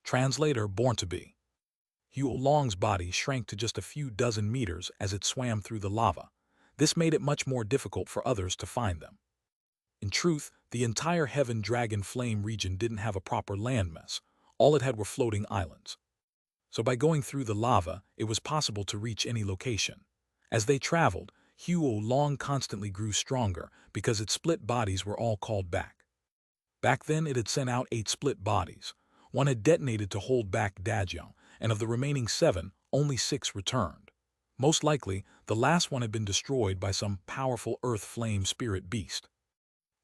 Translator born to be. Xuanhuan's body shrank to just a few dozen meters as it swam through the lava. This made it much more difficult for others to find them. In truth, the entire Heaven Dragon Flame region didn't have a proper landmass. All it had were floating islands. So by going through the lava, it was possible to reach any location. As they traveled, Xuanhuan constantly grew stronger because its split bodies were all called back. Back then, it had sent out 8 split bodies. One had detonated to hold back Dajiang, and of the remaining 7, only 6 returned. Most likely, the last one had been destroyed by some powerful earth flame spirit beast.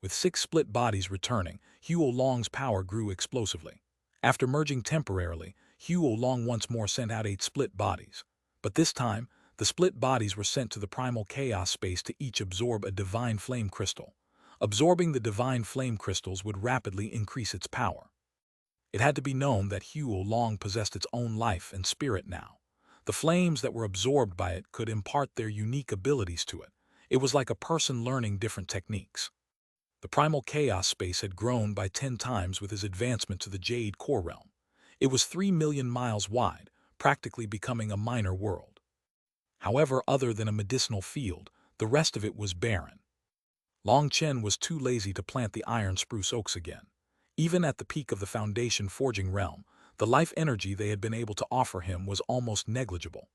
With 6 split bodies returning, Xuanhuan's power grew explosively. After merging temporarily, Xuanhuan once more sent out 8 split bodies. But this time, the split bodies were sent to the primal chaos space to each absorb a divine flame crystal. Absorbing the divine flame crystals would rapidly increase its power. It had to be known that Xuanhuan possessed its own life and spirit now. The flames that were absorbed by it could impart their unique abilities to it. It was like a person learning different techniques. The primal chaos space had grown by 10 times with his advancement to the Jade core realm. It was 3 million miles wide, practically becoming a minor world. However, other than a medicinal field, the rest of it was barren. Chen was too lazy to plant the iron spruce oaks again. Even at the peak of the Foundation forging realm, the life energy they had been able to offer him was almost negligible.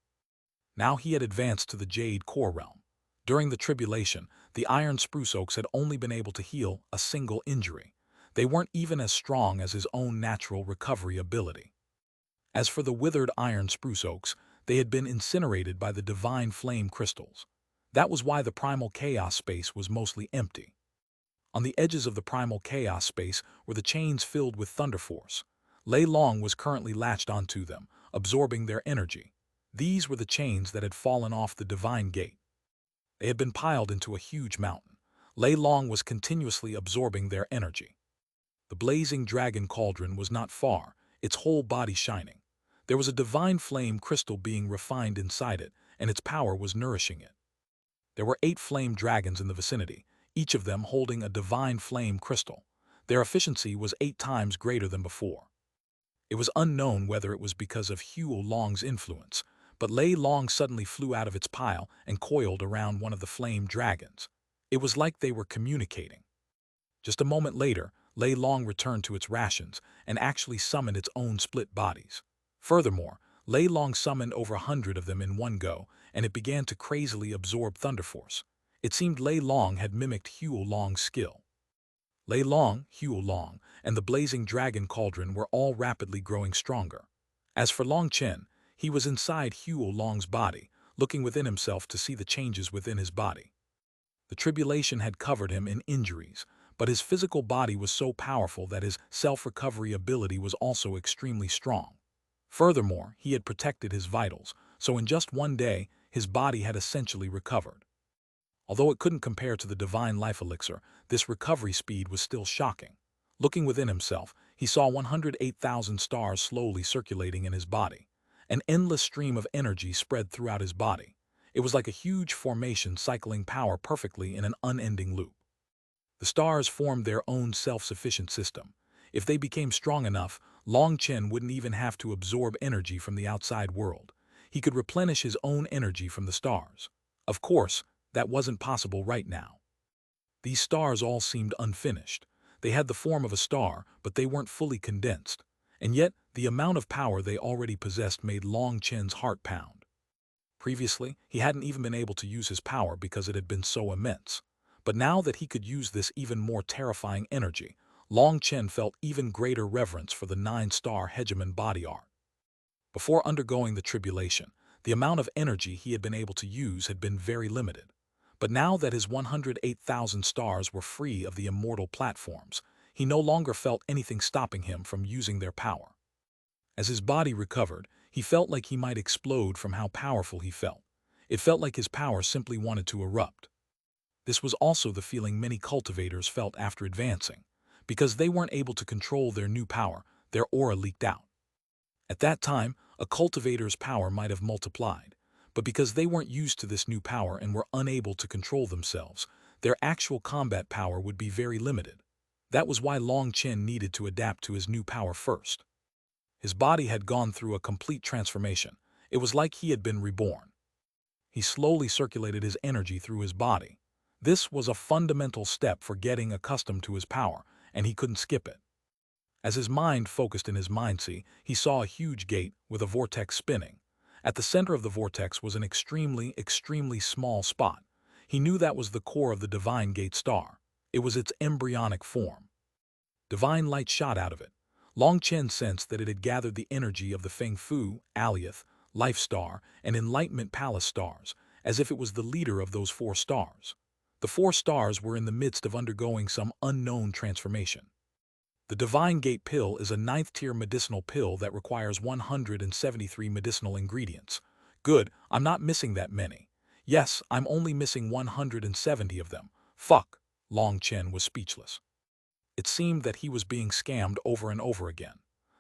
Now he had advanced to the Jade core realm. During the tribulation, the iron spruce oaks had only been able to heal a single injury. They weren't even as strong as his own natural recovery ability. As for the withered iron spruce oaks, they had been incinerated by the divine flame crystals. That was why the primal chaos space was mostly empty. On the edges of the primal chaos space were the chains filled with thunder force. Lei Long was currently latched onto them, absorbing their energy. These were the chains that had fallen off the divine gate. They had been piled into a huge mountain. Lei Long was continuously absorbing their energy. The blazing dragon cauldron was not far, its whole body shining. There was a divine flame crystal being refined inside it, and its power was nourishing it. There were 8 flame dragons in the vicinity, each of them holding a divine flame crystal. Their efficiency was 8 times greater than before. It was unknown whether it was because of Xuanhuan's influence, but Lei Long suddenly flew out of its pile and coiled around one of the flame dragons. It was like they were communicating. Just a moment later, Lei Long returned to its rations and actually summoned its own split bodies. Furthermore, Lei Long summoned over 100 of them in one go, and it began to crazily absorb thunder force. It seemed Lei Long had mimicked Xuanhuan's skill. Lei Long, Xuanhuan, and the blazing dragon cauldron were all rapidly growing stronger. As for Chen, he was inside Xuanhuan's body, looking within himself to see the changes within his body. The tribulation had covered him in injuries, but his physical body was so powerful that his self-recovery ability was also extremely strong. Furthermore, he had protected his vitals, so in just one day, his body had essentially recovered. Although it couldn't compare to the divine life elixir, this recovery speed was still shocking. Looking within himself, he saw 108,000 stars slowly circulating in his body. An endless stream of energy spread throughout his body. It was like a huge formation cycling power perfectly in an unending loop. The stars formed their own self-sufficient system. If they became strong enough, Chen wouldn't even have to absorb energy from the outside world. He could replenish his own energy from the stars. Of course, that wasn't possible right now. These stars all seemed unfinished. They had the form of a star, but they weren't fully condensed. And yet, the amount of power they already possessed made Chen's heart pound. Previously, he hadn't even been able to use his power because it had been so immense. But now that he could use this even more terrifying energy, Chen felt even greater reverence for the 9-star Hegemon body art. Before undergoing the tribulation, the amount of energy he had been able to use had been very limited. But now that his 108,000 stars were free of the immortal platforms, he no longer felt anything stopping him from using their power. As his body recovered, he felt like he might explode from how powerful he felt. It felt like his power simply wanted to erupt. This was also the feeling many cultivators felt after advancing. Because they weren't able to control their new power, their aura leaked out. At that time, a cultivator's power might have multiplied, but because they weren't used to this new power and were unable to control themselves, their actual combat power would be very limited. That was why Chen needed to adapt to his new power first. His body had gone through a complete transformation. It was like he had been reborn. He slowly circulated his energy through his body. This was a fundamental step for getting accustomed to his power, and he couldn't skip it. As his mind focused in his mind-sea, he saw a huge gate with a vortex spinning. At the center of the vortex was an extremely small spot. He knew that was the core of the divine gate star. It was its embryonic form. Divine light shot out of it. Long Chen sensed that it had gathered the energy of the Feng Fu, Alioth, Life Star, and Enlightenment Palace stars, as if it was the leader of those 4 stars. The 4 stars were in the midst of undergoing some unknown transformation. The Divine Gate Pill is a 9th-tier medicinal pill that requires 173 medicinal ingredients. Good, I'm not missing that many. Yes, I'm only missing 170 of them. Fuck. Long Chen was speechless. It seemed that he was being scammed over and over again.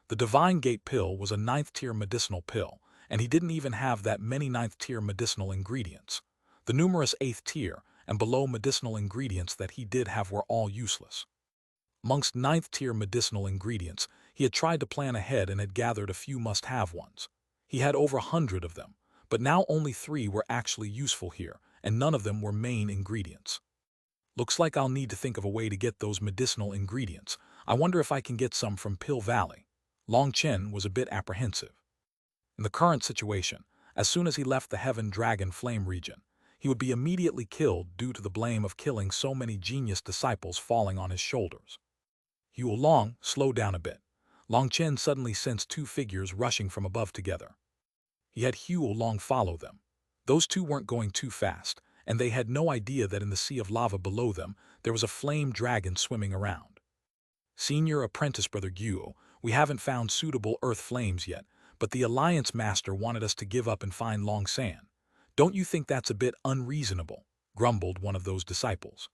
The Divine Gate Pill was a 9th-tier medicinal pill, and he didn't even have that many 9th-tier medicinal ingredients. The numerous 8th tier and below medicinal ingredients that he did have were all useless. Amongst 9th-tier medicinal ingredients, he had tried to plan ahead and had gathered a few must-have ones. He had over 100 of them, but now only 3 were actually useful here, and none of them were main ingredients. Looks like I'll need to think of a way to get those medicinal ingredients. I wonder if I can get some from Pill Valley. Long Chen was a bit apprehensive. In the current situation, as soon as he left the Heaven Dragon Flame region, he would be immediately killed due to the blame of killing so many genius disciples falling on his shoulders. Long slowed down a bit. Long Chen suddenly sensed 2 figures rushing from above together. He had Long follow them. Those 2 weren't going too fast, and they had no idea that in the sea of lava below them there was a flame dragon swimming around. Senior Apprentice Brother Guo, we haven't found suitable earth flames yet, but the Alliance Master wanted us to give up and find Long San. Don't you think that's a bit unreasonable? Grumbled one of those disciples.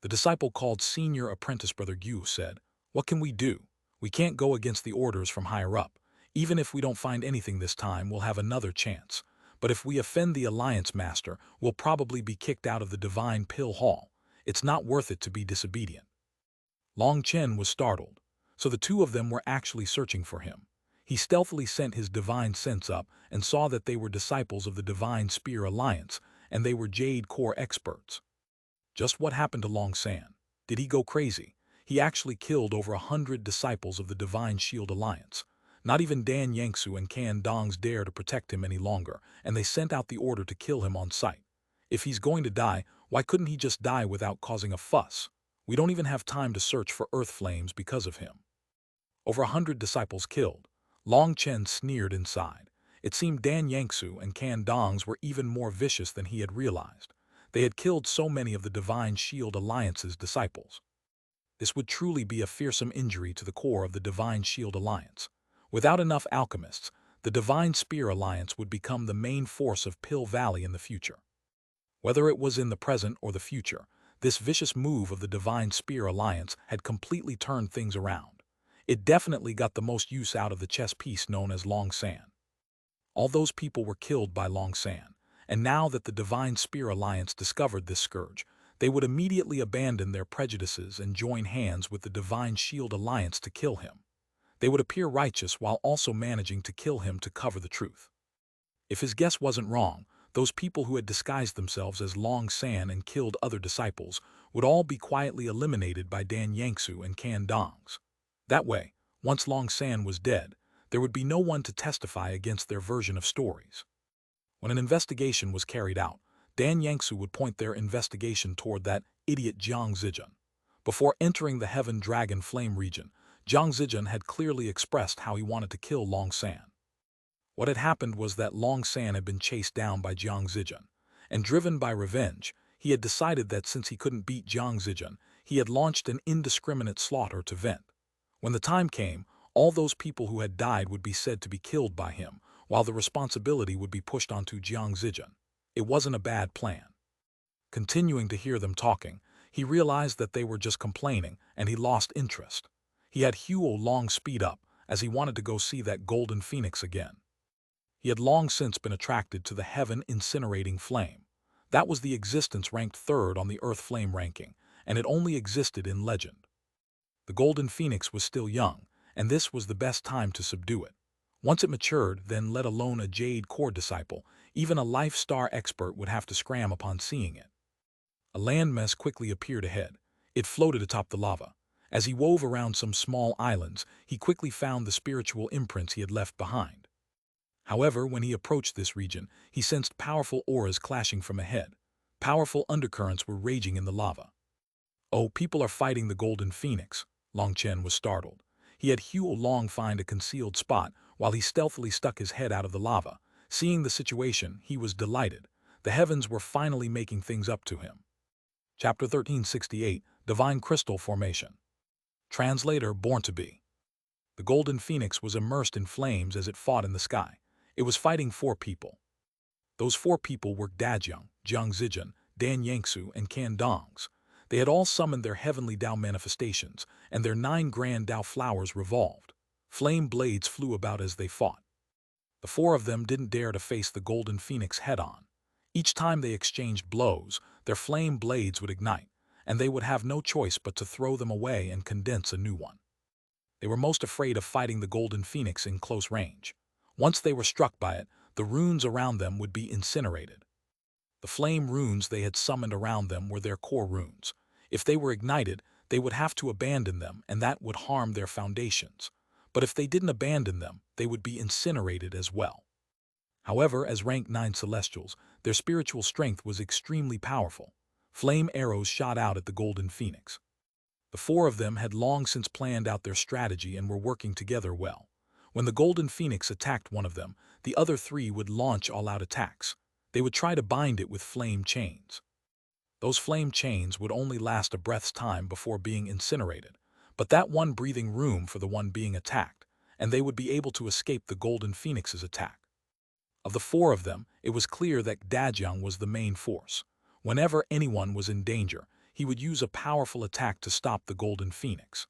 The disciple called Senior Apprentice Brother Guo said, what can we do? We can't go against the orders from higher up. Even if we don't find anything this time, we'll have another chance. But if we offend the Alliance Master, we'll probably be kicked out of the Divine Pill Hall. It's not worth it to be disobedient. Long Chen was startled. So the 2 of them were actually searching for him. He stealthily sent his divine sense up and saw that they were disciples of the Divine Spear Alliance, and they were Jade core experts. Just what happened to Long San? Did he go crazy? He actually killed over 100 disciples of the Divine Shield Alliance. Not even Dan Yangsu and Can Dongs dare to protect him any longer, and they sent out the order to kill him on sight. If he's going to die, why couldn't he just die without causing a fuss? We don't even have time to search for earth flames because of him. Over 100 disciples killed. Long Chen sneered inside. It seemed Dan Yangsu and Can Dongs were even more vicious than he had realized. They had killed so many of the Divine Shield Alliance's disciples. This would truly be a fearsome injury to the core of the Divine Shield Alliance. Without enough alchemists, the Divine Spear Alliance would become the main force of Pill Valley in the future. Whether it was in the present or the future, this vicious move of the Divine Spear Alliance had completely turned things around. It definitely got the most use out of the chess piece known as Long San. All those people were killed by Long San, and now that the Divine Spear Alliance discovered this scourge, they would immediately abandon their prejudices and join hands with the Divine Shield Alliance to kill him. They would appear righteous while also managing to kill him to cover the truth. If his guess wasn't wrong, those people who had disguised themselves as Long San and killed other disciples would all be quietly eliminated by Dan Yangsu and Can Dongs. That way, once Long San was dead, there would be no one to testify against their version of stories. When an investigation was carried out, Dan Yangsu would point their investigation toward that idiot Jiang Zijun. Before entering the Heaven Dragon Flame region, Jiang Zijun had clearly expressed how he wanted to kill Long San. What had happened was that Long San had been chased down by Jiang Zijun, and driven by revenge, he had decided that since he couldn't beat Jiang Zijun, he had launched an indiscriminate slaughter to vent. When the time came, all those people who had died would be said to be killed by him, while the responsibility would be pushed onto Jiang Zijun. It wasn't a bad plan. Continuing to hear them talking, he realized that they were just complaining, and he lost interest. He had Long speed up, as he wanted to go see that golden phoenix again. He had long since been attracted to the Heaven Incinerating Flame. That was the existence ranked 3rd on the Earth Flame ranking, and it only existed in legend. The golden phoenix was still young, and this was the best time to subdue it. Once it matured, then let alone a Jade core disciple, even a life star expert would have to scram upon seeing it. A landmass quickly appeared ahead. It floated atop the lava. As he wove around some small islands, he quickly found the spiritual imprints he had left behind. However, when he approached this region, he sensed powerful auras clashing from ahead. Powerful undercurrents were raging in the lava. "Oh, people are fighting the Golden Phoenix." Long Chen was startled. He had Xuanhuan find a concealed spot while he stealthily stuck his head out of the lava. Seeing the situation, he was delighted. The heavens were finally making things up to him. Chapter 1368, Divine Crystal Formation. Translator Born to Be. The Golden Phoenix was immersed in flames as it fought in the sky. It was fighting 4 people. Those 4 people were Dajiang, Jiang Zijin, Dan Yangsu, and Can Dongs. They had all summoned their heavenly Dao manifestations, and their 9 grand Dao flowers revolved. Flame blades flew about as they fought. The 4 of them didn't dare to face the Golden Phoenix head-on. Each time they exchanged blows, their flame blades would ignite, and they would have no choice but to throw them away and condense a new one. They were most afraid of fighting the Golden Phoenix in close range. Once they were struck by it, the runes around them would be incinerated. The flame runes they had summoned around them were their core runes. If they were ignited, they would have to abandon them, and that would harm their foundations. But if they didn't abandon them, they would be incinerated as well. However, as rank 9 Celestials, their spiritual strength was extremely powerful. Flame arrows shot out at the Golden Phoenix. The 4 of them had long since planned out their strategy and were working together well. When the Golden Phoenix attacked one of them, the other 3 would launch all-out attacks. They would try to bind it with flame chains. Those flame chains would only last a breath's time before being incinerated, but that one breathing room for the one being attacked, and they would be able to escape the Golden Phoenix's attack. Of the 4 of them, it was clear that Dajiang was the main force. Whenever anyone was in danger, he would use a powerful attack to stop the Golden Phoenix.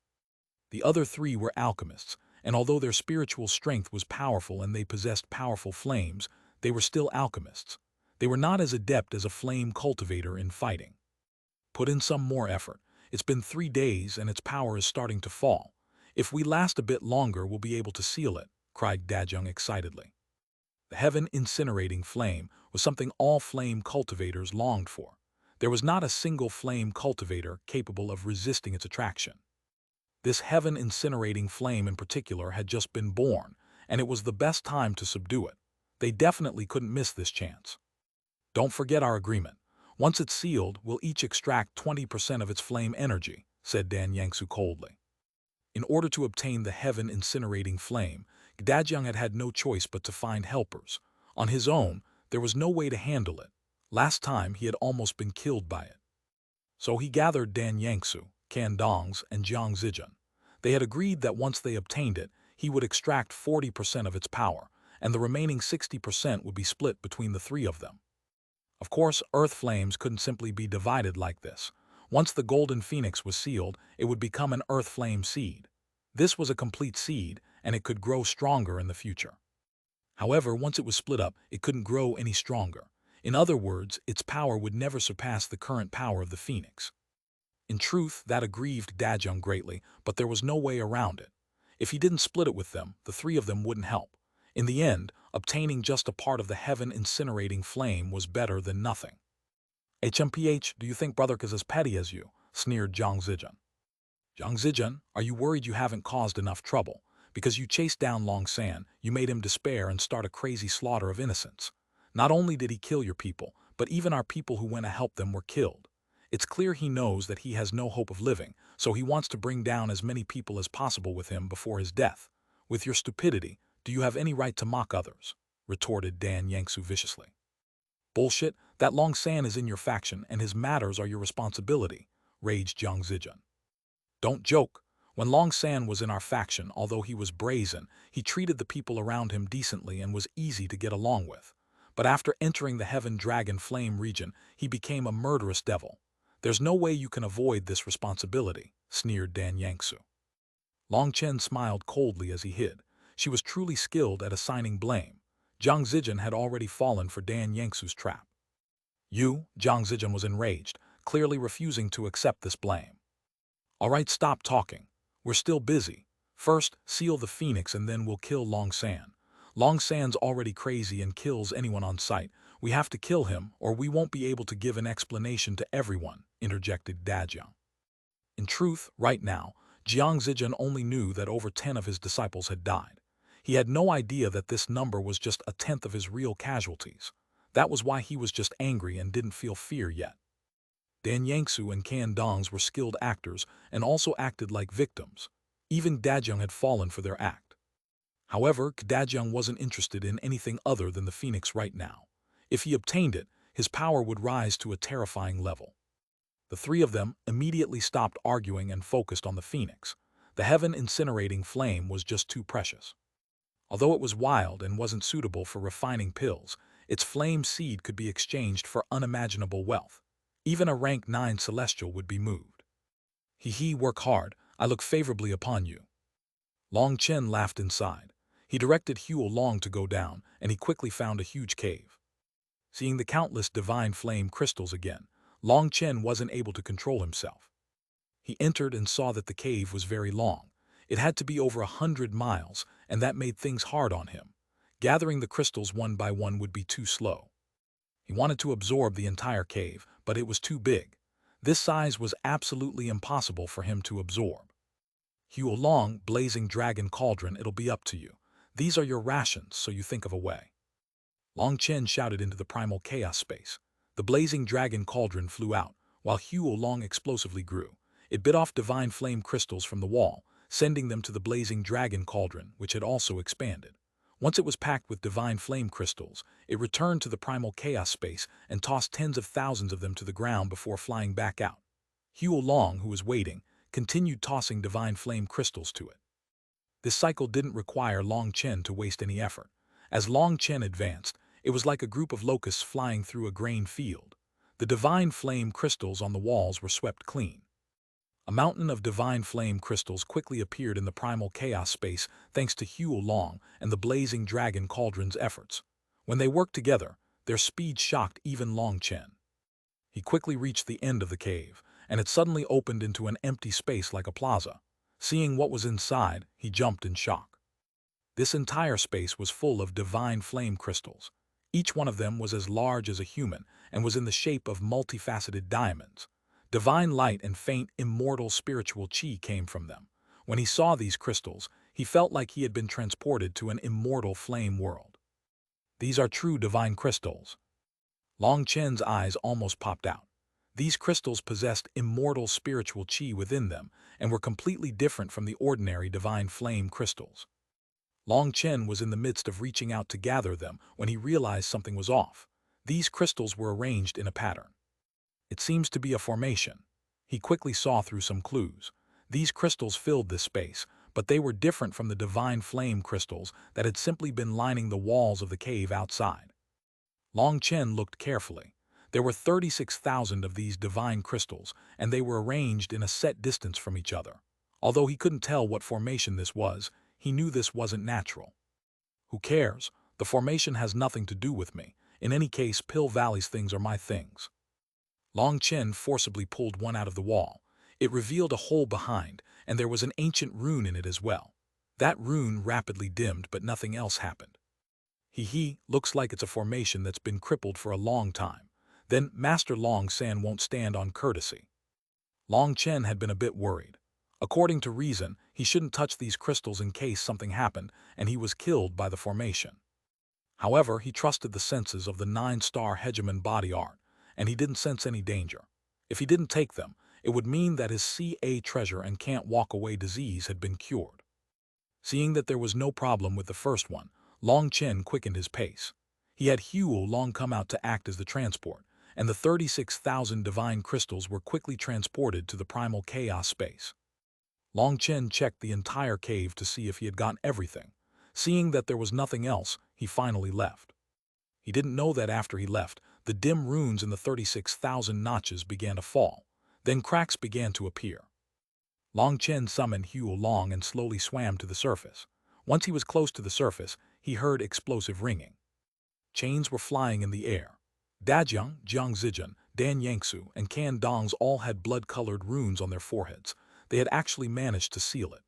The other 3 were alchemists, and although their spiritual strength was powerful and they possessed powerful flames, they were still alchemists. They were not as adept as a flame cultivator in fighting. Put in some more effort. It's been 3 days and its power is starting to fall. If we last a bit longer, we'll be able to seal it, cried Dajiang excitedly. The heaven incinerating flame was something all flame cultivators longed for. There was not a single flame cultivator capable of resisting its attraction. This heaven incinerating flame in particular had just been born, and it was the best time to subdue it. They definitely couldn't miss this chance. "Don't forget our agreement. Once it's sealed, we'll each extract 20% of its flame energy," said Dan Yangsu coldly. In order to obtain the heaven incinerating flame, Dajiang had had no choice but to find helpers. On his own, there was no way to handle it. Last time he had almost been killed by it. So he gathered Dan Yangsu, Can Dongs, and Jiang Zijin. They had agreed that once they obtained it, he would extract 40% of its power, and the remaining 60% would be split between the 3 of them. Of course, earth flames couldn't simply be divided like this. Once the Golden Phoenix was sealed, it would become an earth flame seed. This was a complete seed, and it could grow stronger in the future. However, once it was split up, it couldn't grow any stronger. In other words, its power would never surpass the current power of the Phoenix. In truth, that aggrieved Dajiang greatly, but there was no way around it. If he didn't split it with them, the 3 of them wouldn't help. In the end, obtaining just a part of the heaven incinerating flame was better than nothing. "HMPH, do you think brother is as petty as you?" sneered Jiang Zijin. "Jiang Zijin, are you worried you haven't caused enough trouble? Because you chased down Long San, you made him despair and start a crazy slaughter of innocents. Not only did he kill your people, but even our people who went to help them were killed. It's clear he knows that he has no hope of living, so he wants to bring down as many people as possible with him before his death. With your stupidity, do you have any right to mock others?" retorted Dan Yangsu viciously. "Bullshit, that Long San is in your faction and his matters are your responsibility," raged Jiang Zijin. "Don't joke. When Long San was in our faction, although he was brazen, he treated the people around him decently and was easy to get along with. But after entering the Heaven Dragon Flame region, he became a murderous devil. There's no way you can avoid this responsibility," sneered Dan Yangsu. Long Chen smiled coldly as he hid. She was truly skilled at assigning blame. Jiang Zijin had already fallen for Dan Yangsu's trap. Jiang Zijin was enraged, clearly refusing to accept this blame. "All right, stop talking. We're still busy. First, seal the phoenix and then we'll kill Long San. Long San's already crazy and kills anyone on sight. We have to kill him, or we won't be able to give an explanation to everyone, interjected Dajiang. In truth, right now, Jiang Zijian only knew that over 10 of his disciples had died. He had no idea that this number was just a tenth of his real casualties. That was why he was just angry and didn't feel fear yet. Dan Yangsu and Can Dongs were skilled actors and also acted like victims. Even Dajiang had fallen for their act. However, Dajiang wasn't interested in anything other than the phoenix right now. If he obtained it, his power would rise to a terrifying level. The three of them immediately stopped arguing and focused on the phoenix. The heaven-incinerating flame was just too precious. Although it was wild and wasn't suitable for refining pills, its flame seed could be exchanged for unimaginable wealth. Even a rank 9 celestial would be moved. He work hard, I look favorably upon you. Long Chen laughed inside. He directed Huo Long to go down, and he quickly found a huge cave. Seeing the countless divine flame crystals again, Long Chen wasn't able to control himself. He entered and saw that the cave was very long. It had to be over 100 miles, and that made things hard on him. Gathering the crystals one by one would be too slow. He wanted to absorb the entire cave, but it was too big. This size was absolutely impossible for him to absorb. Huo Long, blazing dragon cauldron, it'll be up to you. These are your rations, so you think of a way. Long Chen shouted into the primal chaos space. The blazing dragon cauldron flew out, while Huo Long explosively grew. It bit off divine flame crystals from the wall, sending them to the blazing dragon cauldron, which had also expanded. Once it was packed with divine flame crystals, it returned to the primal chaos space and tossed tens of thousands of them to the ground before flying back out. Huo Long, who was waiting, continued tossing divine flame crystals to it. This cycle didn't require Long Chen to waste any effort. As Long Chen advanced, it was like a group of locusts flying through a grain field. The divine flame crystals on the walls were swept clean. A mountain of divine flame crystals quickly appeared in the primal chaos space thanks to Huo Long and the blazing dragon cauldron's efforts. When they worked together, their speed shocked even Long Chen. He quickly reached the end of the cave, and it suddenly opened into an empty space like a plaza. Seeing what was inside, he jumped in shock. This entire space was full of divine flame crystals. Each one of them was as large as a human and was in the shape of multifaceted diamonds. Divine light and faint, immortal spiritual chi came from them. When he saw these crystals, he felt like he had been transported to an immortal flame world. These are true divine crystals. Long Chen's eyes almost popped out. These crystals possessed immortal spiritual chi within them and were completely different from the ordinary divine flame crystals. Long Chen was in the midst of reaching out to gather them when he realized something was off. These crystals were arranged in a pattern. It seems to be a formation. He quickly saw through some clues. These crystals filled this space, but they were different from the divine flame crystals that had simply been lining the walls of the cave outside. Long Chen looked carefully. There were 36,000 of these divine crystals, and they were arranged in a set distance from each other. Although he couldn't tell what formation this was, he knew this wasn't natural. Who cares? The formation has nothing to do with me. In any case, Pill Valley's things are my things. Long Chen forcibly pulled one out of the wall. It revealed a hole behind, and there was an ancient rune in it as well. That rune rapidly dimmed, but nothing else happened. Looks like it's a formation that's been crippled for a long time. Then Master Long San won't stand on courtesy. Long Chen had been a bit worried. According to reason, he shouldn't touch these crystals in case something happened and he was killed by the formation. However, he trusted the senses of the 9-star Hegemon body art, and he didn't sense any danger. If he didn't take them, it would mean that his CA treasure and can't walk away disease had been cured. Seeing that there was no problem with the first one, Long Chen quickened his pace. He had Huo Long come out to act as the transport, and the 36,000 divine crystals were quickly transported to the primal chaos space. Long Chen checked the entire cave to see if he had gotten everything. Seeing that there was nothing else, he finally left. He didn't know that after he left, the dim runes in the 36,000 notches began to fall. Then cracks began to appear. Long Chen summoned Huo Long and slowly swam to the surface. Once he was close to the surface, he heard explosive ringing. Chains were flying in the air. Dajiang, Jiang Zijian, Dan Yangsu, and Can Dongs all had blood-colored runes on their foreheads. They had actually managed to seal it.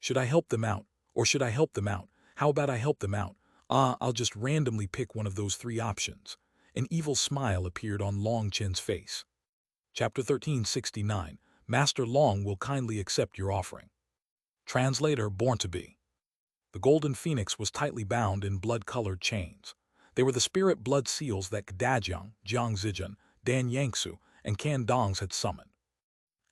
Should I help them out? Or should I help them out? How about I help them out? I'll just randomly pick one of those three options. An evil smile appeared on Long Chen's face. Chapter 1369. Master Long will kindly accept your offering. Translator Born to Be. The golden phoenix was tightly bound in blood-colored chains. They were the spirit blood seals that Dajiang, Jiang Zijin, Dan Yangsu, and Can Dongs had summoned.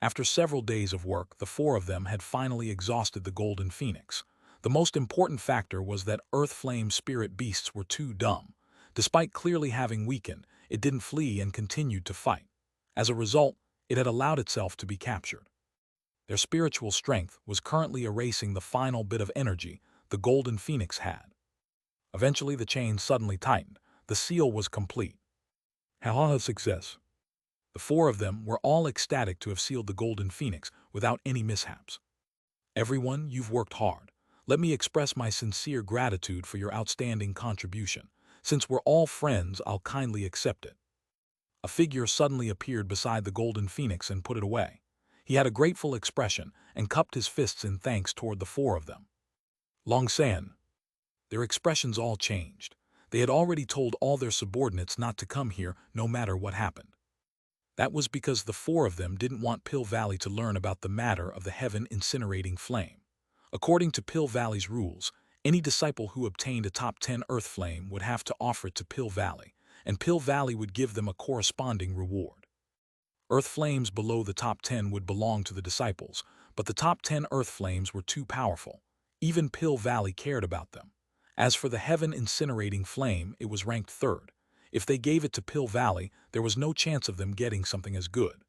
After several days of work, the four of them had finally exhausted the golden phoenix. The most important factor was that earth flame spirit beasts were too dumb. Despite clearly having weakened, it didn't flee and continued to fight. As a result, it had allowed itself to be captured. Their spiritual strength was currently erasing the final bit of energy the golden phoenix had. Eventually the chain suddenly tightened. The seal was complete. How success. The four of them were all ecstatic to have sealed the golden phoenix without any mishaps. Everyone, you've worked hard. Let me express my sincere gratitude for your outstanding contribution. Since we're all friends, I'll kindly accept it. A figure suddenly appeared beside the golden phoenix and put it away. He had a grateful expression and cupped his fists in thanks toward the four of them. Long San. Their expressions all changed. They had already told all their subordinates not to come here no matter what happened. That was because the four of them didn't want Pill Valley to learn about the matter of the heaven incinerating flame. According to Pill Valley's rules, any disciple who obtained a top 10 earth flame would have to offer it to Pill Valley, and Pill Valley would give them a corresponding reward. Earth flames below the top 10 would belong to the disciples, but the top 10 earth flames were too powerful. Even Pill Valley cared about them. As for the heaven incinerating flame, it was ranked third. If they gave it to Pill Valley, there was no chance of them getting something as good.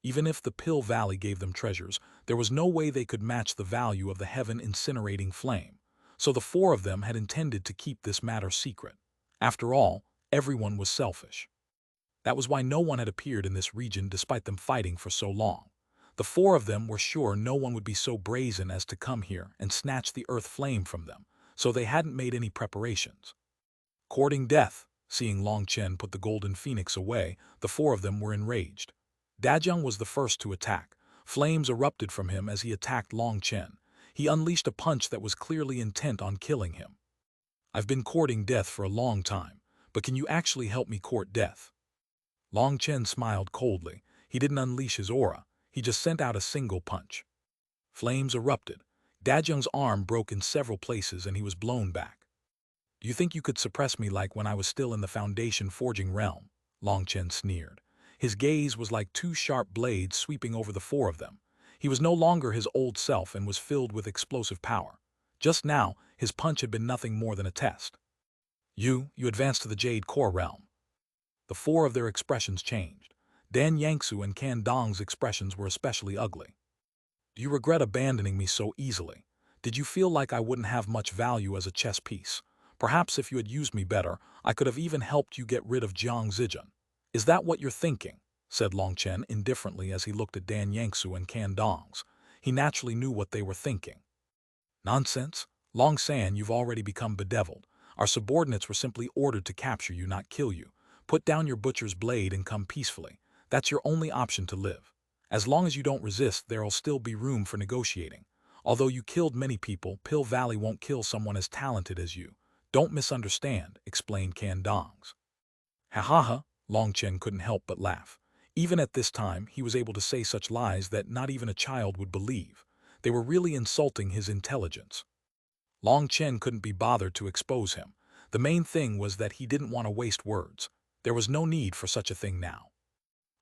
Even if the Pill Valley gave them treasures, there was no way they could match the value of the heaven incinerating flame. So the four of them had intended to keep this matter secret. After all, everyone was selfish. That was why no one had appeared in this region despite them fighting for so long. The four of them were sure no one would be so brazen as to come here and snatch the earth flame from them, so they hadn't made any preparations. Courting death. Seeing Long Chen put the golden phoenix away, the four of them were enraged. Dajiang was the first to attack. Flames erupted from him as he attacked Long Chen. He unleashed a punch that was clearly intent on killing him. I've been courting death for a long time, but can you actually help me court death? Long Chen smiled coldly. He didn't unleash his aura. He just sent out a single punch. Flames erupted. Dajiang's arm broke in several places and he was blown back. Do you think you could suppress me like when I was still in the Foundation forging realm? Long Chen sneered. His gaze was like two sharp blades sweeping over the four of them. He was no longer his old self and was filled with explosive power. Just now, his punch had been nothing more than a test. You advanced to the Jade core realm. The four of their expressions changed. Dan Yangsu and Can Dong's expressions were especially ugly. Do you regret abandoning me so easily? Did you feel like I wouldn't have much value as a chess piece? Perhaps if you had used me better, I could have even helped you get rid of Jiang Zijin. Is that what you're thinking? Said Long Chen indifferently as he looked at Dan Yangsu and Can Dongs. He naturally knew what they were thinking. Nonsense. Long San, you've already become bedeviled. Our subordinates were simply ordered to capture you, not kill you. Put down your butcher's blade and come peacefully. That's your only option to live. As long as you don't resist, there'll still be room for negotiating. Although you killed many people, Pill Valley won't kill someone as talented as you. Don't misunderstand, explained Can Dongs. Ha ha ha, Long Chen couldn't help but laugh. Even at this time, he was able to say such lies that not even a child would believe. They were really insulting his intelligence. Long Chen couldn't be bothered to expose him. The main thing was that he didn't want to waste words. There was no need for such a thing now.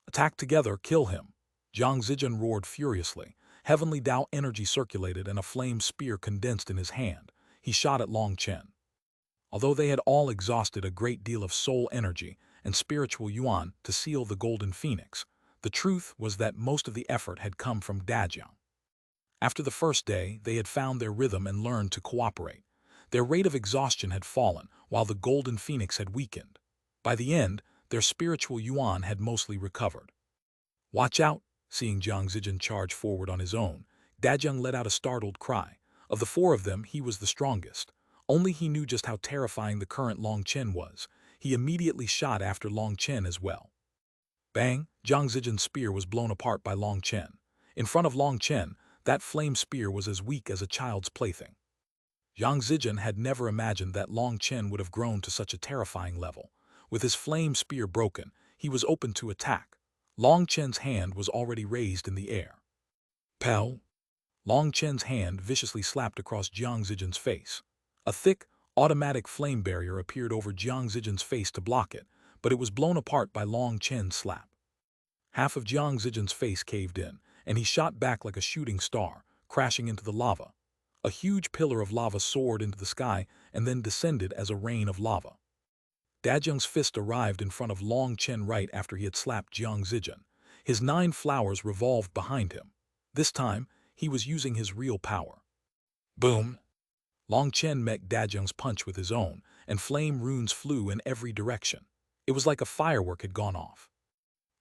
Attack together, kill him. Jiang Zijin roared furiously. Heavenly Tao energy circulated and a flame spear condensed in his hand. He shot at Long Chen. Although they had all exhausted a great deal of soul energy and spiritual yuan to seal the golden phoenix, the truth was that most of the effort had come from Dajiang. After the first day, they had found their rhythm and learned to cooperate. Their rate of exhaustion had fallen, while the golden phoenix had weakened. By the end, their spiritual yuan had mostly recovered. Watch out! Seeing Jiang Zijin charge forward on his own, Dajiang let out a startled cry. Of the four of them, he was the strongest. Only he knew just how terrifying the current Long Chen was. He immediately shot after Long Chen as well. Bang! Jiang Zijin's spear was blown apart by Long Chen. In front of Long Chen, That flame spear was as weak as a child's plaything. Yang Zijin had never imagined that Long Chen would have grown to such a terrifying level. With his flame spear broken, he was open to attack. Long Chen's hand was already raised in the air. Pow! Long Chen's hand viciously slapped across Jiang Zijin's face. A thick, automatic flame barrier appeared over Jiang Zijin's face to block it, but it was blown apart by Long Chen's slap. Half of Jiang Zijin's face caved in, and he shot back like a shooting star, crashing into the lava. A huge pillar of lava soared into the sky and then descended as a rain of lava. Dajiang's fist arrived in front of Long Chen right after he had slapped Jiang Zijin. His 9 flowers revolved behind him. This time, he was using his real power. Boom! Long Chen met Dajiang's punch with his own, and flame runes flew in every direction. It was like a firework had gone off.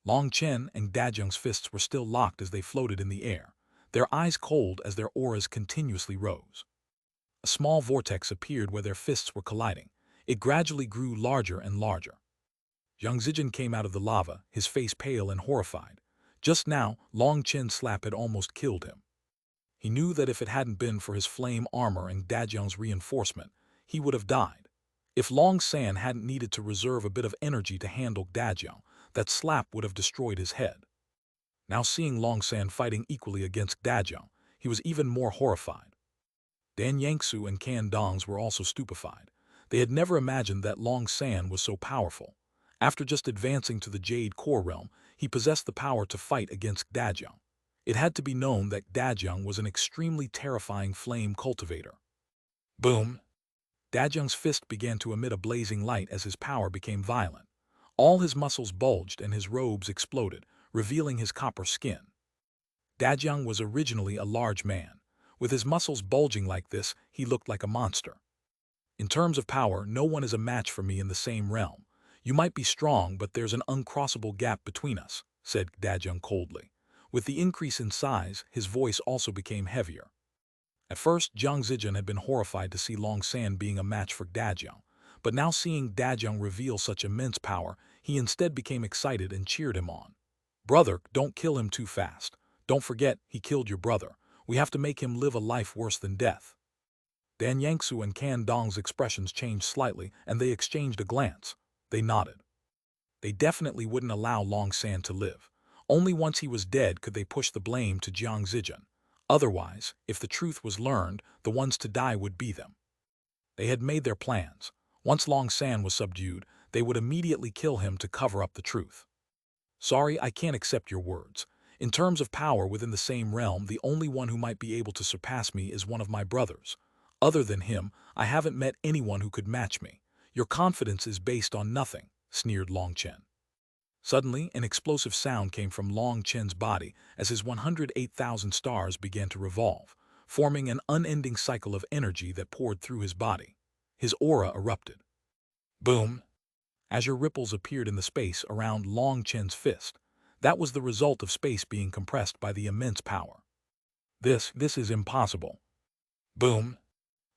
Long Chen and Dajiang's fists were still locked as they floated in the air, their eyes cold as their auras continuously rose. A small vortex appeared where their fists were colliding. It gradually grew larger and larger. Yang Zijin came out of the lava, his face pale and horrified. Just now, Long Chen's slap had almost killed him. He knew that if it hadn't been for his flame armor and Dajiang's reinforcement, he would have died. If Long San hadn't needed to reserve a bit of energy to handle Dajiang, that slap would have destroyed his head. Now seeing Long San fighting equally against Dajiang, he was even more horrified. Dan Yangsu and Can Dongs were also stupefied. They had never imagined that Long San was so powerful. After just advancing to the Jade core realm, he possessed the power to fight against Dajiang. It had to be known that Dajiang was an extremely terrifying flame cultivator. Boom! Dajiang's fist began to emit a blazing light as his power became violent. All his muscles bulged and his robes exploded, revealing his copper skin. Dajiang was originally a large man. With his muscles bulging like this, he looked like a monster. In terms of power, no one is a match for me in the same realm. You might be strong, but there's an uncrossable gap between us, said Dajiang coldly. With the increase in size, his voice also became heavier. At first, Jiang Zijin had been horrified to see Long San being a match for Dajiang, but now seeing Dajiang reveal such immense power, he instead became excited and cheered him on. Brother, don't kill him too fast. Don't forget, he killed your brother. We have to make him live a life worse than death. Dan Yangsu and Can Dong's expressions changed slightly, and they exchanged a glance. They nodded. They definitely wouldn't allow Long San to live. Only once he was dead could they push the blame to Jiang Zijin. Otherwise, if the truth was learned, the ones to die would be them. They had made their plans. Once Long San was subdued, they would immediately kill him to cover up the truth. Sorry, I can't accept your words. In terms of power within the same realm, the only one who might be able to surpass me is one of my brothers. Other than him, I haven't met anyone who could match me. Your confidence is based on nothing, sneered Long Chen. Suddenly, an explosive sound came from Long Chen's body as his 108,000 stars began to revolve, forming an unending cycle of energy that poured through his body. His aura erupted. Boom! Azure ripples appeared in the space around Long Chen's fist. That was the result of space being compressed by the immense power. This is impossible. Boom!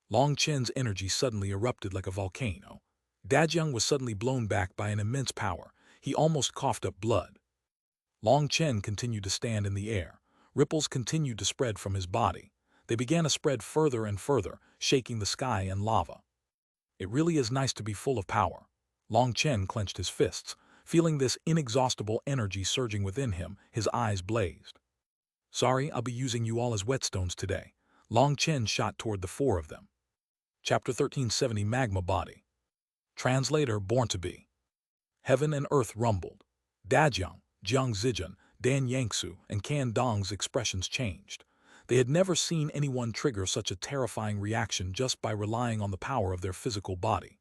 Long Chen's energy suddenly erupted like a volcano. Dajiang was suddenly blown back by an immense power. He almost coughed up blood. Long Chen continued to stand in the air. Ripples continued to spread from his body. They began to spread further and further, shaking the sky and lava. It really is nice to be full of power. Long Chen clenched his fists. Feeling this inexhaustible energy surging within him, his eyes blazed. Sorry, I'll be using you all as whetstones today. Long Chen shot toward the 4 of them. Chapter 1370 Magma Body. Translator Born to Be. Heaven and earth rumbled. Dajiang, Jiang Zijin, Dan Yangsu, and Can Dong's expressions changed. They had never seen anyone trigger such a terrifying reaction just by relying on the power of their physical body.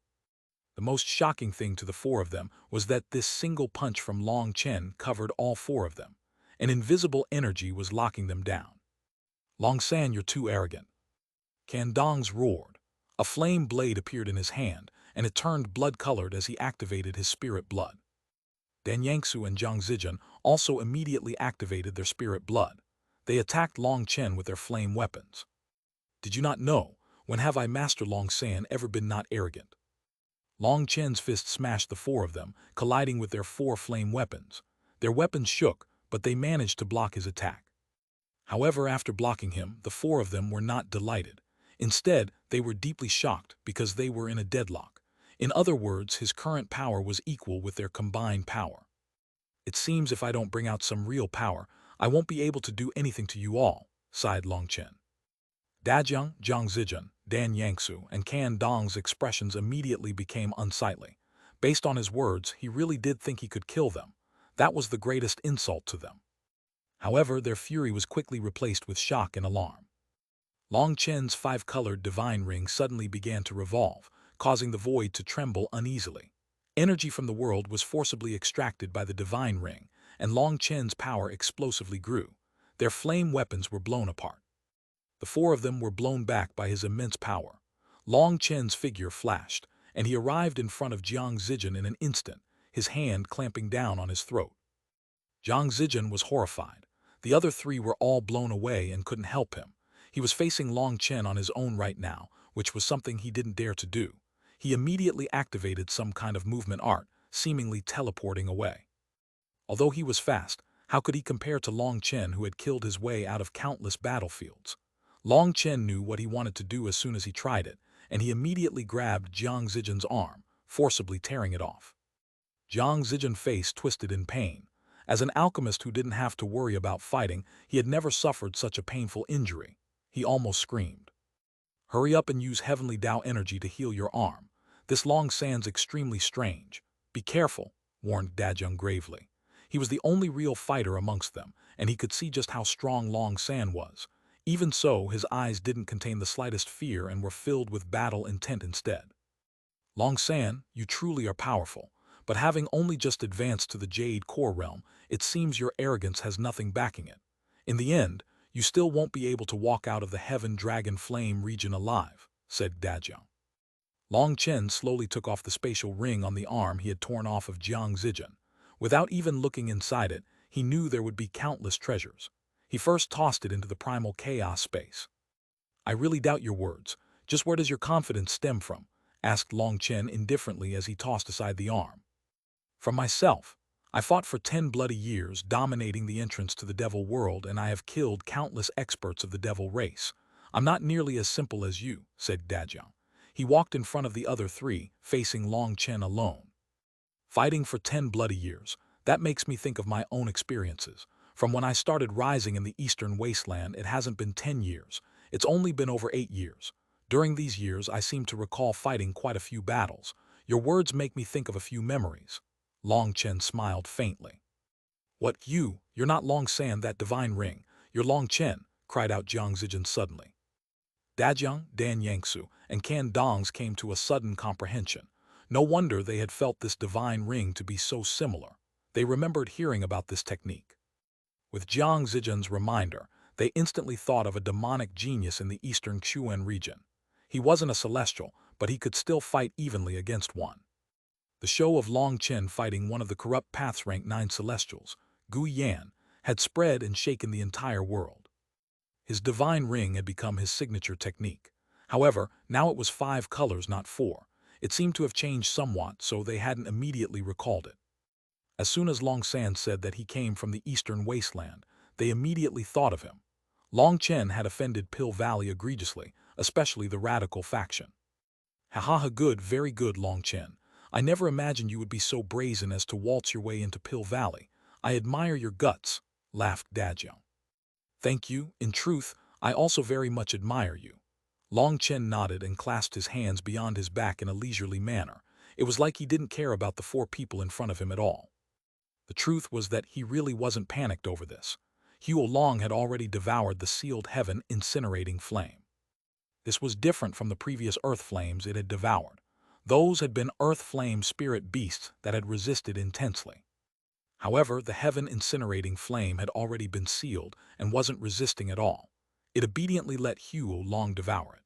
The most shocking thing to the 4 of them was that this single punch from Long Chen covered all 4 of them. An invisible energy was locking them down. Long San, you're too arrogant. Can Dong's roared. A flame blade appeared in his hand, and it turned blood-colored as he activated his spirit blood. Dan Yangsu and Jiang Zijin also immediately activated their spirit blood. They attacked Long Chen with their flame weapons. Did you not know? When have I, Master Long San, ever been not arrogant? Long Chen's fist smashed the 4 of them, colliding with their 4 flame weapons. Their weapons shook, but they managed to block his attack. However, after blocking him, the four of them were not delighted. Instead, they were deeply shocked because they were in a deadlock. In other words, his current power was equal with their combined power. It seems if I don't bring out some real power, I won't be able to do anything to you all, sighed Long Chen. Dajeng, Zhang Zijun, Dan Yangsu, and Can Dong's expressions immediately became unsightly. Based on his words, he really did think he could kill them. That was the greatest insult to them. However, their fury was quickly replaced with shock and alarm. Long Chen's five-colored divine ring suddenly began to revolve, causing the void to tremble uneasily. Energy from the world was forcibly extracted by the divine ring, and Long Chen's power explosively grew. Their flame weapons were blown apart. The four of them were blown back by his immense power. Long Chen's figure flashed, and he arrived in front of Jiang Zijun in an instant, his hand clamping down on his throat. Jiang Zijun was horrified. The other three were all blown away and couldn't help him. He was facing Long Chen on his own right now, which was something he didn't dare to do. He immediately activated some kind of movement art, seemingly teleporting away. Although he was fast, how could he compare to Long Chen, who had killed his way out of countless battlefields? Long Chen knew what he wanted to do as soon as he tried it, and he immediately grabbed Jiang Zijun's arm, forcibly tearing it off. Jiang Zijun's face twisted in pain. As an alchemist who didn't have to worry about fighting, he had never suffered such a painful injury. He almost screamed. Hurry up and use heavenly Tao energy to heal your arm. This Long San's extremely strange. Be careful, warned Dajeng gravely. He was the only real fighter amongst them, and he could see just how strong Long San was. Even so, his eyes didn't contain the slightest fear and were filled with battle intent instead. Long San, you truly are powerful, but having only just advanced to the Jade core realm, it seems your arrogance has nothing backing it. In the end, you still won't be able to walk out of the Heaven Dragon Flame region alive, said Dajeng. Long Chen slowly took off the spatial ring on the arm he had torn off of Jiang Zijun. Without even looking inside it, he knew there would be countless treasures. He first tossed it into the primal chaos space. I really doubt your words. Just where does your confidence stem from? Asked Long Chen indifferently as he tossed aside the arm. From myself. I fought for 10 bloody years, dominating the entrance to the devil world, and I have killed countless experts of the devil race. I'm not nearly as simple as you, said Dajeng. He walked in front of the other three, facing Long Chen alone. Fighting for 10 bloody years, that makes me think of my own experiences. From when I started rising in the eastern wasteland, it hasn't been 10 years. It's only been over 8 years. During these years, I seem to recall fighting quite a few battles. Your words make me think of a few memories. Long Chen smiled faintly. What, you? You're not Long San, that divine ring. You're Long Chen, cried out Jiang Zijun suddenly. Dajeng, Dan Yangsu, and Can Dongs came to a sudden comprehension. No wonder they had felt this divine ring to be so similar. They remembered hearing about this technique. With Jiang Zijun's reminder, they instantly thought of a demonic genius in the eastern Xuanhuan region. He wasn't a celestial, but he could still fight evenly against one. The show of Long Chen fighting one of the corrupt paths rank 9 celestials, Gu Yan, had spread and shaken the entire world. His divine ring had become his signature technique. However, now it was 5 colors, not 4. It seemed to have changed somewhat, so they hadn't immediately recalled it. As soon as Long San said that he came from the eastern wasteland, they immediately thought of him. Long Chen had offended Pill Valley egregiously, especially the radical faction. Ha ha ha, good, very good, Long Chen. I never imagined you would be so brazen as to waltz your way into Pill Valley. I admire your guts, laughed Dajeng. Thank you, in truth, I also very much admire you. Long Chen nodded and clasped his hands beyond his back in a leisurely manner. It was like he didn't care about the 4 people in front of him at all. The truth was that he really wasn't panicked over this. Huo Long had already devoured the sealed heaven incinerating flame. This was different from the previous earth flames it had devoured. Those had been earth flame spirit beasts that had resisted intensely. However, the heaven incinerating flame had already been sealed and wasn't resisting at all. It obediently let Huo Long devour it.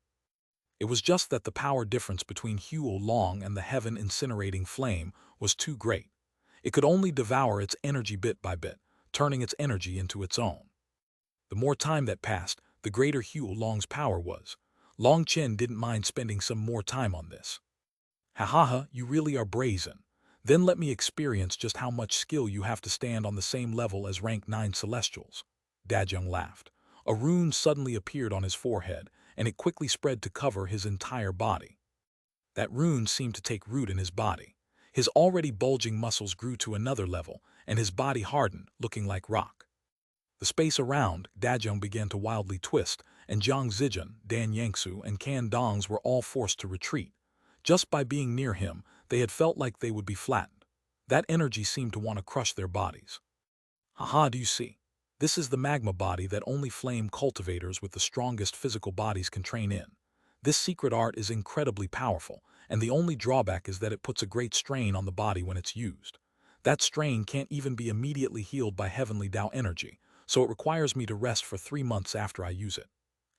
It was just that the power difference between Huo Long and the heaven incinerating flame was too great. It could only devour its energy bit by bit, turning its energy into its own. The more time that passed, the greater Huo Long's power was. Long Chen didn't mind spending some more time on this. Ha ha ha, you really are brazen. Then let me experience just how much skill you have to stand on the same level as rank 9 celestials. Dajeng laughed. A rune suddenly appeared on his forehead, and it quickly spread to cover his entire body. That rune seemed to take root in his body. His already bulging muscles grew to another level, and his body hardened, looking like rock. The space around Dajong began to wildly twist, and Jiang Zijun, Dan Yangsu, and Can Dongs were all forced to retreat. Just by being near him, they had felt like they would be flattened. That energy seemed to want to crush their bodies. Haha, do you see? This is the magma body that only flame cultivators with the strongest physical bodies can train in. This secret art is incredibly powerful, and the only drawback is that it puts a great strain on the body when it's used. That strain can't even be immediately healed by heavenly Tao energy, so it requires me to rest for 3 months after I use it.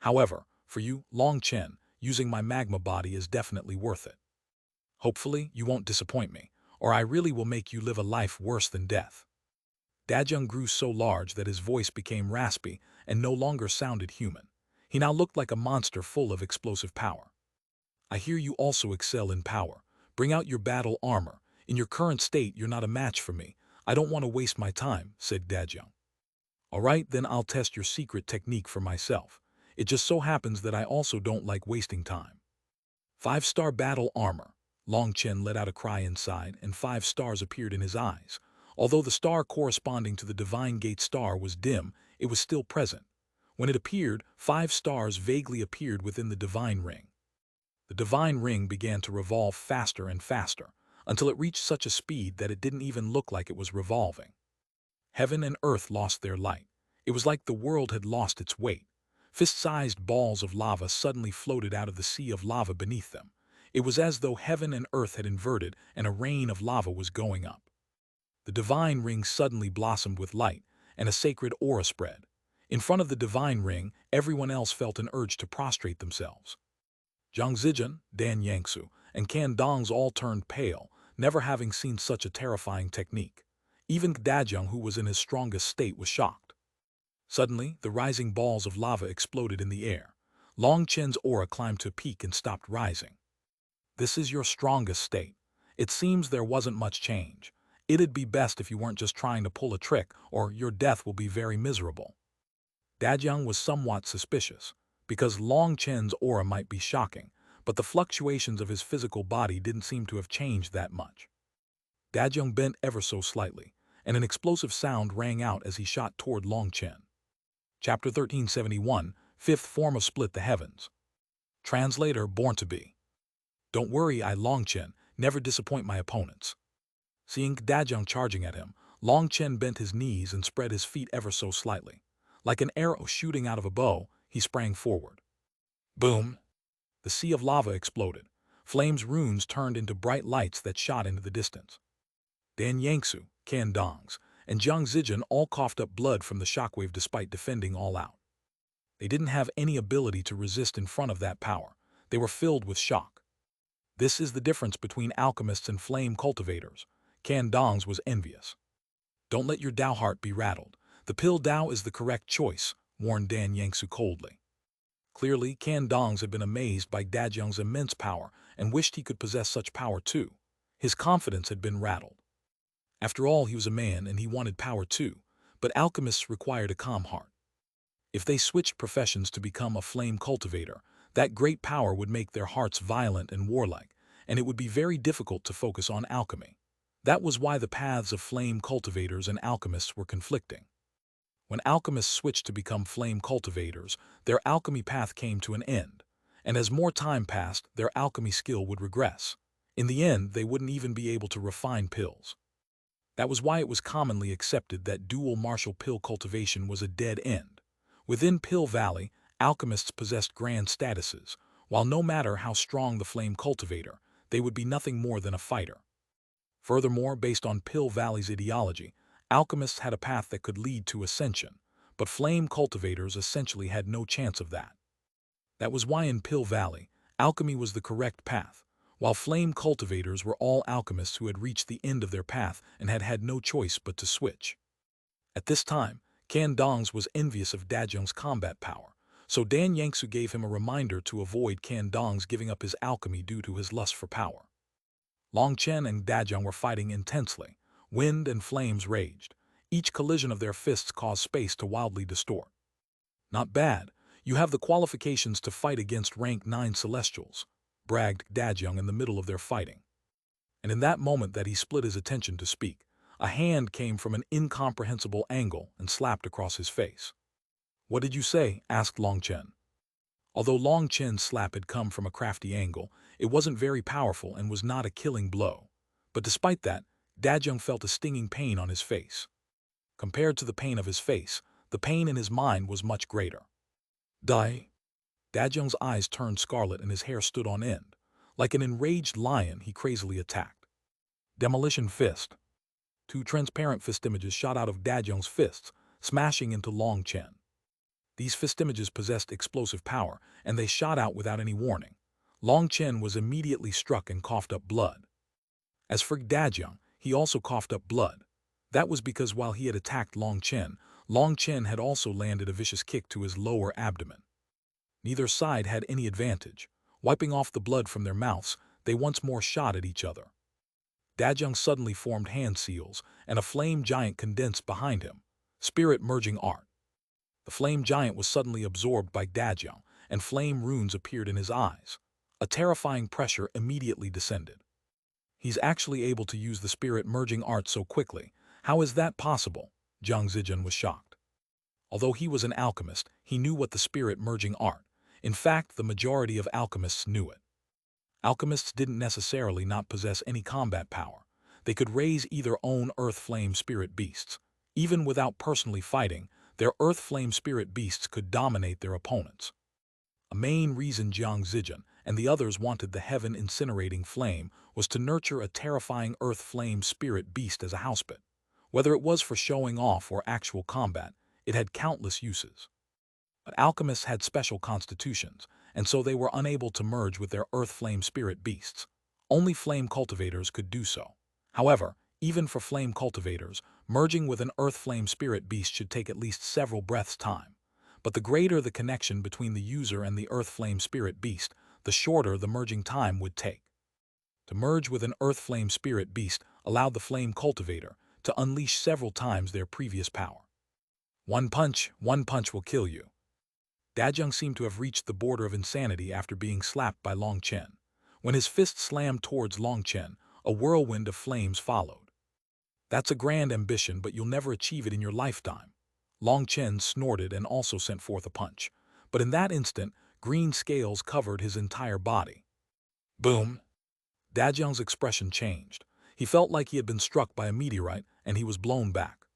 However, for you, Long Chen, using my magma body is definitely worth it. Hopefully, you won't disappoint me, or I really will make you live a life worse than death. Dajong grew so large that his voice became raspy and no longer sounded human. He now looked like a monster full of explosive power. I hear you also excel in power. Bring out your battle armor. In your current state, you're not a match for me. I don't want to waste my time, said Dajong. All right, then I'll test your secret technique for myself. It just so happens that I also don't like wasting time. 5-star battle armor. Long Chen let out a cry inside, and 5 stars appeared in his eyes. Although the star corresponding to the Divine Gate star was dim, it was still present. When it appeared, 5 stars vaguely appeared within the Divine Ring. The Divine Ring began to revolve faster and faster, until it reached such a speed that it didn't even look like it was revolving. Heaven and earth lost their light. It was like the world had lost its weight. Fist-sized balls of lava suddenly floated out of the sea of lava beneath them. It was as though heaven and earth had inverted and a rain of lava was going up. The divine ring suddenly blossomed with light, and a sacred aura spread. In front of the divine ring, everyone else felt an urge to prostrate themselves. Jiang Zijun, Dan Yangsu, and Can Dongs all turned pale, never having seen such a terrifying technique. Even Dajong, who was in his strongest state, was shocked. Suddenly, the rising balls of lava exploded in the air. Long Chen's aura climbed to a peak and stopped rising. This is your strongest state. It seems there wasn't much change. It'd be best if you weren't just trying to pull a trick, or your death will be very miserable. Dajong was somewhat suspicious, because Long Chen's aura might be shocking, but the fluctuations of his physical body didn't seem to have changed that much. Dajong bent ever so slightly, and an explosive sound rang out as he shot toward Long Chen. Chapter 1371, Fifth Form of Split the Heavens. Translator Born to Be. Don't worry, I Long Chen, never disappoint my opponents. Seeing Dajong charging at him, Long Chen bent his knees and spread his feet ever so slightly. Like an arrow shooting out of a bow, he sprang forward. Boom! The sea of lava exploded. Flames runes turned into bright lights that shot into the distance. Dan Yangsu, Can Dongs, and Jiang Zijun all coughed up blood from the shockwave despite defending all out. They didn't have any ability to resist in front of that power. They were filled with shock. This is the difference between alchemists and flame cultivators. Can Dongs was envious. Don't let your Dao heart be rattled. The pill Dao is the correct choice, warned Dan Yangsu coldly. Clearly, Can Dongs had been amazed by Dajong's immense power and wished he could possess such power too. His confidence had been rattled. After all, he was a man and he wanted power too, but alchemists required a calm heart. If they switched professions to become a flame cultivator, that great power would make their hearts violent and warlike, and it would be very difficult to focus on alchemy. That was why the paths of flame cultivators and alchemists were conflicting. When alchemists switched to become flame cultivators, their alchemy path came to an end, and as more time passed, their alchemy skill would regress. In the end, they wouldn't even be able to refine pills. That was why it was commonly accepted that dual martial pill cultivation was a dead end. Within Pill Valley, alchemists possessed grand statuses, while no matter how strong the flame cultivator, they would be nothing more than a fighter. Furthermore, based on Pill Valley's ideology, alchemists had a path that could lead to ascension, but flame cultivators essentially had no chance of that. That was why in Pill Valley, alchemy was the correct path, while flame cultivators were all alchemists who had reached the end of their path and had had no choice but to switch. At this time, Can Dongs was envious of Dajong's combat power, so Dan Yangsu gave him a reminder to avoid Can Dongs giving up his alchemy due to his lust for power. Long Chen and Dajong were fighting intensely. Wind and flames raged. Each collision of their fists caused space to wildly distort. Not bad. You have the qualifications to fight against rank 9 Celestials, bragged Dajiang in the middle of their fighting. And in that moment that he split his attention to speak, a hand came from an incomprehensible angle and slapped across his face. "What did you say?" asked Long Chen. Although Long Chen's slap had come from a crafty angle, it wasn't very powerful and was not a killing blow. But despite that, Dajiang felt a stinging pain on his face. Compared to the pain of his face, the pain in his mind was much greater. Die. Dajiang's eyes turned scarlet and his hair stood on end. Like an enraged lion, he crazily attacked. Demolition Fist. Two transparent fist images shot out of Dajiang's fists, smashing into Long Chen. These fist images possessed explosive power, and they shot out without any warning. Long Chen was immediately struck and coughed up blood. As for Dajiang, he also coughed up blood. That was because while he had attacked Long Chen had also landed a vicious kick to his lower abdomen. Neither side had any advantage. Wiping off the blood from their mouths, they once more shot at each other. Dajiang suddenly formed hand seals, and a flame giant condensed behind him. Spirit merging art. The flame giant was suddenly absorbed by Dajiang, and flame runes appeared in his eyes. A terrifying pressure immediately descended. He's actually able to use the spirit merging art so quickly. How is that possible? Jiang Zijin was shocked. Although he was an alchemist, he knew what the spirit merging art. In fact, the majority of alchemists knew it. Alchemists didn't necessarily not possess any combat power. They could raise either own earth flame spirit beasts. Even without personally fighting, their earth flame spirit beasts could dominate their opponents. A main reason Jiang Zijin and the others wanted the heaven incinerating flame was to nurture a terrifying earth flame spirit beast as a housepet. Whether it was for showing off or actual combat, it had countless uses. But alchemists had special constitutions, and so they were unable to merge with their earth flame spirit beasts. Only flame cultivators could do so. However, even for flame cultivators, merging with an earth flame spirit beast should take at least several breaths' time. But the greater the connection between the user and the earth flame spirit beast, the shorter the merging time would take. To merge with an earth flame spirit beast allowed the flame cultivator to unleash several times their previous power. One punch will kill you. Dajiang seemed to have reached the border of insanity after being slapped by Long Chen. When his fist slammed towards Long Chen, a whirlwind of flames followed. That's a grand ambition, but you'll never achieve it in your lifetime. Long Chen snorted and also sent forth a punch. But in that instant, green scales covered his entire body. Boom! Dajiang's expression changed. He felt like he had been struck by a meteorite, and he was blown back.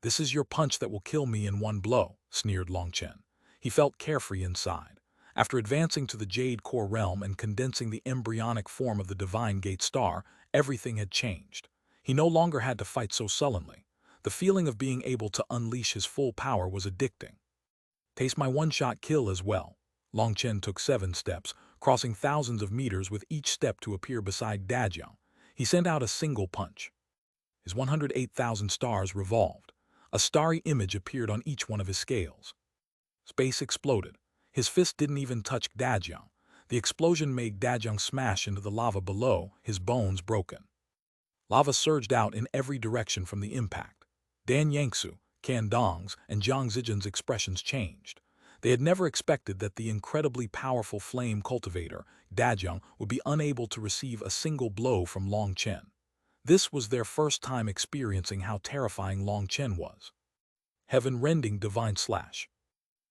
"This is your punch that will kill me in one blow," sneered Long Chen. He felt carefree inside. After advancing to the Jade core realm and condensing the embryonic form of the divine gate star, everything had changed. He no longer had to fight so sullenly. The feeling of being able to unleash his full power was addicting. "Taste my one-shot kill as well." Long Chen took 7 steps, crossing thousands of meters with each step to appear beside Dajiang. He sent out a single punch. His 108,000 stars revolved. A starry image appeared on each one of his scales. Space exploded. His fist didn't even touch Dajiang. The explosion made Dajiang smash into the lava below, his bones broken. Lava surged out in every direction from the impact. Dan Yangsu, Can Dong's, and Jiang Zijin's expressions changed. They had never expected that the incredibly powerful flame cultivator, Dajiang, would be unable to receive a single blow from Long Chen. This was their first time experiencing how terrifying Long Chen was. Heaven-rending divine slash.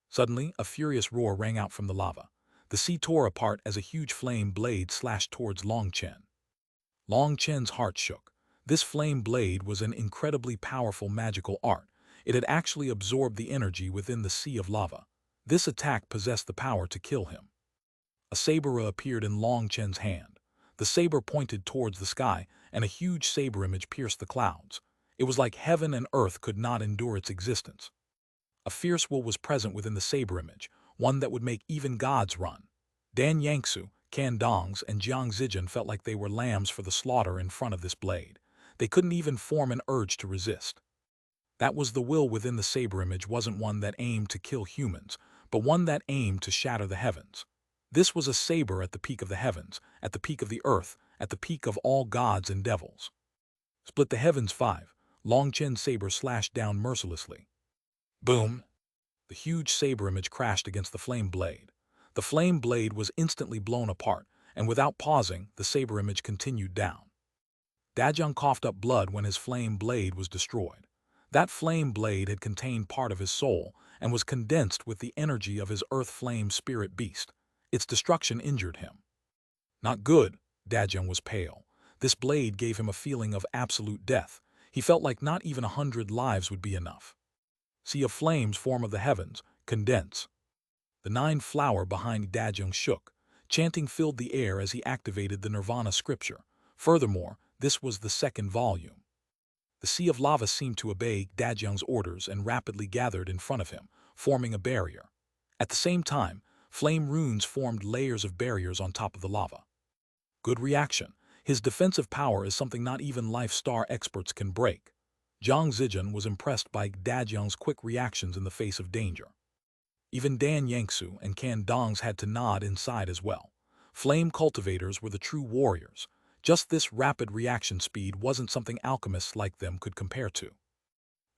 Suddenly, a furious roar rang out from the lava. The sea tore apart as a huge flame blade slashed towards Long Chen. Long Chen's heart shook. This flame blade was an incredibly powerful magical art. It had actually absorbed the energy within the sea of lava. This attack possessed the power to kill him. A saber appeared in Long Chen's hand. The saber pointed towards the sky, and a huge saber image pierced the clouds. It was like heaven and earth could not endure its existence. A fierce will was present within the saber image, one that would make even gods run. Dan Yangsu, Can Dong's, and Jiang Zijin felt like they were lambs for the slaughter in front of this blade. They couldn't even form an urge to resist. That was the will within the saber image wasn't one that aimed to kill humans, but one that aimed to shatter the heavens. This was a saber at the peak of the heavens, at the peak of the earth, at the peak of all gods and devils. Split the heavens 5. Long Chen's saber slashed down mercilessly. Boom! The huge saber image crashed against the flame blade. The flame blade was instantly blown apart, and without pausing, the saber image continued down. Dajun coughed up blood when his flame blade was destroyed. That flame blade had contained part of his soul and was condensed with the energy of his earth flame spirit beast. Its destruction injured him. Not good. Dajun was pale. This blade gave him a feeling of absolute death. He felt like not even 100 lives would be enough. Sea of flames form of the heavens, condense. The 9-flower behind Dajun shook. Chanting filled the air as he activated the Nirvana scripture. Furthermore, this was the second volume. The sea of lava seemed to obey Dajung's orders and rapidly gathered in front of him, forming a barrier. At the same time, flame runes formed layers of barriers on top of the lava. Good reaction. His defensive power is something not even Life Star experts can break. Zhang Zijun was impressed by Dajung's quick reactions in the face of danger. Even Dan Yangsu and Kan Dongs had to nod inside as well. Flame cultivators were the true warriors. Just this rapid reaction speed wasn't something alchemists like them could compare to.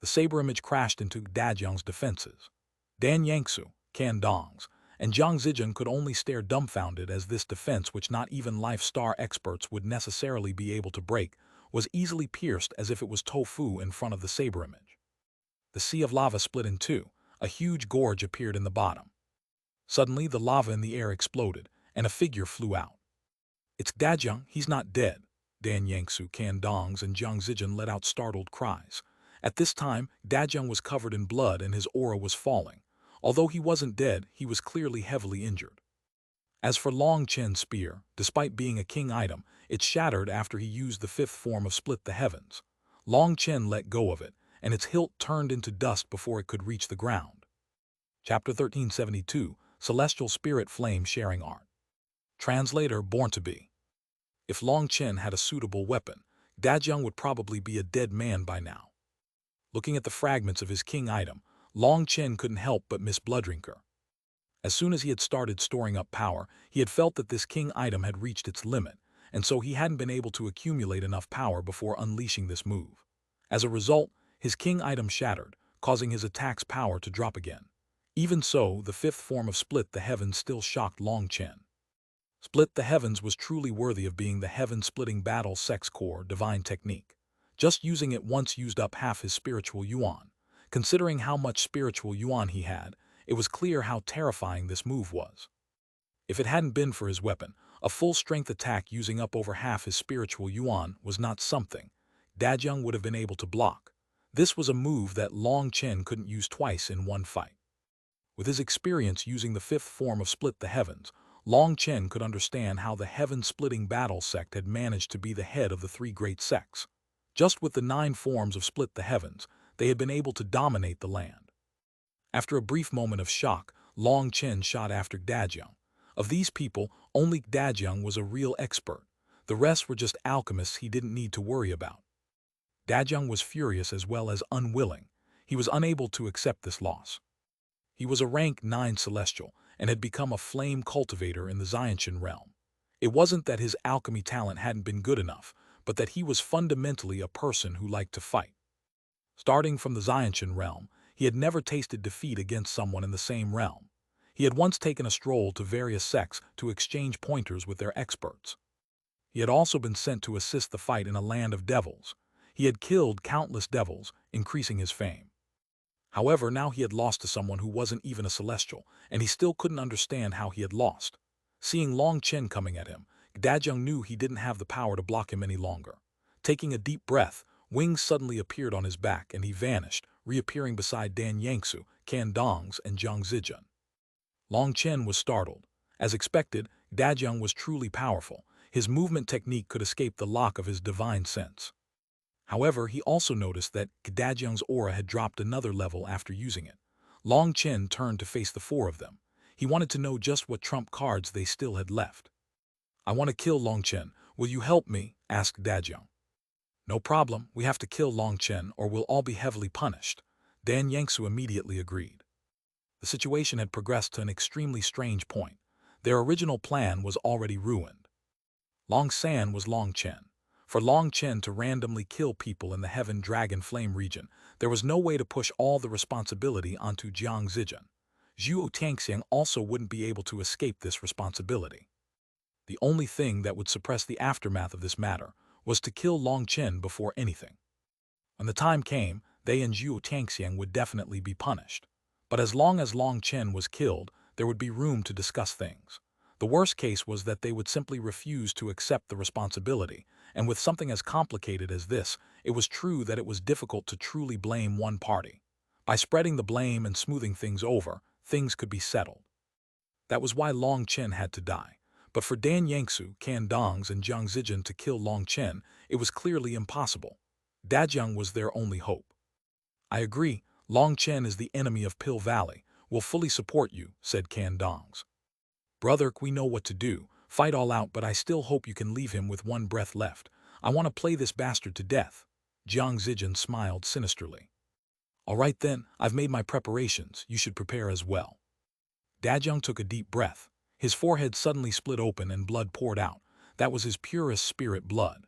The saber image crashed into Dajung's defenses. Dan Yangsu, Kan Dongs, and Zhang Zijun could only stare dumbfounded as this defense, which not even Life Star experts would necessarily be able to break, was easily pierced as if it was tofu in front of the saber image. The sea of lava split in two. A huge gorge appeared in the bottom. Suddenly, the lava in the air exploded, and a figure flew out. It's Dajun, he's not dead. Dan Yangsu, Kan Dongs, and Zhang Zijun let out startled cries. At this time, Dajun was covered in blood and his aura was falling. Although he wasn't dead, he was clearly heavily injured. As for Long Chen's spear, despite being a king item, it shattered after he used the 5th form of Split the Heavens. Long Chen let go of it, and its hilt turned into dust before it could reach the ground. Chapter 1372, Celestial Spirit Flame Sharing Art. Translator Born to Be. If Long Chen had a suitable weapon, Dajun would probably be a dead man by now. Looking at the fragments of his king item, Long Chen couldn't help but miss Blooddrinker. As soon as he had started storing up power, he had felt that this king item had reached its limit, and so he hadn't been able to accumulate enough power before unleashing this move. As a result, his king item shattered, causing his attack's power to drop again. Even so, the 5th form of Split the Heavens still shocked Long Chen. Split the Heavens was truly worthy of being the heaven-splitting battle sex core divine technique. Just using it once used up half his spiritual yuan. Considering how much spiritual yuan he had, it was clear how terrifying this move was. If it hadn't been for his weapon, a full-strength attack using up over half his spiritual yuan was not something Dajun would have been able to block. This was a move that Long Chen couldn't use twice in one fight. With his experience using the 5th form of Split the Heavens, Long Chen could understand how the heaven-splitting battle sect had managed to be the head of the 3 great sects. Just with the 9 forms of Split the Heavens, they had been able to dominate the land. After a brief moment of shock, Long Chen shot after Dajun. Of these people, only Dajun was a real expert. The rest were just alchemists he didn't need to worry about. Dajun was furious as well as unwilling. He was unable to accept this loss. He was a rank 9 celestial and had become a flame cultivator in the Xuanhuan realm. It wasn't that his alchemy talent hadn't been good enough, but that he was fundamentally a person who liked to fight. Starting from the Xuanhuan realm, he had never tasted defeat against someone in the same realm. He had once taken a stroll to various sects to exchange pointers with their experts. He had also been sent to assist the fight in a land of devils. He had killed countless devils, increasing his fame. However, now he had lost to someone who wasn't even a celestial, and he still couldn't understand how he had lost. Seeing Long Chen coming at him, Dajun knew he didn't have the power to block him any longer. Taking a deep breath, wings suddenly appeared on his back and he vanished, reappearing beside Dan Yangsu, Kan Dongs, and Zhang Zijun. Long Chen was startled. As expected, Dajun was truly powerful. His movement technique could escape the lock of his divine sense. However, he also noticed that Dajun's aura had dropped another level after using it. Long Chen turned to face the 4 of them. He wanted to know just what trump cards they still had left. "I want to kill Long Chen. Will you help me?" asked Dajun. "No problem, we have to kill Long Chen or we'll all be heavily punished." Dan Yangsu immediately agreed. The situation had progressed to an extremely strange point. Their original plan was already ruined. Long San was Long Chen. For Long Chen to randomly kill people in the Heaven Dragon Flame region, there was no way to push all the responsibility onto Jiang Zijian. Zhuo Tianxiang also wouldn't be able to escape this responsibility. The only thing that would suppress the aftermath of this matter was to kill Long Chen before anything. When the time came, they and Zhuo Tianxiang would definitely be punished. But as long as Long Chen was killed, there would be room to discuss things. The worst case was that they would simply refuse to accept the responsibility, and with something as complicated as this, it was true that it was difficult to truly blame one party. By spreading the blame and smoothing things over, things could be settled. That was why Long Chen had to die. But for Dan Yangsu, Can Dongs, and Jiang Zijian to kill Long Chen, it was clearly impossible. Dajiang was their only hope. I agree, Long Chen is the enemy of Pill Valley. We'll fully support you, said Can Dongs. Brother, we know what to do. Fight all out, but I still hope you can leave him with one breath left. I want to play this bastard to death. Jiang Zijian smiled sinisterly. All right then, I've made my preparations. You should prepare as well. Dajiang took a deep breath. His forehead suddenly split open and blood poured out. That was his purest spirit blood.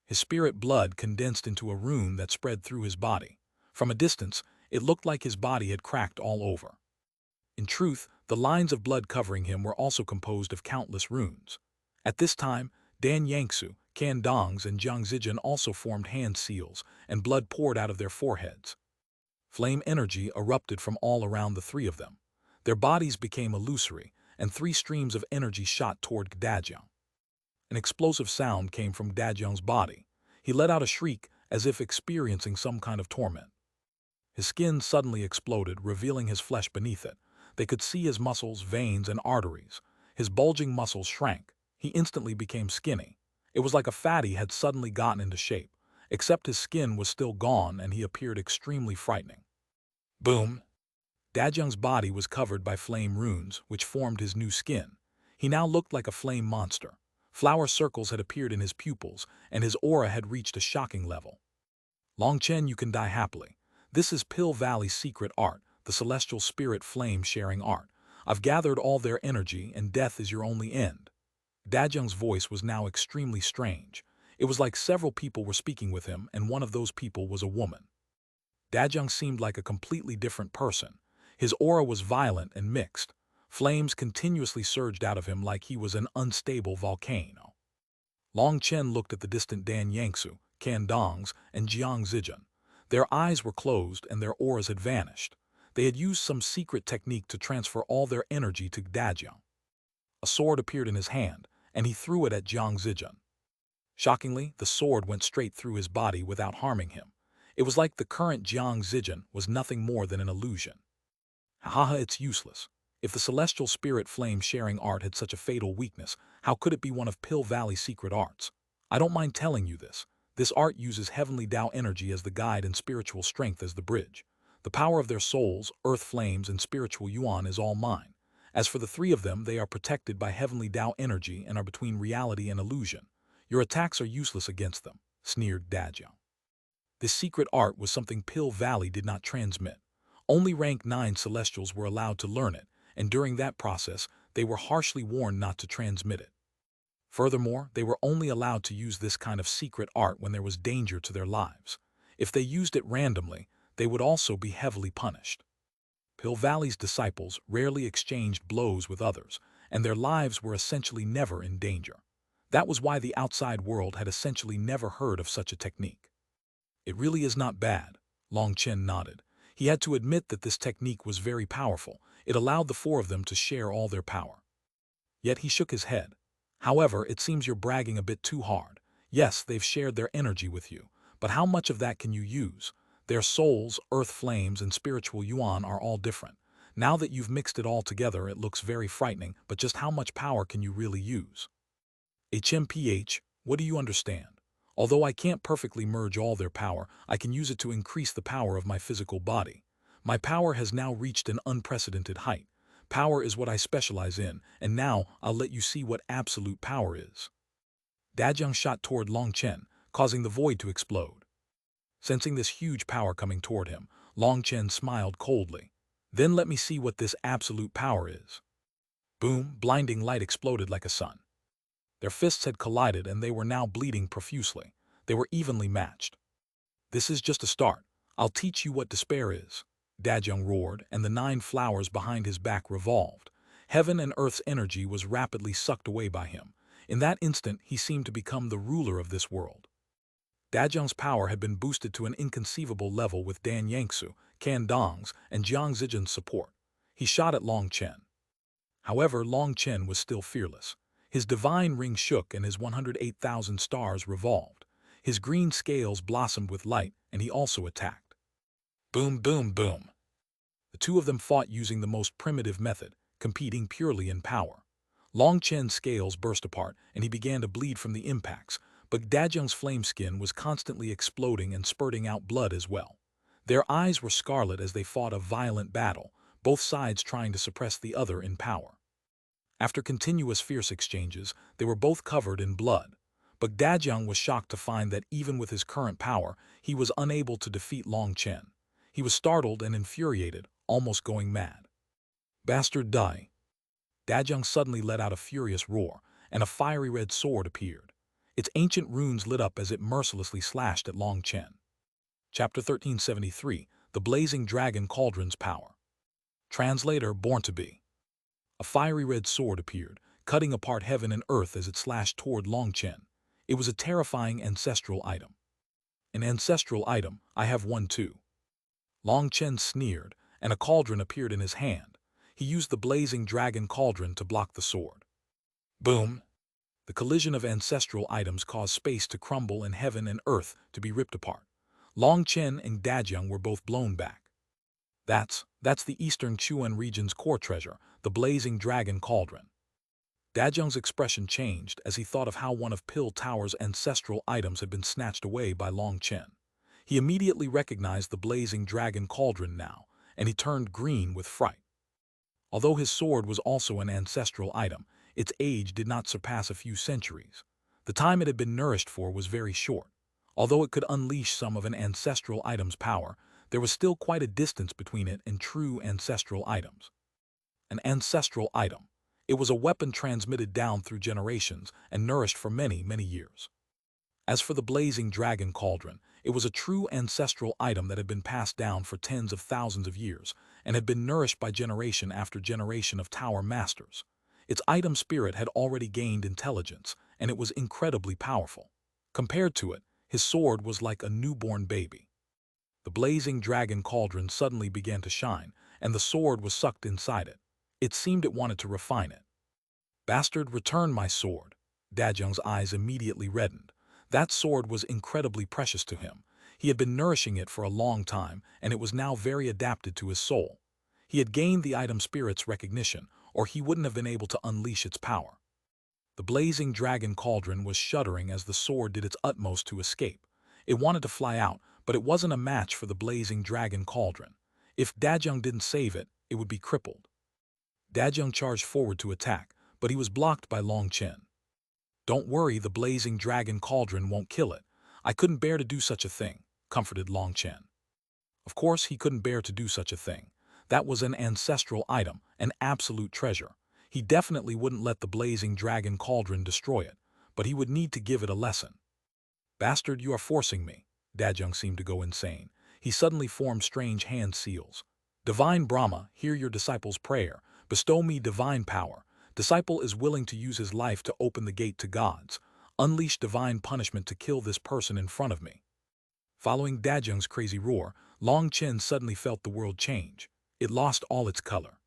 His spirit blood condensed into a rune that spread through his body. From a distance, it looked like his body had cracked all over. In truth, the lines of blood covering him were also composed of countless runes. At this time, Dan Yangsu, Can Dongs, and Jiang Zijian also formed hand seals, and blood poured out of their foreheads. Flame energy erupted from all around the three of them. Their bodies became illusory, and 3 streams of energy shot toward Dajiang. An explosive sound came from Dajiang's body. He let out a shriek as if experiencing some kind of torment. His skin suddenly exploded, revealing his flesh beneath it. They could see his muscles, veins, and arteries. His bulging muscles shrank. He instantly became skinny. It was like a fatty had suddenly gotten into shape, except his skin was still gone and he appeared extremely frightening. Boom! Dajiang's body was covered by flame runes, which formed his new skin. He now looked like a flame monster. Flower circles had appeared in his pupils, and his aura had reached a shocking level. Long Chen, you can die happily. This is Pill Valley's secret art, the celestial spirit flame-sharing art. I've gathered all their energy, and death is your only end. Dajiang's voice was now extremely strange. It was like several people were speaking with him, and one of those people was a woman. Dajiang seemed like a completely different person. His aura was violent and mixed. Flames continuously surged out of him like he was an unstable volcano. Long Chen looked at the distant Dan Yangsu, Can Dongs, and Jiang Zijian. Their eyes were closed and their auras had vanished. They had used some secret technique to transfer all their energy to Dajiang. A sword appeared in his hand, and he threw it at Jiang Zijian. Shockingly, the sword went straight through his body without harming him. It was like the current Jiang Zijian was nothing more than an illusion. Haha, it's useless. If the celestial spirit flame-sharing art had such a fatal weakness, how could it be one of Pill Valley's secret arts? I don't mind telling you this. This art uses heavenly Tao energy as the guide and spiritual strength as the bridge. The power of their souls, earth flames, and spiritual yuan is all mine. As for the 3 of them, they are protected by heavenly Tao energy and are between reality and illusion. Your attacks are useless against them, sneered Dajiang. This secret art was something Pill Valley did not transmit. Only rank 9 Celestials were allowed to learn it, and during that process, they were harshly warned not to transmit it. Furthermore, they were only allowed to use this kind of secret art when there was danger to their lives. If they used it randomly, they would also be heavily punished. Pill Valley's disciples rarely exchanged blows with others, and their lives were essentially never in danger. That was why the outside world had essentially never heard of such a technique. It really is not bad, Long Chen nodded. He had to admit that this technique was very powerful. It allowed the 4 of them to share all their power. Yet he shook his head. However, it seems you're bragging a bit too hard. Yes, they've shared their energy with you, but how much of that can you use? Their souls, earth flames, and spiritual yuan are all different. Now that you've mixed it all together, it looks very frightening, but just how much power can you really use? HMPH, what do you understand? Although I can't perfectly merge all their power, I can use it to increase the power of my physical body. My power has now reached an unprecedented height. Power is what I specialize in, and now I'll let you see what absolute power is. Dajiang shot toward Long Chen, causing the void to explode. Sensing this huge power coming toward him, Long Chen smiled coldly. Then let me see what this absolute power is. Boom, blinding light exploded like a sun. Their fists had collided and they were now bleeding profusely. They were evenly matched. "This is just a start. I'll teach you what despair is," Dajong roared, and the 9 flowers behind his back revolved. Heaven and earth's energy was rapidly sucked away by him. In that instant, he seemed to become the ruler of this world. Dajong's power had been boosted to an inconceivable level with Dan Yangsu, Can Dong's, and Jiang Zijin's support. He shot at Long Chen. However, Long Chen was still fearless. His divine ring shook and his 108,000 stars revolved. His green scales blossomed with light, and he also attacked. Boom, boom, boom. The two of them fought using the most primitive method, competing purely in power. Long Chen's scales burst apart, and he began to bleed from the impacts, but Dajong's flame skin was constantly exploding and spurting out blood as well. Their eyes were scarlet as they fought a violent battle, both sides trying to suppress the other in power. After continuous fierce exchanges, they were both covered in blood. But Dajong was shocked to find that even with his current power, he was unable to defeat Long Chen. He was startled and infuriated, almost going mad. "Bastard, die!" Dajong suddenly let out a furious roar, and a fiery red sword appeared. Its ancient runes lit up as it mercilessly slashed at Long Chen. Chapter 1373, The Blazing Dragon Cauldron's Power. Translator Born to Be. A fiery red sword appeared, cutting apart heaven and earth as it slashed toward Long Chen. It was a terrifying ancestral item. "An ancestral item, I have one too." Long Chen sneered, and a cauldron appeared in his hand. He used the blazing dragon cauldron to block the sword. Boom! The collision of ancestral items caused space to crumble and heaven and earth to be ripped apart. Long Chen and Dajong were both blown back. That's the Eastern Xuanhuan region's core treasure, the blazing dragon cauldron. Dajong's expression changed as he thought of how one of Pill Tower's ancestral items had been snatched away by Long Chen. He immediately recognized the blazing dragon cauldron now, and he turned green with fright. Although his sword was also an ancestral item, its age did not surpass a few centuries. The time it had been nourished for was very short. Although it could unleash some of an ancestral item's power, there was still quite a distance between it and true ancestral items. An ancestral item. It was a weapon transmitted down through generations and nourished for many, many years. As for the blazing dragon cauldron, it was a true ancestral item that had been passed down for tens of thousands of years and had been nourished by generation after generation of tower masters. Its item spirit had already gained intelligence, and it was incredibly powerful. Compared to it, his sword was like a newborn baby. The blazing dragon cauldron suddenly began to shine, and the sword was sucked inside it. It seemed it wanted to refine it. "Bastard, return my sword." Dajong's eyes immediately reddened. That sword was incredibly precious to him. He had been nourishing it for a long time, and it was now very adapted to his soul. He had gained the item spirit's recognition, or he wouldn't have been able to unleash its power. The blazing dragon cauldron was shuddering as the sword did its utmost to escape. It wanted to fly out, but it wasn't a match for the blazing dragon cauldron. If Dajong didn't save it, it would be crippled. Dajong charged forward to attack, but he was blocked by Long Chen. "Don't worry, the blazing dragon cauldron won't kill it. I couldn't bear to do such a thing," comforted Long Chen. Of course he couldn't bear to do such a thing. That was an ancestral item, an absolute treasure. He definitely wouldn't let the blazing dragon cauldron destroy it, but he would need to give it a lesson. "Bastard, you are forcing me." Dajong seemed to go insane. He suddenly formed strange hand seals. "Divine Brahma, hear your disciple's prayer. Bestow me divine power. Disciple is willing to use his life to open the gate to gods. Unleash divine punishment to kill this person in front of me." Following Dajong's crazy roar, Long Chen suddenly felt the world change. It lost all its color.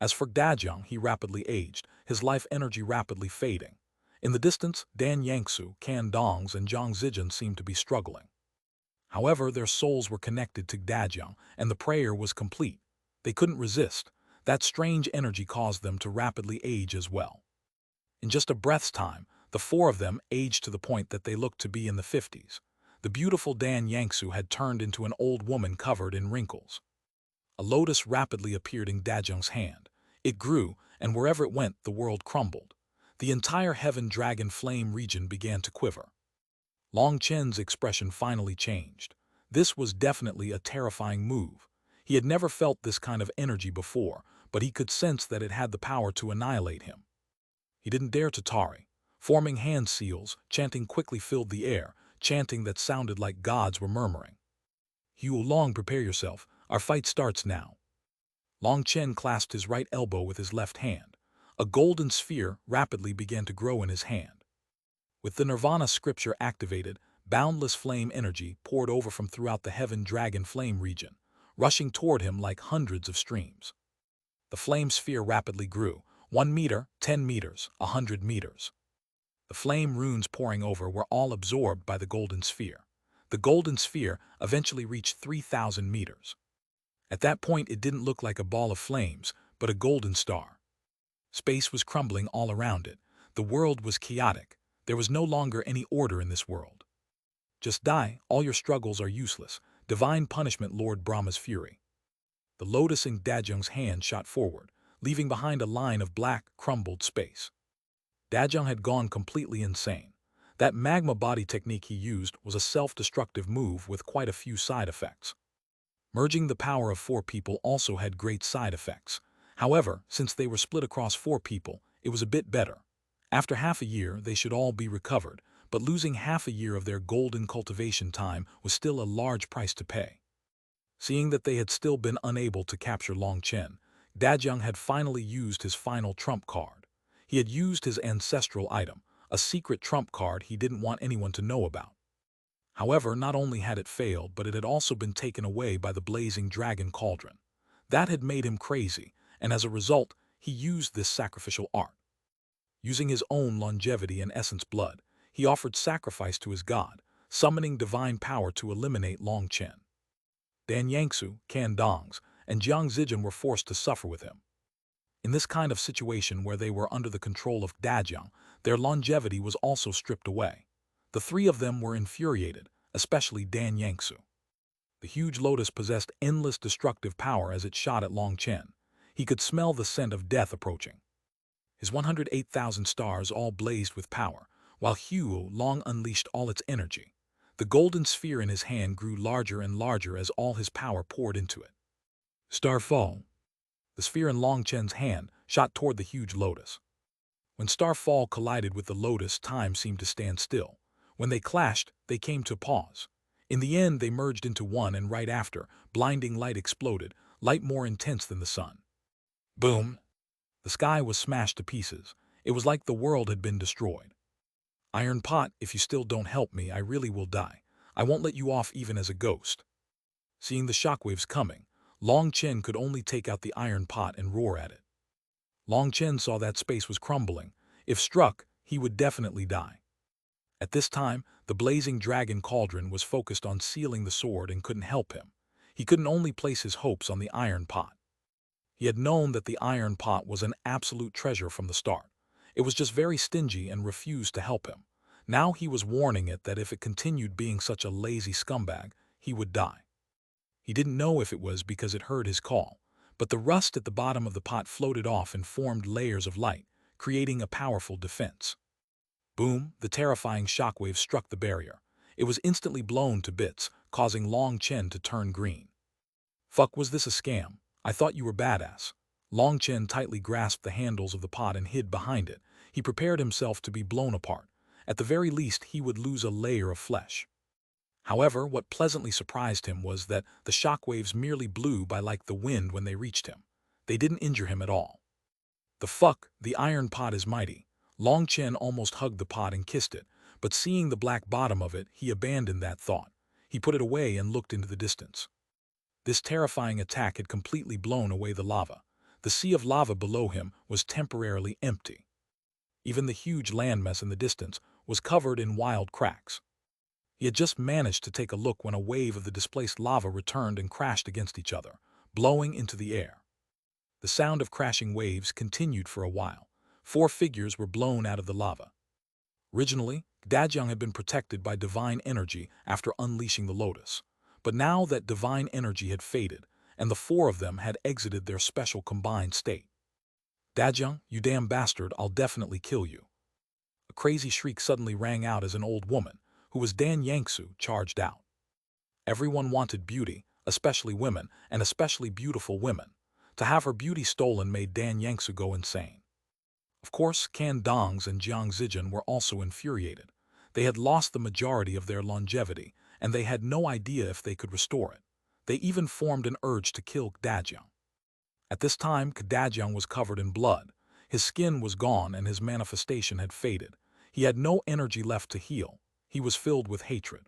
As for Dajong, he rapidly aged, his life energy rapidly fading. In the distance, Dan Yangsu, Can Dong's, and Jiang Zijin seemed to be struggling. However, their souls were connected to Dajong, and the prayer was complete. They couldn't resist. That strange energy caused them to rapidly age as well. In just a breath's time, the 4 of them aged to the point that they looked to be in the 50s. The beautiful Dan Yangsu had turned into an old woman covered in wrinkles. A lotus rapidly appeared in Dajong's hand. It grew, and wherever it went, the world crumbled. The entire heaven dragon flame region began to quiver. Long Chen's expression finally changed. This was definitely a terrifying move. He had never felt this kind of energy before, but he could sense that it had the power to annihilate him. He didn't dare to tarry. Forming hand seals, chanting quickly filled the air, chanting that sounded like gods were murmuring. "Yu Long, prepare yourself, our fight starts now." Long Chen clasped his right elbow with his left hand. A golden sphere rapidly began to grow in his hand. With the Nirvana scripture activated, boundless flame energy poured over from throughout the heaven dragon flame region, rushing toward him like hundreds of streams. The flame sphere rapidly grew, 1 meter, 10 meters, 100 meters. The flame runes pouring over were all absorbed by the golden sphere. The golden sphere eventually reached 3,000 meters. At that point, it didn't look like a ball of flames, but a golden star. Space was crumbling all around it. The world was chaotic. There was no longer any order in this world. "Just die, all your struggles are useless. Divine punishment, Lord Brahma's fury." The lotus in Dajung's hand shot forward, leaving behind a line of black, crumbled space. Dajung had gone completely insane. That magma body technique he used was a self-destructive move with quite a few side effects. Merging the power of 4 people also had great side effects. However, since they were split across 4 people, it was a bit better. After half a year, they should all be recovered, but losing half a year of their golden cultivation time was still a large price to pay. Seeing that they had still been unable to capture Long Chen, Dajung had finally used his final trump card. He had used his ancestral item, a secret trump card he didn't want anyone to know about. However, not only had it failed, but it had also been taken away by the blazing dragon cauldron. That had made him crazy, and as a result, he used this sacrificial art. Using his own longevity and essence blood, he offered sacrifice to his god, summoning divine power to eliminate Long Chen. Dan Yangsu, Can Dongs, and Jiang Zijin were forced to suffer with him. In this kind of situation where they were under the control of Dajung, their longevity was also stripped away. The 3 of them were infuriated, especially Dan Yangsu. The huge lotus possessed endless destructive power as it shot at Long Chen. He could smell the scent of death approaching. His 108,000 stars all blazed with power, while Yu Long unleashed all its energy. The golden sphere in his hand grew larger and larger as all his power poured into it. Starfall. The sphere in Long Chen's hand shot toward the huge lotus. When Starfall collided with the lotus, time seemed to stand still. When they clashed, they came to a pause. In the end, they merged into one, and right after, blinding light exploded, light more intense than the sun. Boom! The sky was smashed to pieces. It was like the world had been destroyed. "Iron Pot, if you still don't help me, I really will die. I won't let you off even as a ghost." Seeing the shockwaves coming, Long Chen could only take out the iron pot and roar at it. Long Chen saw that space was crumbling. If struck, he would definitely die. At this time, the blazing dragon cauldron was focused on sealing the sword and couldn't help him. He couldn't only place his hopes on the iron pot. He had known that the iron pot was an absolute treasure from the start. It was just very stingy and refused to help him. Now he was warning it that if it continued being such a lazy scumbag, he would die. He didn't know if it was because it heard his call, but the rust at the bottom of the pot floated off and formed layers of light, creating a powerful defense. Boom, the terrifying shockwave struck the barrier. It was instantly blown to bits, causing Long Chen to turn green. "Fuck, was this a scam? I thought you were badass." Long Chen tightly grasped the handles of the pot and hid behind it. He prepared himself to be blown apart. At the very least, he would lose a layer of flesh. However, what pleasantly surprised him was that the shockwaves merely blew by like the wind when they reached him. They didn't injure him at all. "The fuck, the iron pot is mighty." Long Chen almost hugged the pot and kissed it, but seeing the black bottom of it, he abandoned that thought. He put it away and looked into the distance. This terrifying attack had completely blown away the lava. The sea of lava below him was temporarily empty. Even the huge landmass in the distance was covered in wild cracks. He had just managed to take a look when a wave of the displaced lava returned and crashed against each other, blowing into the air. The sound of crashing waves continued for a while. 4 figures were blown out of the lava. Originally, Dajung had been protected by divine energy after unleashing the lotus. But now that divine energy had faded, and the 4 of them had exited their special combined state. "Dajung, you damn bastard, I'll definitely kill you." A crazy shriek suddenly rang out as an old woman, who was Dan Yangsu, charged out. Everyone wanted beauty, especially women, and especially beautiful women. To have her beauty stolen made Dan Yangsu go insane. Of course, Can Dongs and Jiang Zijin were also infuriated. They had lost the majority of their longevity, and they had no idea if they could restore it. They even formed an urge to kill Dajiang. At this time, Dajiang was covered in blood. His skin was gone and his manifestation had faded. He had no energy left to heal. He was filled with hatred.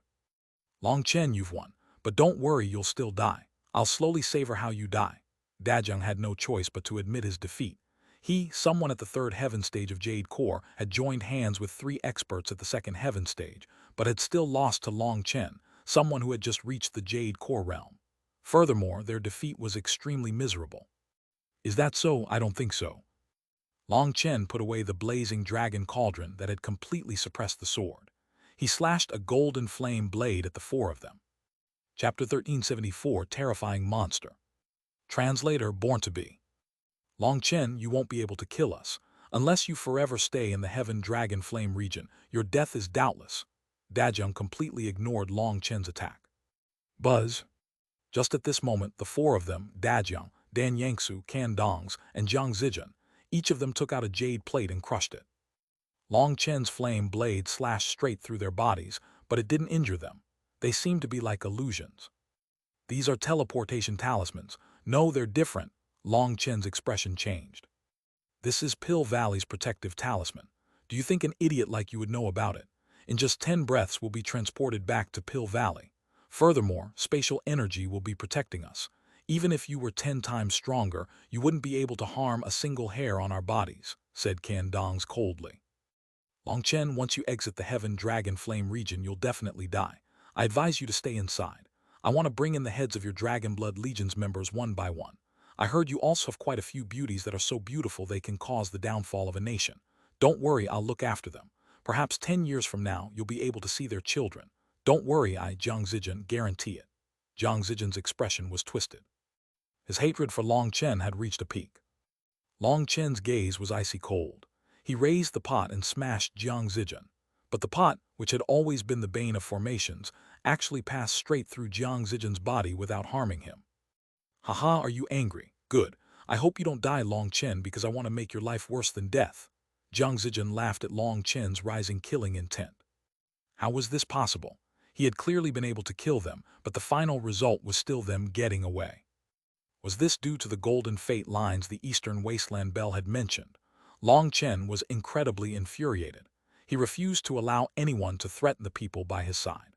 Long Chen, you've won, but don't worry, you'll still die. I'll slowly savor how you die. Dajiang had no choice but to admit his defeat. He, someone at the third heaven stage of Jade Core, had joined hands with 3 experts at the second heaven stage, but had still lost to Long Chen, someone who had just reached the Jade Core realm. Furthermore, their defeat was extremely miserable. Is that so? I don't think so. Long Chen put away the blazing dragon cauldron that had completely suppressed the sword. He slashed a golden flame blade at the 4 of them. Chapter 1374, Terrifying Monster. Translator, Born to Be. Long Chen, you won't be able to kill us. Unless you forever stay in the Heaven Dragon Flame region, your death is doubtless. Dajiang completely ignored Long Chen's attack. Buzz. Just at this moment, the 4 of them, Dajiang, Dan Yangsu, Can Dongs, and Jiang Zijin, each of them took out a jade plate and crushed it. Long Chen's flame blade slashed straight through their bodies, but it didn't injure them. They seemed to be like illusions. These are teleportation talismans. No, they're different. Long Chen's expression changed. This is Pill Valley's protective talisman. Do you think an idiot like you would know about it? In just 10 breaths we'll be transported back to Pill Valley. Furthermore, spatial energy will be protecting us. Even if you were 10 times stronger, you wouldn't be able to harm a single hair on our bodies, said Can Dongs coldly. Long Chen, once you exit the Heaven Dragon Flame region, you'll definitely die. I advise you to stay inside. I want to bring in the heads of your Dragon Blood Legion's members one by one. I heard you also have quite a few beauties that are so beautiful they can cause the downfall of a nation. Don't worry, I'll look after them. Perhaps 10 years from now, you'll be able to see their children. Don't worry, I, Jiang Zijin, guarantee it. Jiang Zijin's expression was twisted. His hatred for Long Chen had reached a peak. Long Chen's gaze was icy cold. He raised the pot and smashed Jiang Zijin. But the pot, which had always been the bane of formations, actually passed straight through Jiang Zijin's body without harming him. Haha, are you angry? Good. I hope you don't die, Long Chen, because I want to make your life worse than death. Jiang Zijin laughed at Long Chen's rising killing intent. How was this possible? He had clearly been able to kill them, but the final result was still them getting away. Was this due to the golden fate lines the Eastern Wasteland Bell had mentioned? Long Chen was incredibly infuriated. He refused to allow anyone to threaten the people by his side.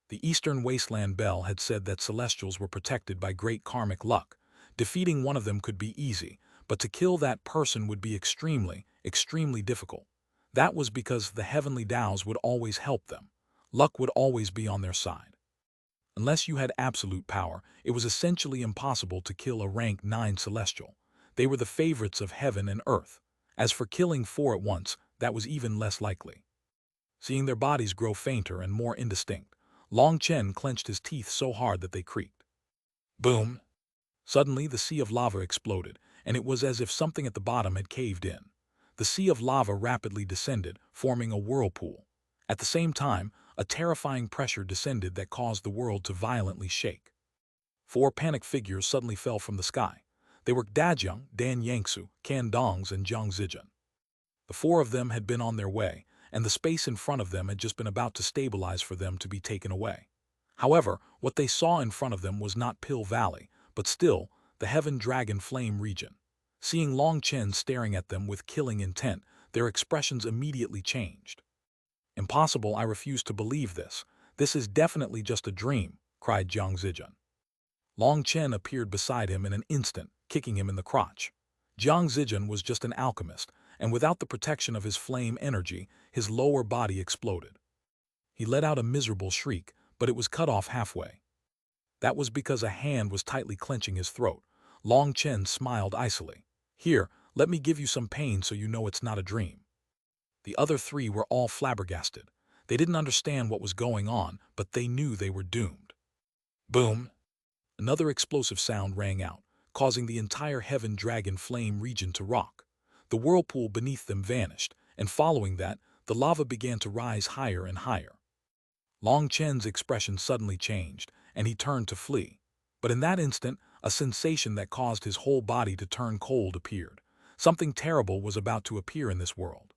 The Eastern Wasteland Bell had said that Celestials were protected by great karmic luck. Defeating one of them could be easy, but to kill that person would be extremely, extremely difficult. That was because the heavenly Taos would always help them. Luck would always be on their side. Unless you had absolute power, it was essentially impossible to kill a rank 9 Celestial. They were the favorites of heaven and earth. As for killing 4 at once, that was even less likely. Seeing their bodies grow fainter and more indistinct, Long Chen clenched his teeth so hard that they creaked. Boom! Suddenly, the sea of lava exploded, and it was as if something at the bottom had caved in. The sea of lava rapidly descended, forming a whirlpool. At the same time, a terrifying pressure descended that caused the world to violently shake. 4 panicked figures suddenly fell from the sky. They were Dajiang, Dan Yangsu, Can Dongs, and Jiang Zijin. The 4 of them had been on their way, and the space in front of them had just been about to stabilize for them to be taken away. However, what they saw in front of them was not Pill Valley, but still, the Heaven Dragon Flame region. Seeing Long Chen staring at them with killing intent, their expressions immediately changed. Impossible, I refuse to believe this. This is definitely just a dream, cried Jiang Zijin. Long Chen appeared beside him in an instant, kicking him in the crotch. Jiang Zijin was just an alchemist, and without the protection of his flame energy, his lower body exploded. He let out a miserable shriek, but it was cut off halfway. That was because a hand was tightly clenching his throat. Long Chen smiled icily. Here, let me give you some pain so you know it's not a dream. The other 3 were all flabbergasted. They didn't understand what was going on, but they knew they were doomed. Boom! Another explosive sound rang out, causing the entire Heaven Dragon Flame region to rock. The whirlpool beneath them vanished, and following that, the lava began to rise higher and higher. Long Chen's expression suddenly changed, and he turned to flee. But in that instant, a sensation that caused his whole body to turn cold appeared. Something terrible was about to appear in this world.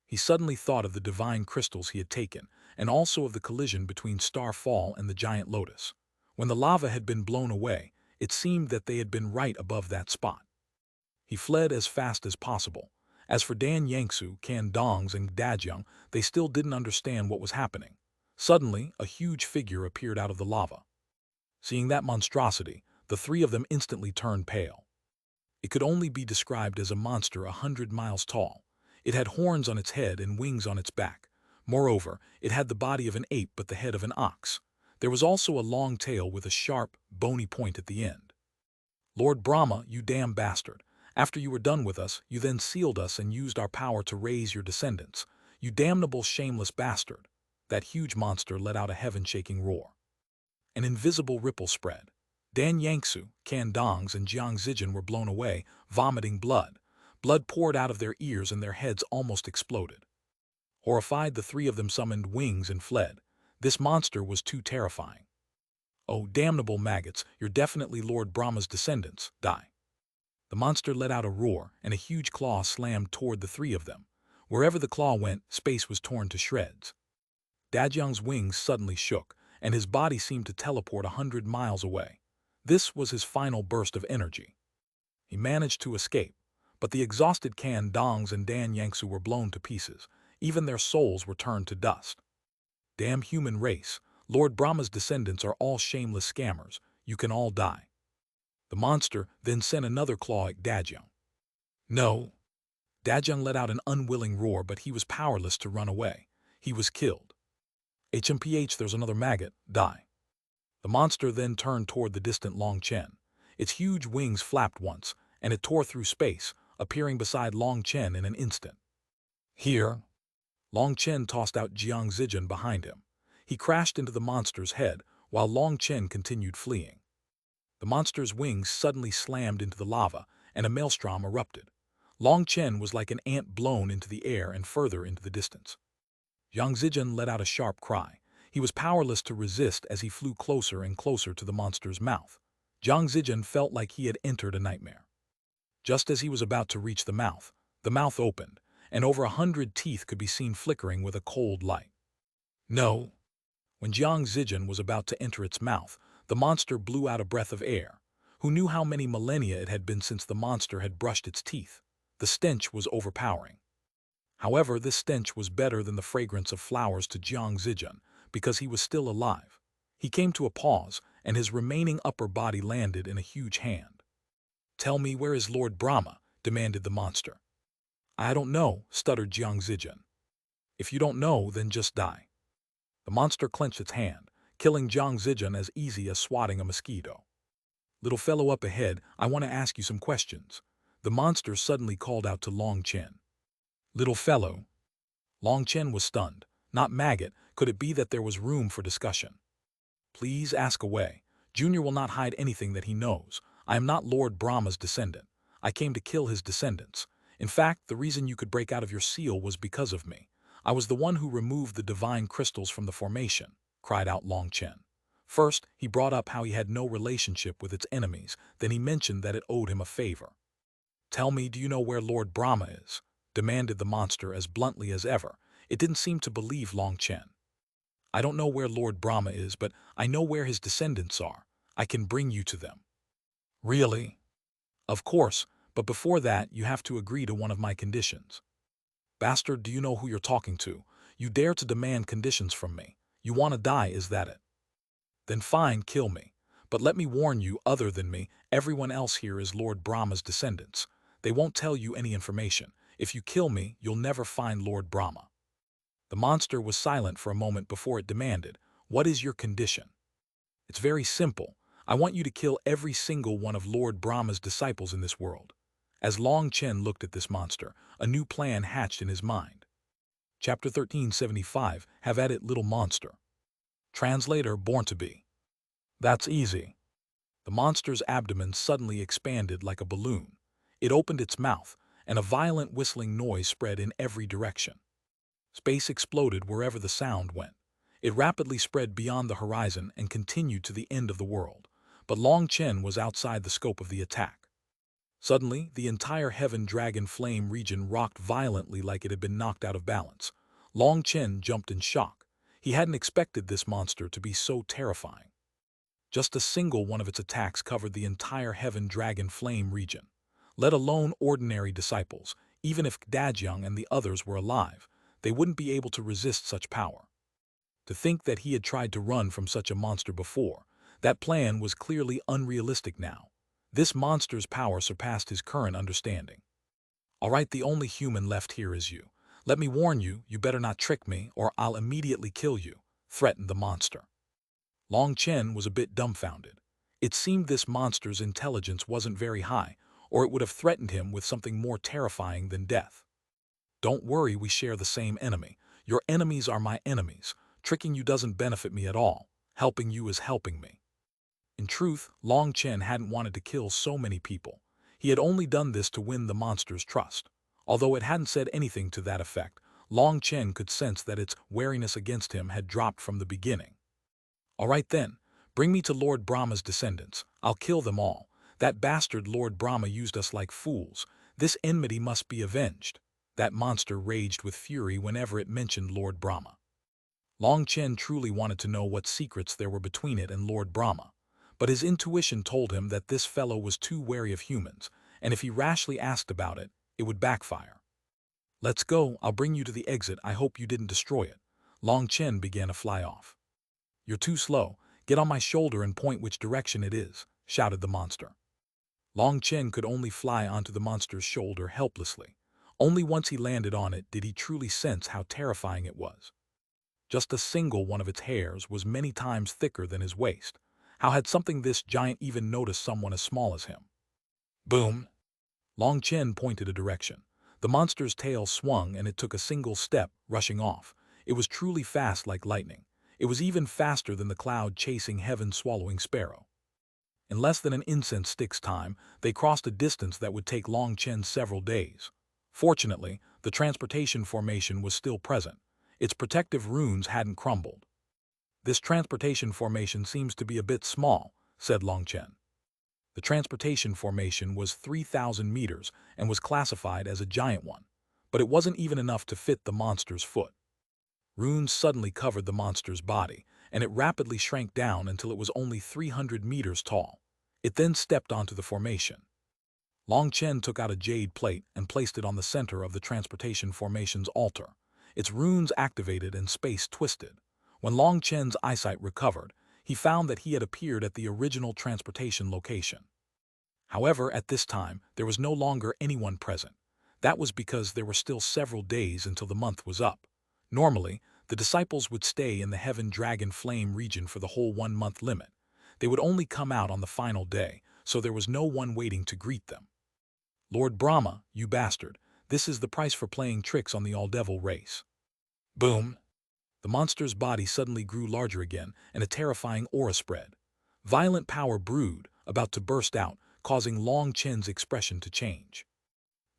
He suddenly thought of the divine crystals he had taken, and also of the collision between Starfall and the giant lotus. When the lava had been blown away, it seemed that they had been right above that spot. He fled as fast as possible. As for Dan Yangsu, Can Dongs, and Dajiang, they still didn't understand what was happening. Suddenly, a huge figure appeared out of the lava. Seeing that monstrosity, the three of them instantly turned pale. It could only be described as a monster 100 miles tall. It had horns on its head and wings on its back. Moreover, it had the body of an ape but the head of an ox. There was also a long tail with a sharp, bony point at the end. "Lord Brahma, you damn bastard. After you were done with us, you then sealed us and used our power to raise your descendants. You damnable shameless bastard." That huge monster let out a heaven-shaking roar. An invisible ripple spread. Dan Yangsu, Can Dongs, and Jiang Zijin were blown away, vomiting blood. Blood poured out of their ears and their heads almost exploded. Horrified, the three of them summoned wings and fled. This monster was too terrifying. "Oh, damnable maggots, you're definitely Lord Brahma's descendants. Die." The monster let out a roar, and a huge claw slammed toward the three of them. Wherever the claw went, space was torn to shreds. Dajiang's wings suddenly shook, and his body seemed to teleport 100 miles away. This was his final burst of energy. He managed to escape, but the exhausted Can Dongs and Dan Yangsu were blown to pieces. Even their souls were turned to dust. "Damn human race. Lord Brahma's descendants are all shameless scammers. You can all die." The monster then sent another claw at Dajiang. "No." Dajiang let out an unwilling roar, but he was powerless to run away. He was killed. "HMPH, there's another maggot. Die." The monster then turned toward the distant Long Chen. Its huge wings flapped once, and it tore through space, appearing beside Long Chen in an instant. "Here." Long Chen tossed out Jiang Zijin behind him. He crashed into the monster's head, while Long Chen continued fleeing. The monster's wings suddenly slammed into the lava, and a maelstrom erupted. Long Chen was like an ant blown into the air and further into the distance. Jiang Zijin let out a sharp cry. He was powerless to resist as he flew closer and closer to the monster's mouth. Jiang Zijin felt like he had entered a nightmare. Just as he was about to reach the mouth opened, and over 100 teeth could be seen flickering with a cold light. "No." When Jiang Zijin was about to enter its mouth, the monster blew out a breath of air. Who knew how many millennia it had been since the monster had brushed its teeth? The stench was overpowering. However, this stench was better than the fragrance of flowers to Jiang Zijin, because he was still alive. He came to a pause, and his remaining upper body landed in a huge hand. "Tell me, where is Lord Brahma?" demanded the monster. "I don't know," stuttered Jiang Zijin. "If you don't know, then just die." The monster clenched its hand, killing Jiang Zijin as easy as swatting a mosquito. "Little fellow up ahead, I want to ask you some questions." The monster suddenly called out to Long Chen. "Little fellow." Long Chen was stunned. Not maggot, could it be that there was room for discussion? "Please ask away. Junior will not hide anything that he knows. I am not Lord Brahma's descendant. I came to kill his descendants. In fact, the reason you could break out of your seal was because of me. I was the one who removed the divine crystals from the formation," cried out Long Chen. First, he brought up how he had no relationship with its enemies, then he mentioned that it owed him a favor. "Tell me, do you know where Lord Brahma is?" demanded the monster as bluntly as ever. It didn't seem to believe Long Chen. "I don't know where Lord Brahma is, but I know where his descendants are. I can bring you to them." "Really?" "Of course, but before that you have to agree to one of my conditions." "Bastard, do you know who you're talking to? You dare to demand conditions from me. You want to die, is that it? Then fine, kill me. But let me warn you, other than me, everyone else here is Lord Brahma's descendants. They won't tell you any information. If you kill me, you'll never find Lord Brahma." The monster was silent for a moment before it demanded, "What is your condition?" "It's very simple. I want you to kill every single one of Lord Brahma's disciples in this world." As Long Chen looked at this monster, a new plan hatched in his mind. Chapter 1375, Have at it, little monster. Translator, Born to Be. "That's easy." The monster's abdomen suddenly expanded like a balloon. It opened its mouth, and a violent whistling noise spread in every direction. Space exploded wherever the sound went. It rapidly spread beyond the horizon and continued to the end of the world. But Long Chen was outside the scope of the attack. Suddenly, the entire heaven dragon flame region rocked violently like it had been knocked out of balance. Long Chen jumped in shock. He hadn't expected this monster to be so terrifying. Just a single one of its attacks covered the entire heaven dragon flame region. Let alone ordinary disciples, even if Dajiang and the others were alive, they wouldn't be able to resist such power. To think that he had tried to run from such a monster before, that plan was clearly unrealistic now. This monster's power surpassed his current understanding. All right, the only human left here is you. Let me warn you, you better not trick me, or I'll immediately kill you, threatened the monster. Long Chen was a bit dumbfounded. It seemed this monster's intelligence wasn't very high, or it would have threatened him with something more terrifying than death. Don't worry, we share the same enemy. Your enemies are my enemies. Tricking you doesn't benefit me at all. Helping you is helping me. In truth, Long Chen hadn't wanted to kill so many people. He had only done this to win the monster's trust. Although it hadn't said anything to that effect, Long Chen could sense that its wariness against him had dropped from the beginning. All right then, bring me to Lord Brahma's descendants. I'll kill them all. That bastard Lord Brahma used us like fools. This enmity must be avenged. That monster raged with fury whenever it mentioned Lord Brahma. Long Chen truly wanted to know what secrets there were between it and Lord Brahma. But his intuition told him that this fellow was too wary of humans, and if he rashly asked about it, it would backfire. Let's go, I'll bring you to the exit, I hope you didn't destroy it. Long Chen began to fly off. You're too slow, get on my shoulder and point which direction it is, shouted the monster. Long Chen could only fly onto the monster's shoulder helplessly. Only once he landed on it did he truly sense how terrifying it was. Just a single one of its hairs was many times thicker than his waist. How had something this giant even noticed someone as small as him? Boom! Long Chen pointed a direction. The monster's tail swung and it took a single step, rushing off. It was truly fast like lightning. It was even faster than the cloud chasing heaven-swallowing sparrow. In less than an incense stick's time, they crossed a distance that would take Long Chen several days. Fortunately, the transportation formation was still present. Its protective runes hadn't crumbled. This transportation formation seems to be a bit small, said Long Chen. The transportation formation was 3,000 meters and was classified as a giant one, but it wasn't even enough to fit the monster's foot. Runes suddenly covered the monster's body, and it rapidly shrank down until it was only 300 meters tall. It then stepped onto the formation. Long Chen took out a jade plate and placed it on the center of the transportation formation's altar. Its runes activated and space twisted. When Long Chen's eyesight recovered, he found that he had appeared at the original transportation location. However, at this time, there was no longer anyone present. That was because there were still several days until the month was up. Normally, the disciples would stay in the Heaven Dragon Flame region for the whole 1-month limit. They would only come out on the final day, so there was no one waiting to greet them. Lord Brahma, you bastard, this is the price for playing tricks on the all-devil race. Boom! The monster's body suddenly grew larger again, and a terrifying aura spread. Violent power brewed, about to burst out, causing Long Chen's expression to change.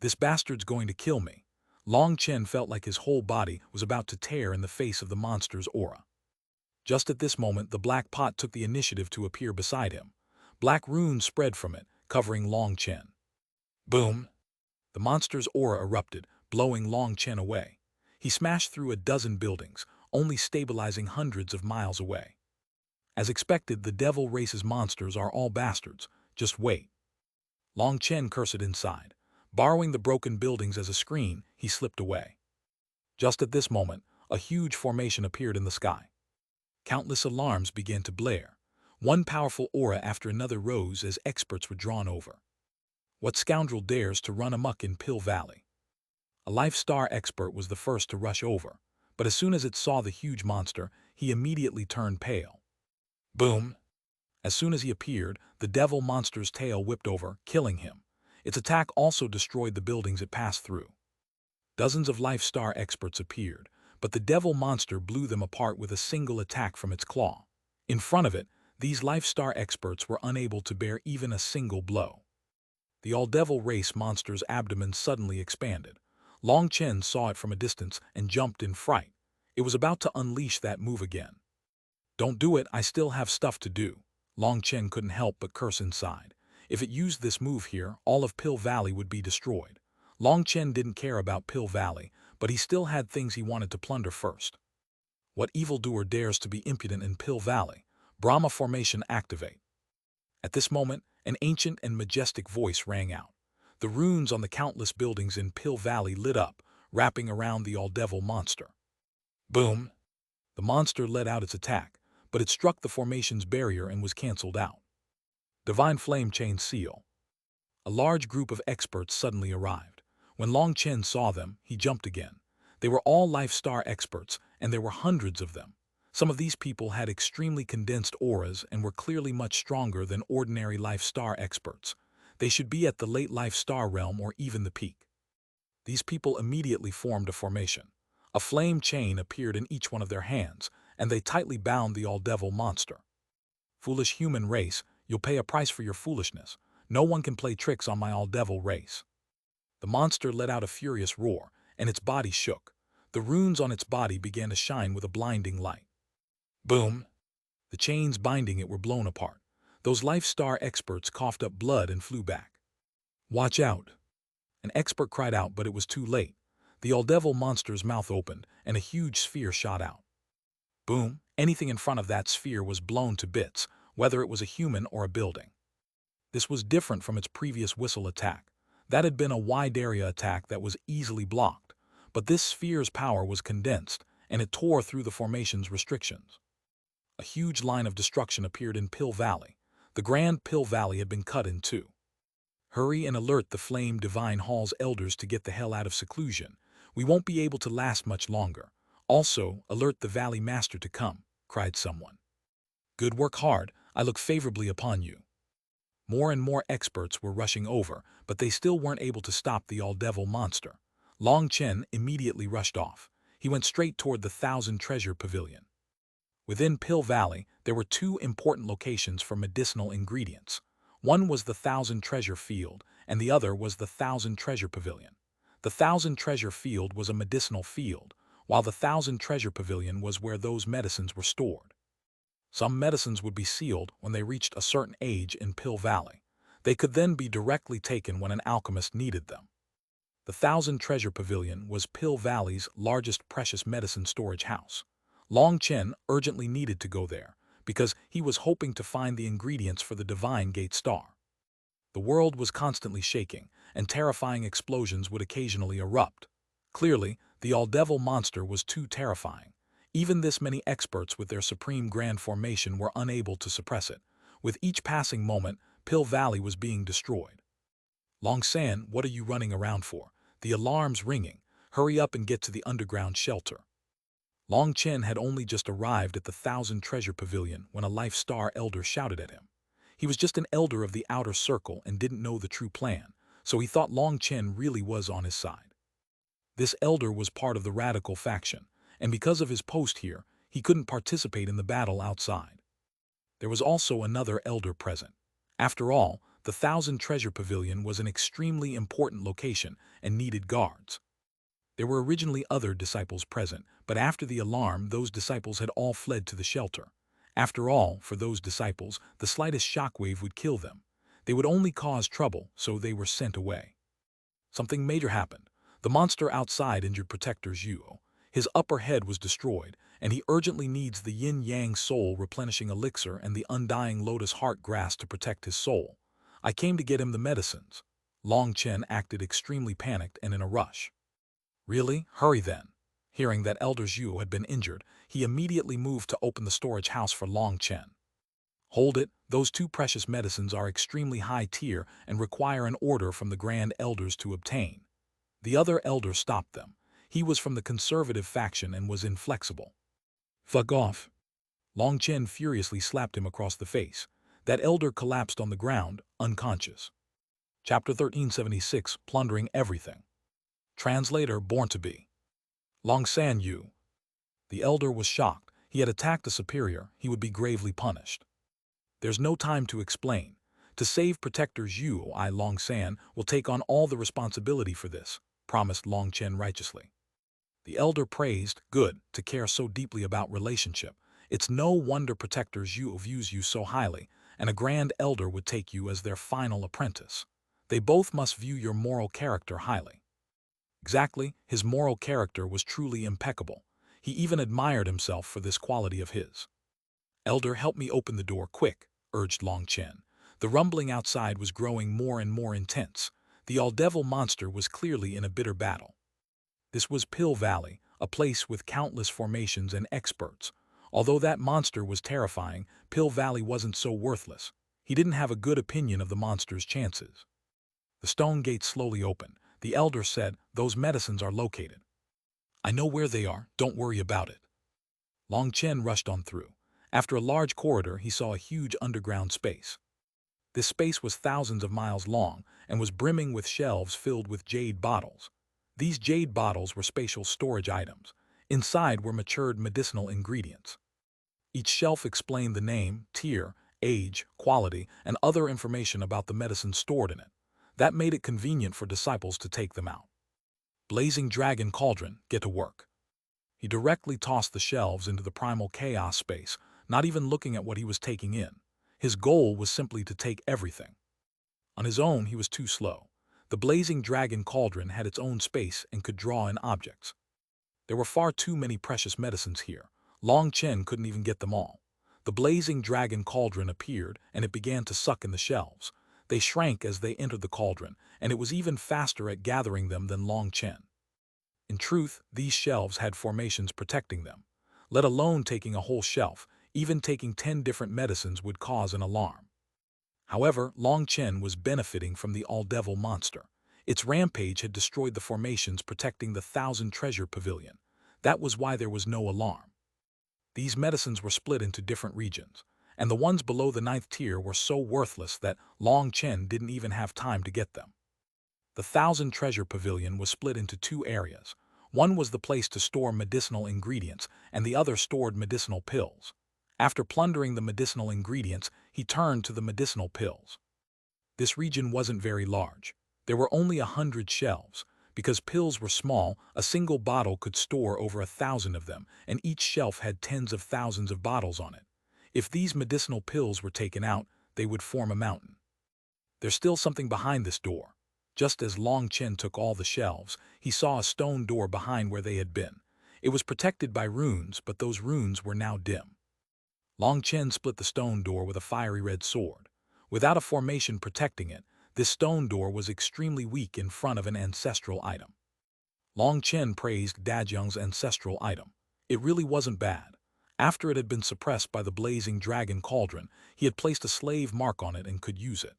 This bastard's going to kill me. Long Chen felt like his whole body was about to tear in the face of the monster's aura. Just at this moment, the black pot took the initiative to appear beside him. Black runes spread from it, covering Long Chen. Boom! The monster's aura erupted, blowing Long Chen away. He smashed through a dozen buildings, only stabilizing hundreds of miles away. As expected, the devil race's monsters are all bastards. Just wait. Long Chen cursed inside. Borrowing the broken buildings as a screen, he slipped away. Just at this moment, a huge formation appeared in the sky. Countless alarms began to blare. One powerful aura after another rose as experts were drawn over. What scoundrel dares to run amok in Pill Valley? A Life Star expert was the first to rush over, but as soon as it saw the huge monster, he immediately turned pale. Boom! As soon as he appeared, the devil monster's tail whipped over, killing him. Its attack also destroyed the buildings it passed through. Dozens of Life Star experts appeared, but the devil monster blew them apart with a single attack from its claw. In front of it, these Life Star experts were unable to bear even a single blow. The all-devil race monster's abdomen suddenly expanded. Long Chen saw it from a distance and jumped in fright. It was about to unleash that move again. Don't do it, I still have stuff to do. Long Chen couldn't help but curse inside. If it used this move here, all of Pill Valley would be destroyed. Long Chen didn't care about Pill Valley, but he still had things he wanted to plunder first. What evildoer dares to be impudent in Pill Valley? Brahma formation activate. At this moment, an ancient and majestic voice rang out. The runes on the countless buildings in Pill Valley lit up, wrapping around the all-devil monster. Boom! The monster let out its attack, but it struck the formation's barrier and was cancelled out. Divine Flame Chain Seal. A large group of experts suddenly arrived. When Long Chen saw them, he jumped again. They were all Life Star experts, and there were hundreds of them. Some of these people had extremely condensed auras and were clearly much stronger than ordinary Life Star experts. They should be at the late Life Star realm or even the peak. These people immediately formed a formation. A flame chain appeared in each one of their hands, and they tightly bound the all-devil monster. Foolish human race, you'll pay a price for your foolishness. No one can play tricks on my all-devil race. The monster let out a furious roar, and its body shook. The runes on its body began to shine with a blinding light. Boom! The chains binding it were blown apart. Those Life Star experts coughed up blood and flew back. Watch out! An expert cried out, but it was too late. The all-devil monster's mouth opened, and a huge sphere shot out. Boom! Anything in front of that sphere was blown to bits, whether it was a human or a building. This was different from its previous whistle attack. That had been a wide area attack that was easily blocked, but this sphere's power was condensed, and it tore through the formation's restrictions. A huge line of destruction appeared in Pill Valley. The Grand Pill Valley had been cut in two. Hurry and alert the Flame Divine Hall's elders to get the hell out of seclusion. We won't be able to last much longer. Also, alert the Valley Master to come, cried someone. Good work hard, I look favorably upon you. More and more experts were rushing over, but they still weren't able to stop the all-devil monster. Long Chen immediately rushed off. He went straight toward the 1,000 Treasure Pavilion. Within Pill Valley, there were two important locations for medicinal ingredients. One was the 1,000 Treasure Field, and the other was the 1,000 Treasure Pavilion. The 1,000 Treasure Field was a medicinal field, while the 1,000 Treasure Pavilion was where those medicines were stored. Some medicines would be sealed when they reached a certain age in Pill Valley. They could then be directly taken when an alchemist needed them. The 1,000 Treasure Pavilion was Pill Valley's largest precious medicine storage house. Long Chen urgently needed to go there, because he was hoping to find the ingredients for the Divine Gate Star. The world was constantly shaking, and terrifying explosions would occasionally erupt. Clearly, the all-devil monster was too terrifying. Even this many experts with their supreme grand formation were unable to suppress it. With each passing moment, Pill Valley was being destroyed. Long San, what are you running around for? The alarm's ringing. Hurry up and get to the underground shelter. Long Chen had only just arrived at the 1,000 Treasure Pavilion when a Life Star elder shouted at him. He was just an elder of the outer circle and didn't know the true plan, so he thought Long Chen really was on his side. This elder was part of the radical faction, and because of his post here, he couldn't participate in the battle outside. There was also another elder present. After all, the 1,000 Treasure Pavilion was an extremely important location and needed guards. There were originally other disciples present, but after the alarm, those disciples had all fled to the shelter. After all, for those disciples, the slightest shockwave would kill them. They would only cause trouble, so they were sent away. Something major happened. The monster outside injured Protector Zhuo. His upper head was destroyed, and he urgently needs the yin-yang soul replenishing elixir and the undying lotus heart grass to protect his soul. I came to get him the medicines. Long Chen acted extremely panicked and in a rush. Really? Hurry then. Hearing that Elder Zhuo had been injured, he immediately moved to open the storage house for Long Chen. Hold it, those two precious medicines are extremely high tier and require an order from the Grand Elders to obtain. The other elder stopped them. He was from the conservative faction and was inflexible. Fuck off. Long Chen furiously slapped him across the face. That elder collapsed on the ground, unconscious. Chapter 1376, Plundering Everything. Translator Born to Be. Long San Yu. The elder was shocked. He had attacked a superior. He would be gravely punished. There's no time to explain. To save Protector Zhu, I, Long San, will take on all the responsibility for this, promised Long Chen righteously. The elder praised, good, to care so deeply about relationship. It's no wonder Protector Zhu views you so highly, and a grand elder would take you as their final apprentice. They both must view your moral character highly. Exactly, his moral character was truly impeccable. He even admired himself for this quality of his. "Elder, help me open the door quick," urged Long Chen. The rumbling outside was growing more and more intense. The all-devil monster was clearly in a bitter battle. This was Pill Valley, a place with countless formations and experts. Although that monster was terrifying, Pill Valley wasn't so worthless. He didn't have a good opinion of the monster's chances. The stone gate slowly opened. The elder said, "Those medicines are located." "I know where they are, don't worry about it." Long Chen rushed on through. After a large corridor, he saw a huge underground space. This space was thousands of miles long and was brimming with shelves filled with jade bottles. These jade bottles were spatial storage items. Inside were matured medicinal ingredients. Each shelf explained the name, tier, age, quality, and other information about the medicine stored in it. That made it convenient for disciples to take them out. Blazing Dragon Cauldron, get to work. He directly tossed the shelves into the primal chaos space, not even looking at what he was taking in. His goal was simply to take everything. On his own, he was too slow. The Blazing Dragon Cauldron had its own space and could draw in objects. There were far too many precious medicines here. Long Chen couldn't even get them all. The Blazing Dragon Cauldron appeared, and it began to suck in the shelves. They shrank as they entered the cauldron, and it was even faster at gathering them than Long Chen. In truth, these shelves had formations protecting them. Let alone taking a whole shelf, even taking 10 different medicines would cause an alarm. However, Long Chen was benefiting from the all-devil monster. Its rampage had destroyed the formations protecting the 1,000-treasure pavilion. That was why there was no alarm. These medicines were split into different regions, and the ones below the 9th tier were so worthless that Long Chen didn't even have time to get them. The 1,000-treasure pavilion was split into 2 areas. One was the place to store medicinal ingredients, and the other stored medicinal pills. After plundering the medicinal ingredients, he turned to the medicinal pills. This region wasn't very large. There were only 100 shelves. Because pills were small, a single bottle could store over 1,000 of them, and each shelf had tens of thousands of bottles on it. If these medicinal pills were taken out, they would form a mountain. There's still something behind this door. Just as Long Chen took all the shelves, he saw a stone door behind where they had been. It was protected by runes, but those runes were now dim. Long Chen split the stone door with a fiery red sword. Without a formation protecting it, this stone door was extremely weak in front of an ancestral item. Long Chen praised Dajiang's ancestral item. It really wasn't bad. After it had been suppressed by the Blazing Dragon Cauldron, he had placed a slave mark on it and could use it.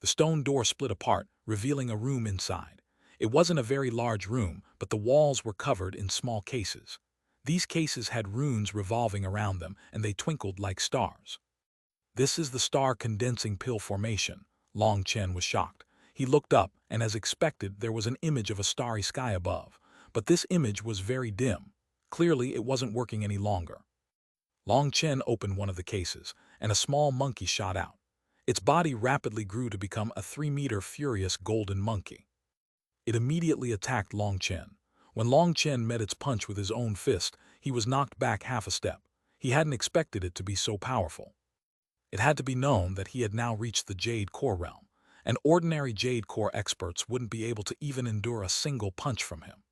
The stone door split apart, revealing a room inside. It wasn't a very large room, but the walls were covered in small cases. These cases had runes revolving around them, and they twinkled like stars. "This is the star condensing pill formation." Long Chen was shocked. He looked up, and as expected, there was an image of a starry sky above. But this image was very dim. Clearly, it wasn't working any longer. Long Chen opened one of the cases, and a small monkey shot out. Its body rapidly grew to become a 3-meter furious golden monkey. It immediately attacked Long Chen. When Long Chen met its punch with his own fist, he was knocked back half a step. He hadn't expected it to be so powerful. It had to be known that he had now reached the Jade Core realm, and ordinary Jade Core experts wouldn't be able to even endure a single punch from him.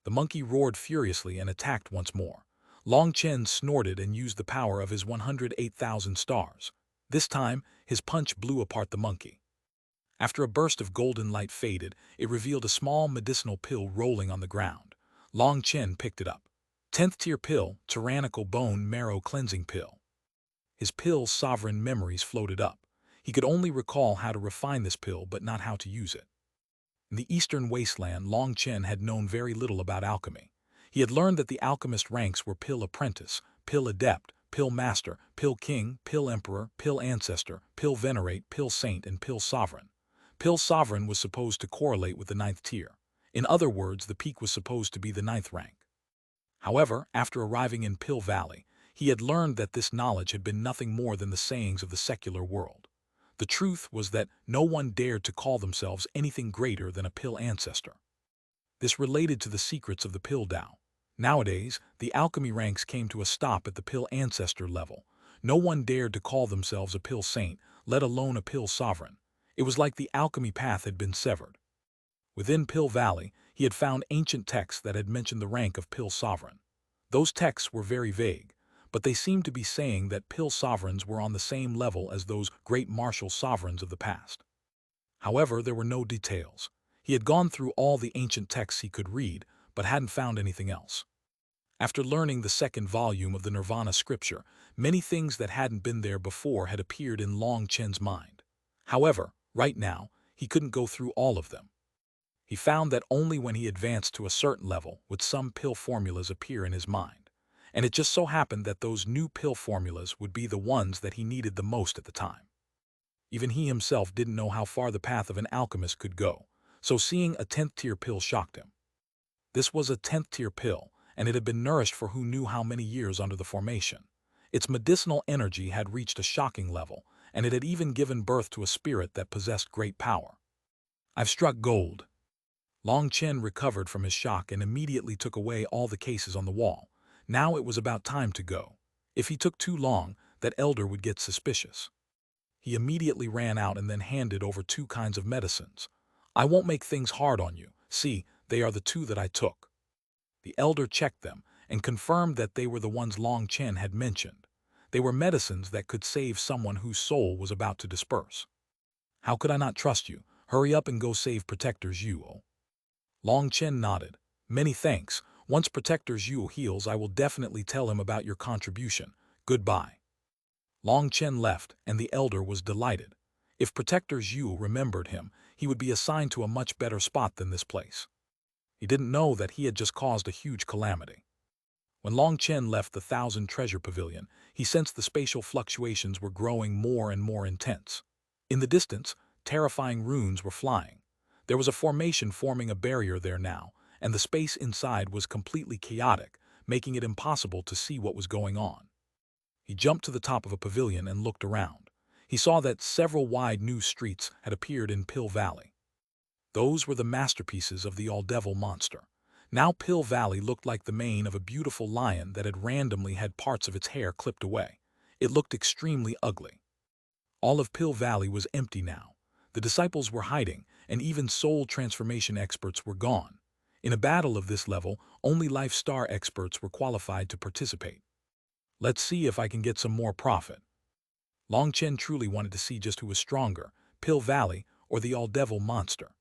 The monkey roared furiously and attacked once more. Long Chen snorted and used the power of his 108,000 stars. This time, his punch blew apart the monkey. After a burst of golden light faded, it revealed a small medicinal pill rolling on the ground. Long Chen picked it up. 10th tier pill, tyrannical bone marrow cleansing pill. His pill's sovereign memories floated up. He could only recall how to refine this pill, but not how to use it. In the eastern wasteland, Long Chen had known very little about alchemy. He had learned that the alchemist ranks were pill apprentice, pill adept, pill master, pill king, pill emperor, pill ancestor, pill venerate, pill saint, and pill sovereign. Pill sovereign was supposed to correlate with the 9th tier. In other words, the peak was supposed to be the 9th rank. However, after arriving in Pill Valley, he had learned that this knowledge had been nothing more than the sayings of the secular world. The truth was that no one dared to call themselves anything greater than a pill ancestor. This related to the secrets of the pill Tao. Nowadays, the alchemy ranks came to a stop at the pill ancestor level. No one dared to call themselves a pill saint, let alone a pill sovereign. It was like the alchemy path had been severed. Within Pill Valley, he had found ancient texts that had mentioned the rank of pill sovereign. Those texts were very vague, but they seemed to be saying that pill sovereigns were on the same level as those great martial sovereigns of the past. However, there were no details. He had gone through all the ancient texts he could read, but hadn't found anything else. After learning the second volume of the Nirvana scripture, many things that hadn't been there before had appeared in Long Chen's mind. However, right now, he couldn't go through all of them. He found that only when he advanced to a certain level would some pill formulas appear in his mind, and it just so happened that those new pill formulas would be the ones that he needed the most at the time. Even he himself didn't know how far the path of an alchemist could go, so seeing a 10th-tier pill shocked him. This was a 10th-tier pill, and it had been nourished for who knew how many years under the formation. Its medicinal energy had reached a shocking level, and it had even given birth to a spirit that possessed great power. "I've struck gold." Long Chen recovered from his shock and immediately took away all the cases on the wall. Now it was about time to go. If he took too long, that elder would get suspicious. He immediately ran out and then handed over 2 kinds of medicines. "I won't make things hard on you. See, they are the 2 that I took." The elder checked them and confirmed that they were the ones Long Chen had mentioned. They were medicines that could save someone whose soul was about to disperse. "How could I not trust you? Hurry up and go save Protector's Yuo." Long Chen nodded. "Many thanks. Once Protector's Yuo heals, I will definitely tell him about your contribution. Goodbye." Long Chen left, and the elder was delighted. If Protector's Yuo remembered him, he would be assigned to a much better spot than this place. He didn't know that he had just caused a huge calamity. When Long Chen left the 1,000-treasure pavilion, he sensed the spatial fluctuations were growing more and more intense. In the distance, terrifying runes were flying. There was a formation forming a barrier there now, and the space inside was completely chaotic, making it impossible to see what was going on. He jumped to the top of a pavilion and looked around. He saw that several wide new streets had appeared in Pill Valley. Those were the masterpieces of the all-devil monster. Now Pill Valley looked like the mane of a beautiful lion that had randomly had parts of its hair clipped away. It looked extremely ugly. All of Pill Valley was empty now. The disciples were hiding, and even soul transformation experts were gone. In a battle of this level, only Life Star experts were qualified to participate. "Let's see if I can get some more profit." Long Chen truly wanted to see just who was stronger, Pill Valley or the all-devil monster.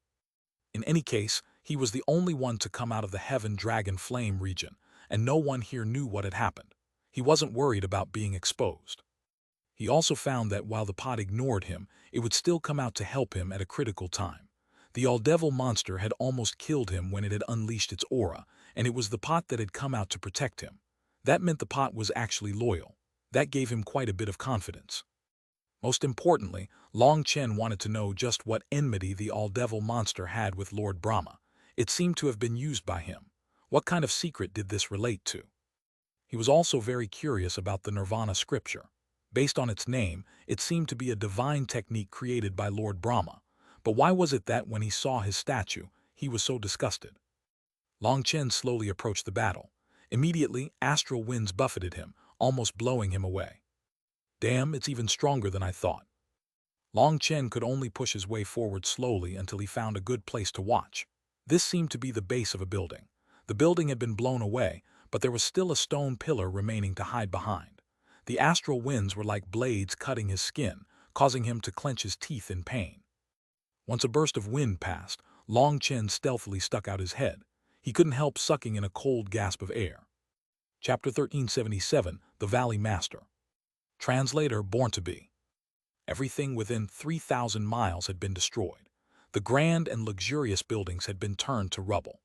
In any case, he was the only one to come out of the Heaven Dragon Flame region, and no one here knew what had happened. He wasn't worried about being exposed. He also found that while the pot ignored him, it would still come out to help him at a critical time. The all-devil monster had almost killed him when it had unleashed its aura, and it was the pot that had come out to protect him. That meant the pot was actually loyal. That gave him quite a bit of confidence. Most importantly, Long Chen wanted to know just what enmity the all-devil monster had with Lord Brahma. It seemed to have been used by him. What kind of secret did this relate to? He was also very curious about the Nirvana scripture. Based on its name, it seemed to be a divine technique created by Lord Brahma. But why was it that when he saw his statue, he was so disgusted? Long Chen slowly approached the battle. Immediately, astral winds buffeted him, almost blowing him away. "Damn, it's even stronger than I thought." Long Chen could only push his way forward slowly until he found a good place to watch. This seemed to be the base of a building. The building had been blown away, but there was still a stone pillar remaining to hide behind. The astral winds were like blades cutting his skin, causing him to clench his teeth in pain. Once a burst of wind passed, Long Chen stealthily stuck out his head. He couldn't help sucking in a cold gasp of air. Chapter 1377, The Valley Master. Translator Born to Be. Everything within 3,000 miles had been destroyed. The grand and luxurious buildings had been turned to rubble.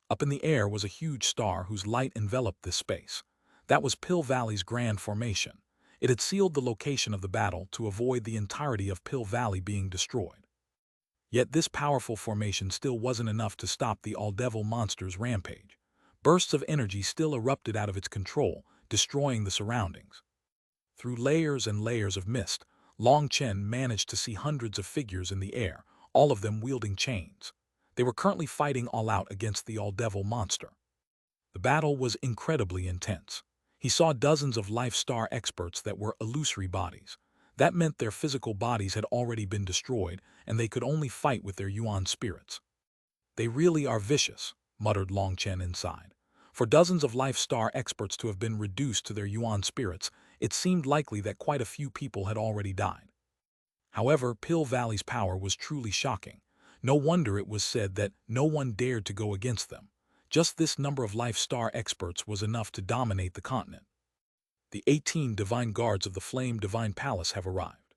Up in the air was a huge star whose light enveloped this space. That was Pill Valley's grand formation. It had sealed the location of the battle to avoid the entirety of Pill Valley being destroyed. Yet this powerful formation still wasn't enough to stop the all-devil monster's rampage. Bursts of energy still erupted out of its control, destroying the surroundings. Through layers and layers of mist, Long Chen managed to see hundreds of figures in the air, all of them wielding chains. They were currently fighting all out against the all-devil monster. The battle was incredibly intense. He saw dozens of life star experts that were illusory bodies. That meant their physical bodies had already been destroyed, and they could only fight with their yuan spirits. They really are vicious, muttered Long Chen inside. For dozens of life star experts to have been reduced to their yuan spirits, it seemed likely that quite a few people had already died. However, Pill Valley's power was truly shocking. No wonder it was said that no one dared to go against them. Just this number of life star experts was enough to dominate the continent. The 18 divine guards of the Flame Divine Palace have arrived.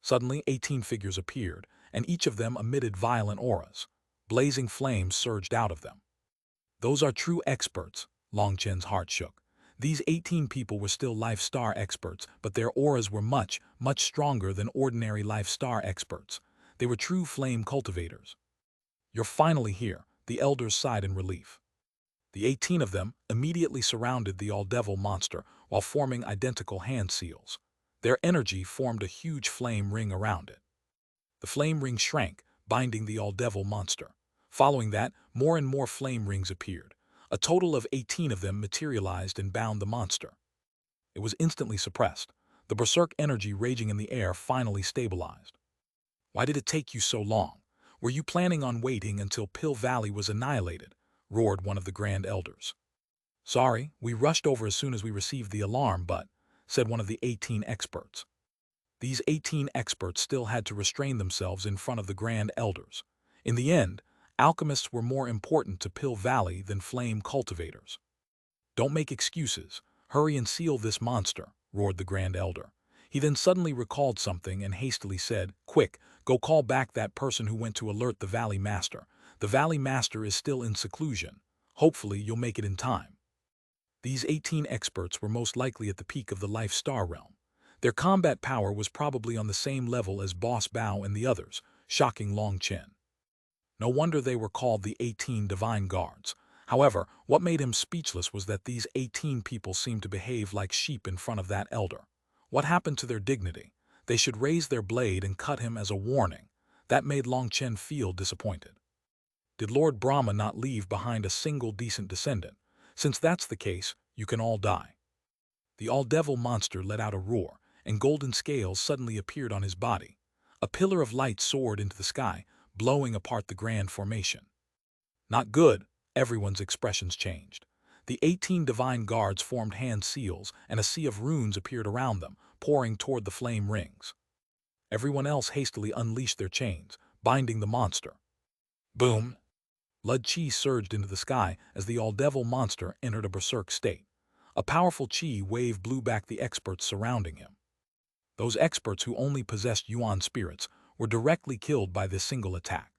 Suddenly, 18 figures appeared, and each of them emitted violent auras. Blazing flames surged out of them. Those are true experts, Long Chen's heart shook. These 18 people were still life star experts, but their auras were much, much stronger than ordinary life star experts. They were true flame cultivators. You're finally here, the elders sighed in relief. The 18 of them immediately surrounded the all-devil monster while forming identical hand seals. Their energy formed a huge flame ring around it. The flame ring shrank, binding the all-devil monster. Following that, more and more flame rings appeared. A total of 18 of them materialized and bound the monster. It was instantly suppressed. The berserk energy raging in the air finally stabilized. Why did it take you so long? Were you planning on waiting until Pill Valley was annihilated? Roared one of the Grand Elders. Sorry, we rushed over as soon as we received the alarm, said one of the 18 experts. These 18 experts still had to restrain themselves in front of the Grand Elders. In the end, alchemists were more important to Pill Valley than flame cultivators. Don't make excuses. Hurry and seal this monster, roared the Grand Elder. He then suddenly recalled something and hastily said, Quick, go call back that person who went to alert the Valley Master. The Valley Master is still in seclusion. Hopefully you'll make it in time. These 18 experts were most likely at the peak of the Life Star realm. Their combat power was probably on the same level as Boss Bao and the others, shocking Long Chen. No wonder they were called the 18 Divine Guards. However, what made him speechless was that these 18 people seemed to behave like sheep in front of that elder. What happened to their dignity? They should raise their blade and cut him as a warning. That made Long Chen feel disappointed. Did Lord Brahma not leave behind a single decent descendant? Since that's the case, you can all die. The all-devil monster let out a roar, and golden scales suddenly appeared on his body. A pillar of light soared into the sky, blowing apart the grand formation. Not good, everyone's expressions changed. The 18 divine guards formed hand seals, and a sea of runes appeared around them, pouring toward the flame rings. Everyone else hastily unleashed their chains, binding the monster. Boom! Blood chi surged into the sky as the all-devil monster entered a berserk state. A powerful chi wave blew back the experts surrounding him. Those experts who only possessed yuan spirits were directly killed by this single attack.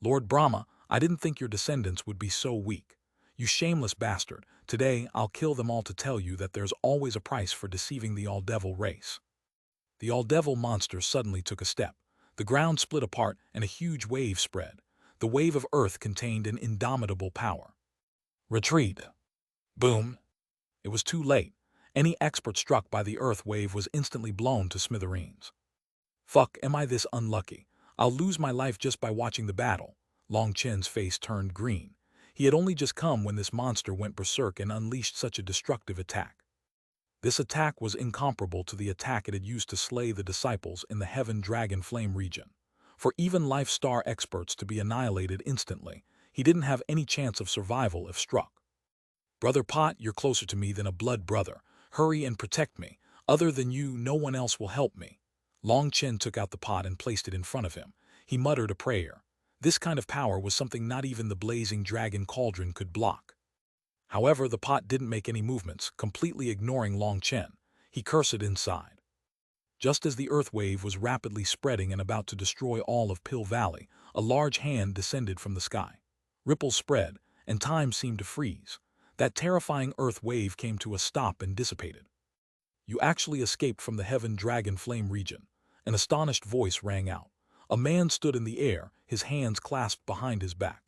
Lord Brahma, I didn't think your descendants would be so weak. You shameless bastard, today I'll kill them all to tell you that there's always a price for deceiving the all-devil race. The all-devil monster suddenly took a step. The ground split apart and a huge wave spread. The wave of earth contained an indomitable power. Retreat. Boom. It was too late. Any expert struck by the earth wave was instantly blown to smithereens. Fuck, am I this unlucky? I'll lose my life just by watching the battle. Long Chen's face turned green. He had only just come when this monster went berserk and unleashed such a destructive attack. This attack was incomparable to the attack it had used to slay the disciples in the Heaven Dragon Flame region. For even Life Star experts to be annihilated instantly, he didn't have any chance of survival if struck. Brother Pot, you're closer to me than a blood brother. Hurry and protect me. Other than you, no one else will help me. Long Chen took out the pot and placed it in front of him. He muttered a prayer. This kind of power was something not even the blazing dragon cauldron could block. However, the pot didn't make any movements, completely ignoring Long Chen. He cursed inside. Just as the earth wave was rapidly spreading and about to destroy all of Pill Valley, a large hand descended from the sky. Ripples spread, and time seemed to freeze. That terrifying earth wave came to a stop and dissipated. You actually escaped from the Heaven Dragon Flame region. An astonished voice rang out. A man stood in the air, his hands clasped behind his back.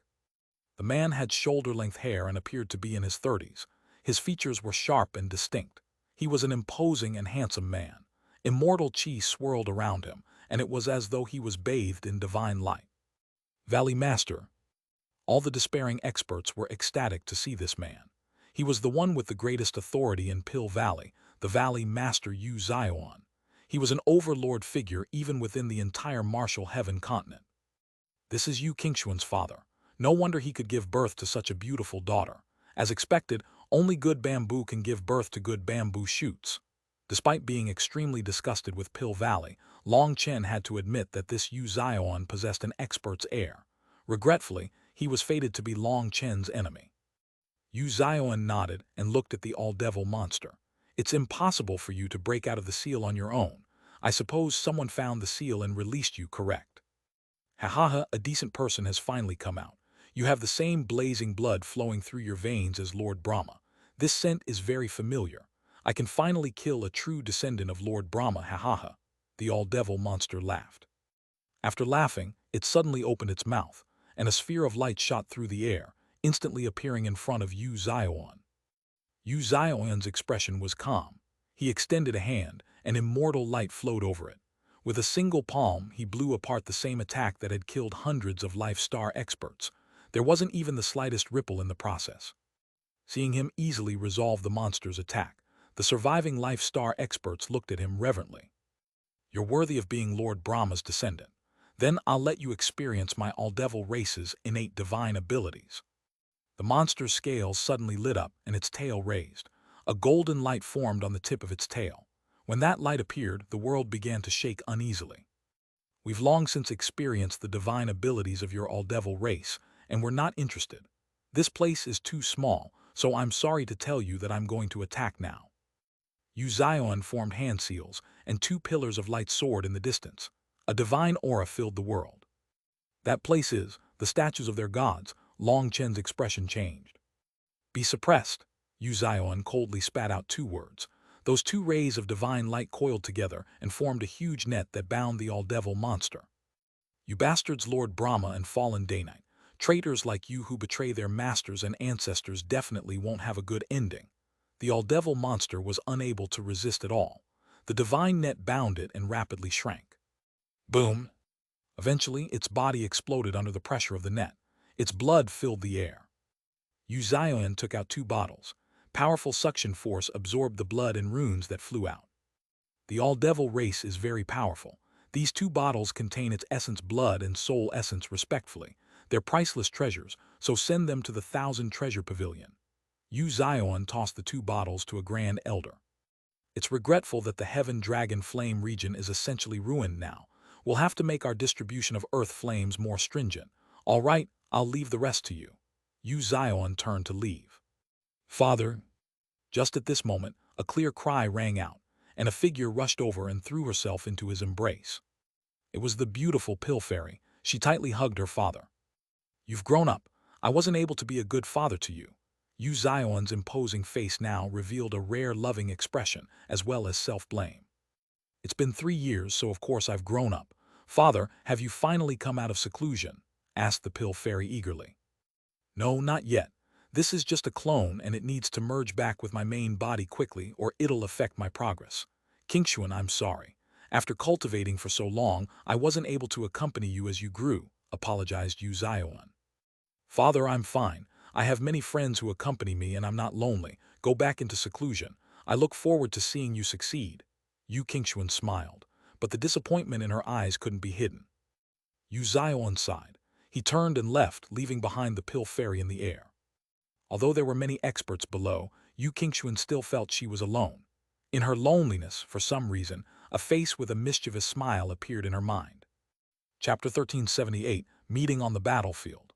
The man had shoulder-length hair and appeared to be in his 30s. His features were sharp and distinct. He was an imposing and handsome man. Immortal chi swirled around him, and it was as though he was bathed in divine light. Valley Master. All the despairing experts were ecstatic to see this man. He was the one with the greatest authority in Pill Valley, the Valley Master Xuanhuan. He was an overlord figure even within the entire martial heaven continent. This is Xuanhuan's father. No wonder he could give birth to such a beautiful daughter. As expected, only good bamboo can give birth to good bamboo shoots. Despite being extremely disgusted with Pill Valley, Long Chen had to admit that this Xuanhuan possessed an expert's heir. Regretfully, he was fated to be Long Chen's enemy. Xuanhuan nodded and looked at the all-devil monster. It's impossible for you to break out of the seal on your own. I suppose someone found the seal and released you, correct? Ha ha ha, a decent person has finally come out. You have the same blazing blood flowing through your veins as Lord Brahma. This scent is very familiar. I can finally kill a true descendant of Lord Brahma, ha ha ha. The all-devil monster laughed. After laughing, it suddenly opened its mouth, and a sphere of light shot through the air, instantly appearing in front of Xuanhuan. Xuanhuan's expression was calm. He extended a hand, and immortal light flowed over it. With a single palm, he blew apart the same attack that had killed hundreds of Life Star experts. There wasn't even the slightest ripple in the process. Seeing him easily resolve the monster's attack, the surviving Life Star experts looked at him reverently. You're worthy of being Lord Brahma's descendant. Then I'll let you experience my all-devil race's innate divine abilities. The monster's scales suddenly lit up and its tail raised. A golden light formed on the tip of its tail. When that light appeared, the world began to shake uneasily. We've long since experienced the divine abilities of your all-devil race, and we're not interested. This place is too small, so I'm sorry to tell you that I'm going to attack now. Xuanhuan formed hand seals, and two pillars of light soared in the distance. A divine aura filled the world. That place is the statues of their gods. Long Chen's expression changed. Be suppressed. Xuanhuan coldly spat out two words. Those two rays of divine light coiled together and formed a huge net that bound the all-devil monster. You bastards, Lord Brahma and fallen Day-Night. Traitors like you who betray their masters and ancestors definitely won't have a good ending. The all-devil monster was unable to resist at all. The divine net bound it and rapidly shrank. Boom! Eventually, its body exploded under the pressure of the net. Its blood filled the air. Xuanhuan took out two bottles. Powerful suction force absorbed the blood and runes that flew out. The all-devil race is very powerful. These two bottles contain its essence blood and soul essence respectively. They're priceless treasures, so send them to the 1,000 Treasure Pavilion. Xuanhuan tossed the two bottles to a grand elder. It's regretful that the Heaven Dragon Flame region is essentially ruined now. We'll have to make our distribution of earth flames more stringent. All right, I'll leave the rest to you. Xuanhuan turned to leave. Father. Just at this moment, a clear cry rang out, and a figure rushed over and threw herself into his embrace. It was the beautiful Pill Fairy. She tightly hugged her father. You've grown up. I wasn't able to be a good father to you. Xuanhuan's imposing face now revealed a rare loving expression as well as self-blame. It's been 3 years, so of course I've grown up. Father, have you finally come out of seclusion? Asked the Pill Fairy eagerly. No, not yet. This is just a clone and it needs to merge back with my main body quickly or it'll affect my progress. Xuanhuan, I'm sorry. After cultivating for so long, I wasn't able to accompany you as you grew, apologized Xuanhuan. Father, I'm fine. I have many friends who accompany me and I'm not lonely. Go back into seclusion. I look forward to seeing you succeed. Xuanhuan smiled, but the disappointment in her eyes couldn't be hidden. Xuanhuan sighed. He turned and left, leaving behind the Pill Fairy in the air. Although there were many experts below, Xuanhuan still felt she was alone. In her loneliness, for some reason, a face with a mischievous smile appeared in her mind. Chapter 1378, Meeting on the Battlefield.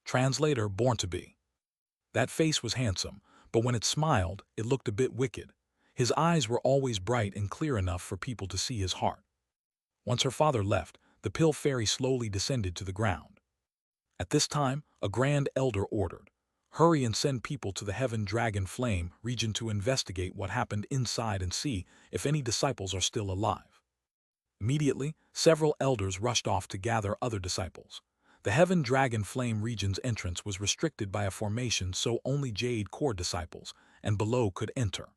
Translator, Born to Be. That face was handsome, but when it smiled, it looked a bit wicked. His eyes were always bright and clear enough for people to see his heart. Once her father left, the Pill Fairy slowly descended to the ground. At this time, a grand elder ordered, "Hurry and send people to the Heaven Dragon Flame region to investigate what happened inside and see if any disciples are still alive." Immediately, several elders rushed off to gather other disciples. The Heaven Dragon Flame region's entrance was restricted by a formation so only Jade core disciples and below could enter.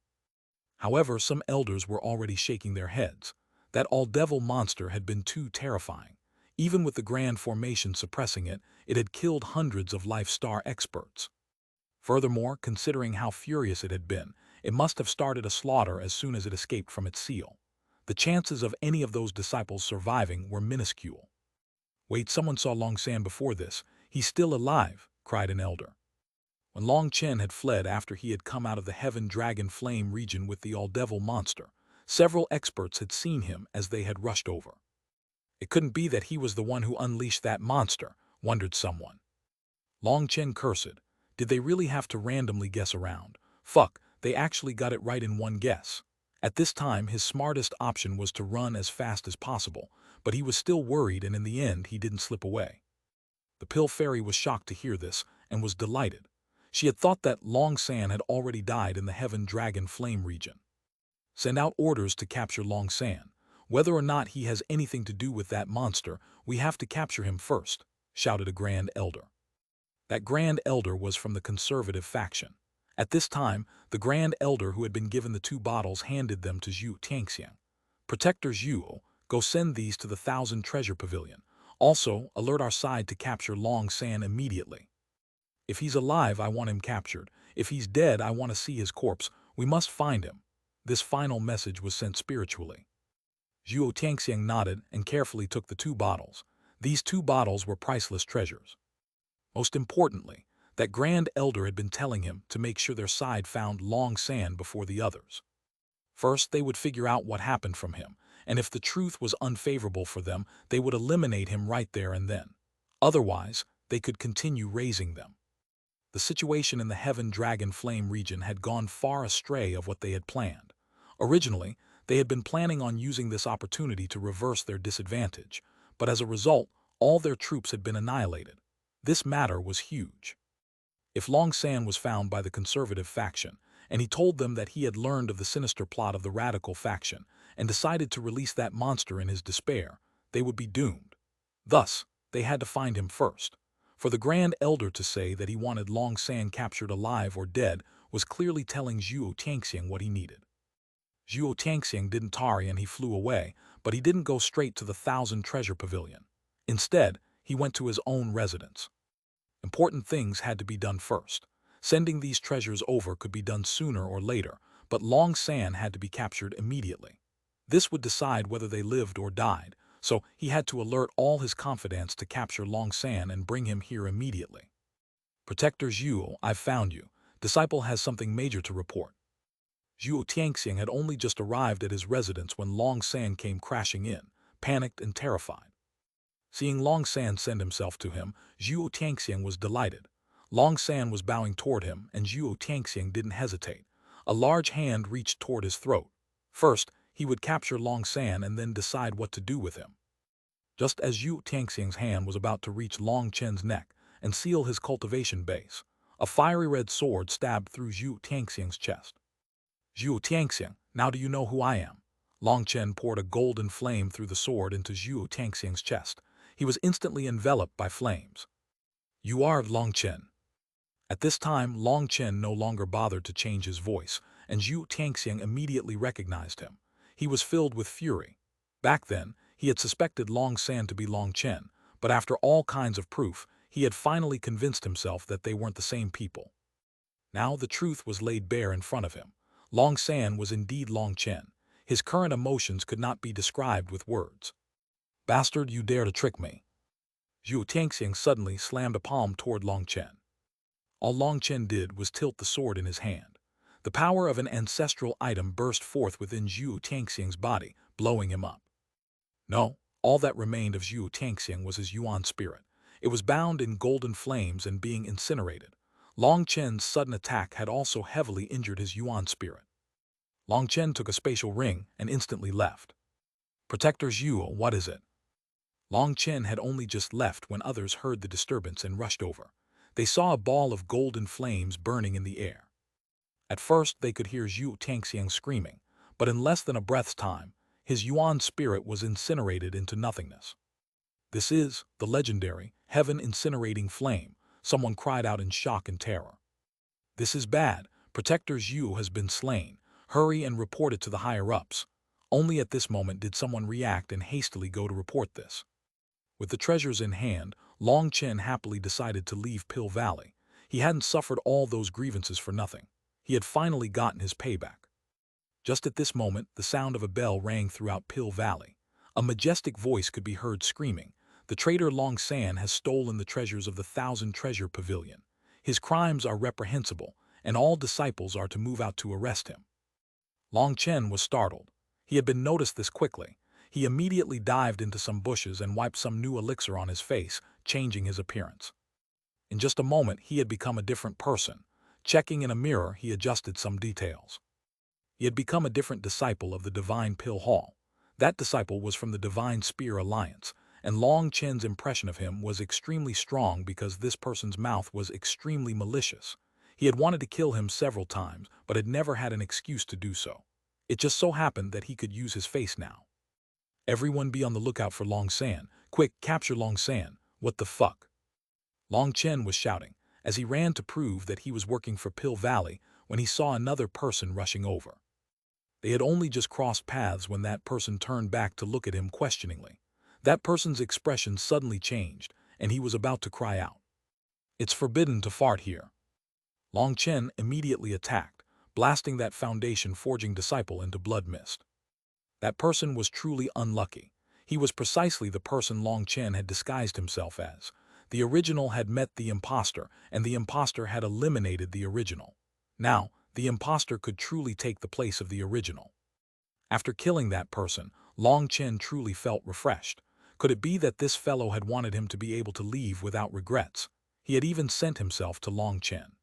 However, some elders were already shaking their heads. That all-devil monster had been too terrifying. Even with the grand formation suppressing it, it had killed hundreds of Life Star experts. Furthermore, considering how furious it had been, it must have started a slaughter as soon as it escaped from its seal. The chances of any of those disciples surviving were minuscule. "Wait, someone saw Long San before this. He's still alive," cried an elder. When Long Chen had fled after he had come out of the Heaven Dragon Flame region with the All-Devil monster, several experts had seen him as they had rushed over. It couldn't be that he was the one who unleashed that monster, wondered someone. Long Chen cursed. Did they really have to randomly guess around? Fuck, they actually got it right in one guess. At this time, his smartest option was to run as fast as possible, but he was still worried, and in the end he didn't slip away. The Pill Fairy was shocked to hear this, and was delighted. She had thought that Long San had already died in the Heaven Dragon Flame region. "Send out orders to capture Long San. Whether or not he has anything to do with that monster, we have to capture him first," shouted a Grand Elder. That Grand Elder was from the conservative faction. At this time, the Grand Elder who had been given the 2 bottles handed them to Zhu Tianxiang. "Protector Zhu, go send these to the 1,000 Treasure Pavilion. Also, alert our side to capture Long San immediately. If he's alive, I want him captured. If he's dead, I want to see his corpse. We must find him." This final message was sent spiritually. Zhu Tianxiang nodded and carefully took the 2 bottles. These 2 bottles were priceless treasures. Most importantly, that Grand Elder had been telling him to make sure their side found Long San before the others. First, they would figure out what happened from him, and if the truth was unfavorable for them, they would eliminate him right there and then. Otherwise, they could continue raising them. The situation in the Heaven Dragon Flame region had gone far astray of what they had planned. Originally, they had been planning on using this opportunity to reverse their disadvantage, but as a result, all their troops had been annihilated. This matter was huge. If Long San was found by the conservative faction, and he told them that he had learned of the sinister plot of the radical faction and decided to release that monster in his despair, they would be doomed. Thus, they had to find him first. For the Grand Elder to say that he wanted Long San captured alive or dead was clearly telling Zhu Tianxiang what he needed. Zhu Tianxiang didn't tarry and he flew away, but he didn't go straight to the 1,000 Treasure Pavilion. Instead, he went to his own residence. Important things had to be done first. Sending these treasures over could be done sooner or later, but Long San had to be captured immediately. This would decide whether they lived or died, so he had to alert all his confidants to capture Long San and bring him here immediately. "Protector Zhu, I've found you. Disciple has something major to report." Zhu Tianxiang had only just arrived at his residence when Long San came crashing in, panicked and terrified. Seeing Long San send himself to him, Zhu Tianxiang was delighted. Long San was bowing toward him, and Zhu Tianxiang didn't hesitate. A large hand reached toward his throat. First, he would capture Long San and then decide what to do with him. Just as Zhu Tianxiang's hand was about to reach Long Chen's neck and seal his cultivation base, a fiery red sword stabbed through Zhu Tianxiang's chest. "Zhu Tianxiang, now do you know who I am?" Long Chen poured a golden flame through the sword into Zhu Tianxiang's chest. He was instantly enveloped by flames. "You are Long Chen." At this time, Long Chen no longer bothered to change his voice, and Zhu Tianxiang immediately recognized him. He was filled with fury. Back then, he had suspected Long San to be Long Chen, but after all kinds of proof, he had finally convinced himself that they weren't the same people. Now the truth was laid bare in front of him. Long San was indeed Long Chen. His current emotions could not be described with words. "Bastard, you dare to trick me." Zhu Tianxiang suddenly slammed a palm toward Long Chen. All Long Chen did was tilt the sword in his hand. The power of an ancestral item burst forth within Zhu Tianxiang's body, blowing him up. No, all that remained of Zhu Tianxiang was his Yuan spirit. It was bound in golden flames and being incinerated. Long Chen's sudden attack had also heavily injured his Yuan spirit. Long Chen took a spatial ring and instantly left. "Protector Zhu, what is it?" Long Chen had only just left when others heard the disturbance and rushed over. They saw a ball of golden flames burning in the air. At first, they could hear Zhu Tianxiang screaming, but in less than a breath's time, his Yuan spirit was incinerated into nothingness. "This is the legendary heaven incinerating flame," someone cried out in shock and terror. "This is bad. Protector Zhu has been slain. Hurry and report it to the higher-ups." Only at this moment did someone react and hastily go to report this. With the treasures in hand, Long Chen happily decided to leave Pill Valley. He hadn't suffered all those grievances for nothing. He had finally gotten his payback. Just at this moment, the sound of a bell rang throughout Pill Valley. A majestic voice could be heard screaming, "The traitor Long San has stolen the treasures of the Thousand Treasure Pavilion. His crimes are reprehensible, and all disciples are to move out to arrest him." Long Chen was startled. He had been noticed this quickly. He immediately dived into some bushes and wiped some new elixir on his face, changing his appearance. In just a moment, he had become a different person. Checking in a mirror, he adjusted some details. He had become a different disciple of the Divine Pill Hall. That disciple was from the Divine Spear Alliance, and Long Chen's impression of him was extremely strong because this person's mouth was extremely malicious. He had wanted to kill him several times, but had never had an excuse to do so. It just so happened that he could use his face now. "Everyone be on the lookout for Long San. Quick, capture Long San. What the fuck?" Long Chen was shouting, as he ran to prove that he was working for Pill Valley when he saw another person rushing over. They had only just crossed paths when that person turned back to look at him questioningly. That person's expression suddenly changed, and he was about to cry out. "It's forbidden to fart here." Long Chen immediately attacked, blasting that foundation-forging disciple into blood mist. That person was truly unlucky. He was precisely the person Long Chen had disguised himself as. The original had met the imposter, and the imposter had eliminated the original. Now, the imposter could truly take the place of the original. After killing that person, Long Chen truly felt refreshed. Could it be that this fellow had wanted him to be able to leave without regrets? He had even sent himself to Long Chen.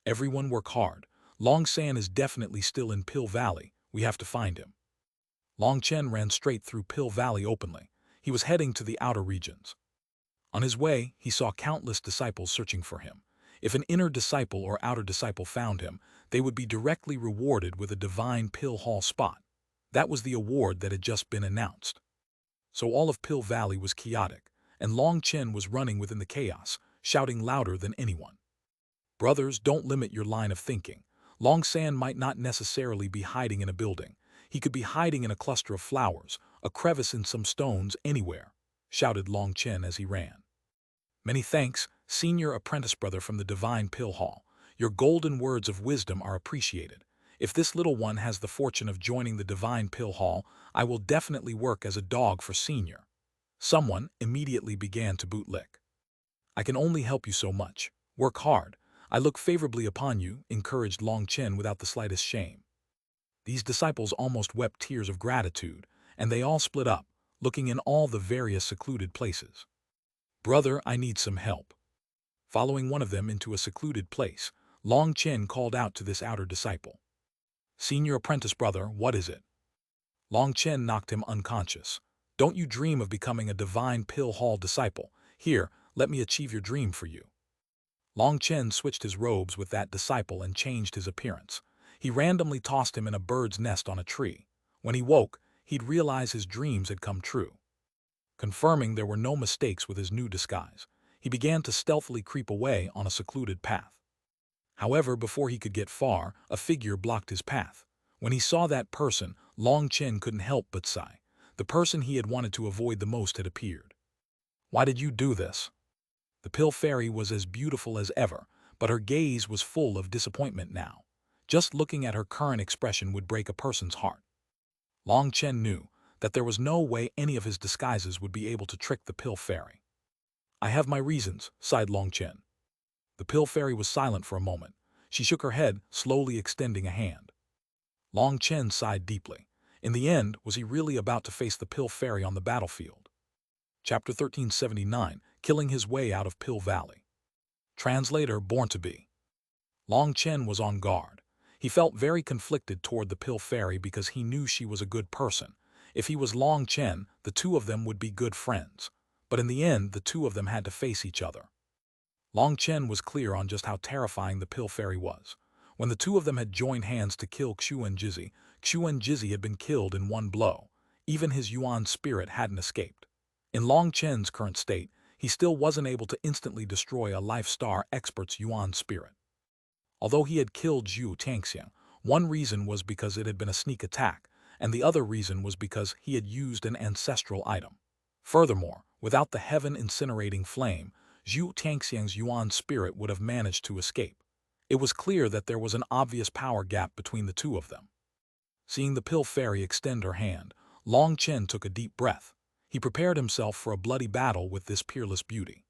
"Everyone work hard. Long San is definitely still in Pill Valley. We have to find him." Long Chen ran straight through Pill Valley openly. He was heading to the outer regions. On his way, he saw countless disciples searching for him. If an inner disciple or outer disciple found him, they would be directly rewarded with a Divine Pill Hall spot. That was the award that had just been announced. So all of Pill Valley was chaotic, and Long Chen was running within the chaos, shouting louder than anyone. "Brothers, don't limit your line of thinking. Long San might not necessarily be hiding in a building. He could be hiding in a cluster of flowers, a crevice in some stones, anywhere," shouted Long Chen as he ran. "Many thanks, senior apprentice brother from the Divine Pill Hall. Your golden words of wisdom are appreciated. If this little one has the fortune of joining the Divine Pill Hall, I will definitely work as a dog for senior." Someone immediately began to bootlick. "I can only help you so much. Work hard. I look favorably upon you," encouraged Long Chen without the slightest shame. These disciples almost wept tears of gratitude, and they all split up, looking in all the various secluded places. "Brother, I need some help." Following one of them into a secluded place, Long Chen called out to this outer disciple. "Senior apprentice brother, what is it?" Long Chen knocked him unconscious. "Don't you dream of becoming a Divine Pill Hall disciple? Here, let me achieve your dream for you." Long Chen switched his robes with that disciple and changed his appearance. He randomly tossed him in a bird's nest on a tree. When he woke, he'd realize his dreams had come true. Confirming there were no mistakes with his new disguise, he began to stealthily creep away on a secluded path. However, before he could get far, a figure blocked his path. When he saw that person, Long Chen couldn't help but sigh. The person he had wanted to avoid the most had appeared. "Why did you do this?" The Pill Fairy was as beautiful as ever, but her gaze was full of disappointment now. Just looking at her current expression would break a person's heart. Long Chen knew that there was no way any of his disguises would be able to trick the Pill Fairy. "I have my reasons," sighed Long Chen. The Pill Fairy was silent for a moment. She shook her head, slowly extending a hand. Long Chen sighed deeply. In the end, was he really about to face the Pill Fairy on the battlefield? Chapter 1379, Killing His Way Out of Pill Valley. Translator Born to Be. Long Chen was on guard. He felt very conflicted toward the Pill Fairy because he knew she was a good person. If he was Long Chen, the two of them would be good friends. But in the end, the two of them had to face each other. Long Chen was clear on just how terrifying the Pill Fairy was. When the two of them had joined hands to kill Xuanhuan had been killed in one blow. Even his Yuan spirit hadn't escaped. In Long Chen's current state, he still wasn't able to instantly destroy a Life Star expert's Yuan spirit. Although he had killed Zhu Tangxiang, one reason was because it had been a sneak attack, and the other reason was because he had used an ancestral item. Furthermore, without the heaven-incinerating flame, Zhu Tangxiang's Yuan spirit would have managed to escape. It was clear that there was an obvious power gap between the two of them. Seeing the pill fairy extend her hand, Long Chen took a deep breath. He prepared himself for a bloody battle with this peerless beauty.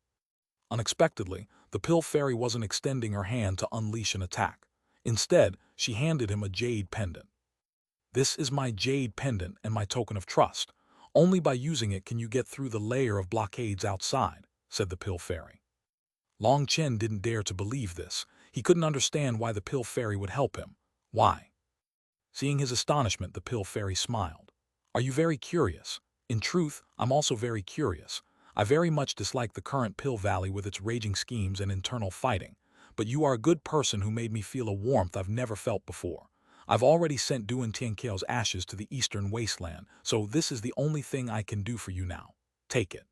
Unexpectedly, the pill fairy wasn't extending her hand to unleash an attack. Instead, she handed him a jade pendant. "This is my jade pendant and my token of trust. Only by using it can you get through the layer of blockades outside," said the pill fairy. Long Chen didn't dare to believe this. He couldn't understand why the pill fairy would help him. Why? Seeing his astonishment, the pill fairy smiled. "Are you very curious? In truth, I'm also very curious. I very much dislike the current Pill Valley with its raging schemes and internal fighting, but you are a good person who made me feel a warmth I've never felt before. I've already sent Duan Tianqiao's ashes to the eastern wasteland, so this is the only thing I can do for you now. Take it."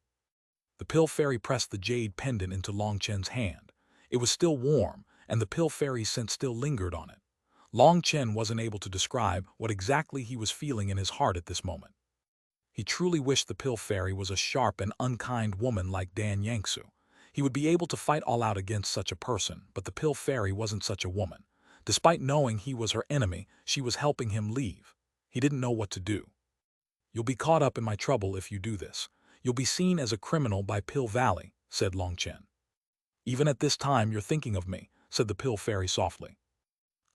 The pill fairy pressed the jade pendant into Long Chen's hand. It was still warm, and the pill fairy's scent still lingered on it. Long Chen wasn't able to describe what exactly he was feeling in his heart at this moment. He truly wished the pill fairy was a sharp and unkind woman like Dan Yangsu. He would be able to fight all out against such a person, but the pill fairy wasn't such a woman. Despite knowing he was her enemy, she was helping him leave. He didn't know what to do. "You'll be caught up in my trouble if you do this. You'll be seen as a criminal by Pill Valley," said Long Chen. "Even at this time you're thinking of me," said the pill fairy softly.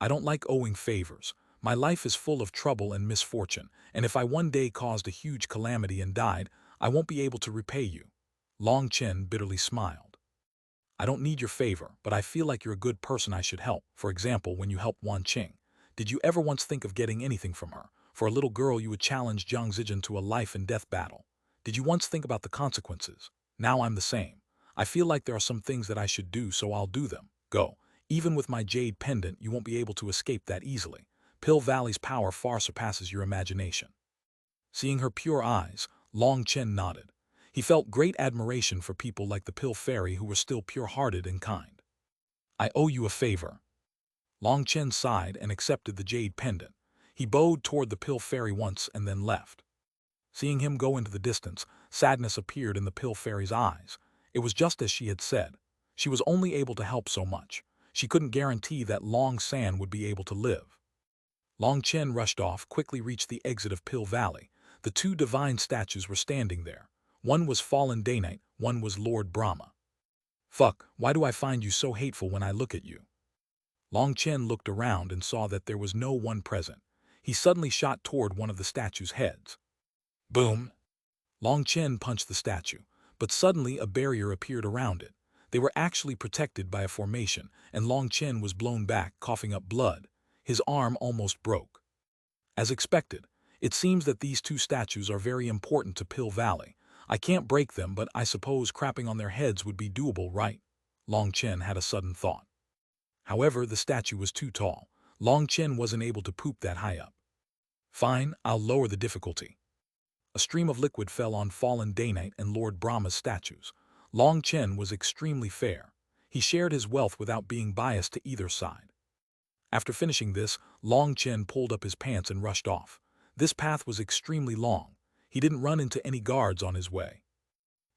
"I don't like owing favors. My life is full of trouble and misfortune, and if I one day caused a huge calamity and died, I won't be able to repay you." Long Chen bitterly smiled. "I don't need your favor, but I feel like you're a good person I should help. For example, when you helped Wan Qing. Did you ever once think of getting anything from her? For a little girl you would challenge Jiang Zijin to a life-and-death battle. Did you once think about the consequences? Now I'm the same. I feel like there are some things that I should do, so I'll do them. Go. Even with my jade pendant, you won't be able to escape that easily. Pill Valley's power far surpasses your imagination." Seeing her pure eyes, Long Chen nodded. He felt great admiration for people like the Pill Fairy who were still pure-hearted and kind. "I owe you a favor." Long Chen sighed and accepted the jade pendant. He bowed toward the Pill Fairy once and then left. Seeing him go into the distance, sadness appeared in the Pill Fairy's eyes. It was just as she had said. She was only able to help so much. She couldn't guarantee that Long San would be able to live. Long Chen rushed off, quickly reached the exit of Pill Valley. The two divine statues were standing there. One was fallen Daynite, one was Lord Brahma. "Fuck, why do I find you so hateful when I look at you?" Long Chen looked around and saw that there was no one present. He suddenly shot toward one of the statues' heads. Boom! Long Chen punched the statue, but suddenly a barrier appeared around it. They were actually protected by a formation, and Long Chen was blown back, coughing up blood. His arm almost broke. As expected, it seems that these two statues are very important to Pill Valley. I can't break them, but I suppose crapping on their heads would be doable, right? Long Chen had a sudden thought. However, the statue was too tall. Long Chen wasn't able to poop that high up. "Fine, I'll lower the difficulty." A stream of liquid fell on fallen Daynite and Lord Brahma's statues. Long Chen was extremely fair. He shared his wealth without being biased to either side. After finishing this, Long Chen pulled up his pants and rushed off. This path was extremely long. He didn't run into any guards on his way.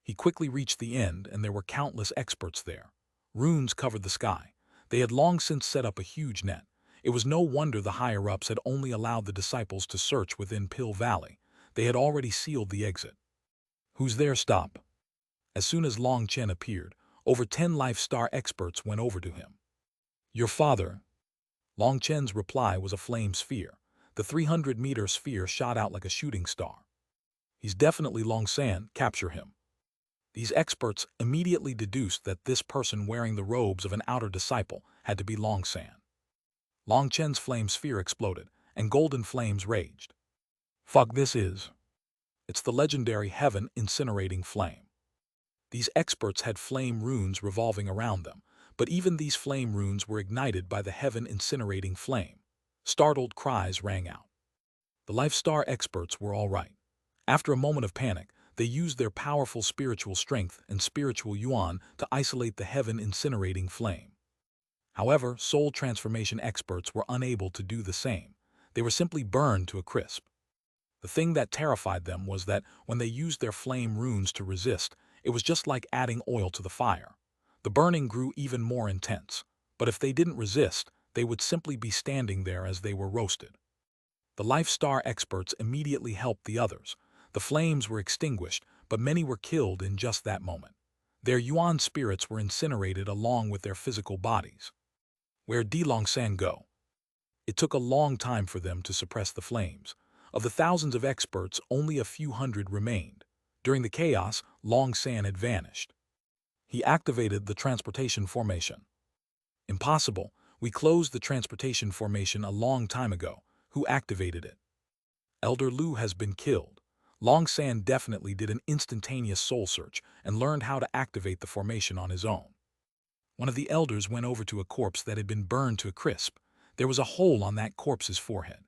He quickly reached the end, and there were countless experts there. Runes covered the sky. They had long since set up a huge net. It was no wonder the higher-ups had only allowed the disciples to search within Pill Valley. They had already sealed the exit. "Who's there? Stop." As soon as Long Chen appeared, over 10 Life Star experts went over to him. "Your father." Long Chen's reply was a flame sphere. The 300-meter sphere shot out like a shooting star. "He's definitely Long San, capture him." These experts immediately deduced that this person wearing the robes of an outer disciple had to be Long San. Long Chen's flame sphere exploded, and golden flames raged. "Fuck, this is." It's the legendary Heaven Incinerating Flame. These experts had flame runes revolving around them, but even these flame runes were ignited by the Heaven Incinerating Flame. Startled cries rang out. The Life Star experts were all right. After a moment of panic, they used their powerful spiritual strength and spiritual yuan to isolate the Heaven Incinerating Flame. However, soul transformation experts were unable to do the same. They were simply burned to a crisp. The thing that terrified them was that when they used their flame runes to resist, it was just like adding oil to the fire. The burning grew even more intense, but if they didn't resist, they would simply be standing there as they were roasted. The Life Star experts immediately helped the others. The flames were extinguished, but many were killed in just that moment. Their Yuan spirits were incinerated along with their physical bodies. Where did Longsan go? It took a long time for them to suppress the flames. Of the thousands of experts, only a few hundred remained. During the chaos, Longsan had vanished. He activated the transportation formation. Impossible. We closed the transportation formation a long time ago. Who activated it? Elder Lu has been killed. Longsan definitely did an instantaneous soul search and learned how to activate the formation on his own. One of the elders went over to a corpse that had been burned to a crisp. There was a hole on that corpse's forehead.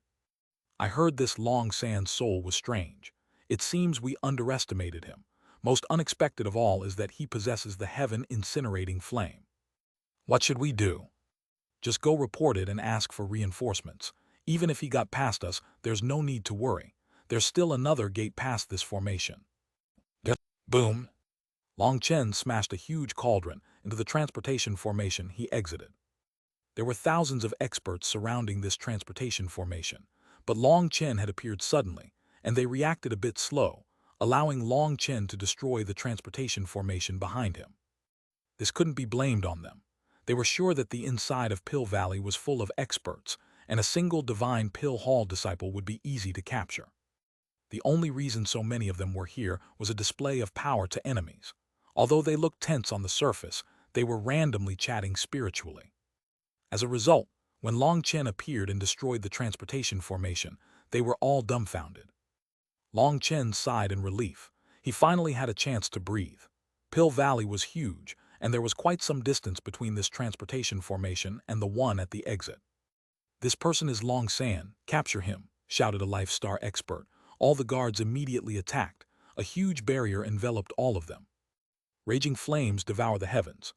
I heard this Longsan's soul was strange. It seems we underestimated him. Most unexpected of all is that he possesses the heaven incinerating flame. What should we do? Just go report it and ask for reinforcements. Even if he got past us, there's no need to worry. There's still another gate past this formation. Boom! Long Chen smashed a huge cauldron into the transportation formation he exited. There were thousands of experts surrounding this transportation formation, but Long Chen had appeared suddenly, and they reacted a bit slow, allowing Long Chen to destroy the transportation formation behind him. This couldn't be blamed on them. They were sure that the inside of Pill Valley was full of experts, and a single divine Pill Hall disciple would be easy to capture. The only reason so many of them were here was a display of power to enemies. Although they looked tense on the surface, they were randomly chatting spiritually. As a result, when Long Chen appeared and destroyed the transportation formation, they were all dumbfounded. Long Chen sighed in relief. He finally had a chance to breathe. Pill Valley was huge, and there was quite some distance between this transportation formation and the one at the exit. "This person is Long San. Capture him," shouted a Life Star expert. All the guards immediately attacked. A huge barrier enveloped all of them. Raging flames devour the heavens.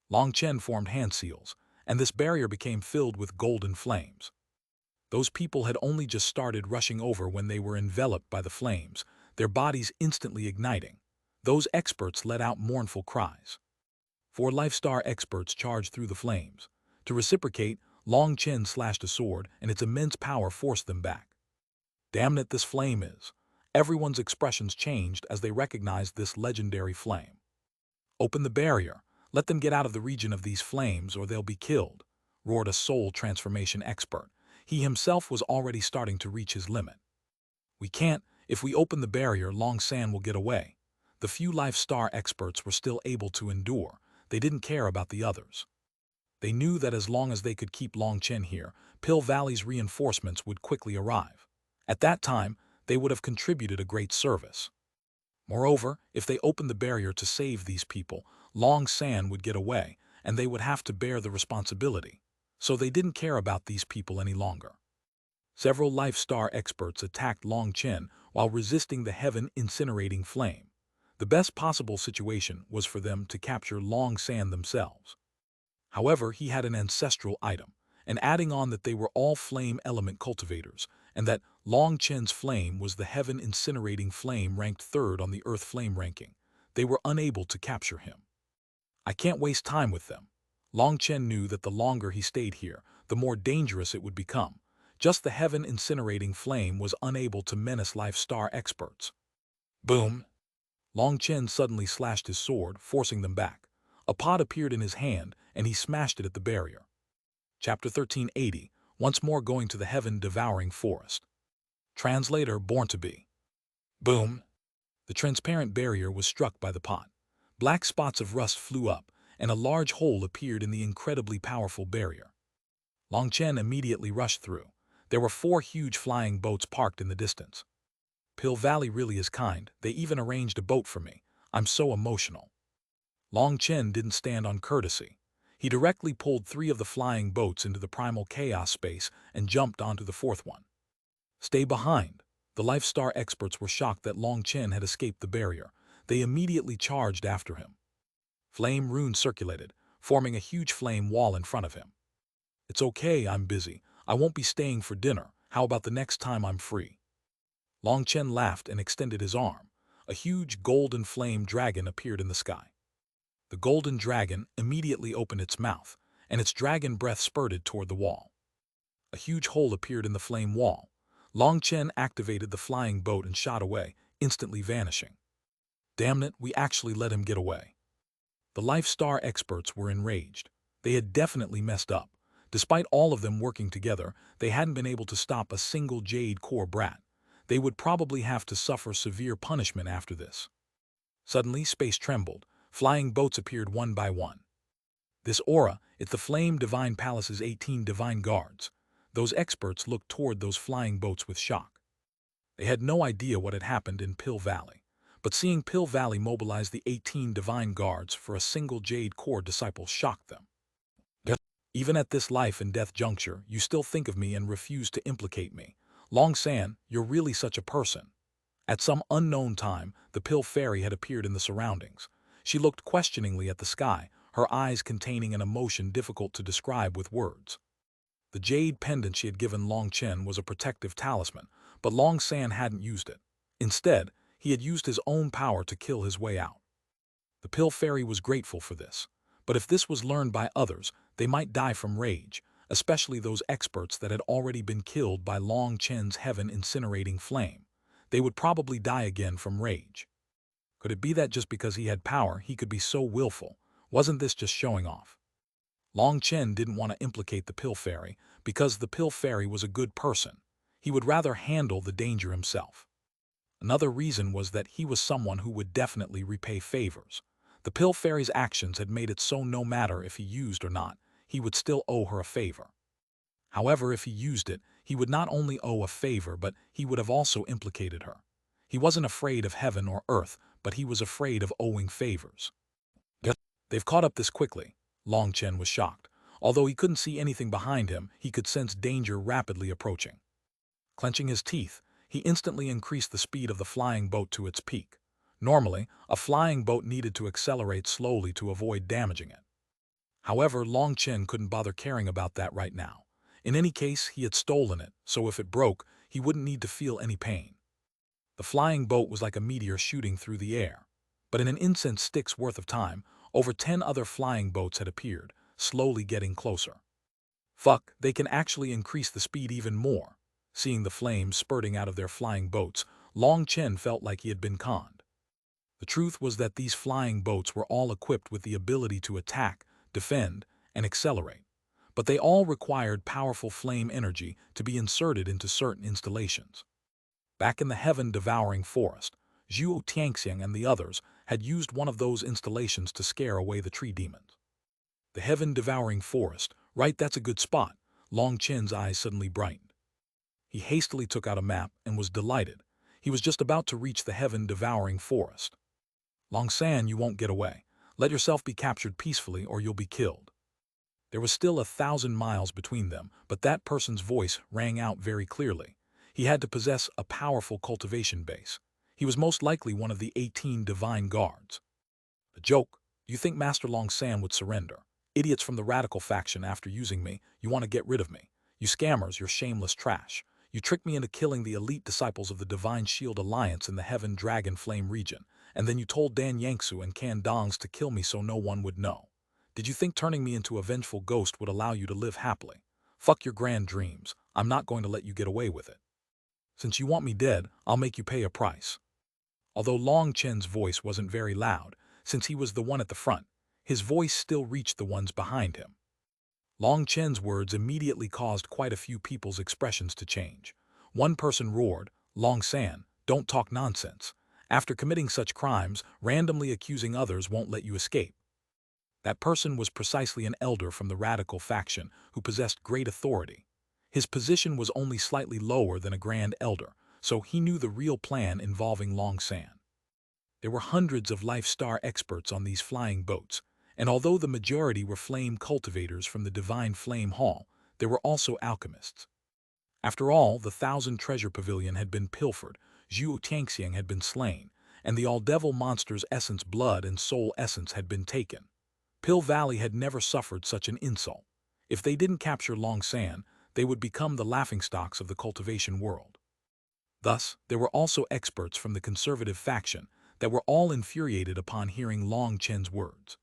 Long Chen formed hand seals, and this barrier became filled with golden flames. Those people had only just started rushing over when they were enveloped by the flames, their bodies instantly igniting. Those experts let out mournful cries. 4 Life Star experts charged through the flames. To reciprocate, Long Chen slashed a sword, and its immense power forced them back. "Damn it, this flame is." Everyone's expressions changed as they recognized this legendary flame. "Open the barrier. Let them get out of the region of these flames or they'll be killed," roared a soul transformation expert. He himself was already starting to reach his limit. "We can't. If we open the barrier, Long San will get away." The few Life Star experts were still able to endure. They didn't care about the others. They knew that as long as they could keep Long Chen here, Pill Valley's reinforcements would quickly arrive. At that time, they would have contributed a great service. Moreover, if they opened the barrier to save these people, Long San would get away, and they would have to bear the responsibility. So they didn't care about these people any longer. Several Life Star experts attacked Long Chen while resisting the heaven incinerating flame. The best possible situation was for them to capture Long San themselves. However, he had an ancestral item, and adding on that they were all flame element cultivators, and that Long Chen's flame was the heaven incinerating flame ranked 3rd on the earth flame ranking, they were unable to capture him. "I can't waste time with them." Long Chen knew that the longer he stayed here, the more dangerous it would become. Just the heaven incinerating flame was unable to menace Life Star experts. Boom! Long Chen suddenly slashed his sword, forcing them back. A pot appeared in his hand, and he smashed it at the barrier. Chapter 1380, once more going to the heaven-devouring forest. Translator Born to Be. Boom! The transparent barrier was struck by the pot. Black spots of rust flew up, and a large hole appeared in the incredibly powerful barrier. Long Chen immediately rushed through. There were 4 huge flying boats parked in the distance. "Pill Valley really is kind. They even arranged a boat for me. I'm so emotional." Long Chen didn't stand on courtesy. He directly pulled 3 of the flying boats into the primal chaos space and jumped onto the 4th one. "Stay behind." The Life Star experts were shocked that Long Chen had escaped the barrier. They immediately charged after him. Flame runes circulated, forming a huge flame wall in front of him. "It's okay, I'm busy. I won't be staying for dinner. How about the next time I'm free?" Long Chen laughed and extended his arm. A huge golden flame dragon appeared in the sky. The golden dragon immediately opened its mouth, and its dragon breath spurted toward the wall. A huge hole appeared in the flame wall. Long Chen activated the flying boat and shot away, instantly vanishing. Damn it, we actually let him get away. The Life Star experts were enraged. They had definitely messed up. Despite all of them working together, they hadn't been able to stop a single Jade core brat. They would probably have to suffer severe punishment after this. Suddenly, space trembled. Flying boats appeared one by one. This aura, it's the Flame Divine Palace's 18 divine guards. Those experts looked toward those flying boats with shock. They had no idea what had happened in Pill Valley. But seeing Pill Valley mobilize the 18 divine guards for a single Jade core disciple shocked them. Even at this life and death juncture, you still think of me and refuse to implicate me. Long San, you're really such a person. At some unknown time, the Pill Fairy had appeared in the surroundings. She looked questioningly at the sky, her eyes containing an emotion difficult to describe with words. The jade pendant she had given Long Chen was a protective talisman, but Long San hadn't used it. Instead, he had used his own power to kill his way out. The Pill Fairy was grateful for this, but if this was learned by others, they might die from rage, especially those experts that had already been killed by Long Chen's heaven-incinerating flame. They would probably die again from rage. Could it be that just because he had power, he could be so willful? Wasn't this just showing off? Long Chen didn't want to implicate the Pill Fairy because the Pill Fairy was a good person. He would rather handle the danger himself. Another reason was that he was someone who would definitely repay favors. The Pill Fairy's actions had made it so no matter if he used or not, he would still owe her a favor. However, if he used it, he would not only owe a favor, but he would have also implicated her. He wasn't afraid of heaven or earth, but he was afraid of owing favors. They've caught up this quickly. Long Chen was shocked. Although he couldn't see anything behind him, he could sense danger rapidly approaching. Clenching his teeth, he instantly increased the speed of the flying boat to its peak. Normally, a flying boat needed to accelerate slowly to avoid damaging it. However, Long Chen couldn't bother caring about that right now. In any case, he had stolen it, so if it broke, he wouldn't need to feel any pain. The flying boat was like a meteor shooting through the air. But in an incense stick's worth of time, over 10 other flying boats had appeared, slowly getting closer. Fuck, they can actually increase the speed even more. Seeing the flames spurting out of their flying boats, Long Chen felt like he had been conned. The truth was that these flying boats were all equipped with the ability to attack, defend, and accelerate. But they all required powerful flame energy to be inserted into certain installations. Back in the heaven-devouring forest, Zhuo Tianxiang and the others had used one of those installations to scare away the tree demons. The heaven-devouring forest, right, that's a good spot. Long Chen's eyes suddenly brightened. He hastily took out a map and was delighted. He was just about to reach the heaven-devouring forest. Long San, you won't get away. Let yourself be captured peacefully or you'll be killed. There was still 1,000 miles between them, but that person's voice rang out very clearly. He had to possess a powerful cultivation base. He was most likely one of the 18 divine guards. A joke? You think Master Long San would surrender? Idiots from the radical faction, after using me, you want to get rid of me. You scammers, you're shameless trash. You tricked me into killing the elite disciples of the Divine Shield Alliance in the Heaven Dragon Flame region, and then you told Dan Yangsu and Can Dongs to kill me so no one would know. Did you think turning me into a vengeful ghost would allow you to live happily? Fuck your grand dreams. I'm not going to let you get away with it. Since you want me dead, I'll make you pay a price. Although Long Chen's voice wasn't very loud, since he was the one at the front, his voice still reached the ones behind him. Long Chen's words immediately caused quite a few people's expressions to change. One person roared, "Long San, don't talk nonsense. After committing such crimes, randomly accusing others won't let you escape." That person was precisely an elder from the radical faction who possessed great authority. His position was only slightly lower than a grand elder, so he knew the real plan involving Long San. There were hundreds of Life Star experts on these flying boats, and although the majority were flame cultivators from the Divine Flame Hall, there were also alchemists. After all, the 1,000 Treasure Pavilion had been pilfered, Zhuo Tianxiang had been slain, and the all-devil monster's essence, blood and soul essence had been taken. Pill Valley had never suffered such an insult. If they didn't capture Long San, they would become the laughingstocks of the cultivation world. Thus, there were also experts from the conservative faction that were all infuriated upon hearing Long Chen's words.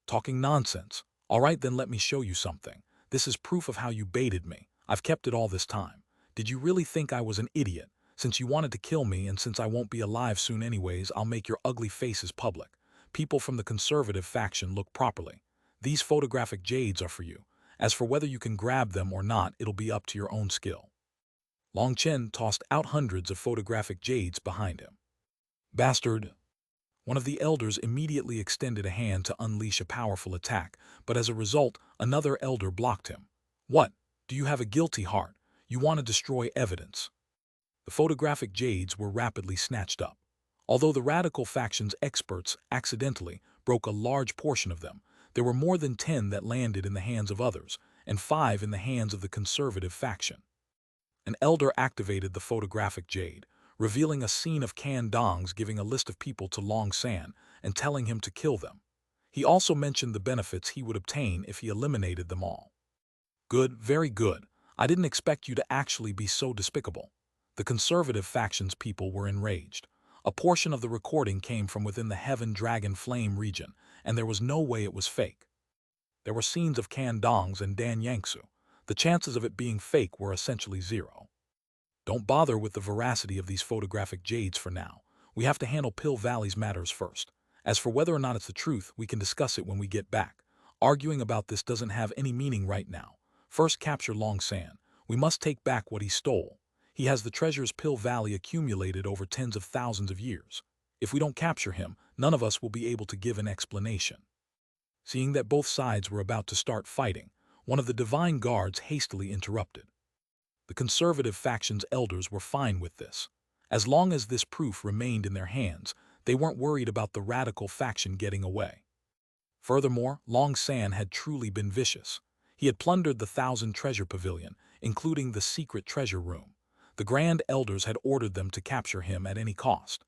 Talking nonsense. All right, then let me show you something. This is proof of how you baited me. I've kept it all this time. Did you really think I was an idiot? Since you wanted to kill me and since I won't be alive soon anyways, I'll make your ugly faces public. People from the conservative faction look properly. These photographic jades are for you. As for whether you can grab them or not, it'll be up to your own skill. Long Chen tossed out hundreds of photographic jades behind him. Bastard! One of the elders immediately extended a hand to unleash a powerful attack, but as a result, another elder blocked him. What? Do you have a guilty heart? You want to destroy evidence? The photographic jades were rapidly snatched up. Although the radical faction's experts accidentally broke a large portion of them, there were more than 10 that landed in the hands of others, and 5 in the hands of the conservative faction. An elder activated the photographic jade, revealing a scene of Can Dongs giving a list of people to Long San and telling him to kill them. He also mentioned the benefits he would obtain if he eliminated them all. Good, very good. I didn't expect you to actually be so despicable. The conservative faction's people were enraged. A portion of the recording came from within the Heaven Dragon Flame region, and there was no way it was fake. There were scenes of Can Dongs and Dan Yangsu. The chances of it being fake were essentially zero. Don't bother with the veracity of these photographic jades for now. We have to handle Pill Valley's matters first. As for whether or not it's the truth, we can discuss it when we get back. Arguing about this doesn't have any meaning right now. First capture Long San. We must take back what he stole. He has the treasures Pill Valley accumulated over tens of thousands of years. If we don't capture him, none of us will be able to give an explanation. Seeing that both sides were about to start fighting, one of the divine guards hastily interrupted. The conservative faction's elders were fine with this. As long as this proof remained in their hands, they weren't worried about the radical faction getting away. Furthermore, Long San had truly been vicious. He had plundered the 1,000 treasure pavilion, including the secret treasure room. The Grand Elders had ordered them to capture him at any cost.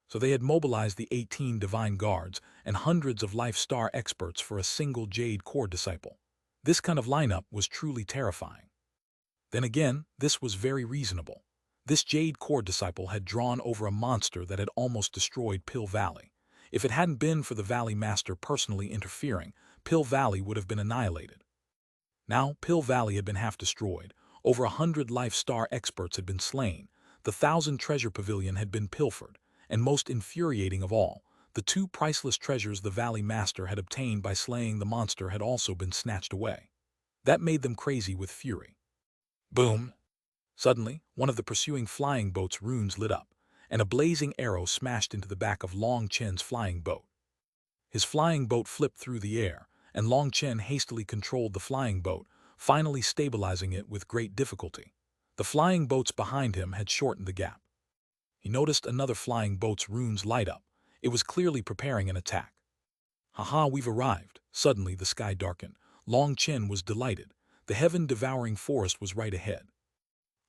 So they had mobilized the 18 divine guards and hundreds of Life Star experts for a single Jade core disciple. This kind of lineup was truly terrifying. Then again, this was very reasonable. This Jade core disciple had drawn over a monster that had almost destroyed Pill Valley. If it hadn't been for the Valley Master personally interfering, Pill Valley would have been annihilated. Now, Pill Valley had been half destroyed. Over 100 Life Star experts had been slain. The 1,000 treasure pavilion had been pilfered. And most infuriating of all, the 2 priceless treasures the Valley Master had obtained by slaying the monster had also been snatched away. That made them crazy with fury. Boom! Suddenly, one of the pursuing flying boat's runes lit up, and a blazing arrow smashed into the back of Long Chen's flying boat. His flying boat flipped through the air, and Long Chen hastily controlled the flying boat, finally stabilizing it with great difficulty. The flying boats behind him had shortened the gap. He noticed another flying boat's runes light up. It was clearly preparing an attack. Haha, we've arrived. Suddenly the sky darkened. Long Chen was delighted. The heaven-devouring forest was right ahead.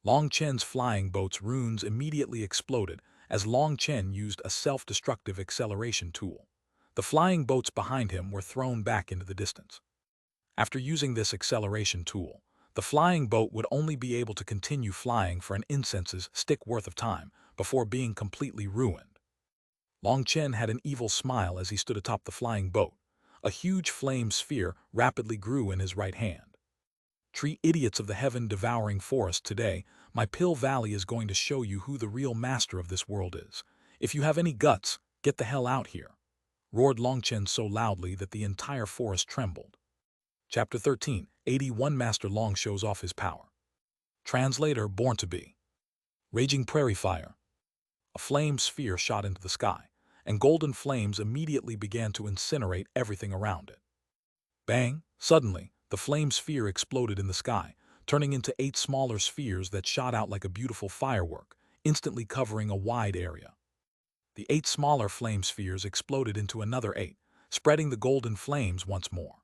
Long Chen's flying boat's runes immediately exploded as Long Chen used a self-destructive acceleration tool. The flying boats behind him were thrown back into the distance. After using this acceleration tool, the flying boat would only be able to continue flying for an incense's stick worth of time before being completely ruined. Long Chen had an evil smile as he stood atop the flying boat. A huge flame sphere rapidly grew in his right hand. Tree idiots of the heaven-devouring forest, today, my Pill Valley is going to show you who the real master of this world is. If you have any guts, get the hell out here, roared Long Chen so loudly that the entire forest trembled. Chapter 13, 81 Master Long shows off his power. Translator born to be. Raging prairie fire. A flame sphere shot into the sky, and golden flames immediately began to incinerate everything around it. Bang! Suddenly, the flame sphere exploded in the sky, turning into 8 smaller spheres that shot out like a beautiful firework, instantly covering a wide area. The 8 smaller flame spheres exploded into another 8, spreading the golden flames once more.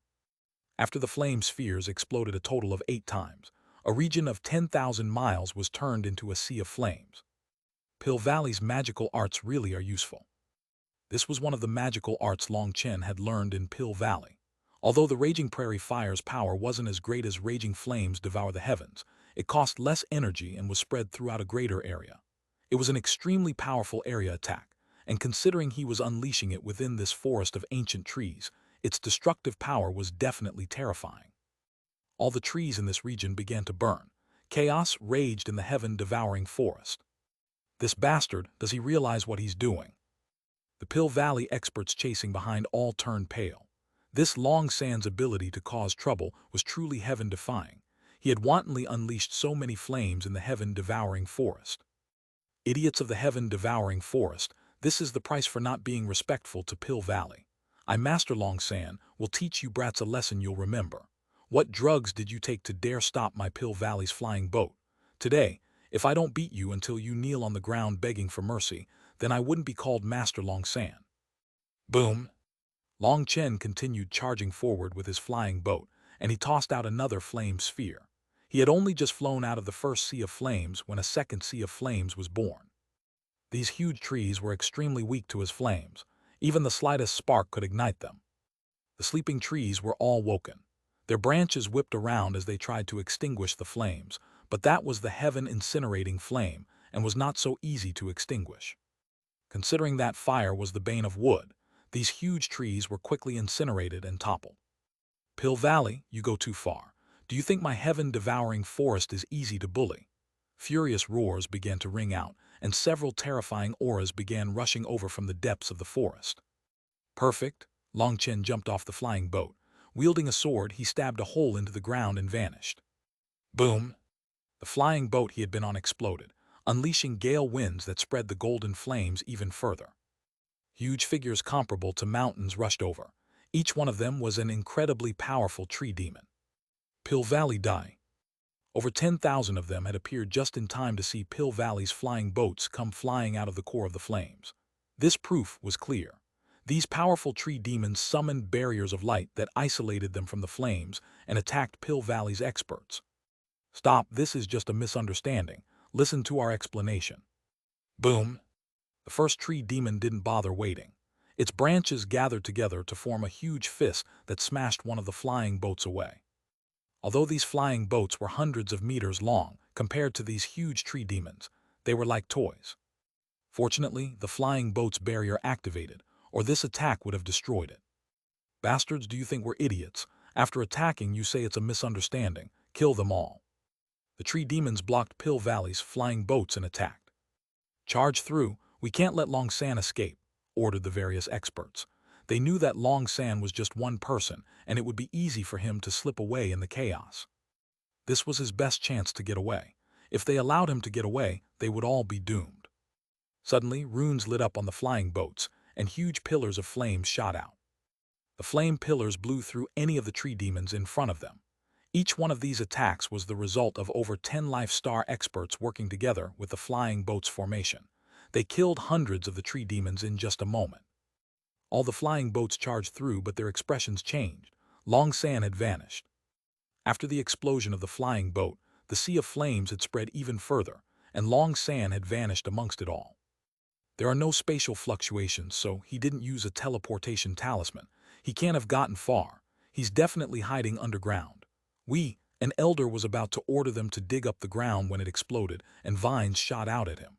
After the flame spheres exploded a total of 8 times, a region of 10,000 miles was turned into a sea of flames. Pill Valley's magical arts really are useful. This was one of the magical arts Long Chen had learned in Pill Valley. Although the Raging Prairie Fire's power wasn't as great as Raging Flames Devour the Heavens, it cost less energy and was spread throughout a greater area. It was an extremely powerful area attack, and considering he was unleashing it within this forest of ancient trees, Its destructive power was definitely terrifying. All the trees in this region began to burn. Chaos raged in the heaven-devouring forest. This bastard, does he realize what he's doing? The Pill Valley experts chasing behind all turned pale. This Long San's ability to cause trouble was truly heaven-defying. He had wantonly unleashed so many flames in the heaven-devouring forest. Idiots of the heaven-devouring forest, this is the price for not being respectful to Pill Valley. I, Master Long San, will teach you brats a lesson you'll remember. What drugs did you take to dare stop my Pill Valley's flying boat? Today, if I don't beat you until you kneel on the ground begging for mercy, then I wouldn't be called Master Long San. Boom! Long Chen continued charging forward with his flying boat, and he tossed out another flame sphere. He had only just flown out of the first sea of flames when a second sea of flames was born. These huge trees were extremely weak to his flames. Even the slightest spark could ignite them. The sleeping trees were all woken. Their branches whipped around as they tried to extinguish the flames, but that was the heaven-incinerating flame and was not so easy to extinguish. Considering that fire was the bane of wood, these huge trees were quickly incinerated and toppled. Pill Valley, you go too far. Do you think my heaven-devouring forest is easy to bully? Furious roars began to ring out, and several terrifying auras began rushing over from the depths of the forest. Perfect! Long Chen jumped off the flying boat. Wielding a sword, he stabbed a hole into the ground and vanished. Boom! The flying boat he had been on exploded, unleashing gale winds that spread the golden flames even further. Huge figures comparable to mountains rushed over. Each one of them was an incredibly powerful tree demon. Pill Valley die. Over 10,000 of them had appeared just in time to see Pill Valley's flying boats come flying out of the core of the flames. This proof was clear. These powerful tree demons summoned barriers of light that isolated them from the flames and attacked Pill Valley's experts. Stop, this is just a misunderstanding. Listen to our explanation. Boom! The first tree demon didn't bother waiting. Its branches gathered together to form a huge fist that smashed one of the flying boats away. Although these flying boats were hundreds of meters long compared to these huge tree demons, they were like toys. Fortunately, the flying boat's barrier activated, or this attack would have destroyed it. Bastards, do you think we're idiots? After attacking, you say it's a misunderstanding. Kill them all. The tree demons blocked Pill Valley's flying boats and attacked. Charge through, we can't let Long San escape, ordered the various experts. They knew that Long San was just one person, and it would be easy for him to slip away in the chaos. This was his best chance to get away. If they allowed him to get away, they would all be doomed. Suddenly, runes lit up on the flying boats, and huge pillars of flame shot out. The flame pillars blew through any of the tree demons in front of them. Each one of these attacks was the result of over 10 Life Star experts working together with the flying boats formation. They killed hundreds of the tree demons in just a moment. All the flying boats charged through, but their expressions changed. Long San had vanished. After the explosion of the flying boat, the sea of flames had spread even further, and Long San had vanished amongst it all. There are no spatial fluctuations, so he didn't use a teleportation talisman. He can't have gotten far. He's definitely hiding underground. An elder was about to order them to dig up the ground when it exploded, and vines shot out at him.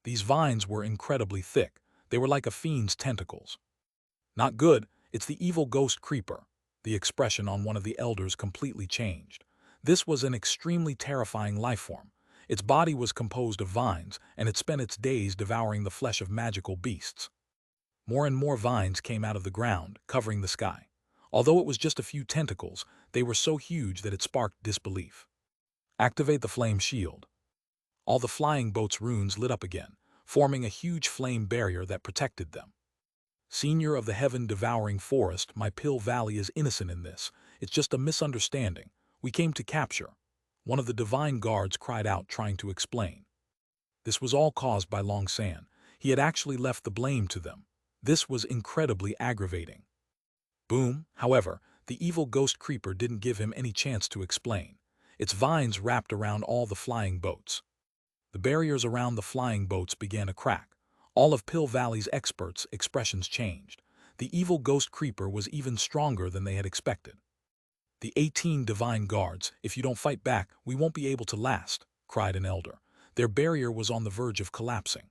These vines were incredibly thick. They were like a fiend's tentacles. Not good, it's the evil ghost creeper. The expression on one of the elders completely changed. This was an extremely terrifying life form. Its body was composed of vines, and it spent its days devouring the flesh of magical beasts. More and more vines came out of the ground, covering the sky. Although it was just a few tentacles, they were so huge that it sparked disbelief. Activate the flame shield. All the flying boats' runes lit up again, forming a huge flame barrier that protected them. Senior of the heaven-devouring forest, my Pill Valley is innocent in this. It's just a misunderstanding. We came to capture. One of the divine guards cried out, trying to explain. This was all caused by Long San. He had actually left the blame to them. This was incredibly aggravating. Boom, however, the evil ghost creeper didn't give him any chance to explain. Its vines wrapped around all the flying boats. The barriers around the flying boats began to crack. All of Pill Valley's experts' expressions changed. The evil ghost creeper was even stronger than they had expected. The 18 divine guards, if you don't fight back, we won't be able to last, cried an elder. Their barrier was on the verge of collapsing.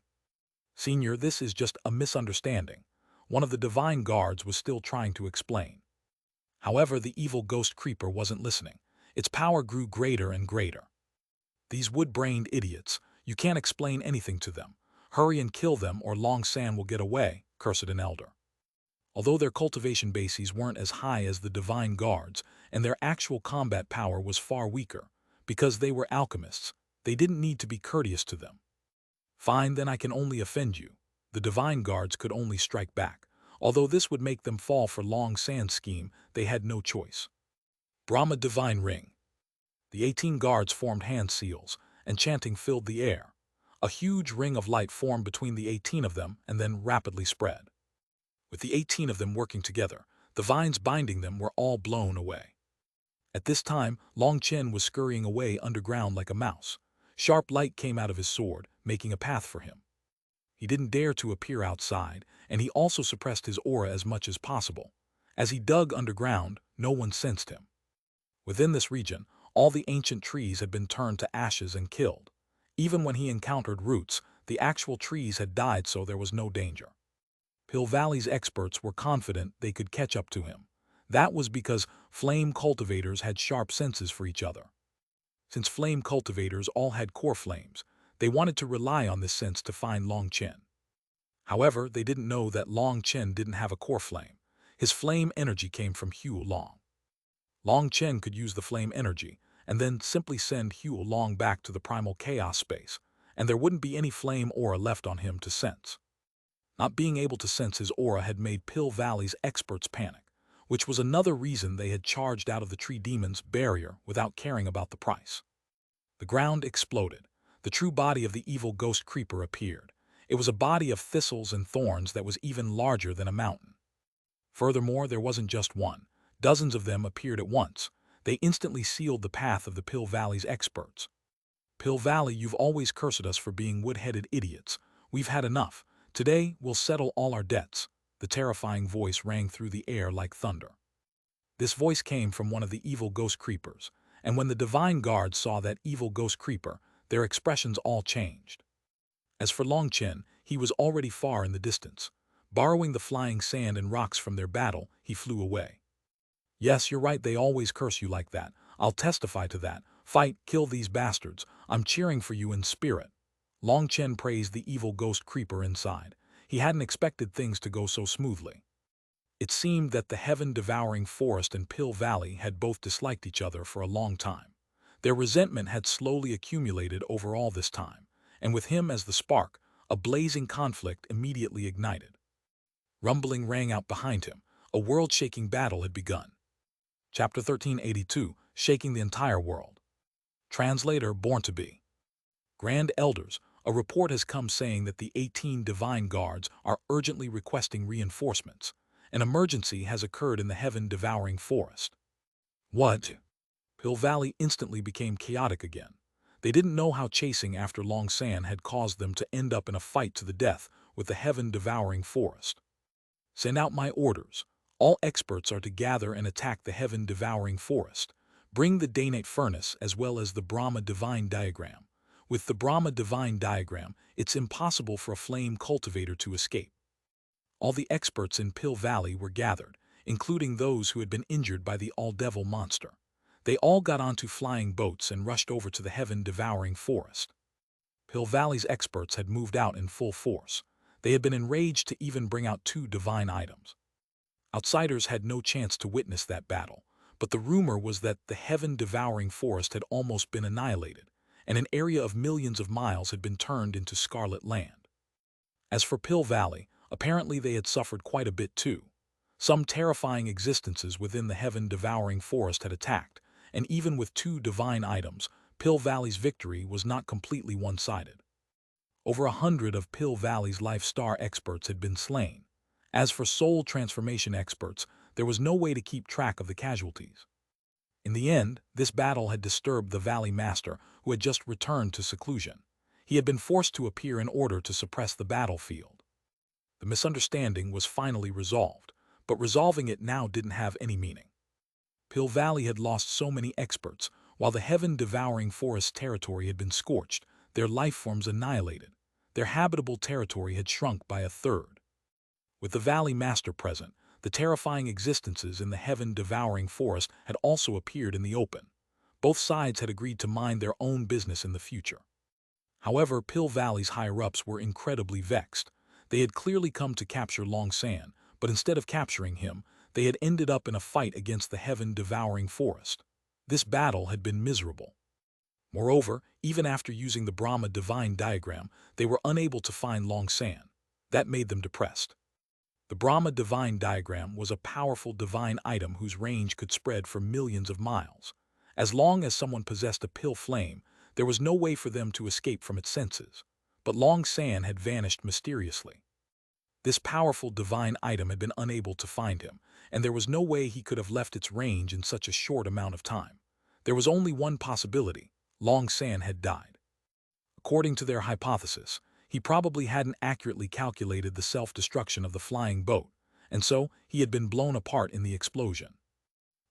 Senior, this is just a misunderstanding. One of the divine guards was still trying to explain. However, the evil ghost creeper wasn't listening. Its power grew greater and greater. These wood-brained idiots, you can't explain anything to them. Hurry and kill them or Long San will get away, cursed an elder. Although their cultivation bases weren't as high as the divine guards, and their actual combat power was far weaker, because they were alchemists, they didn't need to be courteous to them. Fine, then I can only offend you. The divine guards could only strike back. Although this would make them fall for Long San's scheme, they had no choice. Brahma Divine Ring. The 18 guards formed hand seals, and chanting filled the air. A huge ring of light formed between the 18 of them and then rapidly spread. With the 18 of them working together, the vines binding them were all blown away. At this time, Long Chen was scurrying away underground like a mouse. Sharp light came out of his sword, making a path for him. He didn't dare to appear outside, and he also suppressed his aura as much as possible. As he dug underground, no one sensed him. Within this region, all the ancient trees had been turned to ashes and killed. Even when he encountered roots, the actual trees had died, so there was no danger. Pill Valley's experts were confident they could catch up to him. That was because flame cultivators had sharp senses for each other. Since flame cultivators all had core flames, they wanted to rely on this sense to find Long Chen. However, they didn't know that Long Chen didn't have a core flame. His flame energy came from Hue Long. Long Chen could use the flame energy, and then simply send Hue Long back to the primal chaos space, and there wouldn't be any flame aura left on him to sense. Not being able to sense his aura had made Pill Valley's experts panic, which was another reason they had charged out of the Tree Demon's barrier without caring about the price. The ground exploded. The true body of the evil ghost creeper appeared. It was a body of thistles and thorns that was even larger than a mountain. Furthermore, there wasn't just one. Dozens of them appeared at once. They instantly sealed the path of the Pill Valley's experts. Pill Valley, you've always cursed us for being wood-headed idiots. We've had enough. Today, we'll settle all our debts. The terrifying voice rang through the air like thunder. This voice came from one of the evil ghost creepers, and when the divine guards saw that evil ghost creeper, their expressions all changed. As for Long Chen, he was already far in the distance. Borrowing the flying sand and rocks from their battle, he flew away. Yes, you're right, they always curse you like that. I'll testify to that. Fight, kill these bastards. I'm cheering for you in spirit. Long Chen praised the evil ghost creeper inside. He hadn't expected things to go so smoothly. It seemed that the heaven-devouring forest and Pill Valley had both disliked each other for a long time. Their resentment had slowly accumulated over all this time, and with him as the spark, a blazing conflict immediately ignited. Rumbling rang out behind him. A world-shaking battle had begun. Chapter 1382, Shaking the Entire World. Translator Born to Be. Grand Elders, a report has come saying that the 18 divine guards are urgently requesting reinforcements. An emergency has occurred in the heaven-devouring forest. What? Pill Valley instantly became chaotic again. They didn't know how chasing after Long San had caused them to end up in a fight to the death with the heaven-devouring forest. Send out my orders. All experts are to gather and attack the heaven-devouring forest. Bring the Danate Furnace as well as the Brahma Divine Diagram. With the Brahma Divine Diagram, it's impossible for a flame cultivator to escape. All the experts in Pill Valley were gathered, including those who had been injured by the all-devil monster. They all got onto flying boats and rushed over to the heaven-devouring forest. Pill Valley's experts had moved out in full force. They had been enraged to even bring out 2 divine items. Outsiders had no chance to witness that battle, but the rumor was that the heaven-devouring forest had almost been annihilated, and an area of millions of miles had been turned into scarlet land. As for Pill Valley, apparently they had suffered quite a bit too. Some terrifying existences within the heaven-devouring forest had attacked, and even with 2 divine items, Pill Valley's victory was not completely one-sided. Over 100 of Pill Valley's Life Star experts had been slain. As for soul transformation experts, there was no way to keep track of the casualties. In the end, this battle had disturbed the Valley Master, who had just returned to seclusion. He had been forced to appear in order to suppress the battlefield. The misunderstanding was finally resolved, but resolving it now didn't have any meaning. Pill Valley had lost so many experts, while the heaven-devouring forest territory had been scorched, their life forms annihilated. Their habitable territory had shrunk by 1/3. With the Valley Master present, the terrifying existences in the heaven-devouring forest had also appeared in the open. Both sides had agreed to mind their own business in the future. However, Pill Valley's higher-ups were incredibly vexed. They had clearly come to capture Long San, but instead of capturing him, they had ended up in a fight against the heaven-devouring forest. This battle had been miserable. Moreover, even after using the Brahma divine diagram, they were unable to find Long San. That made them depressed. The Brahma divine diagram was a powerful divine item whose range could spread for millions of miles. As long as someone possessed a pill flame, there was no way for them to escape from its senses. But Long San had vanished mysteriously. This powerful divine item had been unable to find him, and there was no way he could have left its range in such a short amount of time. There was only one possibility: Long San had died. According to their hypothesis, he probably hadn't accurately calculated the self-destruction of the flying boat, and so he had been blown apart in the explosion.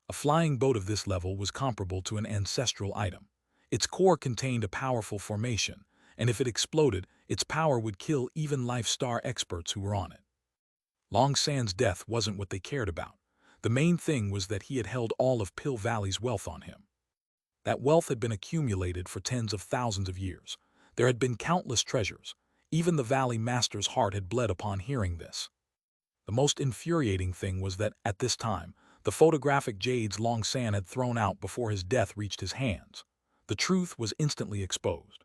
A flying boat of this level was comparable to an ancestral item. Its core contained a powerful formation, and if it exploded, its power would kill even life-star experts who were on it. Long San's death wasn't what they cared about. The main thing was that he had held all of Pill Valley's wealth on him. That wealth had been accumulated for tens of thousands of years. There had been countless treasures. Even the Valley Master's heart had bled upon hearing this. The most infuriating thing was that, at this time, the photographic Jade's Long San had thrown out before his death reached his hands. The truth was instantly exposed.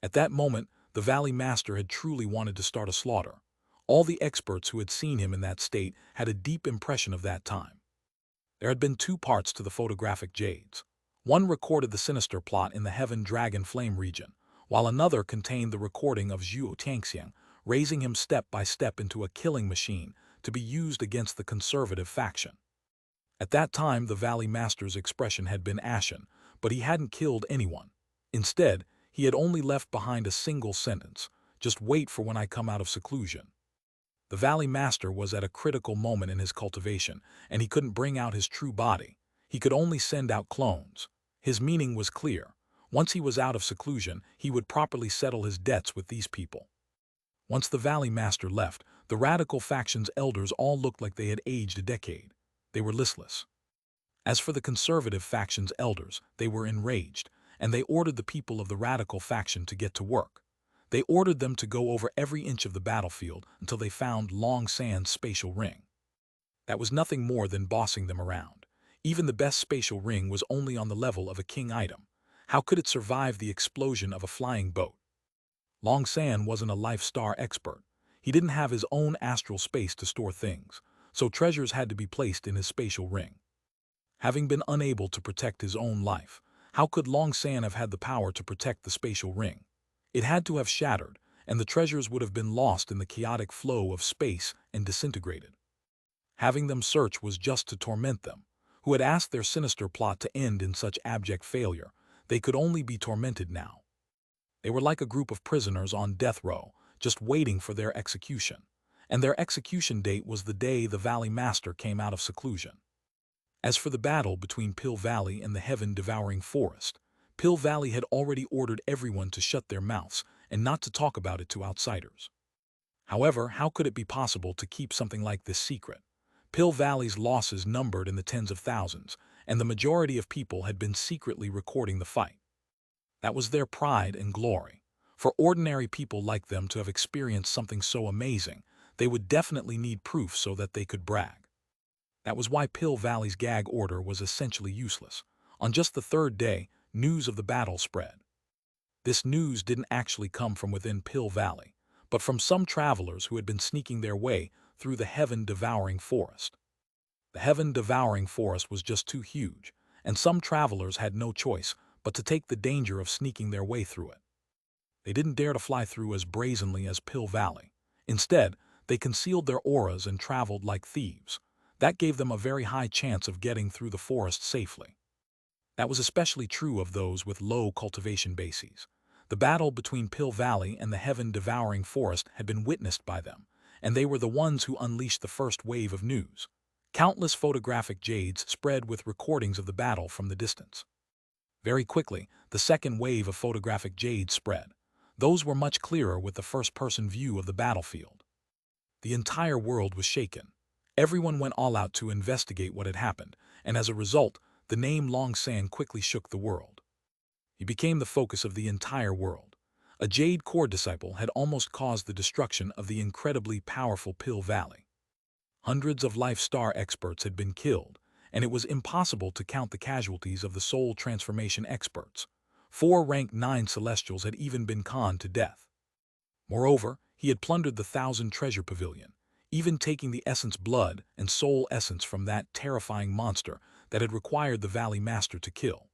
At that moment, the Valley Master had truly wanted to start a slaughter. All the experts who had seen him in that state had a deep impression of that time. There had been two parts to the photographic Jades. One recorded the sinister plot in the Heaven Dragon Flame region, while another contained the recording of Zhu Tianxiang, raising him step by step into a killing machine to be used against the conservative faction. At that time, the Valley Master's expression had been ashen, but he hadn't killed anyone. Instead, he had only left behind a single sentence: "Just wait for when I come out of seclusion." The Valley Master was at a critical moment in his cultivation, and he couldn't bring out his true body. He could only send out clones. His meaning was clear. Once he was out of seclusion, he would properly settle his debts with these people. Once the Valley Master left, the radical faction's elders all looked like they had aged a decade. They were listless. As for the conservative faction's elders, they were enraged, and they ordered the people of the radical faction to get to work. They ordered them to go over every inch of the battlefield until they found Long San's spatial ring. That was nothing more than bossing them around. Even the best spatial ring was only on the level of a king item. How could it survive the explosion of a flying boat? Long San wasn't a life-star expert. He didn't have his own astral space to store things, so treasures had to be placed in his spatial ring. Having been unable to protect his own life, how could Long San have had the power to protect the spatial ring? It had to have shattered, and the treasures would have been lost in the chaotic flow of space and disintegrated. Having them search was just to torment them, who had asked their sinister plot to end in such abject failure. They could only be tormented now. They were like a group of prisoners on death row, just waiting for their execution. And their execution date was the day the Valley Master came out of seclusion. As for the battle between Pill Valley and the heaven-devouring forest, Pill Valley had already ordered everyone to shut their mouths and not to talk about it to outsiders. However, how could it be possible to keep something like this secret? Pill Valley's losses numbered in the tens of thousands, and the majority of people had been secretly recording the fight. That was their pride and glory. For ordinary people like them to have experienced something so amazing, they would definitely need proof so that they could brag. That was why Pill Valley's gag order was essentially useless. On just the third day, news of the battle spread. This news didn't actually come from within Pill Valley, but from some travelers who had been sneaking their way through the heaven-devouring forest. The heaven-devouring forest was just too huge, and some travelers had no choice but to take the danger of sneaking their way through it. They didn't dare to fly through as brazenly as Pill Valley. Instead, they concealed their auras and traveled like thieves. That gave them a very high chance of getting through the forest safely. That was especially true of those with low cultivation bases. The battle between Pill Valley and the heaven-devouring forest had been witnessed by them, and they were the ones who unleashed the first wave of news. Countless photographic Jades spread with recordings of the battle from the distance. Very quickly, the second wave of photographic Jades spread. Those were much clearer with the first-person view of the battlefield. The entire world was shaken. Everyone went all out to investigate what had happened, and as a result, the name Long San quickly shook the world. He became the focus of the entire world. A Jade core disciple had almost caused the destruction of the incredibly powerful Pill Valley. Hundreds of Life Star experts had been killed, and it was impossible to count the casualties of the soul transformation experts. 4 rank 9 Celestials had even been conned to death. Moreover, he had plundered the 1,000 treasure pavilion, even taking the essence blood and soul essence from that terrifying monster that had required the Valley Master to kill.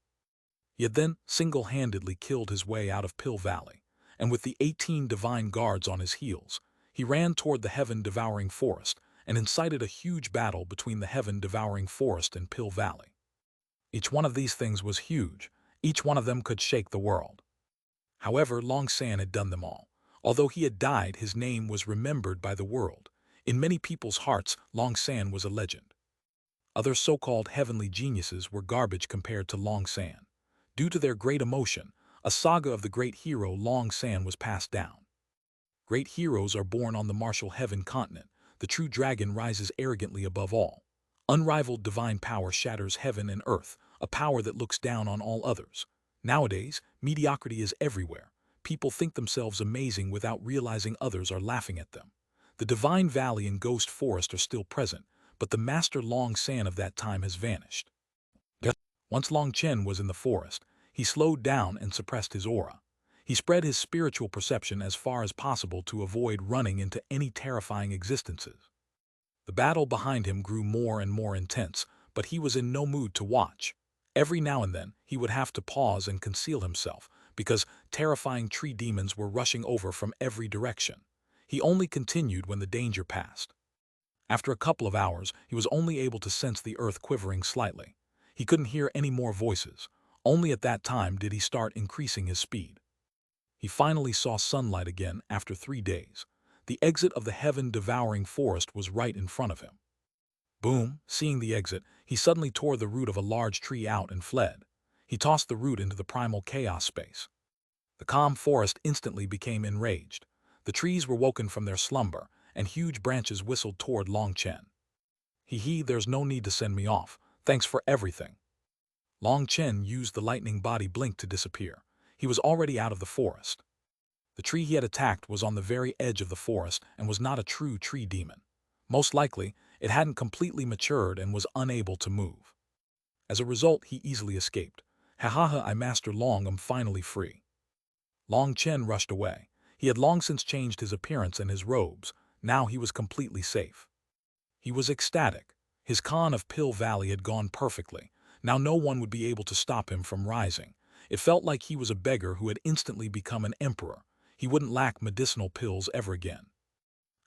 He had then single-handedly killed his way out of Pill Valley, and with the 18 divine guards on his heels, he ran toward the heaven-devouring forest and incited a huge battle between the heaven-devouring forest and Pill Valley. Each one of these things was huge. Each one of them could shake the world. However, Long San had done them all. Although he had died, his name was remembered by the world. In many people's hearts, Long San was a legend. Other so-called heavenly geniuses were garbage compared to Long San. Due to their great emotion, a saga of the great hero Long San was passed down. Great heroes are born on the martial heaven continent. The true dragon rises arrogantly above all. Unrivaled divine power shatters heaven and earth, a power that looks down on all others. Nowadays, mediocrity is everywhere. People think themselves amazing without realizing others are laughing at them. The Divine Valley and Ghost Forest are still present, but the Master Long San of that time has vanished. Once Long Chen was in the forest, he slowed down and suppressed his aura. He spread his spiritual perception as far as possible to avoid running into any terrifying existences. The battle behind him grew more and more intense, but he was in no mood to watch. Every now and then, he would have to pause and conceal himself, because terrifying tree demons were rushing over from every direction. He only continued when the danger passed. After a couple of hours, he was only able to sense the earth quivering slightly. He couldn't hear any more voices. Only at that time did he start increasing his speed. He finally saw sunlight again after 3 days. The exit of the heaven-devouring forest was right in front of him. Boom! Seeing the exit, he suddenly tore the root of a large tree out and fled. He tossed the root into the primal chaos space. The calm forest instantly became enraged. The trees were woken from their slumber, and huge branches whistled toward Long Chen. There's no need to send me off. Thanks for everything. Long Chen used the lightning body blink to disappear. He was already out of the forest. The tree he had attacked was on the very edge of the forest and was not a true tree demon. Most likely, it hadn't completely matured and was unable to move. As a result, he easily escaped. I Master Long, I'm finally free. Long Chen rushed away. He had long since changed his appearance and his robes. Now he was completely safe. He was ecstatic. His con of Pill Valley had gone perfectly. Now no one would be able to stop him from rising. It felt like he was a beggar who had instantly become an emperor. He wouldn't lack medicinal pills ever again.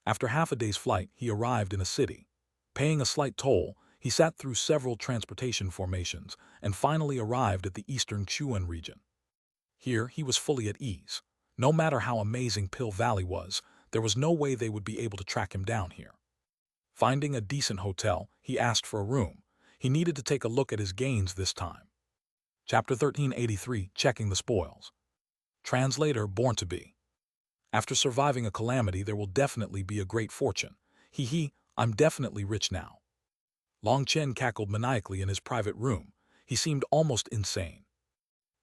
After half a day's flight, he arrived in a city. Paying a slight toll, he sat through several transportation formations and finally arrived at the eastern Xuanhuan region. Here, he was fully at ease. No matter how amazing Pill Valley was, there was no way they would be able to track him down here. Finding a decent hotel, he asked for a room. He needed to take a look at his gains this time. Chapter 1383, Checking the Spoils. Translator born to be. After surviving a calamity, there will definitely be a great fortune. I'm definitely rich now. Long Chen cackled maniacally in his private room. He seemed almost insane.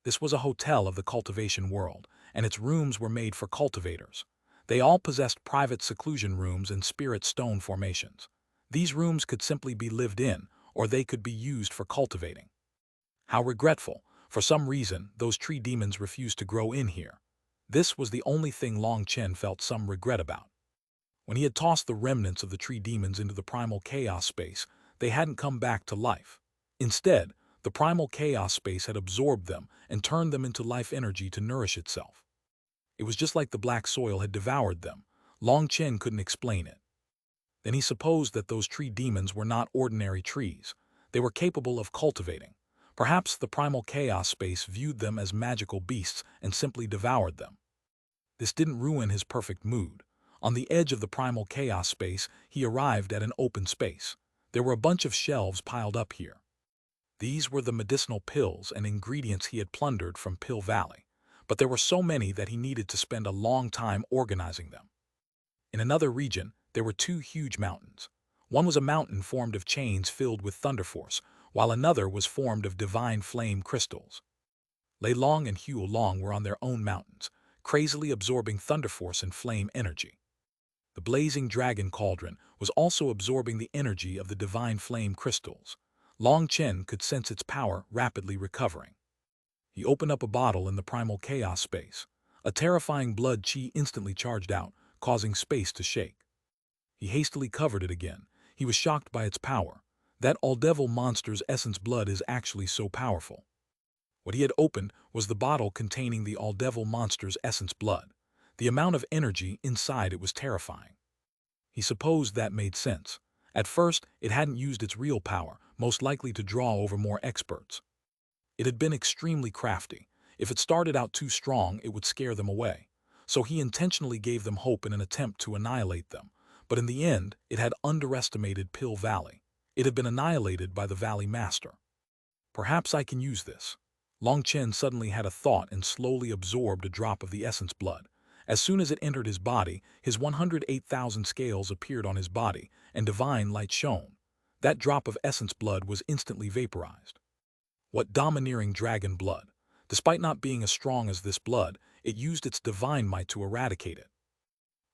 This was a hotel of the cultivation world, and its rooms were made for cultivators. They all possessed private seclusion rooms and spirit stone formations. These rooms could simply be lived in, or they could be used for cultivating. How regretful. For some reason, those tree demons refused to grow in here. This was the only thing Long Chen felt some regret about. When he had tossed the remnants of the tree demons into the primal chaos space, they hadn't come back to life. Instead, the primal chaos space had absorbed them and turned them into life energy to nourish itself. It was just like the black soil had devoured them. Long Chen couldn't explain it. Then he supposed that those tree demons were not ordinary trees. They were capable of cultivating. Perhaps the primal chaos space viewed them as magical beasts and simply devoured them. This didn't ruin his perfect mood. On the edge of the primal chaos space, he arrived at an open space. There were a bunch of shelves piled up here. These were the medicinal pills and ingredients he had plundered from Pill Valley, but there were so many that he needed to spend a long time organizing them. In another region, there were two huge mountains. One was a mountain formed of chains filled with thunder force, while another was formed of divine flame crystals. Lei Long and Hue Long were on their own mountains, crazily absorbing thunder force and flame energy. The blazing dragon cauldron was also absorbing the energy of the divine flame crystals. Long Chen could sense its power rapidly recovering. He opened up a bottle in the primal chaos space. A terrifying blood chi instantly charged out, causing space to shake. He hastily covered it again. He was shocked by its power. That all-devil monster's essence blood is actually so powerful. What he had opened was the bottle containing the all-devil monster's essence blood. The amount of energy inside it was terrifying. He supposed that made sense. At first, it hadn't used its real power, most likely to draw over more experts. It had been extremely crafty. If it started out too strong, it would scare them away. So he intentionally gave them hope in an attempt to annihilate them. But in the end, it had underestimated Pill Valley. It had been annihilated by the Valley Master. Perhaps I can use this. Long Chen suddenly had a thought and slowly absorbed a drop of the essence blood. As soon as it entered his body, his 108,000 scales appeared on his body, and divine light shone. That drop of essence blood was instantly vaporized. What domineering dragon blood! Despite not being as strong as this blood, it used its divine might to eradicate it.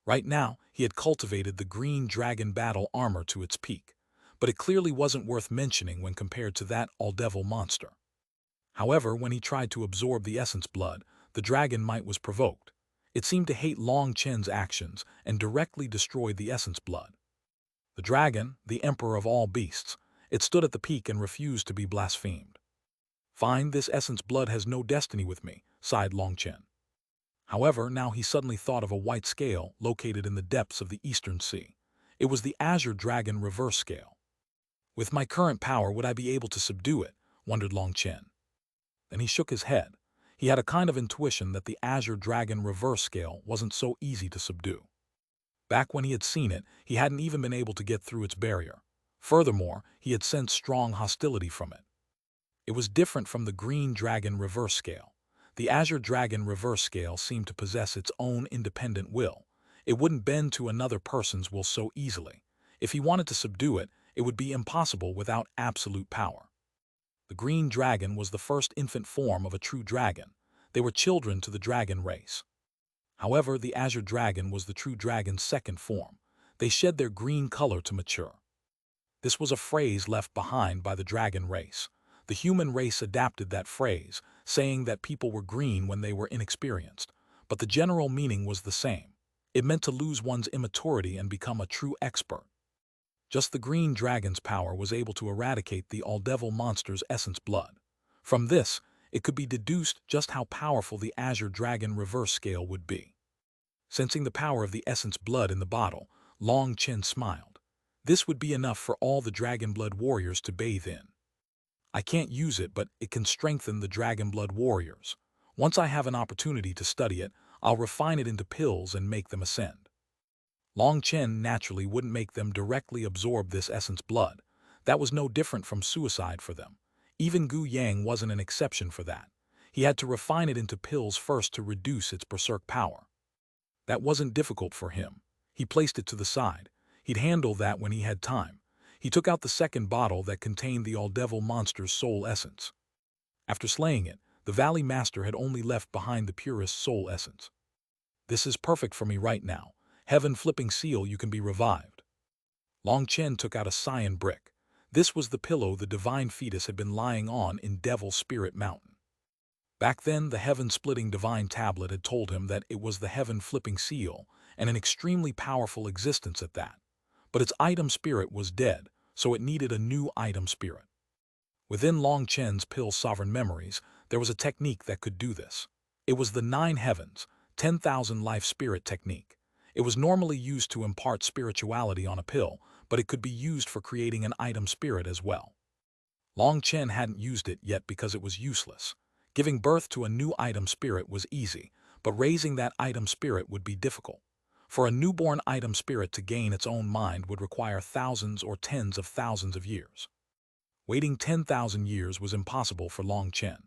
Right now, he had cultivated the green dragon battle armor to its peak, but it clearly wasn't worth mentioning when compared to that all-devil monster. However, when he tried to absorb the essence blood, the dragon might was provoked. It seemed to hate Long Chen's actions and directly destroyed the essence blood. The dragon, the emperor of all beasts, it stood at the peak and refused to be blasphemed. Fine, this essence blood has no destiny with me, sighed Long Chen. However, now he suddenly thought of a white scale located in the depths of the Eastern Sea. It was the Azure Dragon reverse scale. With my current power, would I be able to subdue it? Wondered Long Chen. Then he shook his head. He had a kind of intuition that the Azure Dragon reverse scale wasn't so easy to subdue. Back when he had seen it, he hadn't even been able to get through its barrier. Furthermore, he had sensed strong hostility from it. It was different from the Green Dragon reverse scale. The Azure Dragon reverse scale seemed to possess its own independent will. It wouldn't bend to another person's will so easily. If he wanted to subdue it, it would be impossible without absolute power. The Green Dragon was the first infant form of a true dragon. They were children to the dragon race. However, the Azure Dragon was the true dragon's second form. They shed their green color to mature. This was a phrase left behind by the dragon race. The human race adapted that phrase, saying that people were green when they were inexperienced, but the general meaning was the same. It meant to lose one's immaturity and become a true expert. Just the green dragon's power was able to eradicate the all-devil monster's essence blood. From this, it could be deduced just how powerful the Azure Dragon reverse scale would be. Sensing the power of the essence blood in the bottle, Long Chen smiled. This would be enough for all the dragon blood warriors to bathe in. I can't use it, but it can strengthen the dragon blood warriors. Once I have an opportunity to study it, I'll refine it into pills and make them ascend. Long Chen naturally wouldn't make them directly absorb this essence blood. That was no different from suicide for them. Even Gu Yang wasn't an exception for that. He had to refine it into pills first to reduce its berserk power. That wasn't difficult for him. He placed it to the side. He'd handle that when he had time. He took out the second bottle that contained the all-devil monster's soul essence. After slaying it, the Valley Master had only left behind the purest soul essence. This is perfect for me right now. Heaven flipping seal, you can be revived. Long Chen took out a cyan brick. This was the pillow the divine fetus had been lying on in Devil Spirit Mountain. Back then, the heaven-splitting divine tablet had told him that it was the heaven-flipping seal, and an extremely powerful existence at that. But its item spirit was dead, so it needed a new item spirit. Within Long Chen's pill sovereign memories, there was a technique that could do this. It was the 9 heavens, 10,000 life spirit technique. It was normally used to impart spirituality on a pill, but it could be used for creating an item spirit as well. Long Chen hadn't used it yet because it was useless. Giving birth to a new item spirit was easy, but raising that item spirit would be difficult. For a newborn item spirit to gain its own mind would require thousands or tens of thousands of years. Waiting 10,000 years was impossible for Long Chen.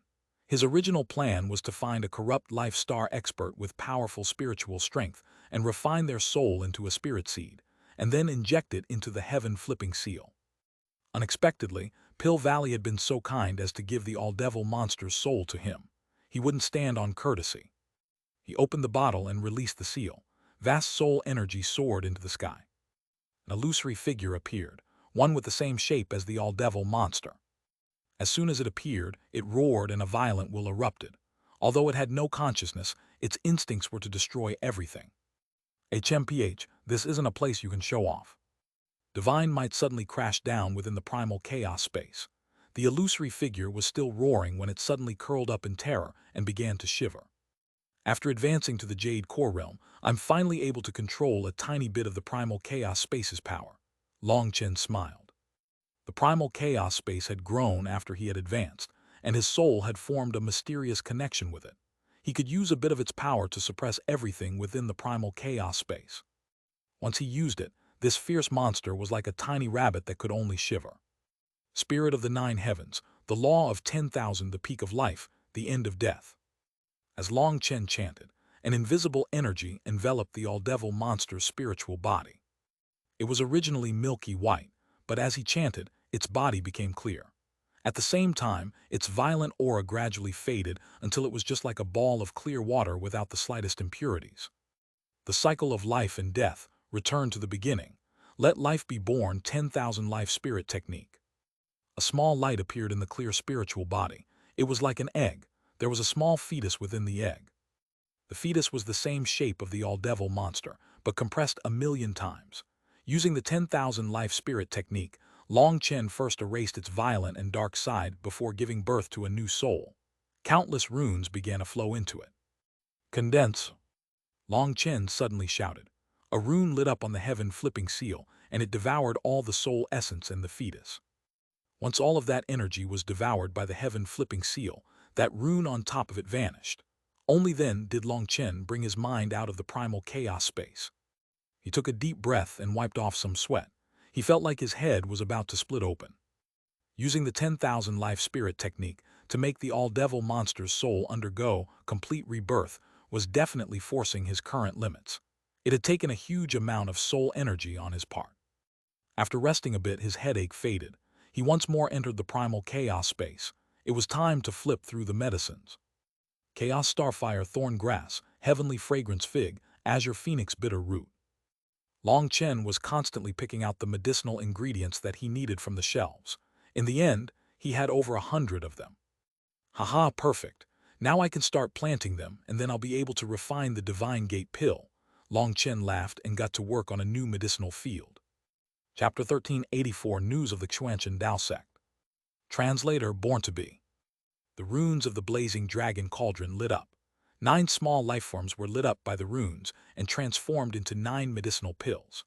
His original plan was to find a corrupt life star expert with powerful spiritual strength and refine their soul into a spirit seed, and then inject it into the heaven-flipping seal. Unexpectedly, Pill Valley had been so kind as to give the all-devil monster's soul to him. He wouldn't stand on courtesy. He opened the bottle and released the seal. Vast soul energy soared into the sky. An illusory figure appeared, one with the same shape as the all-devil monster. As soon as it appeared, it roared and a violent will erupted. Although it had no consciousness, its instincts were to destroy everything. HMPH, this isn't a place you can show off. Divine might suddenly crash down within the primal chaos space. The illusory figure was still roaring when it suddenly curled up in terror and began to shiver. After advancing to the Jade core realm, I'm finally able to control a tiny bit of the primal chaos space's power. Chen smiled. The primal chaos space had grown after he had advanced, and his soul had formed a mysterious connection with it. He could use a bit of its power to suppress everything within the primal chaos space. Once he used it, this fierce monster was like a tiny rabbit that could only shiver. Spirit of the Nine Heavens, the law of 10,000, the peak of life, the end of death. As Chen chanted, an invisible energy enveloped the all-devil monster's spiritual body. It was originally milky white, but as he chanted, its body became clear. At the same time, its violent aura gradually faded until it was just like a ball of clear water without the slightest impurities. The cycle of life and death returned to the beginning. Let life be born, 10,000 life spirit technique. A small light appeared in the clear spiritual body. It was like an egg. There was a small fetus within the egg. The fetus was the same shape of the all-devil monster, but compressed 1,000,000 times. Using the 10,000 life spirit technique, Chen first erased its violent and dark side before giving birth to a new soul. Countless runes began to flow into it. Condense! Chen suddenly shouted. A rune lit up on the heaven-flipping seal, and it devoured all the soul essence in the fetus. Once all of that energy was devoured by the heaven-flipping seal, that rune on top of it vanished. Only then did Chen bring his mind out of the primal chaos space. He took a deep breath and wiped off some sweat. He felt like his head was about to split open. Using the 10,000 life spirit technique to make the all-devil monster's soul undergo complete rebirth was definitely forcing his current limits. It had taken a huge amount of soul energy on his part. After resting a bit, his headache faded. He once more entered the primal chaos space. It was time to flip through the medicines. Chaos starfire thorn grass, heavenly fragrance fig, azure phoenix bitter root. Chen was constantly picking out the medicinal ingredients that he needed from the shelves. In the end, he had over 100 of them. Haha, perfect. Now I can start planting them, and then I'll be able to refine the divine gate pill. Chen laughed and got to work on a new medicinal field. Chapter 1384, News of the Xuanhuan Dao Sect. Translator, born to be. The runes of the blazing dragon cauldron lit up. 9 small lifeforms were lit up by the runes and transformed into 9 medicinal pills.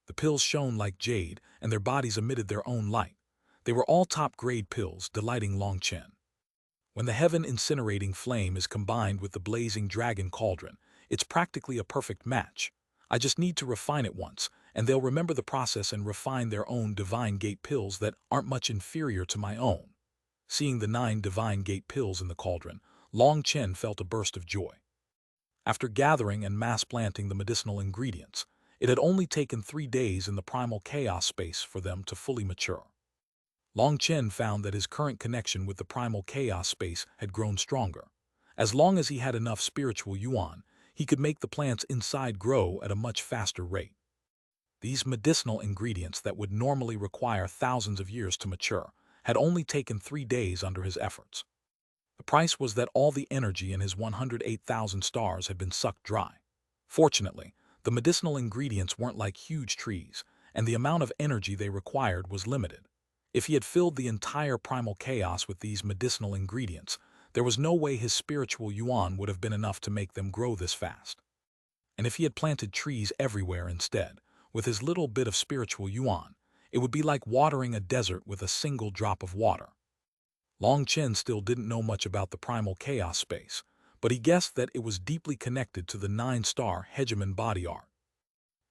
The pills shone like jade, and their bodies emitted their own light. They were all top-grade pills, delighting Chen. When the heaven-incinerating flame is combined with the blazing dragon cauldron, it's practically a perfect match. I just need to refine it once, and they'll remember the process and refine their own divine gate pills that aren't much inferior to my own. Seeing the 9 divine gate pills in the cauldron, Chen felt a burst of joy. After gathering and mass-planting the medicinal ingredients, it had only taken 3 days in the primal chaos space for them to fully mature. Chen found that his current connection with the primal chaos space had grown stronger. As long as he had enough spiritual yuan, he could make the plants inside grow at a much faster rate. These medicinal ingredients that would normally require thousands of years to mature had only taken 3 days under his efforts. The price was that all the energy in his 108,000 stars had been sucked dry. Fortunately, the medicinal ingredients weren't like huge trees, and the amount of energy they required was limited. If he had filled the entire primal chaos with these medicinal ingredients, there was no way his spiritual yuan would have been enough to make them grow this fast. And if he had planted trees everywhere instead, with his little bit of spiritual yuan, it would be like watering a desert with a single drop of water. Chen still didn't know much about the primal chaos space, but he guessed that it was deeply connected to the 9-star Hegemon body art.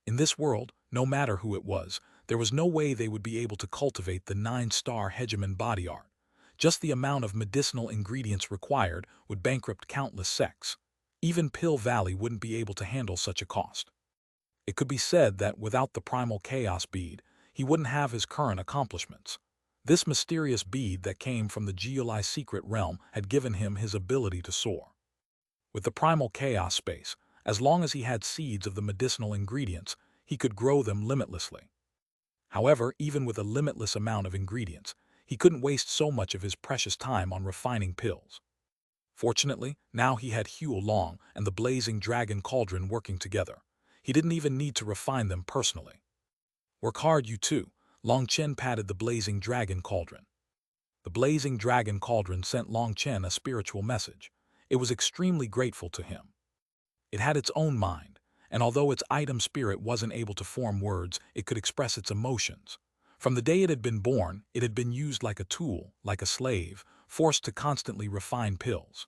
In this world, no matter who it was, there was no way they would be able to cultivate the 9-star Hegemon body art. Just the amount of medicinal ingredients required would bankrupt countless sects. Even Pill Valley wouldn't be able to handle such a cost. It could be said that without the primal chaos bead, he wouldn't have his current accomplishments. This mysterious bead that came from the Geolai secret realm had given him his ability to soar. With the primal chaos space, as long as he had seeds of the medicinal ingredients, he could grow them limitlessly. However, even with a limitless amount of ingredients, he couldn't waste so much of his precious time on refining pills. Fortunately, now he had Xuanhuan and the blazing dragon cauldron working together. He didn't even need to refine them personally. Work hard, you two. Long Chen patted the blazing dragon cauldron. The blazing dragon cauldron sent Long Chen a spiritual message. It was extremely grateful to him. It had its own mind, and although its item spirit wasn't able to form words, it could express its emotions. From the day it had been born, it had been used like a tool, like a slave, forced to constantly refine pills.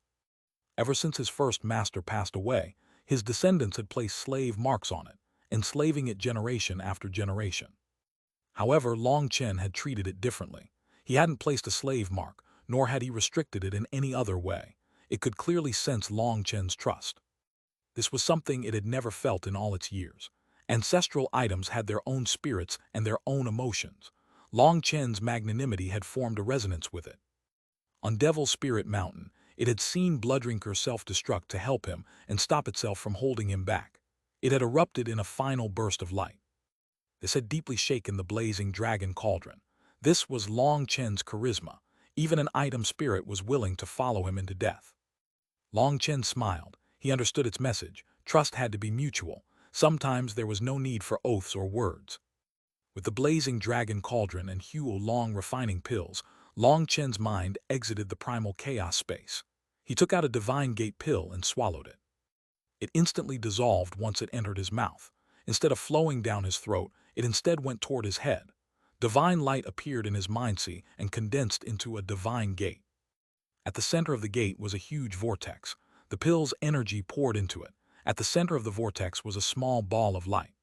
Ever since his first master passed away, his descendants had placed slave marks on it, enslaving it generation after generation. However, Long Chen had treated it differently. He hadn't placed a slave mark, nor had he restricted it in any other way. It could clearly sense Long Chen's trust. This was something it had never felt in all its years. Ancestral items had their own spirits and their own emotions. Long Chen's magnanimity had formed a resonance with it. On Devil Spirit Mountain, it had seen Bloodrinker self-destruct to help him and stop itself from holding him back. It had erupted in a final burst of light. This had deeply shaken the blazing dragon cauldron. This was Long Chen's charisma. Even an item spirit was willing to follow him into death. Long Chen smiled. He understood its message. Trust had to be mutual. Sometimes there was no need for oaths or words. With the blazing dragon cauldron and Xuanhuan refining pills, Long Chen's mind exited the primal chaos space. He took out a divine gate pill and swallowed it. It instantly dissolved once it entered his mouth. Instead of flowing down his throat, it instead went toward his head. Divine light appeared in his mindseat and condensed into a divine gate. At the center of the gate was a huge vortex. The pill's energy poured into it. At the center of the vortex was a small ball of light.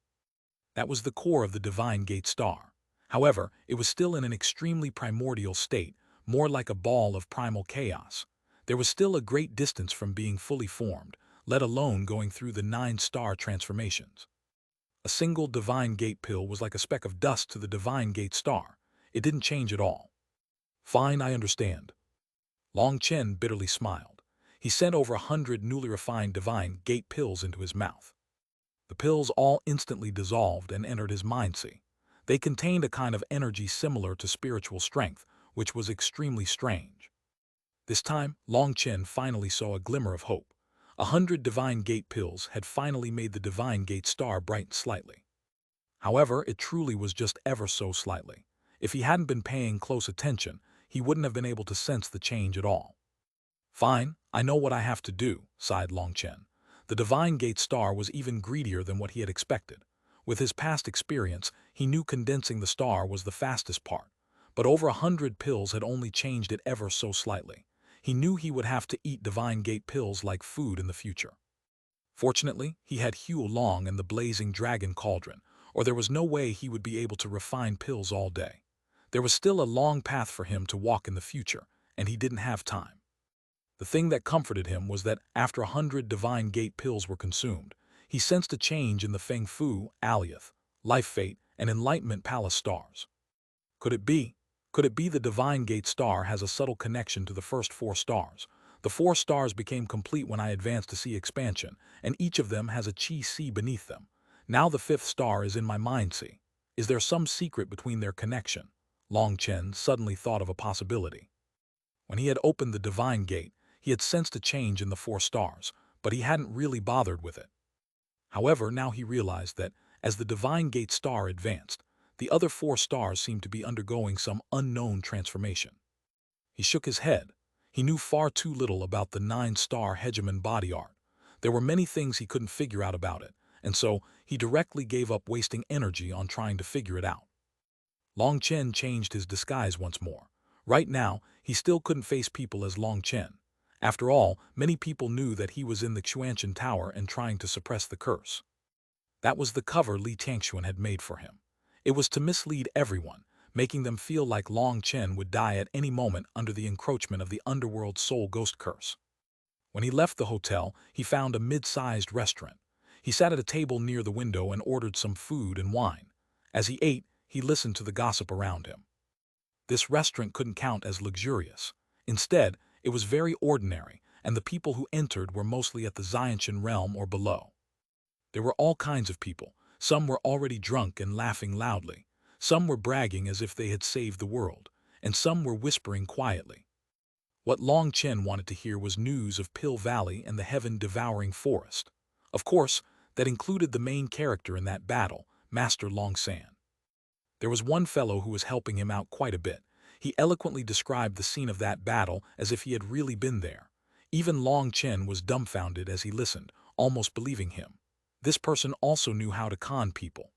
That was the core of the divine gate star. However, it was still in an extremely primordial state, more like a ball of primal chaos. There was still a great distance from being fully formed, let alone going through the 9-star transformations. A single divine gate pill was like a speck of dust to the divine gate star. It didn't change at all. Fine, I understand. Long Chen bitterly smiled. He sent over 100 newly refined divine gate pills into his mouth. The pills all instantly dissolved and entered his mindseat. They contained a kind of energy similar to spiritual strength, which was extremely strange. This time, Long Chen finally saw a glimmer of hope. 100 divine gate pills had finally made the divine gate star brighten slightly. However, it truly was just ever so slightly. If he hadn't been paying close attention, he wouldn't have been able to sense the change at all. Fine, I know what I have to do, sighed Long Chen. The divine gate star was even greedier than what he had expected. With his past experience, he knew condensing the star was the fastest part, but over 100 pills had only changed it ever so slightly. He knew he would have to eat divine gate pills like food in the future. Fortunately, he had Xuanhuan and the blazing dragon cauldron, or there was no way he would be able to refine pills all day. There was still a long path for him to walk in the future, and he didn't have time. The thing that comforted him was that after 100 divine gate pills were consumed, he sensed a change in the Feng Fu, Alioth, Life Fate, and Enlightenment Palace stars. Could it be? Could it be the divine gate star has a subtle connection to the first 4 stars? The 4 stars became complete when I advanced to see expansion, and each of them has a chi sea beneath them. Now the 5th star is in my mind sea. Is there some secret between their connection? Long Chen suddenly thought of a possibility. When he had opened the divine gate, he had sensed a change in the 4 stars, but he hadn't really bothered with it. However, now he realized that, as the divine gate star advanced, the other 4 stars seemed to be undergoing some unknown transformation. He shook his head. He knew far too little about the 9-star Hegemon body art. There were many things he couldn't figure out about it, and so he directly gave up wasting energy on trying to figure it out. Long Chen changed his disguise once more. Right now, he still couldn't face people as Long Chen. After all, many people knew that he was in the Xuanhuan Tower and trying to suppress the curse. That was the cover Li Tianxuan had made for him. It was to mislead everyone, making them feel like Long Chen would die at any moment under the encroachment of the underworld soul ghost curse. When he left the hotel, he found a mid-sized restaurant. He sat at a table near the window and ordered some food and wine. As he ate, he listened to the gossip around him. This restaurant couldn't count as luxurious. Instead, it was very ordinary, and the people who entered were mostly at the Xiantian realm or below. There were all kinds of people. Some were already drunk and laughing loudly. Some were bragging as if they had saved the world, and some were whispering quietly. What Long Chen wanted to hear was news of Pill Valley and the heaven-devouring forest. Of course, that included the main character in that battle, Master Long San. There was one fellow who was helping him out quite a bit. He eloquently described the scene of that battle as if he had really been there. Even Long Chen was dumbfounded as he listened, almost believing him. This person also knew how to con people.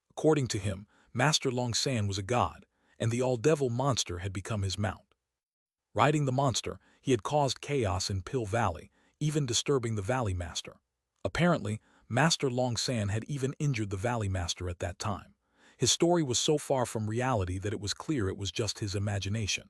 According to him, Master Long San was a god, and the all-devil monster had become his mount. Riding the monster, he had caused chaos in Pill Valley, even disturbing the Valley Master. Apparently, Master Long San had even injured the Valley Master at that time. His story was so far from reality that it was clear it was just his imagination.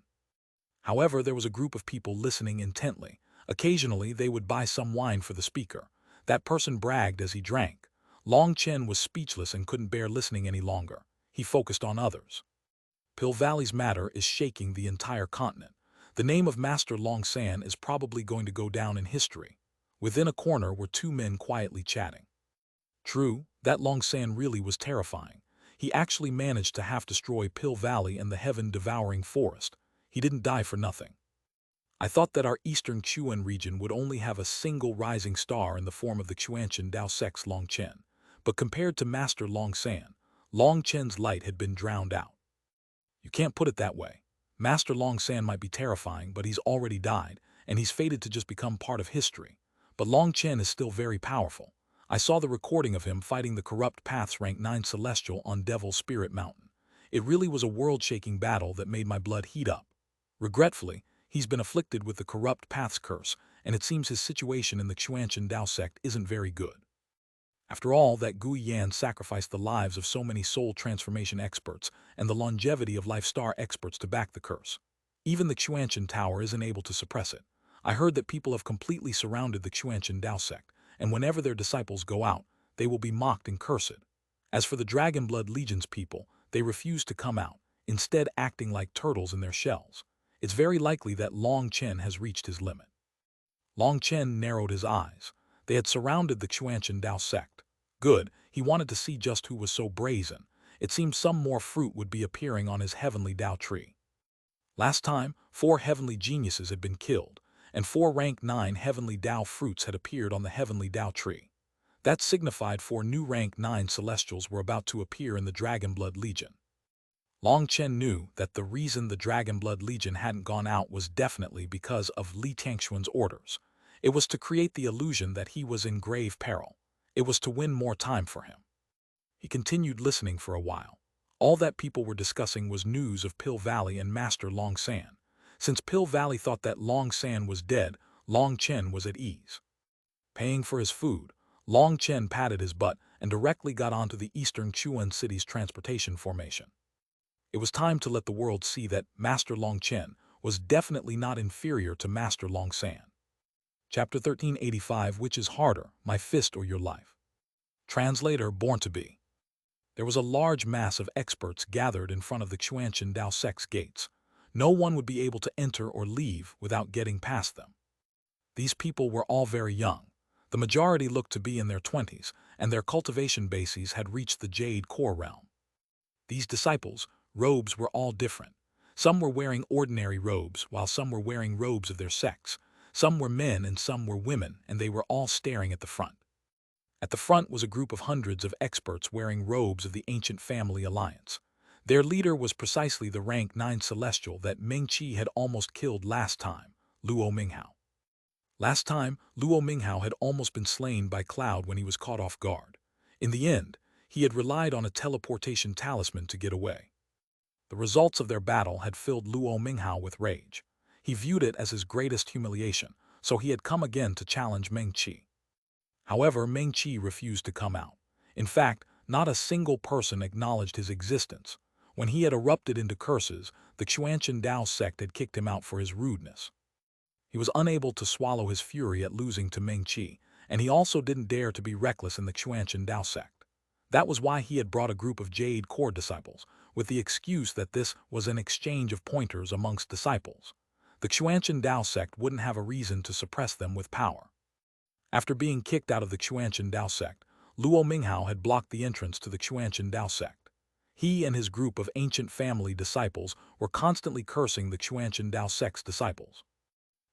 However, there was a group of people listening intently. Occasionally, they would buy some wine for the speaker. That person bragged as he drank. Long Chen was speechless and couldn't bear listening any longer. He focused on others. Pill Valley's matter is shaking the entire continent. The name of Master Long San is probably going to go down in history. Within a corner were two men quietly chatting. True, that Long San really was terrifying. He actually managed to half-destroy Pill Valley and the heaven-devouring forest. He didn't die for nothing. I thought that our eastern Xuanhuan region would only have a single rising star in the form of the Xuantian Dao Sex Long Chen, but compared to Master Long San, Long Chen's light had been drowned out. You can't put it that way. Master Long San might be terrifying, but he's already died, and he's fated to just become part of history. But Long Chen is still very powerful. I saw the recording of him fighting the corrupt Paths rank 9 Celestial on Devil Spirit Mountain. It really was a world-shaking battle that made my blood heat up. Regretfully, he's been afflicted with the corrupt Paths curse, and it seems his situation in the Xuantian Dao sect isn't very good. After all, that Gui Yan sacrificed the lives of so many soul transformation experts and the longevity of life star experts to back the curse. Even the Xuantian Tower isn't able to suppress it. I heard that people have completely surrounded the Xuantian Dao sect, and whenever their disciples go out, they will be mocked and cursed. As for the Dragonblood Legion's people, they refuse to come out, instead acting like turtles in their shells. It's very likely that Long Chen has reached his limit. Long Chen narrowed his eyes. They had surrounded the Xuantian Dao sect. Good, he wanted to see just who was so brazen. It seemed some more fruit would be appearing on his heavenly Dao tree. Last time, 4 heavenly geniuses had been killed, and 4 rank 9 heavenly Dao fruits had appeared on the heavenly Dao tree. That signified 4 new rank 9 celestials were about to appear in the Dragonblood Legion. Long Chen knew that the reason the Dragonblood Legion hadn't gone out was definitely because of Li Tangxuan's orders. It was to create the illusion that he was in grave peril. It was to win more time for him. He continued listening for a while. All that people were discussing was news of Pill Valley and Master Long San. Since Pill Valley thought that Long San was dead, Long Chen was at ease. Paying for his food, Long Chen patted his butt and directly got onto the eastern Xuan city's transportation formation. It was time to let the world see that Master Long Chen was definitely not inferior to Master Long San. Chapter 1385, which is harder, my fist or your life? Translator Born to Be. There was a large mass of experts gathered in front of the Xuantian Dao sect's gates. No one would be able to enter or leave without getting past them. These people were all very young. The majority looked to be in their 20s, and their cultivation bases had reached the Jade core realm. These disciples' robes were all different. Some were wearing ordinary robes, while some were wearing robes of their sex. Some were men and some were women, and they were all staring at the front. At the front was a group of hundreds of experts wearing robes of the ancient family alliance. Their leader was precisely the rank 9 celestial that Ming Qi had almost killed last time, Luo Minghao. Last time, Luo Minghao had almost been slain by Cloud when he was caught off guard. In the end, he had relied on a teleportation talisman to get away. The results of their battle had filled Luo Minghao with rage. He viewed it as his greatest humiliation, so he had come again to challenge Ming Qi. However, Ming Qi refused to come out. In fact, not a single person acknowledged his existence. When he had erupted into curses, the Xuantian Dao sect had kicked him out for his rudeness. He was unable to swallow his fury at losing to Ming Qi, and he also didn't dare to be reckless in the Xuanhuan Dao sect. That was why he had brought a group of Jade core disciples, with the excuse that this was an exchange of pointers amongst disciples. The Xuanhuan Dao sect wouldn't have a reason to suppress them with power. After being kicked out of the Xuanhuan Dao sect, Luo Minghao had blocked the entrance to the Xuanhuan Dao sect. He and his group of ancient family disciples were constantly cursing the Xuanhuan Dao sect's disciples.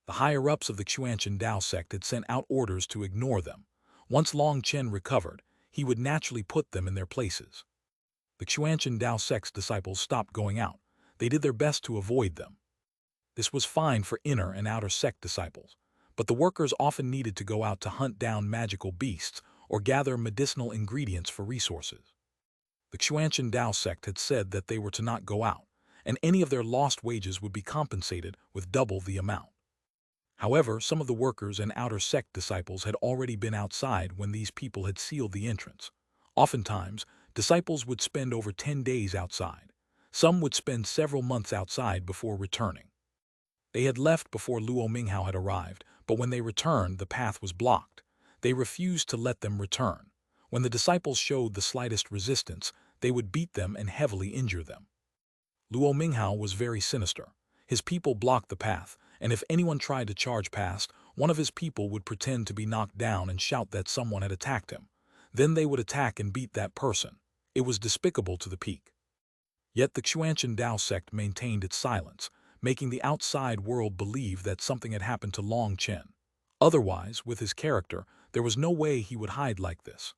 The higher-ups of the Xuanhuan Dao sect had sent out orders to ignore them. Once Long Chen recovered, he would naturally put them in their places. The Xuanhuan Dao sect's disciples stopped going out. They did their best to avoid them. This was fine for inner and outer sect disciples, but the workers often needed to go out to hunt down magical beasts or gather medicinal ingredients for resources. The Xuanhuan Dao sect had said that they were to not go out, and any of their lost wages would be compensated with double the amount. However, some of the workers and outer sect disciples had already been outside when these people had sealed the entrance. Oftentimes, disciples would spend over 10 days outside. Some would spend several months outside before returning. They had left before Luo Minghao had arrived, but when they returned, the path was blocked. They refused to let them return. When the disciples showed the slightest resistance, they would beat them and heavily injure them. Luo Minghao was very sinister. His people blocked the path, and if anyone tried to charge past, one of his people would pretend to be knocked down and shout that someone had attacked him. Then they would attack and beat that person. It was despicable to the peak. Yet the Xuanhuan Dao sect maintained its silence, making the outside world believe that something had happened to Long Chen. Otherwise, with his character, there was no way he would hide like this.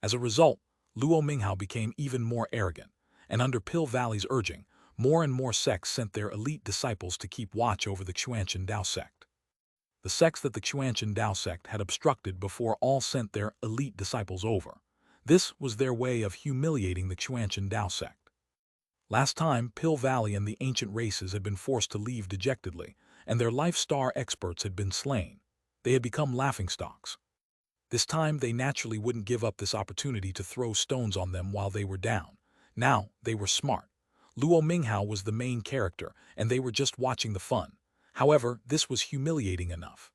As a result, Luo Minghao became even more arrogant, and under Pill Valley's urging, more and more sects sent their elite disciples to keep watch over the Xuanhuan Dao sect. The sects that the Xuanhuan Dao sect had obstructed before all sent their elite disciples over. This was their way of humiliating the Xuanhuan Dao sect. Last time, Pill Valley and the ancient races had been forced to leave dejectedly, and their life-star experts had been slain. They had become laughingstocks. This time, they naturally wouldn't give up this opportunity to throw stones on them while they were down. Now, they were smart. Luo Minghao was the main character, and they were just watching the fun. However, this was humiliating enough.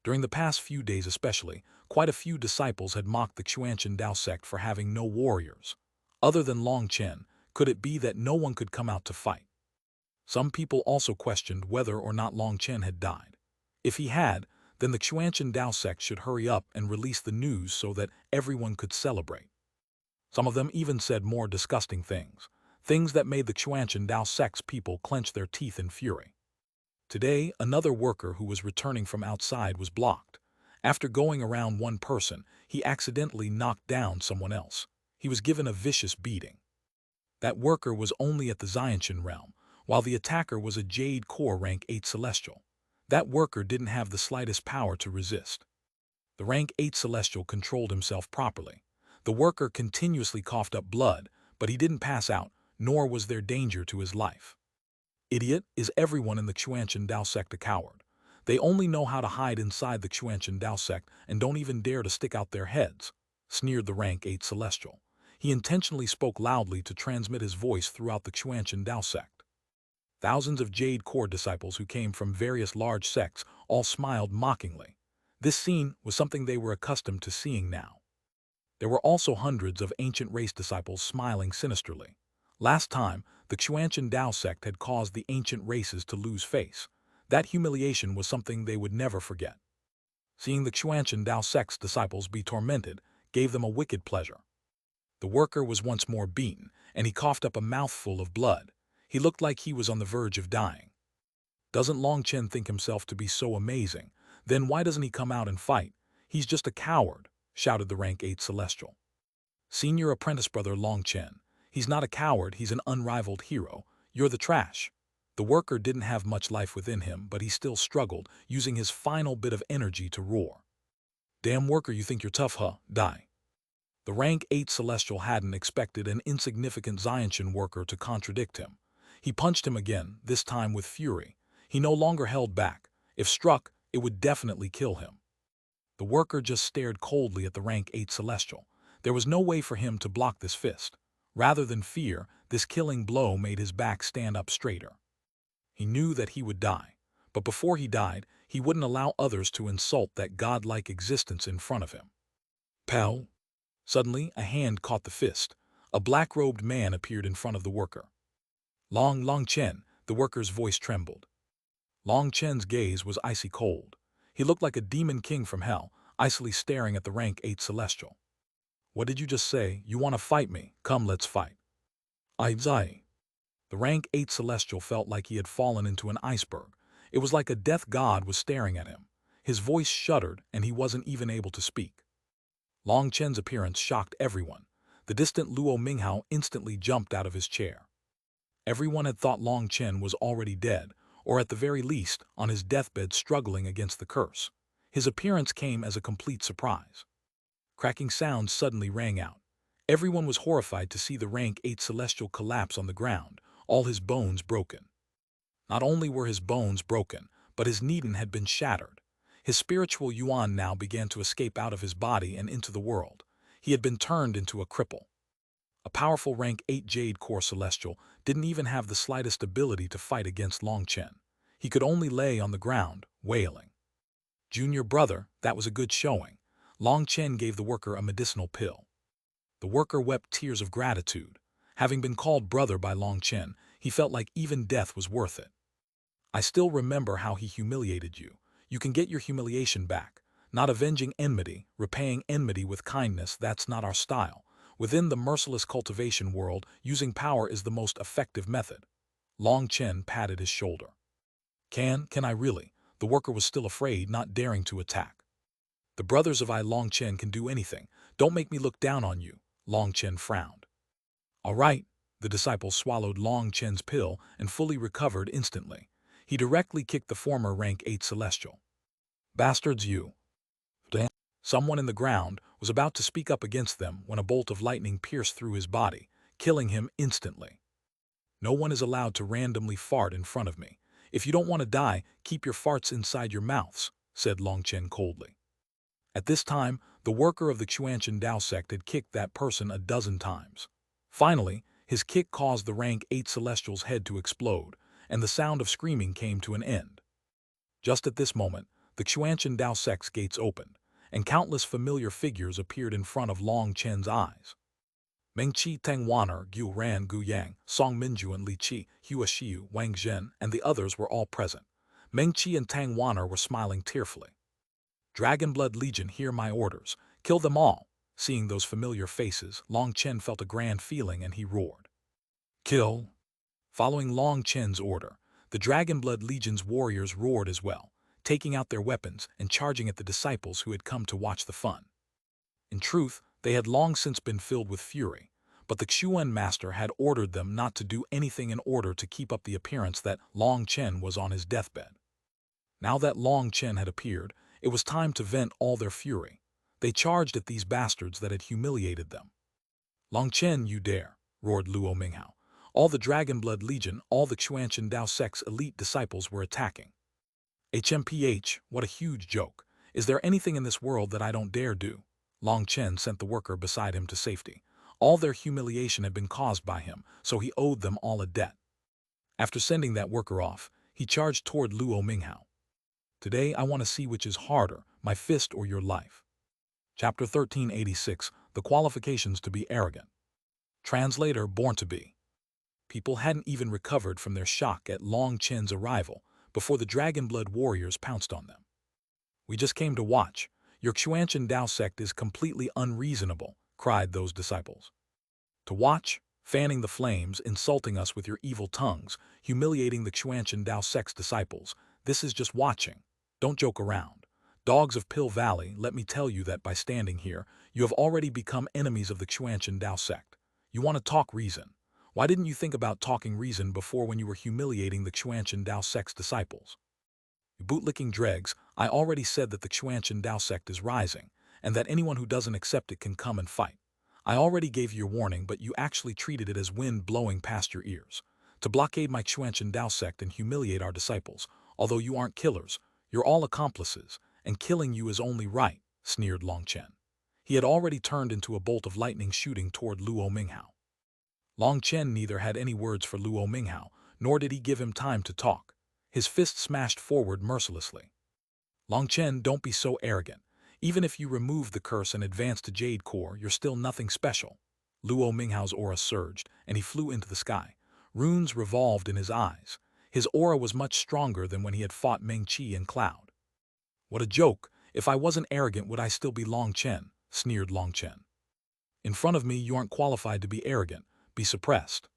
During the past few days especially, quite a few disciples had mocked the Xuanhuan Dao sect for having no warriors. Other than Long Chen, could it be that no one could come out to fight? Some people also questioned whether or not Long Chen had died. If he had, then the Xuanhuan Dao sect should hurry up and release the news so that everyone could celebrate. Some of them even said more disgusting things that made the Xuanhuan Dao sect's people clench their teeth in fury. Today, another worker who was returning from outside was blocked. After going around one person, he accidentally knocked down someone else. He was given a vicious beating. That worker was only at the Xuanhuan realm, while the attacker was a Jade core rank 8 celestial. That worker didn't have the slightest power to resist. The rank 8 celestial controlled himself properly. The worker continuously coughed up blood, but he didn't pass out, nor was there danger to his life. Idiot, is everyone in the Xuanhuan Dao sect a coward? They only know how to hide inside the Xuanhuan Dao sect and don't even dare to stick out their heads, sneered the rank 8 celestial. He intentionally spoke loudly to transmit his voice throughout the Xuanhuan Dao sect. Thousands of Jade core disciples who came from various large sects all smiled mockingly. This scene was something they were accustomed to seeing now. There were also hundreds of ancient race disciples smiling sinisterly. Last time, the Xuanhuan Dao sect had caused the ancient races to lose face. That humiliation was something they would never forget. Seeing the Xuanhuan Dao sect's disciples be tormented gave them a wicked pleasure. The worker was once more beaten, and he coughed up a mouthful of blood. He looked like he was on the verge of dying. Doesn't Long Chen think himself to be so amazing? Then why doesn't he come out and fight? He's just a coward, shouted the rank 8 celestial. Senior apprentice brother Long Chen. He's not a coward, he's an unrivaled hero. You're the trash. The worker didn't have much life within him, but he still struggled, using his final bit of energy to roar. Damn worker, you think you're tough, huh? Die. The rank 8 celestial hadn't expected an insignificant Xuanhuan worker to contradict him. He punched him again, this time with fury. He no longer held back. If struck, it would definitely kill him. The worker just stared coldly at the rank 8 celestial. There was no way for him to block this fist. Rather than fear, this killing blow made his back stand up straighter. He knew that he would die, But before he died, he wouldn't allow others to insult that godlike existence in front of him. Pow! Suddenly, a hand caught the fist. A black-robed man appeared in front of the worker. Long Chen, the worker's voice trembled. Long Chen's gaze was icy cold. He looked like a demon king from hell, icily staring at the rank 8 celestial. What did you just say? You want to fight me? Come, let's fight. The rank 8 celestial felt like he had fallen into an iceberg. It was like a death god was staring at him. His voice shuddered, and he wasn't even able to speak. Long Chen's appearance shocked everyone. The distant Luo Minghao instantly jumped out of his chair. Everyone had thought Long Chen was already dead, or at the very least, on his deathbed struggling against the curse. His appearance came as a complete surprise. Cracking sounds suddenly rang out. Everyone was horrified to see the rank 8 celestial collapse on the ground, all his bones broken. Not only were his bones broken, but his Neden had been shattered. His spiritual yuan now began to escape out of his body and into the world. He had been turned into a cripple. A powerful rank 8 Jade core celestial didn't even have the slightest ability to fight against Long Chen. He could only lay on the ground, wailing. Junior brother, that was a good showing. Long Chen gave the worker a medicinal pill. The worker wept tears of gratitude. Having been called brother by Long Chen, he felt like even death was worth it. I still remember how he humiliated you. You can get your humiliation back. Not avenging enmity, repaying enmity with kindness, that's not our style. Within the merciless cultivation world, using power is the most effective method. Long Chen patted his shoulder. Can I really? The worker was still afraid, not daring to attack. The brothers of Long Chen can do anything. Don't make me look down on you. Long Chen frowned. All right. The disciple swallowed Long Chen's pill and fully recovered instantly. He directly kicked the former rank 8 celestial. Bastards, you. Someone in the ground was about to speak up against them when a bolt of lightning pierced through his body, killing him instantly. No one is allowed to randomly fart in front of me. If you don't want to die, keep your farts inside your mouths, said Long Chen coldly. At this time, the worker of the Xuanhuan Dao sect had kicked that person a dozen times. Finally, his kick caused the rank 8 celestial's head to explode, and the sound of screaming came to an end. Just at this moment, the Xuanhuan Dao sect's gates opened, and countless familiar figures appeared in front of Long Chen's eyes. Meng Qi, Tang Waner, Gu Ran, Gu Yang, Song Minjuan, Li Qi, Hua Xiu, Wang Zhen, and the others were all present. Meng Qi and Tang Waner were smiling tearfully. Dragonblood Legion, hear my orders. Kill them all. Seeing those familiar faces, Long Chen felt a grand feeling and he roared. Kill. Following Long Chen's order, the Dragonblood Legion's warriors roared as well, taking out their weapons and charging at the disciples who had come to watch the fun. In truth, they had long since been filled with fury, but the Xuan master had ordered them not to do anything in order to keep up the appearance that Long Chen was on his deathbed. Now that Long Chen had appeared, it was time to vent all their fury. They charged at these bastards that had humiliated them. Long Chen, you dare, roared Luo Minghao. All the Dragonblood Legion, all the Xuanhuan Dao sect's elite disciples were attacking. HMPH, what a huge joke. Is there anything in this world that I don't dare do? Long Chen sent the worker beside him to safety. All their humiliation had been caused by him, so he owed them all a debt. After sending that worker off, he charged toward Luo Minghao. Today I want to see which is harder, my fist or your life. Chapter 1386, The Qualifications to be Arrogant. Translator, born to be. People hadn't even recovered from their shock at Long Chen's arrival before the Dragonblood warriors pounced on them. We just came to watch. Your Xuanhuan Dao sect is completely unreasonable, cried those disciples. To watch? Fanning the flames, insulting us with your evil tongues, humiliating the Xuanhuan Dao sect's disciples. This is just watching. Don't joke around. Dogs of Pill Valley, let me tell you that by standing here, you have already become enemies of the Xuanhuan Dao sect. You want to talk reason. Why didn't you think about talking reason before when you were humiliating the Xuanhuan Dao sect's disciples? You bootlicking dregs, I already said that the Xuanhuan Dao sect is rising, and that anyone who doesn't accept it can come and fight. I already gave you your warning, but you actually treated it as wind blowing past your ears. To blockade my Xuanhuan Dao sect and humiliate our disciples, although you aren't killers, you're all accomplices, and killing you is only right, sneered Long Chen. He had already turned into a bolt of lightning shooting toward Luo Minghao. Long Chen neither had any words for Luo Minghao, nor did he give him time to talk. His fist smashed forward mercilessly. Long Chen, don't be so arrogant. Even if you remove the curse and advance to Jade Core, you're still nothing special. Luo Minghao's aura surged, and he flew into the sky. Runes revolved in his eyes. His aura was much stronger than when he had fought Meng Qi and Cloud. What a joke! If I wasn't arrogant, would I still be Long Chen? Sneered Long Chen. In front of me, you aren't qualified to be arrogant. Be suppressed.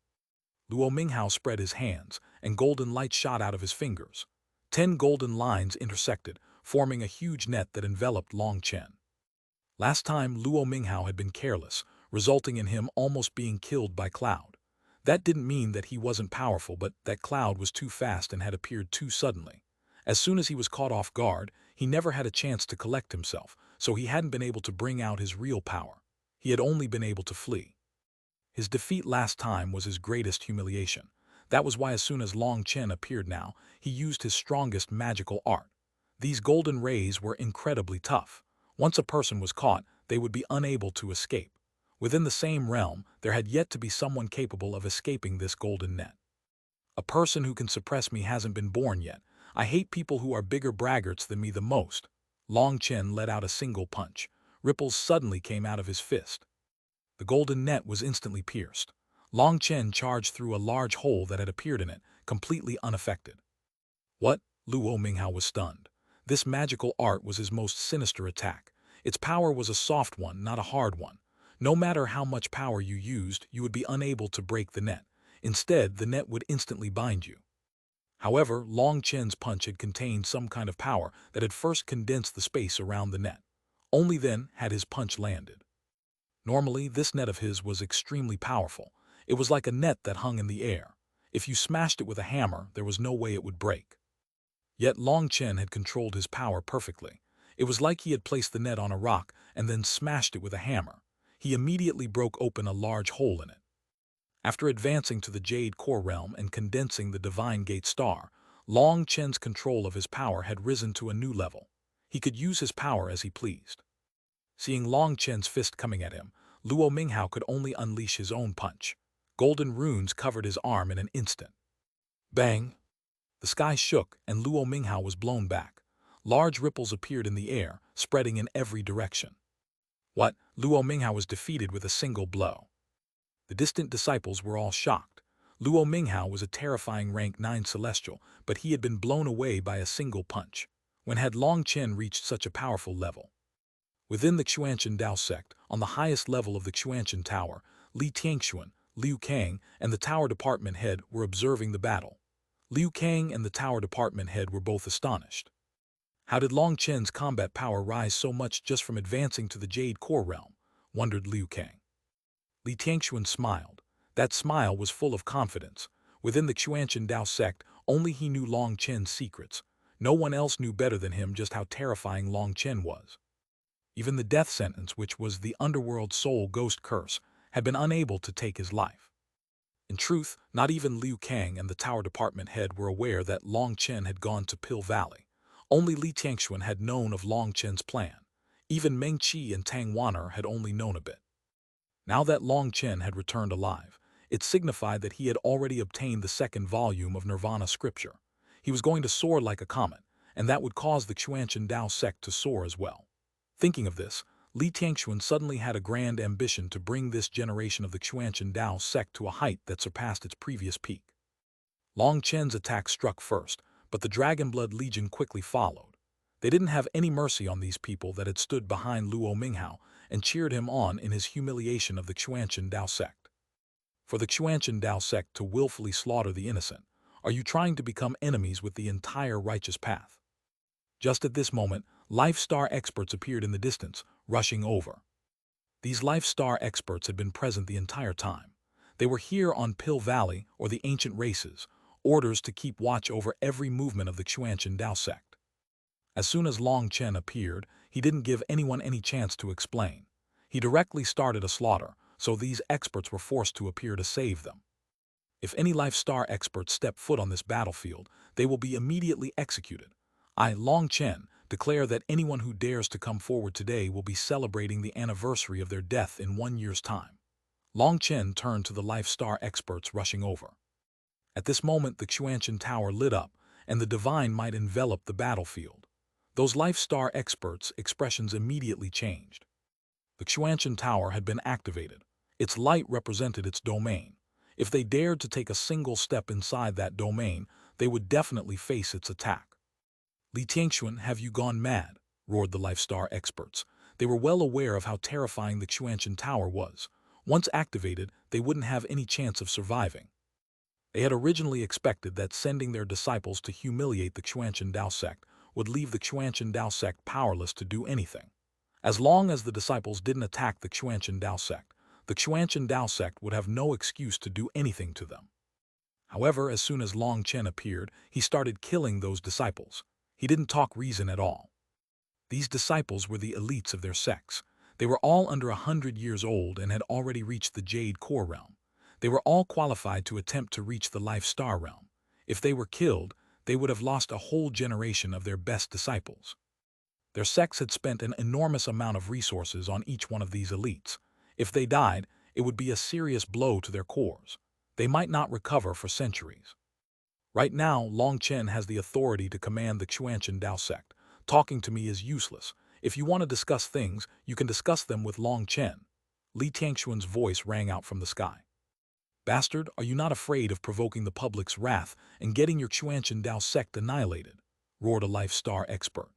Luo Minghao spread his hands, and golden light shot out of his fingers. 10 golden lines intersected, forming a huge net that enveloped Long Chen. Last time, Luo Minghao had been careless, resulting in him almost being killed by Cloud. That didn't mean that he wasn't powerful, but that Cloud was too fast and had appeared too suddenly. As soon as he was caught off guard, he never had a chance to collect himself, so he hadn't been able to bring out his real power. He had only been able to flee. His defeat last time was his greatest humiliation. That was why as soon as Long Chen appeared now, he used his strongest magical art. These golden rays were incredibly tough. Once a person was caught, they would be unable to escape. Within the same realm, there had yet to be someone capable of escaping this golden net. A person who can suppress me hasn't been born yet. I hate people who are bigger braggarts than me the most. Long Chen let out a single punch. Ripples suddenly came out of his fist. The golden net was instantly pierced. Long Chen charged through a large hole that had appeared in it, completely unaffected. What? Luo Minghao was stunned. This magical art was his most sinister attack. Its power was a soft one, not a hard one. No matter how much power you used, you would be unable to break the net. Instead, the net would instantly bind you. However, Long Chen's punch had contained some kind of power that had first condensed the space around the net. Only then had his punch landed. Normally, this net of his was extremely powerful. It was like a net that hung in the air. If you smashed it with a hammer, there was no way it would break. Yet Long Chen had controlled his power perfectly. It was like he had placed the net on a rock and then smashed it with a hammer. He immediately broke open a large hole in it. After advancing to the Jade Core realm and condensing the Divine Gate Star, Long Chen's control of his power had risen to a new level. He could use his power as he pleased. Seeing Long Chen's fist coming at him, Luo Minghao could only unleash his own punch. Golden runes covered his arm in an instant. Bang! The sky shook, and Luo Minghao was blown back. Large ripples appeared in the air, spreading in every direction. What? Luo Minghao was defeated with a single blow. The distant disciples were all shocked. Luo Minghao was a terrifying rank 9 celestial, but he had been blown away by a single punch. When had Long Chen reached such a powerful level? Within the Xuanhuan Dao sect, on the highest level of the Xuanhuan Tower, Li Tianxuan, Liu Kang, and the tower department head were observing the battle. Liu Kang and the tower department head were both astonished. How did Long Chen's combat power rise so much just from advancing to the Jade Core realm? Wondered Liu Kang. Li Tianxuan smiled. That smile was full of confidence. Within the Xuanhuan Dao sect, only he knew Long Chen's secrets. No one else knew better than him just how terrifying Long Chen was. Even the death sentence, which was the underworld soul ghost curse, had been unable to take his life. In truth, not even Liu Kang and the tower department head were aware that Long Chen had gone to Pill Valley. Only Li Tianxuan had known of Long Chen's plan. Even Meng Qi and Tang Wan'er had only known a bit. Now that Long Chen had returned alive, it signified that he had already obtained the second volume of Nirvana scripture. He was going to soar like a comet, and that would cause the Xuanhuan Dao sect to soar as well. Thinking of this, Li Tianxuan suddenly had a grand ambition to bring this generation of the Xuanhuan Dao sect to a height that surpassed its previous peak. Long Chen's attack struck first, but the Dragonblood Legion quickly followed. They didn't have any mercy on these people that had stood behind Luo Minghao and cheered him on in his humiliation of the Xuanhuan Dao sect. For the Xuanhuan Dao sect to willfully slaughter the innocent, are you trying to become enemies with the entire righteous path? Just at this moment, Life Star experts appeared in the distance, rushing over. These Life Star experts had been present the entire time. They were here on Pill Valley, or the ancient races, orders to keep watch over every movement of the Xuanhuan Dao sect. As soon as Long Chen appeared, he didn't give anyone any chance to explain. He directly started a slaughter, so these experts were forced to appear to save them. If any Life Star experts step foot on this battlefield, they will be immediately executed. I, Long Chen, declare that anyone who dares to come forward today will be celebrating the anniversary of their death in 1 year's time. Long Chen turned to the Life Star experts rushing over. At this moment, the Xuanhuan Tower lit up, and the divine might envelop the battlefield. Those Life Star experts' expressions immediately changed. The Xuanhuan Tower had been activated. Its light represented its domain. If they dared to take a single step inside that domain, they would definitely face its attack. "Li Tianxuan, have you gone mad?" roared the Life Star experts. They were well aware of how terrifying the Xuanhuan Tower was. Once activated, they wouldn't have any chance of surviving. They had originally expected that sending their disciples to humiliate the Xuanhuan Dao sect would leave the Xuanhuan Dao sect powerless to do anything. As long as the disciples didn't attack the Xuanhuan Dao sect, the Xuanhuan Dao sect would have no excuse to do anything to them. However, as soon as Long Chen appeared, he started killing those disciples. He didn't talk reason at all. These disciples were the elites of their sects. They were all under 100 years old and had already reached the Jade core realm. They were all qualified to attempt to reach the Life Star realm. If they were killed, they would have lost a whole generation of their best disciples. Their sects had spent an enormous amount of resources on each one of these elites. If they died, it would be a serious blow to their cores. They might not recover for centuries. Right now, Long Chen has the authority to command the Xuanhuan Dao sect. Talking to me is useless. If you want to discuss things, you can discuss them with Long Chen. Li Tianxuan's voice rang out from the sky. "Bastard, are you not afraid of provoking the public's wrath and getting your Xuanhuan Dao sect annihilated?" roared a Life Star expert.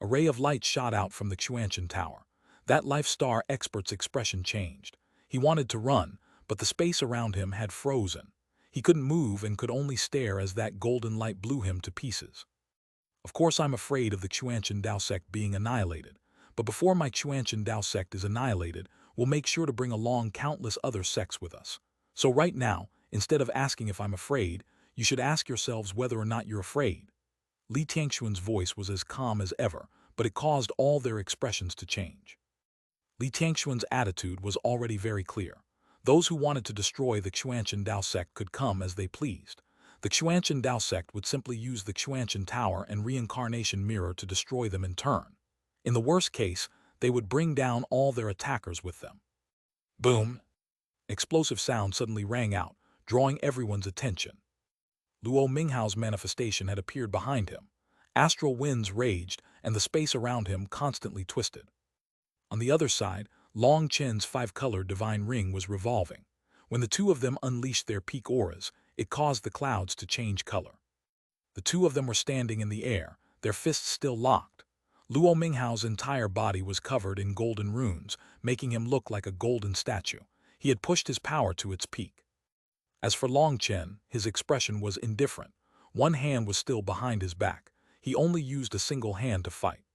A ray of light shot out from the Xuanhuan Tower. That Life Star expert's expression changed. He wanted to run, but the space around him had frozen. He couldn't move and could only stare as that golden light blew him to pieces. "Of course I'm afraid of the Xuanhuan Dao sect being annihilated, but before my Xuanhuan Dao sect is annihilated, we'll make sure to bring along countless other sects with us. So right now, instead of asking if I'm afraid, you should ask yourselves whether or not you're afraid." Li Tianxuan's voice was as calm as ever, but it caused all their expressions to change. Li Tianxuan's attitude was already very clear. Those who wanted to destroy the Xuanhuan Dao sect could come as they pleased. The Xuanhuan Dao sect would simply use the Xuanhuan Tower and reincarnation mirror to destroy them in turn. In the worst case, they would bring down all their attackers with them. Boom! Explosive sound suddenly rang out, drawing everyone's attention. Luo Minghao's manifestation had appeared behind him. Astral winds raged, and the space around him constantly twisted. On the other side, Long Chen's five-colored divine ring was revolving. When the two of them unleashed their peak auras, it caused the clouds to change color. The two of them were standing in the air, their fists still locked. Luo Minghao's entire body was covered in golden runes, making him look like a golden statue. He had pushed his power to its peak. As for Long Chen, his expression was indifferent. One hand was still behind his back. He only used a single hand to fight.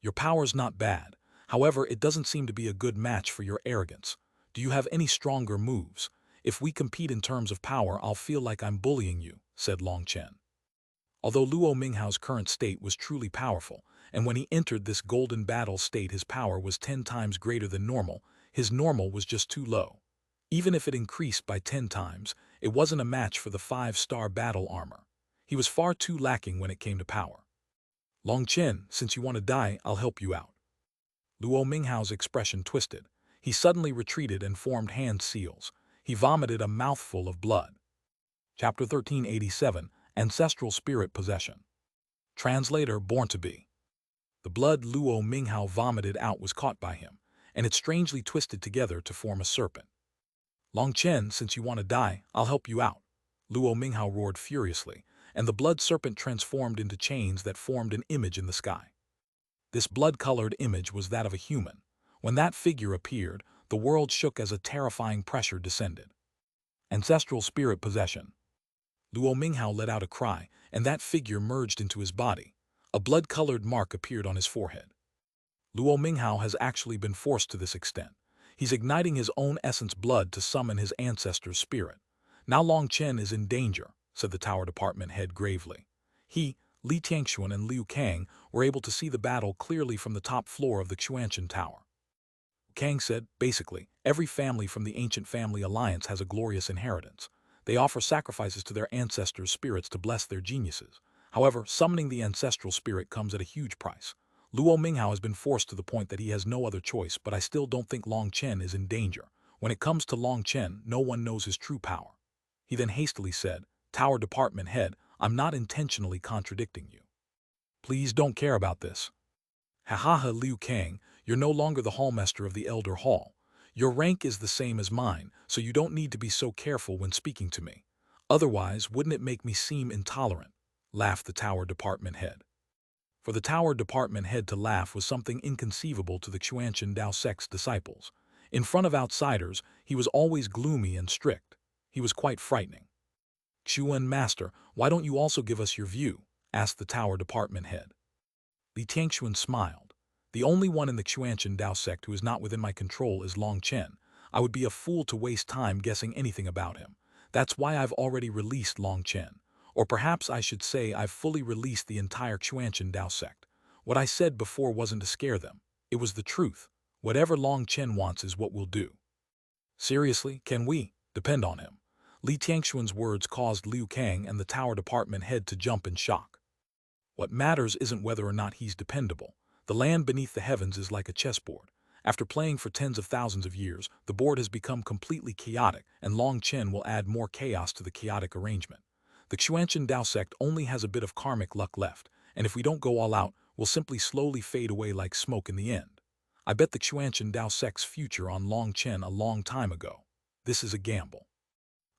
"Your power's not bad. However, it doesn't seem to be a good match for your arrogance. Do you have any stronger moves? If we compete in terms of power, I'll feel like I'm bullying you," said Long Chen. Although Luo Minghao's current state was truly powerful, and when he entered this golden battle state his power was 10 times greater than normal, his normal was just too low. Even if it increased by 10 times, it wasn't a match for the 5-star battle armor. He was far too lacking when it came to power. "Long Chen, since you want to die, I'll help you out." Luo Minghao's expression twisted. He suddenly retreated and formed hand seals. He vomited a mouthful of blood. Chapter 1387, Ancestral Spirit Possession. Translator Born to Be. The blood Luo Minghao vomited out was caught by him, and it strangely twisted together to form a serpent. "Long Chen, since you want to die, I'll help you out," Luo Minghao roared furiously, and the blood serpent transformed into chains that formed an image in the sky. This blood-colored image was that of a human. When that figure appeared, the world shook as a terrifying pressure descended. Ancestral Spirit Possession. Luo Minghao let out a cry, and that figure merged into his body. A blood-colored mark appeared on his forehead. Luo Minghao has actually been forced to this extent. He's igniting his own essence blood to summon his ancestor's spirit. "Now Long Chen is in danger," said the Tower Department head gravely. He, Li Tianxuan and Liu Kang were able to see the battle clearly from the top floor of the Xuanhuan Tower. Kang said, "Basically, every family from the ancient family alliance has a glorious inheritance. They offer sacrifices to their ancestors' spirits to bless their geniuses. However, summoning the ancestral spirit comes at a huge price. Luo Minghao has been forced to the point that he has no other choice, but I still don't think Long Chen is in danger. When it comes to Long Chen, no one knows his true power." He then hastily said, "Tower Department head, I'm not intentionally contradicting you. Please don't care about this. Ha ha ha, Liu Kang, you're no longer the hallmaster of the Elder Hall. Your rank is the same as mine, so you don't need to be so careful when speaking to me. Otherwise, wouldn't it make me seem intolerant? Laughed the Tower Department head. For the Tower Department head to laugh was something inconceivable to the Xuanhuan Dao sect's disciples. In front of outsiders, he was always gloomy and strict. He was quite frightening. Xuan Master, why don't you also give us your view? Asked the Tower Department head. Li Tianxuan smiled. The only one in the Xuanhuan Dao sect who is not within my control is Long Chen. I would be a fool to waste time guessing anything about him. That's why I've already released Long Chen. Or perhaps I should say I've fully released the entire Xuanhuan Dao sect. What I said before wasn't to scare them. It was the truth. Whatever Long Chen wants is what we'll do. Seriously, can we depend on him? Li Tianxuan's words caused Liu Kang and the Tower Department head to jump in shock. What matters isn't whether or not he's dependable. The land beneath the heavens is like a chessboard. After playing for tens of thousands of years, the board has become completely chaotic, and Long Chen will add more chaos to the chaotic arrangement. The Xuanhuan Dao sect only has a bit of karmic luck left, and if we don't go all out, we'll simply slowly fade away like smoke in the end. I bet the Xuanhuan Dao sect's future on Long Chen a long time ago. This is a gamble.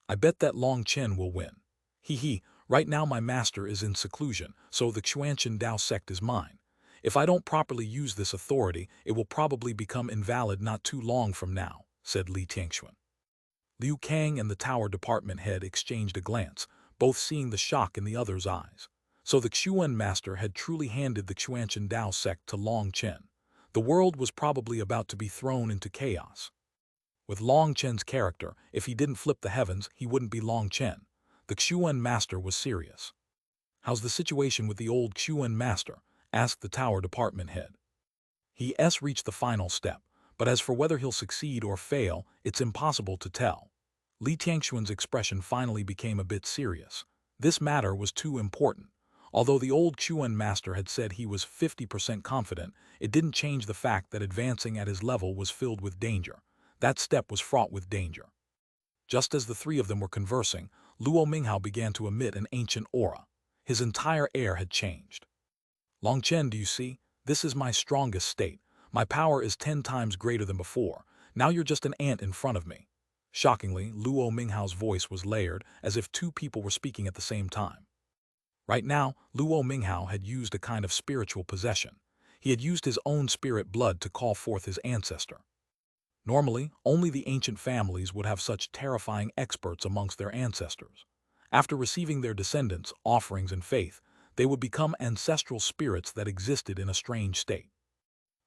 I bet that Long Chen will win. Hee. Right now my master is in seclusion, so the Xuanhuan Dao sect is mine. If I don't properly use this authority, it will probably become invalid not too long from now, said Li Tianxuan. Liu Kang and the Tower Department head exchanged a glance, both seeing the shock in the other's eyes. So the Xuan master had truly handed the Xuanhuan Dao sect to Long Chen. The world was probably about to be thrown into chaos. With Long Chen's character, if he didn't flip the heavens, he wouldn't be Long Chen. The Xuan master was serious. How's the situation with the old Xuan master? Asked the Tower Department head. He's reached the final step, but as for whether he'll succeed or fail, it's impossible to tell. Li Tianxuan's expression finally became a bit serious. This matter was too important. Although the old Xuan master had said he was 50% confident, it didn't change the fact that advancing at his level was filled with danger. That step was fraught with danger. Just as the three of them were conversing, Luo Minghao began to emit an ancient aura. His entire air had changed. Long Chen, do you see? This is my strongest state. My power is 10 times greater than before. Now you're just an ant in front of me. Shockingly, Luo Minghao's voice was layered, as if two people were speaking at the same time. Right now, Luo Minghao had used a kind of spiritual possession. He had used his own spirit blood to call forth his ancestor. Normally, only the ancient families would have such terrifying experts amongst their ancestors. After receiving their descendants, offerings, and faith, they would become ancestral spirits that existed in a strange state.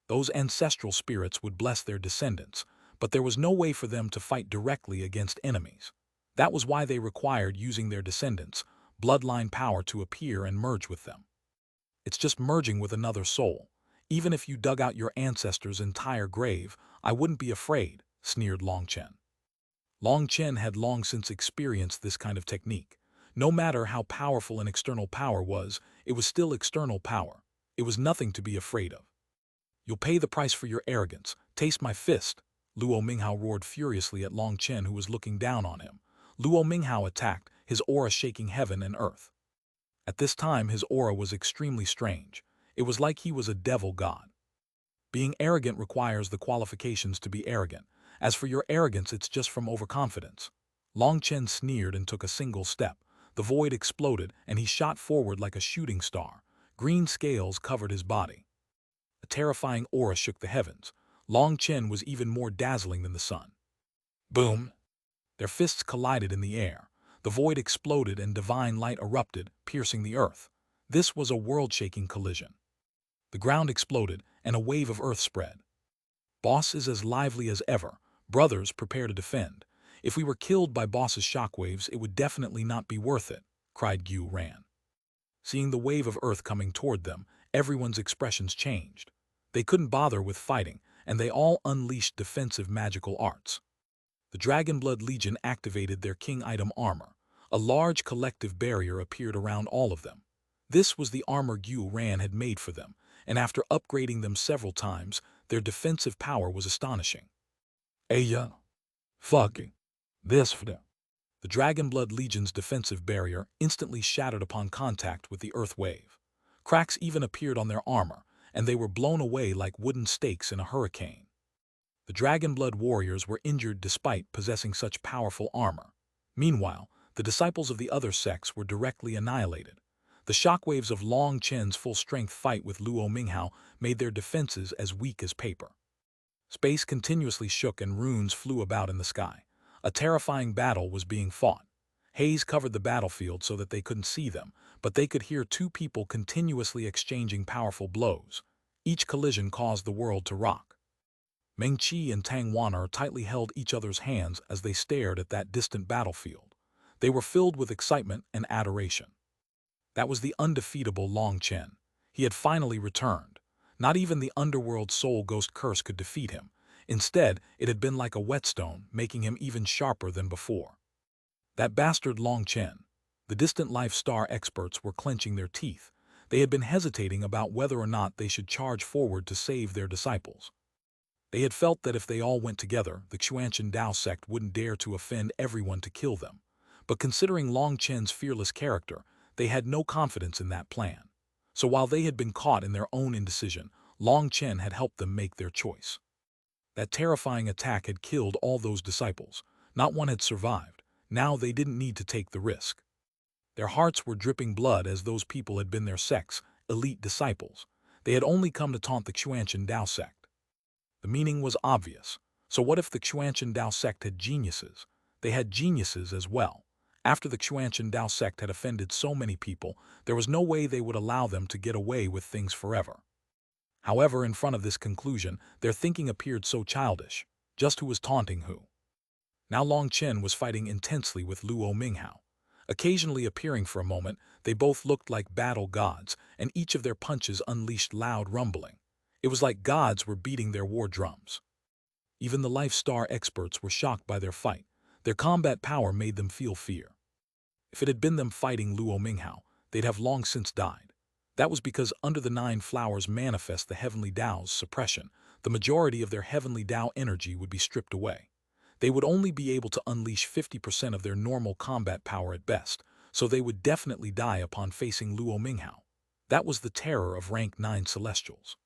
Those ancestral spirits would bless their descendants, but there was no way for them to fight directly against enemies. That was why they required using their descendants' bloodline power to appear and merge with them. It's just merging with another soul. Even if you dug out your ancestors' entire grave, I wouldn't be afraid, sneered Long Chen. Long Chen had long since experienced this kind of technique. No matter how powerful an external power was, it was still external power. It was nothing to be afraid of. You'll pay the price for your arrogance. Taste my fist. Luo Minghao roared furiously at Long Chen, who was looking down on him. Luo Minghao attacked, his aura shaking heaven and earth. At this time, his aura was extremely strange. It was like he was a devil god. Being arrogant requires the qualifications to be arrogant. As for your arrogance, it's just from overconfidence. Long Chen sneered and took a single step. The void exploded, and he shot forward like a shooting star. Green scales covered his body. A terrifying aura shook the heavens. Long Chen was even more dazzling than the sun. Boom! Their fists collided in the air. The void exploded and divine light erupted, piercing the earth. This was a world-shaking collision. The ground exploded, and a wave of earth spread. Boss is as lively as ever. Brothers, prepare to defend. If we were killed by Boss's shockwaves, it would definitely not be worth it, cried Gu Ran. Seeing the wave of earth coming toward them, everyone's expressions changed. They couldn't bother with fighting, and they all unleashed defensive magical arts. The Dragonblood Legion activated their king item armor. A large collective barrier appeared around all of them. This was the armor Gu Ran had made for them, and after upgrading them several times, their defensive power was astonishing. Fucking this for them. The Dragonblood Legion's defensive barrier instantly shattered upon contact with the earth wave. Cracks even appeared on their armor, and they were blown away like wooden stakes in a hurricane. The Dragonblood warriors were injured despite possessing such powerful armor. Meanwhile, the disciples of the other sects were directly annihilated. The shockwaves of Long Chen's full-strength fight with Luo Minghao made their defenses as weak as paper. Space continuously shook and runes flew about in the sky. A terrifying battle was being fought. Haze covered the battlefield so that they couldn't see them, but they could hear two people continuously exchanging powerful blows. Each collision caused the world to rock. Meng Qi and Tang Wan'er tightly held each other's hands as they stared at that distant battlefield. They were filled with excitement and adoration. That was the undefeatable Long Chen. He had finally returned. Not even the underworld soul ghost curse could defeat him. Instead, it had been like a whetstone, making him even sharper than before. That bastard Long Chen. The distant life star experts were clenching their teeth. They had been hesitating about whether or not they should charge forward to save their disciples. They had felt that if they all went together, the Xuanhuan Dao sect wouldn't dare to offend everyone to kill them. But considering Long Chen's fearless character, they had no confidence in that plan. So while they had been caught in their own indecision, Long Chen had helped them make their choice. That terrifying attack had killed all those disciples. Not one had survived. Now they didn't need to take the risk. Their hearts were dripping blood as those people had been their sect's elite disciples. They had only come to taunt the Xuanhuan Dao sect. The meaning was obvious. So what if the Xuanhuan Dao sect had geniuses? They had geniuses as well. After the Xuanhuan Dao sect had offended so many people, there was no way they would allow them to get away with things forever. However, in front of this conclusion, their thinking appeared so childish. Just who was taunting who? Now Long Chen was fighting intensely with Luo Minghao. Occasionally appearing for a moment, they both looked like battle gods, and each of their punches unleashed loud rumbling. It was like gods were beating their war drums. Even the Life Star experts were shocked by their fight. Their combat power made them feel fear. If it had been them fighting Luo Minghao, they'd have long since died. That was because under the 9 flowers manifest the heavenly Tao's suppression, the majority of their heavenly Tao energy would be stripped away. They would only be able to unleash 50% of their normal combat power at best, so they would definitely die upon facing Luo Minghao. That was the terror of rank 9 Celestials.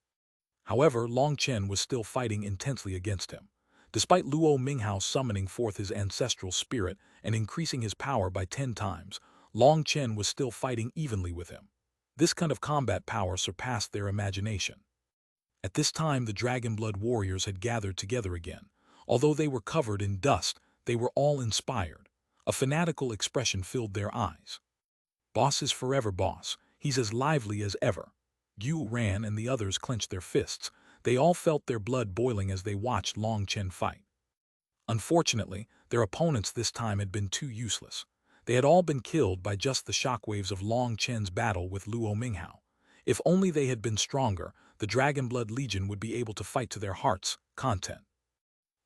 However, Long Chen was still fighting intensely against him. Despite Luo Minghao summoning forth his ancestral spirit and increasing his power by 10 times, Long Chen was still fighting evenly with him. This kind of combat power surpassed their imagination. At this time, the Dragonblood warriors had gathered together again. Although they were covered in dust, they were all inspired. A fanatical expression filled their eyes. Boss is forever boss. He's as lively as ever. Yu ran and the others clenched their fists. They all felt their blood boiling as they watched Long Chen fight. Unfortunately, their opponents this time had been too useless. They had all been killed by just the shockwaves of Long Chen's battle with Luo Minghao. If only they had been stronger, the Dragonblood Legion would be able to fight to their heart's content.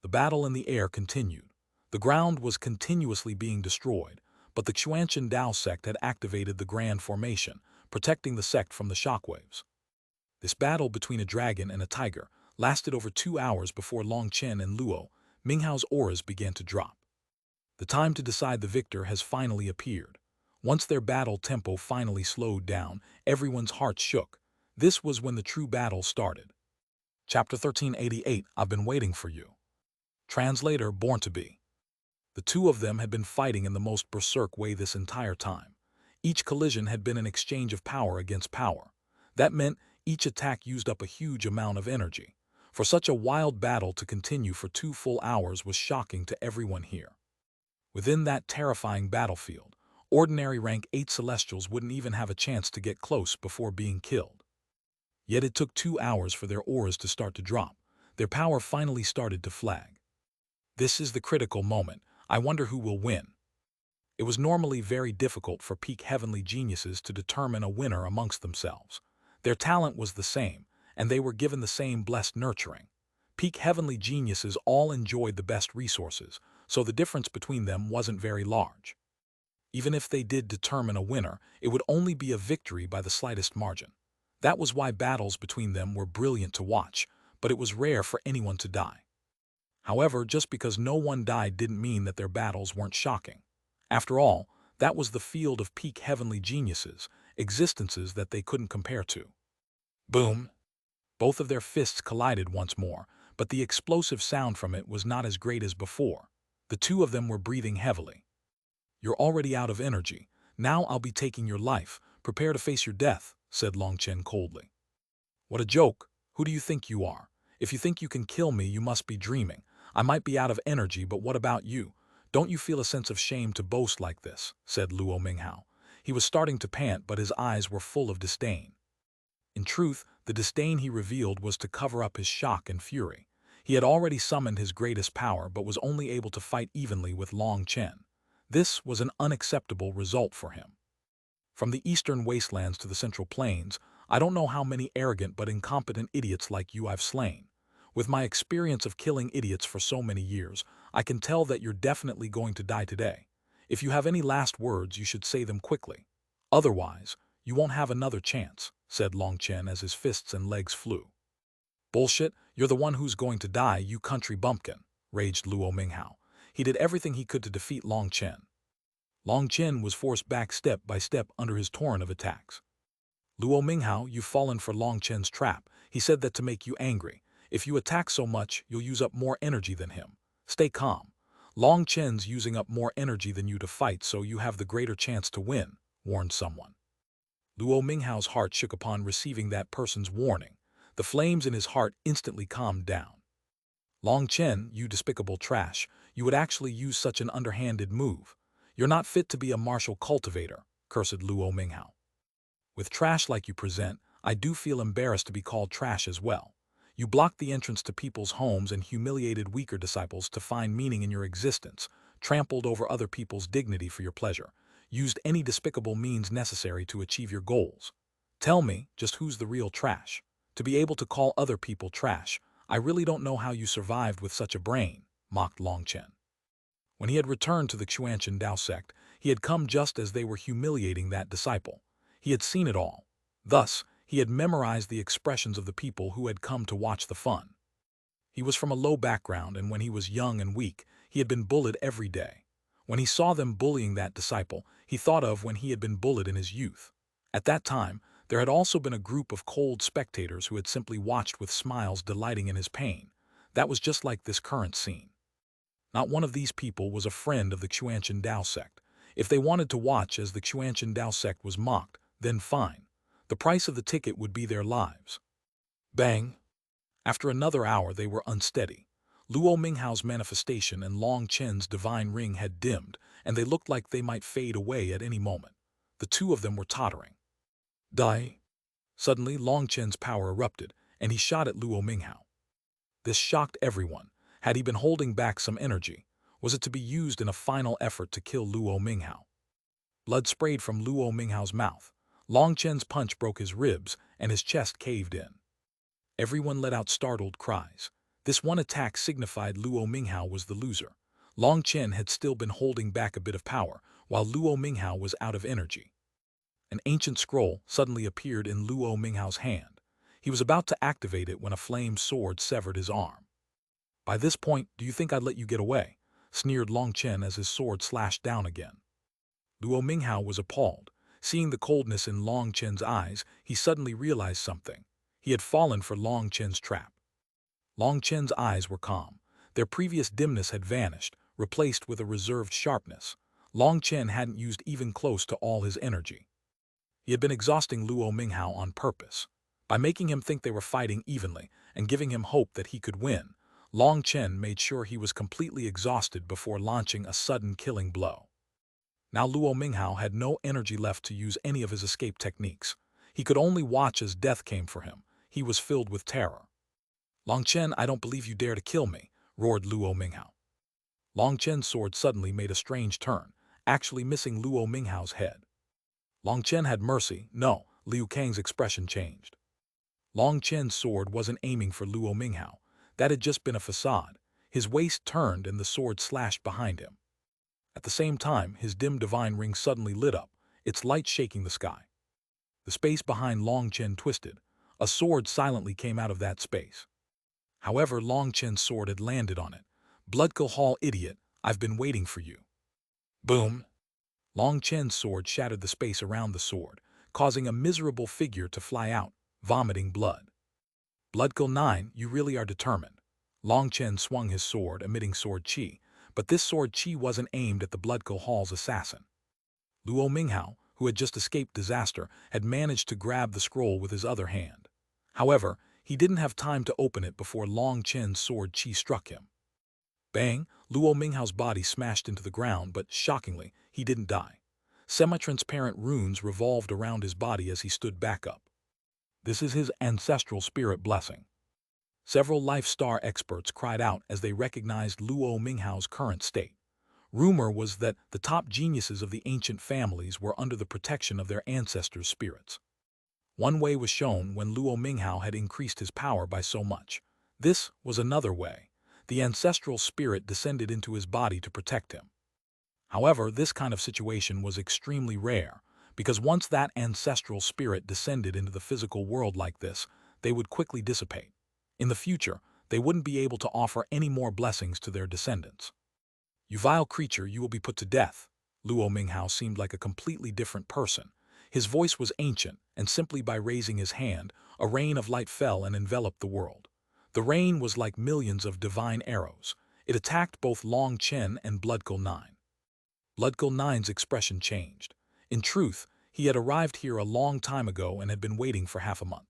The battle in the air continued. The ground was continuously being destroyed, but the Xuanhuan Dao sect had activated the Grand Formation, protecting the sect from the shockwaves. This battle between a dragon and a tiger lasted over 2 hours before Long Chen and Luo Minghao's auras began to drop. The time to decide the victor has finally appeared. Once their battle tempo finally slowed down, everyone's hearts shook. This was when the true battle started. Chapter 1388, I've been waiting for you. Translator, Born to Be. The two of them had been fighting in the most berserk way this entire time. Each collision had been an exchange of power against power. That meant each attack used up a huge amount of energy. For such a wild battle to continue for 2 full hours was shocking to everyone here. Within that terrifying battlefield, ordinary rank 8 Celestials wouldn't even have a chance to get close before being killed. Yet it took 2 hours for their auras to start to drop. Their power finally started to flag. This is the critical moment. I wonder who will win. It was normally very difficult for peak heavenly geniuses to determine a winner amongst themselves. Their talent was the same, and they were given the same blessed nurturing. Peak heavenly geniuses all enjoyed the best resources, so the difference between them wasn't very large. Even if they did determine a winner, it would only be a victory by the slightest margin. That was why battles between them were brilliant to watch, but it was rare for anyone to die. However, just because no one died didn't mean that their battles weren't shocking. After all, that was the field of peak heavenly geniuses, existences that they couldn't compare to. Boom! Both of their fists collided once more, but the explosive sound from it was not as great as before. The two of them were breathing heavily. "You're already out of energy. Now I'll be taking your life. Prepare to face your death," said Long Chen coldly. "What a joke! Who do you think you are? If you think you can kill me, you must be dreaming. I might be out of energy, but what about you? Don't you feel a sense of shame to boast like this?" said Luo Minghao. He was starting to pant, but his eyes were full of disdain. In truth, the disdain he revealed was to cover up his shock and fury. He had already summoned his greatest power, but was only able to fight evenly with Long Chen. This was an unacceptable result for him. From the eastern wastelands to the central plains, I don't know how many arrogant but incompetent idiots like you I've slain. With my experience of killing idiots for so many years, I can tell that you're definitely going to die today. If you have any last words, you should say them quickly. Otherwise, you won't have another chance, said Long Chen as his fists and legs flew. Bullshit, you're the one who's going to die, you country bumpkin, raged Luo Minghao. He did everything he could to defeat Long Chen. Long Chen was forced back step by step under his torrent of attacks. "Luo Minghao, you've fallen for Long Chen's trap. He said that to make you angry. If you attack so much, you'll use up more energy than him. Stay calm. Long Chen's using up more energy than you to fight, so you have the greater chance to win," warned someone. Luo Minghao's heart shook upon receiving that person's warning. The flames in his heart instantly calmed down. "Long Chen, you despicable trash, you would actually use such an underhanded move. You're not fit to be a martial cultivator," cursed Luo Minghao. "With trash like you present, I do feel embarrassed to be called trash as well. You blocked the entrance to people's homes and humiliated weaker disciples to find meaning in your existence, trampled over other people's dignity for your pleasure, used any despicable means necessary to achieve your goals. Tell me, just who's the real trash? To be able to call other people trash, I really don't know how you survived with such a brain," mocked Long Chen. When he had returned to the Xuanhuan Dao sect, he had come just as they were humiliating that disciple. He had seen it all. Thus, he had memorized the expressions of the people who had come to watch the fun. He was from a low background, and when he was young and weak, he had been bullied every day. When he saw them bullying that disciple, he thought of when he had been bullied in his youth. At that time, there had also been a group of cold spectators who had simply watched with smiles, delighting in his pain. That was just like this current scene. Not one of these people was a friend of the Xuanhuan Dao sect. If they wanted to watch as the Xuanhuan Dao sect was mocked, then fine. The price of the ticket would be their lives. Bang! After another hour they were unsteady. Luo Minghao's manifestation and Long Chen's divine ring had dimmed, and they looked like they might fade away at any moment. The two of them were tottering. Die! Suddenly Long Chen's power erupted, and he shot at Luo Minghao. This shocked everyone. Had he been holding back some energy? Was it to be used in a final effort to kill Luo Minghao? Blood sprayed from Luo Minghao's mouth. Long Chen's punch broke his ribs, and his chest caved in. Everyone let out startled cries. This one attack signified Luo Minghao was the loser. Long Chen had still been holding back a bit of power, while Luo Minghao was out of energy. An ancient scroll suddenly appeared in Luo Minghao's hand. He was about to activate it when a flame sword severed his arm. "By this point, do you think I'd let you get away?" sneered Long Chen as his sword slashed down again. Luo Minghao was appalled. Seeing the coldness in Long Chen's eyes, he suddenly realized something. He had fallen for Long Chen's trap. Long Chen's eyes were calm. Their previous dimness had vanished, replaced with a reserved sharpness. Long Chen hadn't used even close to all his energy. He had been exhausting Luo Minghao on purpose. By making him think they were fighting evenly and giving him hope that he could win, Long Chen made sure he was completely exhausted before launching a sudden killing blow. Now Luo Minghao had no energy left to use any of his escape techniques. He could only watch as death came for him. He was filled with terror. "Long Chen, I don't believe you dare to kill me," roared Luo Minghao. Long Chen's sword suddenly made a strange turn, actually missing Luo Minghao's head. Long Chen had mercy. No, Liu Kang's expression changed. Long Chen's sword wasn't aiming for Luo Minghao. That had just been a facade. His waist turned and the sword slashed behind him. At the same time, his dim divine ring suddenly lit up, its light shaking the sky. The space behind Long Chen twisted. A sword silently came out of that space. However, Long Chen's sword had landed on it. "Bloodkill Hall, idiot, I've been waiting for you." Boom! Long Chen's sword shattered the space around the sword, causing a miserable figure to fly out, vomiting blood. Bloodkill 9, you really are determined. Long Chen swung his sword, emitting sword chi, but this sword chi wasn't aimed at the Bloodkill Hall's assassin. Luo Minghao, who had just escaped disaster, had managed to grab the scroll with his other hand. However, he didn't have time to open it before Long Chen's sword chi struck him. Bang! Luo Minghao's body smashed into the ground, but shockingly, he didn't die. Semi-transparent runes revolved around his body as he stood back up. This is his ancestral spirit blessing. Several Life Star experts cried out as they recognized Luo Minghao's current state. Rumor was that the top geniuses of the ancient families were under the protection of their ancestors' spirits. One way was shown when Luo Minghao had increased his power by so much. This was another way. The ancestral spirit descended into his body to protect him. However, this kind of situation was extremely rare, because once that ancestral spirit descended into the physical world like this, they would quickly dissipate. In the future, they wouldn't be able to offer any more blessings to their descendants. You vile creature, you will be put to death. Luo Minghao seemed like a completely different person. His voice was ancient, and simply by raising his hand, a rain of light fell and enveloped the world. The rain was like millions of divine arrows. It attacked both Long Chen and Bloodkill 9. Bloodkill 9's expression changed. In truth, he had arrived here a long time ago and had been waiting for half a month.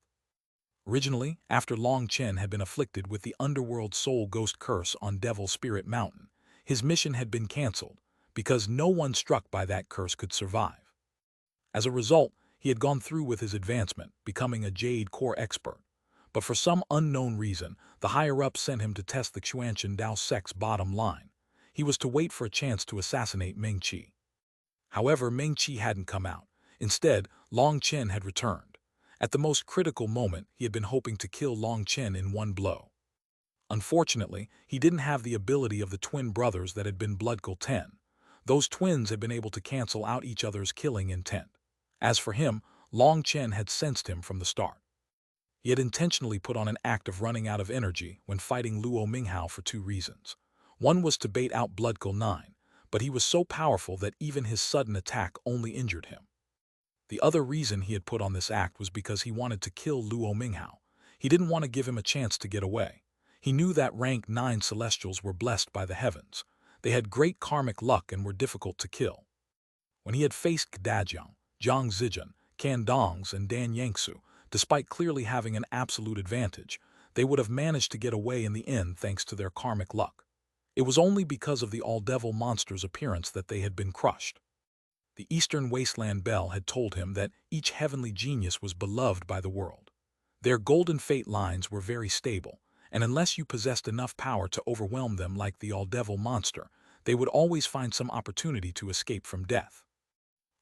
Originally, after Long Chen had been afflicted with the underworld soul ghost curse on Devil Spirit Mountain, his mission had been cancelled, because no one struck by that curse could survive. As a result, he had gone through with his advancement, becoming a Jade core expert. But for some unknown reason, the higher-up sent him to test the Xuanhuan Dao sect's bottom line. He was to wait for a chance to assassinate Meng Qi. However, Meng Qi hadn't come out. Instead, Long Chen had returned. At the most critical moment, he had been hoping to kill Long Chen in one blow. Unfortunately, he didn't have the ability of the twin brothers that had been Bloodkill 10. Those twins had been able to cancel out each other's killing intent. As for him, Long Chen had sensed him from the start. He had intentionally put on an act of running out of energy when fighting Luo Minghao for two reasons. One was to bait out Bloodkill 9, but he was so powerful that even his sudden attack only injured him. The other reason he had put on this act was because he wanted to kill Luo Minghao. He didn't want to give him a chance to get away. He knew that rank 9 celestials were blessed by the heavens. They had great karmic luck and were difficult to kill. When he had faced Dajiang, Zhang Zijun, Can Dongs, and Dan Yangsu, despite clearly having an absolute advantage, they would have managed to get away in the end thanks to their karmic luck. It was only because of the all-devil monster's appearance that they had been crushed. The Eastern Wasteland Bell had told him that each heavenly genius was beloved by the world. Their golden fate lines were very stable, and unless you possessed enough power to overwhelm them like the all-devil monster, they would always find some opportunity to escape from death.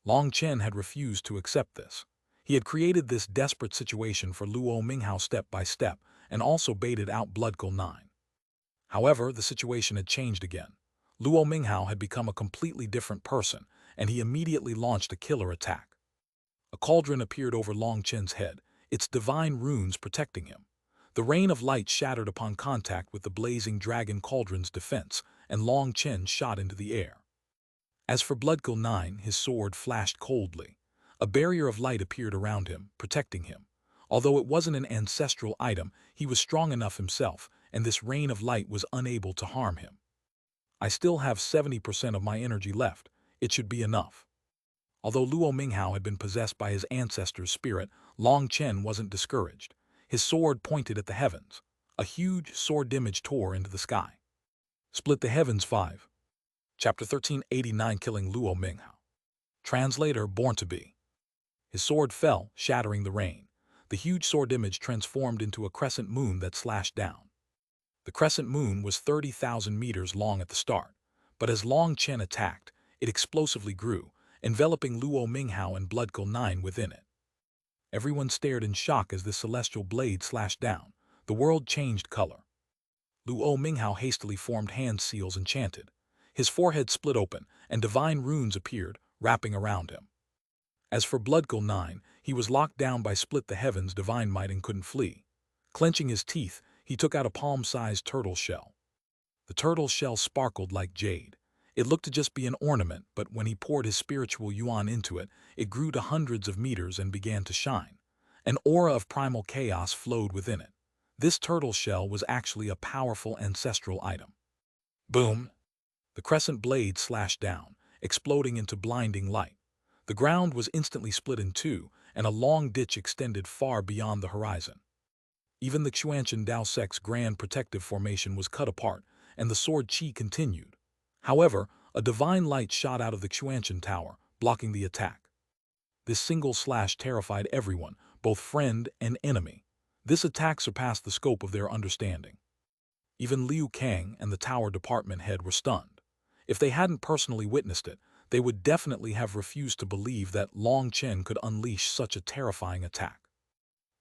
Long Chen had refused to accept this. He had created this desperate situation for Luo Minghao step by step, and also baited out Bloodkill 9. However, the situation had changed again. Luo Minghao had become a completely different person, and he immediately launched a killer attack. A cauldron appeared over Long Chen's head, its divine runes protecting him. The rain of light shattered upon contact with the blazing dragon cauldron's defense, and Long Chen shot into the air. As for Bloodkill 9, his sword flashed coldly. A barrier of light appeared around him, protecting him. Although it wasn't an ancestral item, he was strong enough himself, and this rain of light was unable to harm him. I still have 70% of my energy left. It should be enough. Although Luo Minghao had been possessed by his ancestor's spirit, Long Chen wasn't discouraged. His sword pointed at the heavens. A huge sword image tore into the sky. Split the Heavens 5. Chapter 1389, Killing Luo Minghao. Translator, Born to Be. His sword fell, shattering the rain. The huge sword image transformed into a crescent moon that slashed down. The crescent moon was 30,000 meters long at the start, but as Long Chen attacked, it explosively grew, enveloping Luo Minghao and Bloodkill 9 within it. Everyone stared in shock as this celestial blade slashed down. The world changed color. Luo Minghao hastily formed hand seals and chanted. His forehead split open, and divine runes appeared, wrapping around him. As for Bloodkill 9, he was locked down by Split the Heavens' divine might and couldn't flee. Clenching his teeth, he took out a palm-sized turtle shell. The turtle shell sparkled like jade. It looked to just be an ornament, but when he poured his spiritual yuan into it, it grew to hundreds of meters and began to shine. An aura of primal chaos flowed within it. This turtle shell was actually a powerful ancestral item. Boom! The crescent blade slashed down, exploding into blinding light. The ground was instantly split in two, and a long ditch extended far beyond the horizon. Even the Xuanhuan Dao Sect's grand protective formation was cut apart, and the sword chi continued. However, a divine light shot out of the Xuanhuan tower, blocking the attack. This single slash terrified everyone, both friend and enemy. This attack surpassed the scope of their understanding. Even Liu Kang and the tower department head were stunned. If they hadn't personally witnessed it, they would definitely have refused to believe that Long Chen could unleash such a terrifying attack.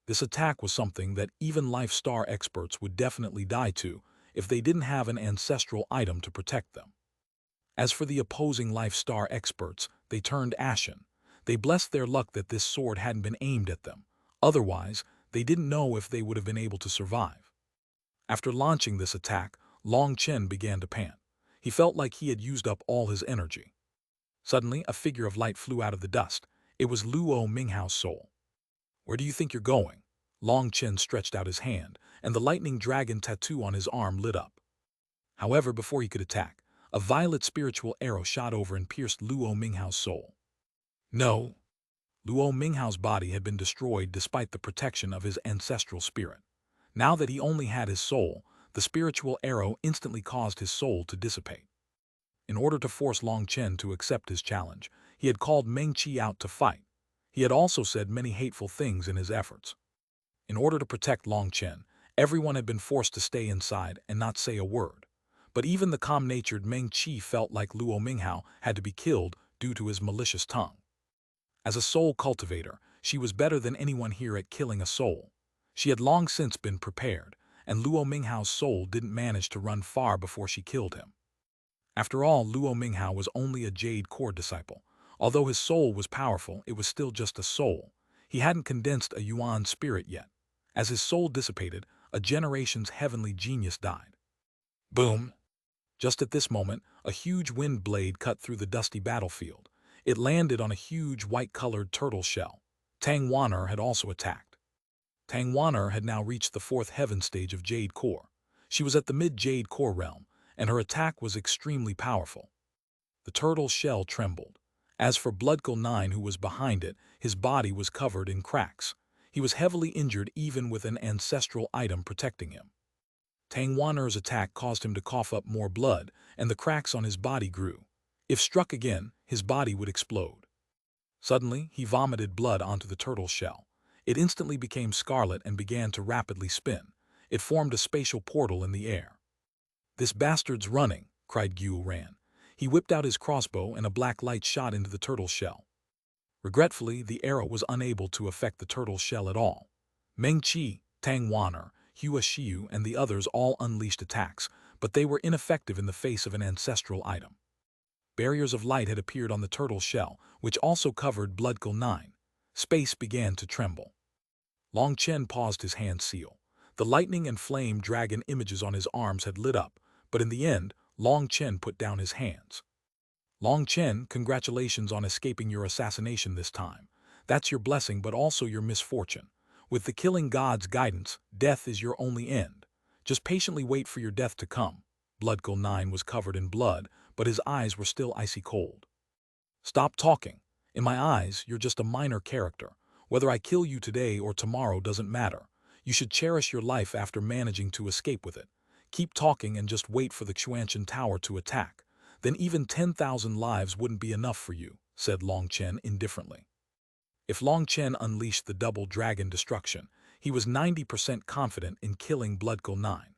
This attack was something that even Life Star experts would definitely die to if they didn't have an ancestral item to protect them. As for the opposing Life Star experts, they turned ashen. They blessed their luck that this sword hadn't been aimed at them. Otherwise, they didn't know if they would have been able to survive. After launching this attack, Long Chen began to pant. He felt like he had used up all his energy. Suddenly, a figure of light flew out of the dust. It was Luo Minghao's soul. "Where do you think you're going?" Long Chen stretched out his hand, and the lightning dragon tattoo on his arm lit up. However, before he could attack, a violet spiritual arrow shot over and pierced Luo Minghao's soul. No! Luo Minghao's body had been destroyed despite the protection of his ancestral spirit. Now that he only had his soul, the spiritual arrow instantly caused his soul to dissipate. In order to force Long Chen to accept his challenge, he had called Meng Qi out to fight. He had also said many hateful things in his efforts. In order to protect Long Chen, everyone had been forced to stay inside and not say a word. But even the calm-natured Meng Qi felt like Luo Minghao had to be killed due to his malicious tongue. As a soul cultivator, she was better than anyone here at killing a soul. She had long since been prepared, and Luo Minghao's soul didn't manage to run far before she killed him. After all, Luo Minghao was only a Jade core disciple. Although his soul was powerful, it was still just a soul. He hadn't condensed a Yuan spirit yet. As his soul dissipated, a generation's heavenly genius died. Boom! Just at this moment, a huge wind blade cut through the dusty battlefield. It landed on a huge white-colored turtle shell. Tang Wan'er had also attacked. Tang Wan'er had now reached the fourth heaven stage of Jade core. She was at the mid-Jade core realm, and her attack was extremely powerful. The turtle shell trembled. As for Bloodkill 9, who was behind it, his body was covered in cracks. He was heavily injured even with an ancestral item protecting him. Tang Wan'er's attack caused him to cough up more blood, and the cracks on his body grew. If struck again, his body would explode. Suddenly, he vomited blood onto the turtle shell. It instantly became scarlet and began to rapidly spin. It formed a spatial portal in the air. "This bastard's running," cried Xuanhuan. He whipped out his crossbow and a black light shot into the turtle shell. Regretfully, the arrow was unable to affect the turtle shell at all. Meng Qi, Tang Wan'er, Hua Xiu, and the others all unleashed attacks, but they were ineffective in the face of an ancestral item. Barriers of light had appeared on the turtle shell, which also covered Bloodkill 9. Space began to tremble. Long Chen paused his hand seal. The lightning and flame dragon images on his arms had lit up, but in the end, Long Chen put down his hands. "Long Chen, congratulations on escaping your assassination this time. That's your blessing but also your misfortune. With the killing god's guidance, death is your only end. Just patiently wait for your death to come." Bloodkill 9 was covered in blood, but his eyes were still icy cold. "Stop talking. In my eyes, you're just a minor character. Whether I kill you today or tomorrow doesn't matter. You should cherish your life after managing to escape with it. Keep talking and just wait for the Xuanhuan Tower to attack. Then even 10,000 lives wouldn't be enough for you," said Long Chen indifferently. If Long Chen unleashed the double dragon destruction, he was 90% confident in killing Bloodkill 9.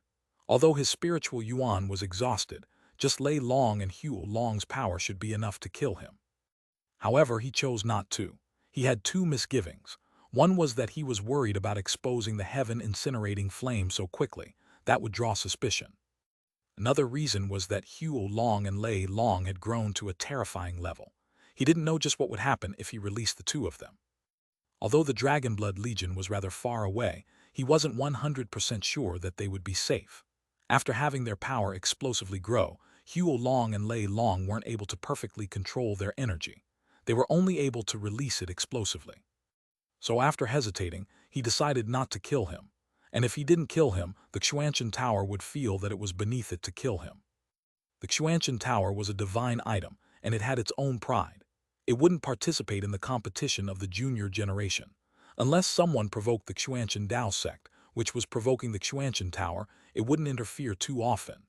Although his spiritual yuan was exhausted, just Lei Long and Hue Long's power should be enough to kill him. However, he chose not to. He had two misgivings. One was that he was worried about exposing the heaven-incinerating flame so quickly. That would draw suspicion. Another reason was that Hue Long and Lei Long had grown to a terrifying level. He didn't know just what would happen if he released the two of them. Although the Dragonblood Legion was rather far away, he wasn't 100% sure that they would be safe. After having their power explosively grow, Huo Long and Lei Long weren't able to perfectly control their energy. They were only able to release it explosively. So after hesitating, he decided not to kill him. And if he didn't kill him, the Xuanhuan Tower would feel that it was beneath it to kill him. The Xuanhuan Tower was a divine item, and it had its own pride. It wouldn't participate in the competition of the junior generation. Unless someone provoked the Xuanhuan Dao sect, which was provoking the Xuanhuan Tower, it wouldn't interfere too often.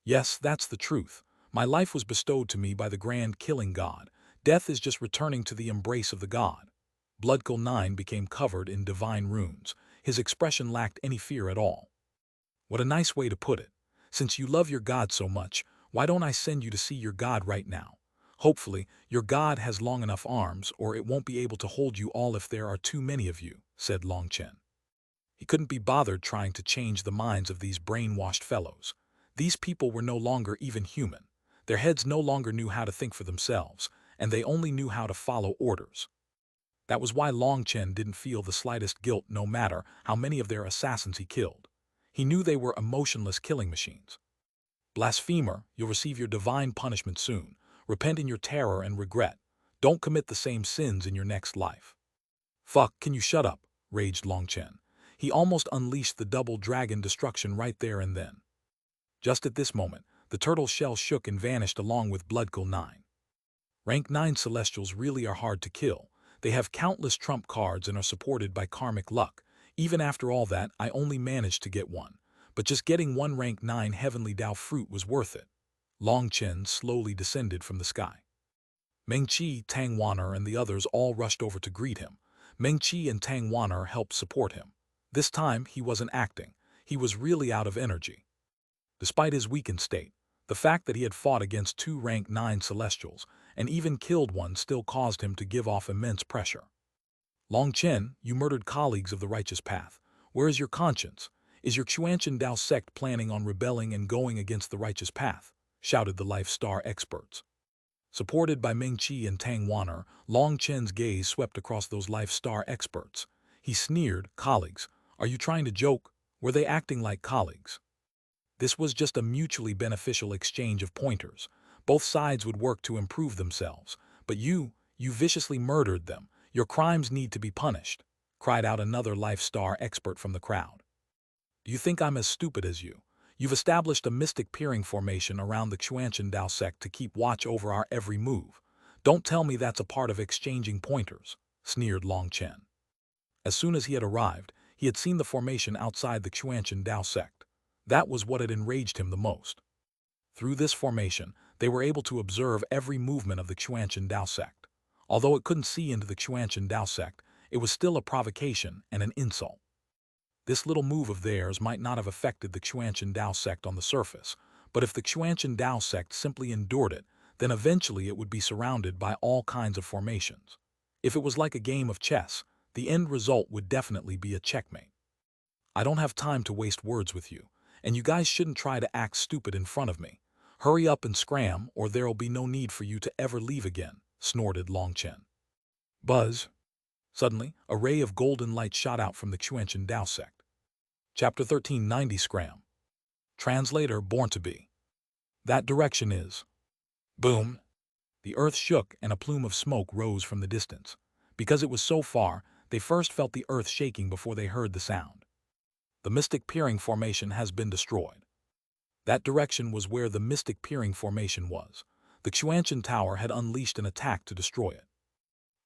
Yes, that's the truth. My life was bestowed to me by the grand killing god. Death is just returning to the embrace of the god. Bloodkill 9 became covered in divine runes. His expression lacked any fear at all. What a nice way to put it. Since you love your god so much, why don't I send you to see your god right now? Hopefully, your god has long enough arms, or it won't be able to hold you all if there are too many of you, said Long Chen. He couldn't be bothered trying to change the minds of these brainwashed fellows. These people were no longer even human. Their heads no longer knew how to think for themselves, and they only knew how to follow orders. That was why Long Chen didn't feel the slightest guilt no matter how many of their assassins he killed. He knew they were emotionless killing machines. Blasphemer, you'll receive your divine punishment soon. Repent in your terror and regret. Don't commit the same sins in your next life. Fuck, can you shut up? Raged Long Chen. He almost unleashed the double dragon destruction right there and then. Just at this moment, the turtle shell shook and vanished along with Bloodkill 9. Rank 9 Celestials really are hard to kill. They have countless trump cards and are supported by karmic luck. Even after all that, I only managed to get one. But just getting one rank 9 Heavenly Dao fruit was worth it. Long Chen slowly descended from the sky. Meng Qi, Tang Wan'er, and the others all rushed over to greet him. Meng Qi and Tang Wan'er helped support him. This time, he wasn't acting. He was really out of energy. Despite his weakened state, the fact that he had fought against 2 rank 9 Celestials and even killed one still caused him to give off immense pressure. Long Chen, you murdered colleagues of the righteous path. Where is your conscience? Is your Xuanhuan Dao sect planning on rebelling and going against the righteous path? Shouted the Life Star experts. Supported by Meng Qi and Tang Wan'er, Long Chen's gaze swept across those Life Star experts. He sneered, colleagues, are you trying to joke? Were they acting like colleagues? This was just a mutually beneficial exchange of pointers. Both sides would work to improve themselves. But you viciously murdered them. Your crimes need to be punished, cried out another Life Star expert from the crowd. Do you think I'm as stupid as you? You've established a mystic peering formation around the Xuanhuan Dao sect to keep watch over our every move. Don't tell me that's a part of exchanging pointers, sneered Long Chen. As soon as he had arrived, he had seen the formation outside the Xuanhuan Dao sect. That was what had enraged him the most. Through this formation, they were able to observe every movement of the Xuanhuan Dao sect. Although it couldn't see into the Xuanhuan Dao sect, it was still a provocation and an insult. This little move of theirs might not have affected the Xuanhuan Dao sect on the surface, but if the Xuanhuan Dao sect simply endured it, then eventually it would be surrounded by all kinds of formations. If it was like a game of chess, the end result would definitely be a checkmate. I don't have time to waste words with you, and you guys shouldn't try to act stupid in front of me. Hurry up and scram, or there'll be no need for you to ever leave again, snorted Long Chen. Buzz. Suddenly, a ray of golden light shot out from the Xuanhuan Dao sect. Chapter 1390 Scram. Translator Born to Be. That direction is. Boom. The earth shook and a plume of smoke rose from the distance. Because it was so far, they first felt the earth shaking before they heard the sound. The Mystic Peering Formation has been destroyed. That direction was where the Mystic Peering Formation was. The Xuanhuan Tower had unleashed an attack to destroy it.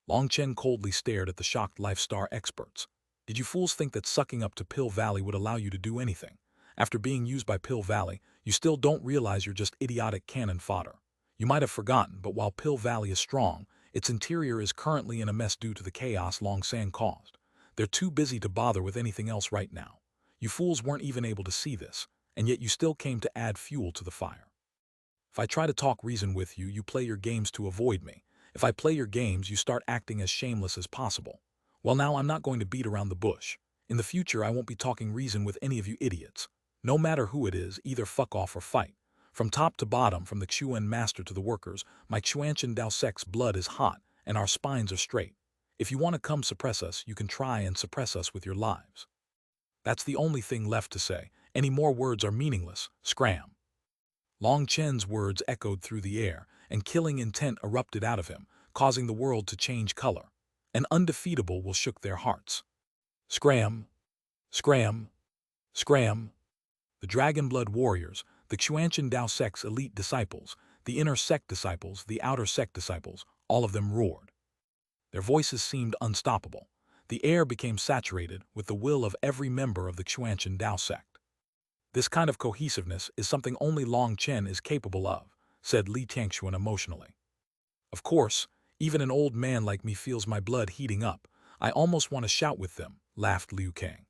Long Chen coldly stared at the shocked Life Star experts. Did you fools think that sucking up to Pill Valley would allow you to do anything? After being used by Pill Valley, you still don't realize you're just idiotic cannon fodder. You might have forgotten, but while Pill Valley is strong, its interior is currently in a mess due to the chaos Long Sang caused. They're too busy to bother with anything else right now. You fools weren't even able to see this, and yet you still came to add fuel to the fire. If I try to talk reason with you, you play your games to avoid me. If I play your games, you start acting as shameless as possible. Well, now I'm not going to beat around the bush. In the future, I won't be talking reason with any of you idiots. No matter who it is, either fuck off or fight. From top to bottom, from the Xuan master to the workers, my Xuanhuan Dao sect's blood is hot, and our spines are straight. If you want to come suppress us, you can try and suppress us with your lives. That's the only thing left to say. Any more words are meaningless. Scram. Long Chen's words echoed through the air, and killing intent erupted out of him, causing the world to change color. An undefeatable will shook their hearts. Scram! Scram! Scram! The Dragonblood warriors, the Xuanhuan Dao sect's elite disciples, the inner sect disciples, the outer sect disciples, all of them roared. Their voices seemed unstoppable. The air became saturated with the will of every member of the Xuanhuan Dao sect. This kind of cohesiveness is something only Long Chen is capable of, said Li Tianxuan emotionally. Of course, even an old man like me feels my blood heating up. I almost want to shout with them, laughed Liu Kang.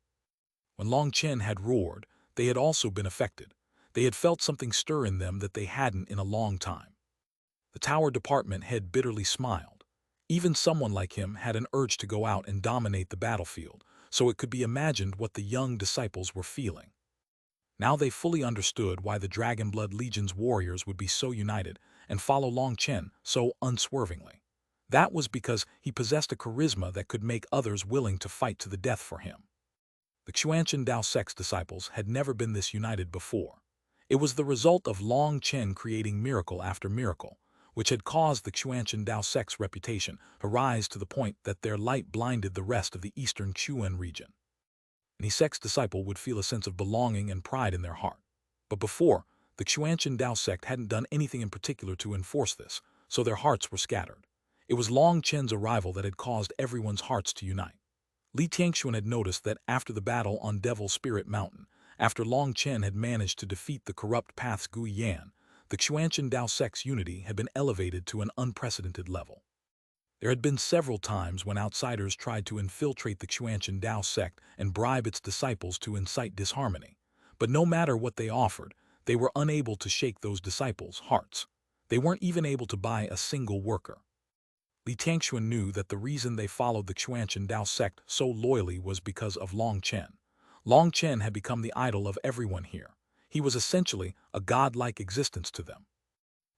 When Long Chen had roared, they had also been affected. They had felt something stir in them that they hadn't in a long time. The tower department head bitterly smiled. Even someone like him had an urge to go out and dominate the battlefield, so it could be imagined what the young disciples were feeling. Now they fully understood why the Dragonblood Legion's warriors would be so united and follow Long Chen so unswervingly. That was because he possessed a charisma that could make others willing to fight to the death for him. The Xuanhuan Dao sect's disciples had never been this united before. It was the result of Long Chen creating miracle after miracle, which had caused the Xuanhuan Dao sect's reputation to rise to the point that their light blinded the rest of the eastern Xuan region. Any sect's disciple would feel a sense of belonging and pride in their heart. But before, the Xuanhuan Dao sect hadn't done anything in particular to enforce this, so their hearts were scattered. It was Long Chen's arrival that had caused everyone's hearts to unite. Li Tianxuan had noticed that after the battle on Devil Spirit Mountain, after Long Chen had managed to defeat the corrupt Path's Gui Yan, the Xuanhuan Dao sect's unity had been elevated to an unprecedented level. There had been several times when outsiders tried to infiltrate the Xuanhuan Dao sect and bribe its disciples to incite disharmony. But no matter what they offered, they were unable to shake those disciples' hearts. They weren't even able to buy a single worker. Li Tianxuan knew that the reason they followed the Xuanhuan Dao sect so loyally was because of Long Chen. Long Chen had become the idol of everyone here. He was essentially a godlike existence to them.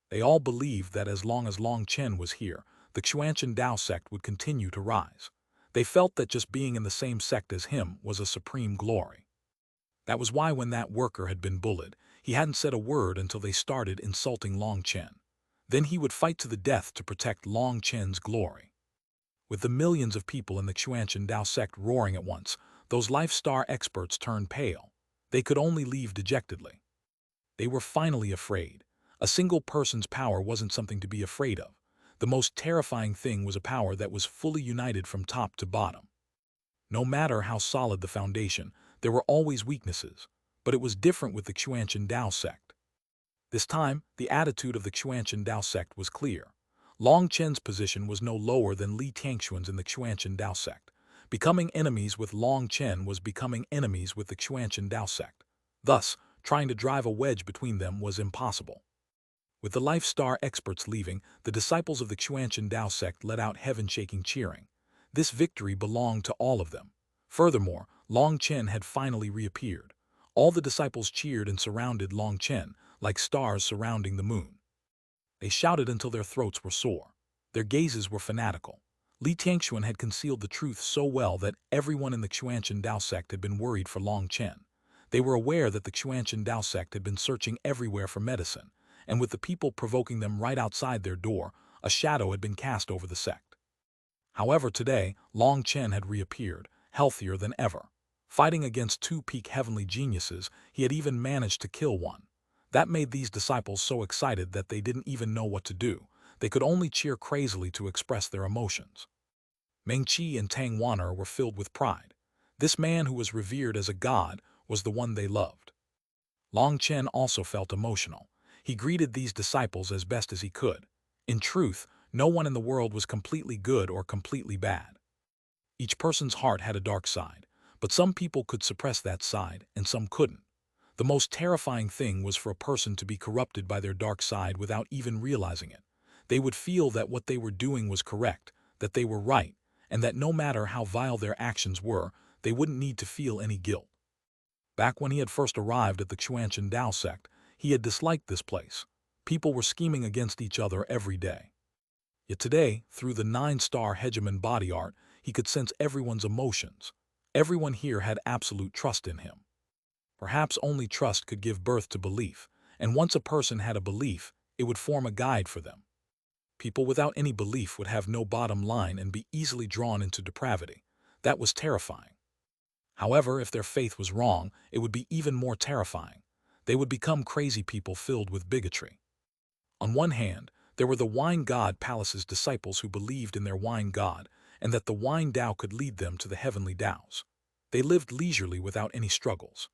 They all believed that as long as Long Chen was here, the Xuanhuan Dao sect would continue to rise. They felt that just being in the same sect as him was a supreme glory. That was why when that worker had been bullied, he hadn't said a word until they started insulting Long Chen. Then he would fight to the death to protect Long Chen's glory. With the millions of people in the Xuanhuan Dao sect roaring at once, those life-star experts turned pale. They could only leave dejectedly. They were finally afraid. A single person's power wasn't something to be afraid of. The most terrifying thing was a power that was fully united from top to bottom. No matter how solid the foundation, there were always weaknesses, but it was different with the Xuanhuan Dao sect. This time, the attitude of the Xuanhuan Dao sect was clear. Long Chen's position was no lower than Li Tianxuan's in the Xuanhuan Dao sect. Becoming enemies with Long Chen was becoming enemies with the Xuanhuan Dao sect. Thus, trying to drive a wedge between them was impossible. With the Life Star experts leaving, the disciples of the Xuanhuan Dao sect let out heaven-shaking cheering. This victory belonged to all of them. Furthermore, Long Chen had finally reappeared. All the disciples cheered and surrounded Long Chen, like stars surrounding the moon. They shouted until their throats were sore. Their gazes were fanatical. Li Tianxuan had concealed the truth so well that everyone in the Xuanhuan Dao sect had been worried for Long Chen. They were aware that the Xuanhuan Dao sect had been searching everywhere for medicine, and with the people provoking them right outside their door, a shadow had been cast over the sect. However, today, Long Chen had reappeared, healthier than ever. Fighting against two peak heavenly geniuses, he had even managed to kill one. That made these disciples so excited that they didn't even know what to do. They could only cheer crazily to express their emotions. Meng Qi and Tang Wan'er were filled with pride. This man who was revered as a god was the one they loved. Long Chen also felt emotional. He greeted these disciples as best as he could. In truth, no one in the world was completely good or completely bad. Each person's heart had a dark side, but some people could suppress that side and some couldn't. The most terrifying thing was for a person to be corrupted by their dark side without even realizing it. They would feel that what they were doing was correct, that they were right, and that no matter how vile their actions were, they wouldn't need to feel any guilt. Back when he had first arrived at the Xuanhuan Dao sect, he had disliked this place. People were scheming against each other every day. Yet today, through the 9-star Hegemon body art, he could sense everyone's emotions. Everyone here had absolute trust in him. Perhaps only trust could give birth to belief, and once a person had a belief, it would form a guide for them. People without any belief would have no bottom line and be easily drawn into depravity. That was terrifying. However, if their faith was wrong, it would be even more terrifying. They would become crazy people filled with bigotry. On one hand, there were the wine god Palace's disciples who believed in their wine god and that the wine Tao could lead them to the heavenly Taos. They lived leisurely without any struggles.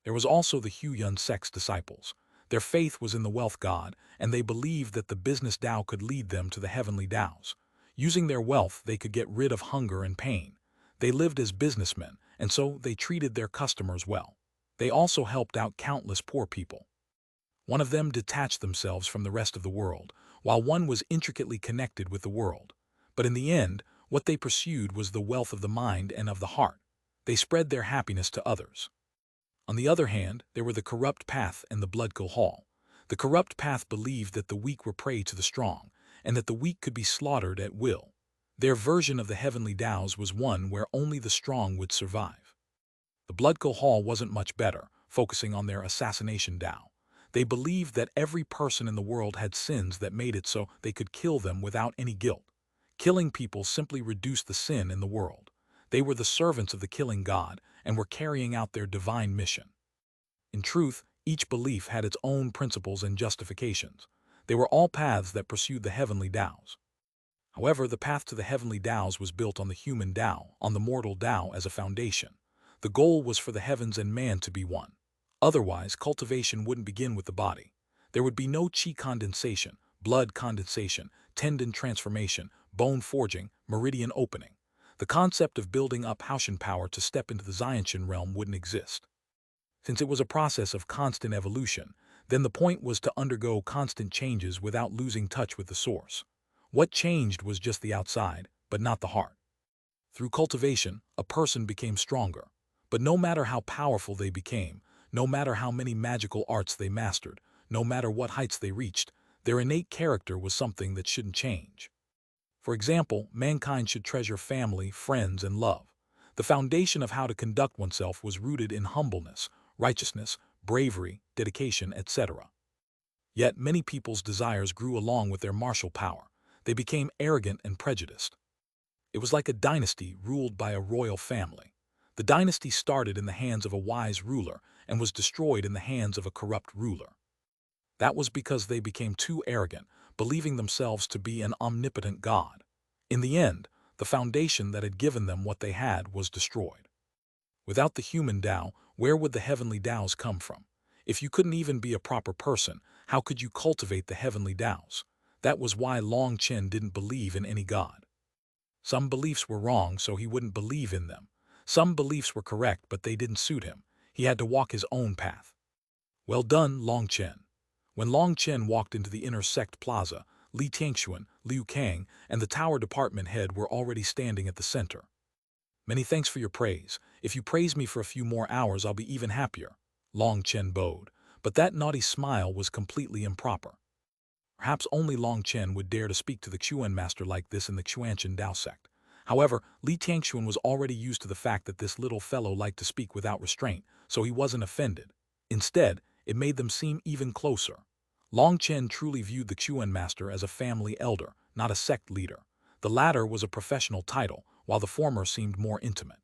There was also the Huiyun sect's disciples. Their faith was in the wealth god, and they believed that the business Tao could lead them to the heavenly Taos. Using their wealth, they could get rid of hunger and pain. They lived as businessmen, and so they treated their customers well. They also helped out countless poor people. One of them detached themselves from the rest of the world, while one was intricately connected with the world. But in the end, what they pursued was the wealth of the mind and of the heart. They spread their happiness to others. On the other hand, there were the corrupt path and the blood hall. The corrupt path believed that the weak were prey to the strong, and that the weak could be slaughtered at will. Their version of the heavenly Taos was one where only the strong would survive. The blood hall wasn't much better, focusing on their assassination Tao. They believed that every person in the world had sins that made it so they could kill them without any guilt. Killing people simply reduced the sin in the world. They were the servants of the killing god and were carrying out their divine mission. In truth, each belief had its own principles and justifications. They were all paths that pursued the heavenly Taos. However, the path to the heavenly Taos was built on the human Tao, on the mortal Tao as a foundation. The goal was for the heavens and man to be one. Otherwise, cultivation wouldn't begin with the body. There would be no qi condensation, blood condensation, tendon transformation, bone forging, meridian opening. The concept of building up Haoshan power to step into the Xiantian realm wouldn't exist. Since it was a process of constant evolution, then the point was to undergo constant changes without losing touch with the source. What changed was just the outside, but not the heart. Through cultivation, a person became stronger. But no matter how powerful they became, no matter how many magical arts they mastered, no matter what heights they reached, their innate character was something that shouldn't change. For example, mankind should treasure family, friends, and love. The foundation of how to conduct oneself was rooted in humbleness, righteousness, bravery, dedication, etc. Yet many people's desires grew along with their martial power. They became arrogant and prejudiced. It was like a dynasty ruled by a royal family. The dynasty started in the hands of a wise ruler and was destroyed in the hands of a corrupt ruler. That was because they became too arrogant, believing themselves to be an omnipotent god. In the end, the foundation that had given them what they had was destroyed. Without the human Tao, where would the heavenly Taos come from? If you couldn't even be a proper person, how could you cultivate the heavenly Taos? That was why Chen didn't believe in any god. Some beliefs were wrong, so he wouldn't believe in them. Some beliefs were correct, but they didn't suit him. He had to walk his own path. Well done, Chen. When Chen walked into the inner sect plaza, Li Tianxuan, Liu Kang, and the tower department head were already standing at the center. Many thanks for your praise. If you praise me for a few more hours, I'll be even happier. Chen bowed, but that naughty smile was completely improper. Perhaps only Chen would dare to speak to the Xuan master like this in the Xuantian Dao sect. However, Li Tianxuan was already used to the fact that this little fellow liked to speak without restraint, so he wasn't offended. Instead, it made them seem even closer. Chen truly viewed the Xuan master as a family elder, not a sect leader. The latter was a professional title, while the former seemed more intimate.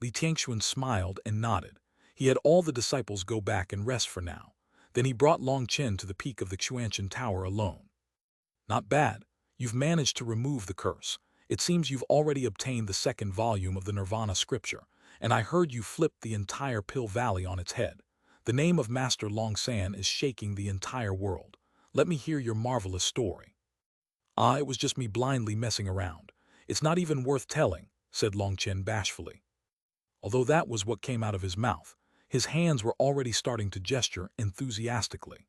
Li Tianxuan smiled and nodded. He had all the disciples go back and rest for now. Then he brought Chen to the peak of the Xuantian tower alone. Not bad. You've managed to remove the curse. It seems you've already obtained the second volume of the Nirvana scripture, and I heard you flipped the entire Pill Valley on its head. The name of Master San is shaking the entire world. Let me hear your marvelous story. Ah, it was just me blindly messing around. It's not even worth telling, said Chen bashfully. Although that was what came out of his mouth, his hands were already starting to gesture enthusiastically.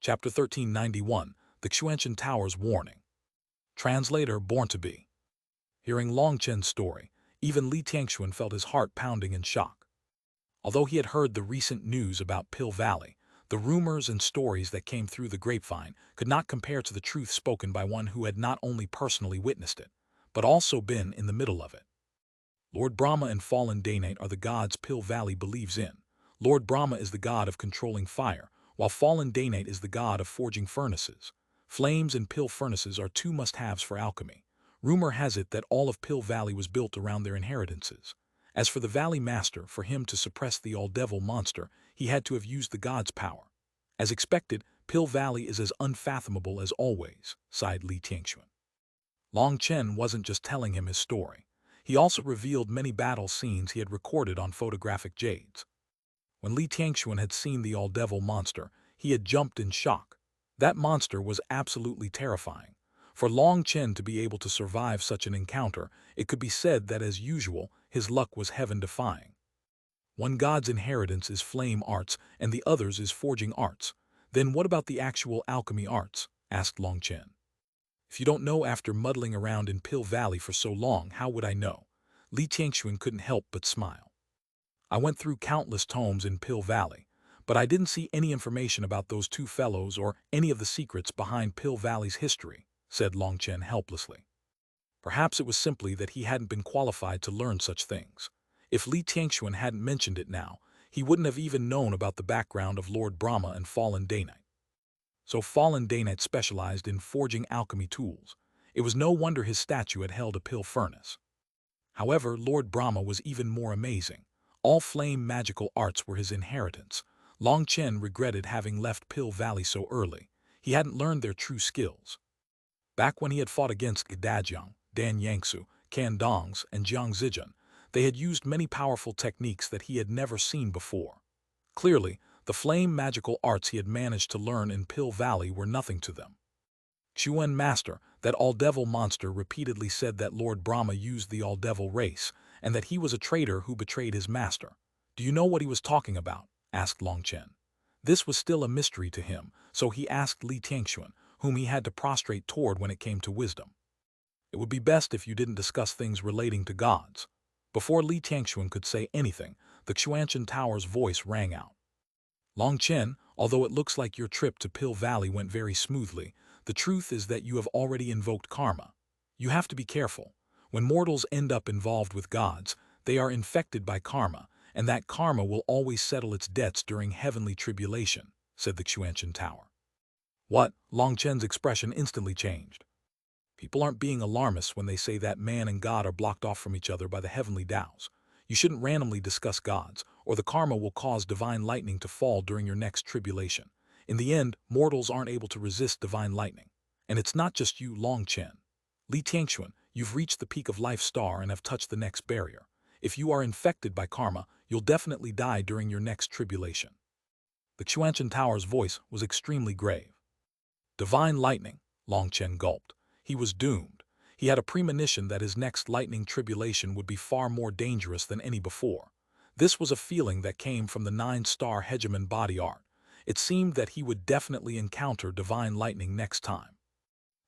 Chapter 1391, The Xuantian Tower's Warning. Translator Born to Be. Hearing Chen's story, even Li Tianxuan felt his heart pounding in shock. Although he had heard the recent news about Pill Valley, the rumors and stories that came through the grapevine could not compare to the truth spoken by one who had not only personally witnessed it, but also been in the middle of it. Lord Brahma and fallen Danate are the gods Pill Valley believes in. Lord Brahma is the god of controlling fire, while fallen Danate is the god of forging furnaces. Flames and Pill furnaces are two must-haves for alchemy. Rumor has it that all of Pill Valley was built around their inheritances. As for the Valley Master, for him to suppress the all-devil monster, he had to have used the god's power. As expected, Pill Valley is as unfathomable as always, sighed Li Tianxuan. Long Chen wasn't just telling him his story. He also revealed many battle scenes he had recorded on photographic jades. When Li Tianxuan had seen the all-devil monster, he had jumped in shock. That monster was absolutely terrifying. For Long Chen to be able to survive such an encounter, it could be said that, as usual, his luck was heaven-defying. One god's inheritance is flame arts, and the other's is forging arts. Then what about the actual alchemy arts? Asked Long Chen. If you don't know after muddling around in Pill Valley for so long, how would I know? Li Tianxuan couldn't help but smile. I went through countless tomes in Pill Valley, but I didn't see any information about those two fellows or any of the secrets behind Pill Valley's history, said Long Chen helplessly. Perhaps it was simply that he hadn't been qualified to learn such things. If Li Tianxuan hadn't mentioned it now, he wouldn't have even known about the background of Lord Brahma and Fallen Danite. So Fallen Danite specialized in forging alchemy tools. It was no wonder his statue had held a pill furnace. However, Lord Brahma was even more amazing. All flame magical arts were his inheritance. Long Chen regretted having left Pill Valley so early. He hadn't learned their true skills. Back when he had fought against Dajiang, Dan Yangsu, Can Dongs, and Jiang Zijun, they had used many powerful techniques that he had never seen before. Clearly, the flame magical arts he had managed to learn in Pill Valley were nothing to them. Xuanhuan Master, that all-devil monster, repeatedly said that Lord Brahma used the all-devil race, and that he was a traitor who betrayed his master. Do you know what he was talking about? Asked Long Chen. This was still a mystery to him, so he asked Li Tianxuan, whom he had to prostrate toward when it came to wisdom. It would be best if you didn't discuss things relating to gods. Before Li Tianxuan could say anything, the Xuanhuan Tower's voice rang out. Long Chen, although it looks like your trip to Pill Valley went very smoothly, the truth is that you have already invoked karma. You have to be careful. When mortals end up involved with gods, they are infected by karma, and that karma will always settle its debts during heavenly tribulation, said the Xuanhuan Tower. What? Long Chen's expression instantly changed. People aren't being alarmists when they say that man and God are blocked off from each other by the heavenly Taos. You shouldn't randomly discuss gods, or the karma will cause divine lightning to fall during your next tribulation. In the end, mortals aren't able to resist divine lightning. And it's not just you, Long Chen. Li Tianxuan, you've reached the peak of life's star and have touched the next barrier. If you are infected by karma, you'll definitely die during your next tribulation. The Xuanhuan Tower's voice was extremely grave. Divine lightning, Long Chen gulped. He was doomed. He had a premonition that his next lightning tribulation would be far more dangerous than any before. This was a feeling that came from the 9-star Hegemon body art. It seemed that he would definitely encounter divine lightning next time.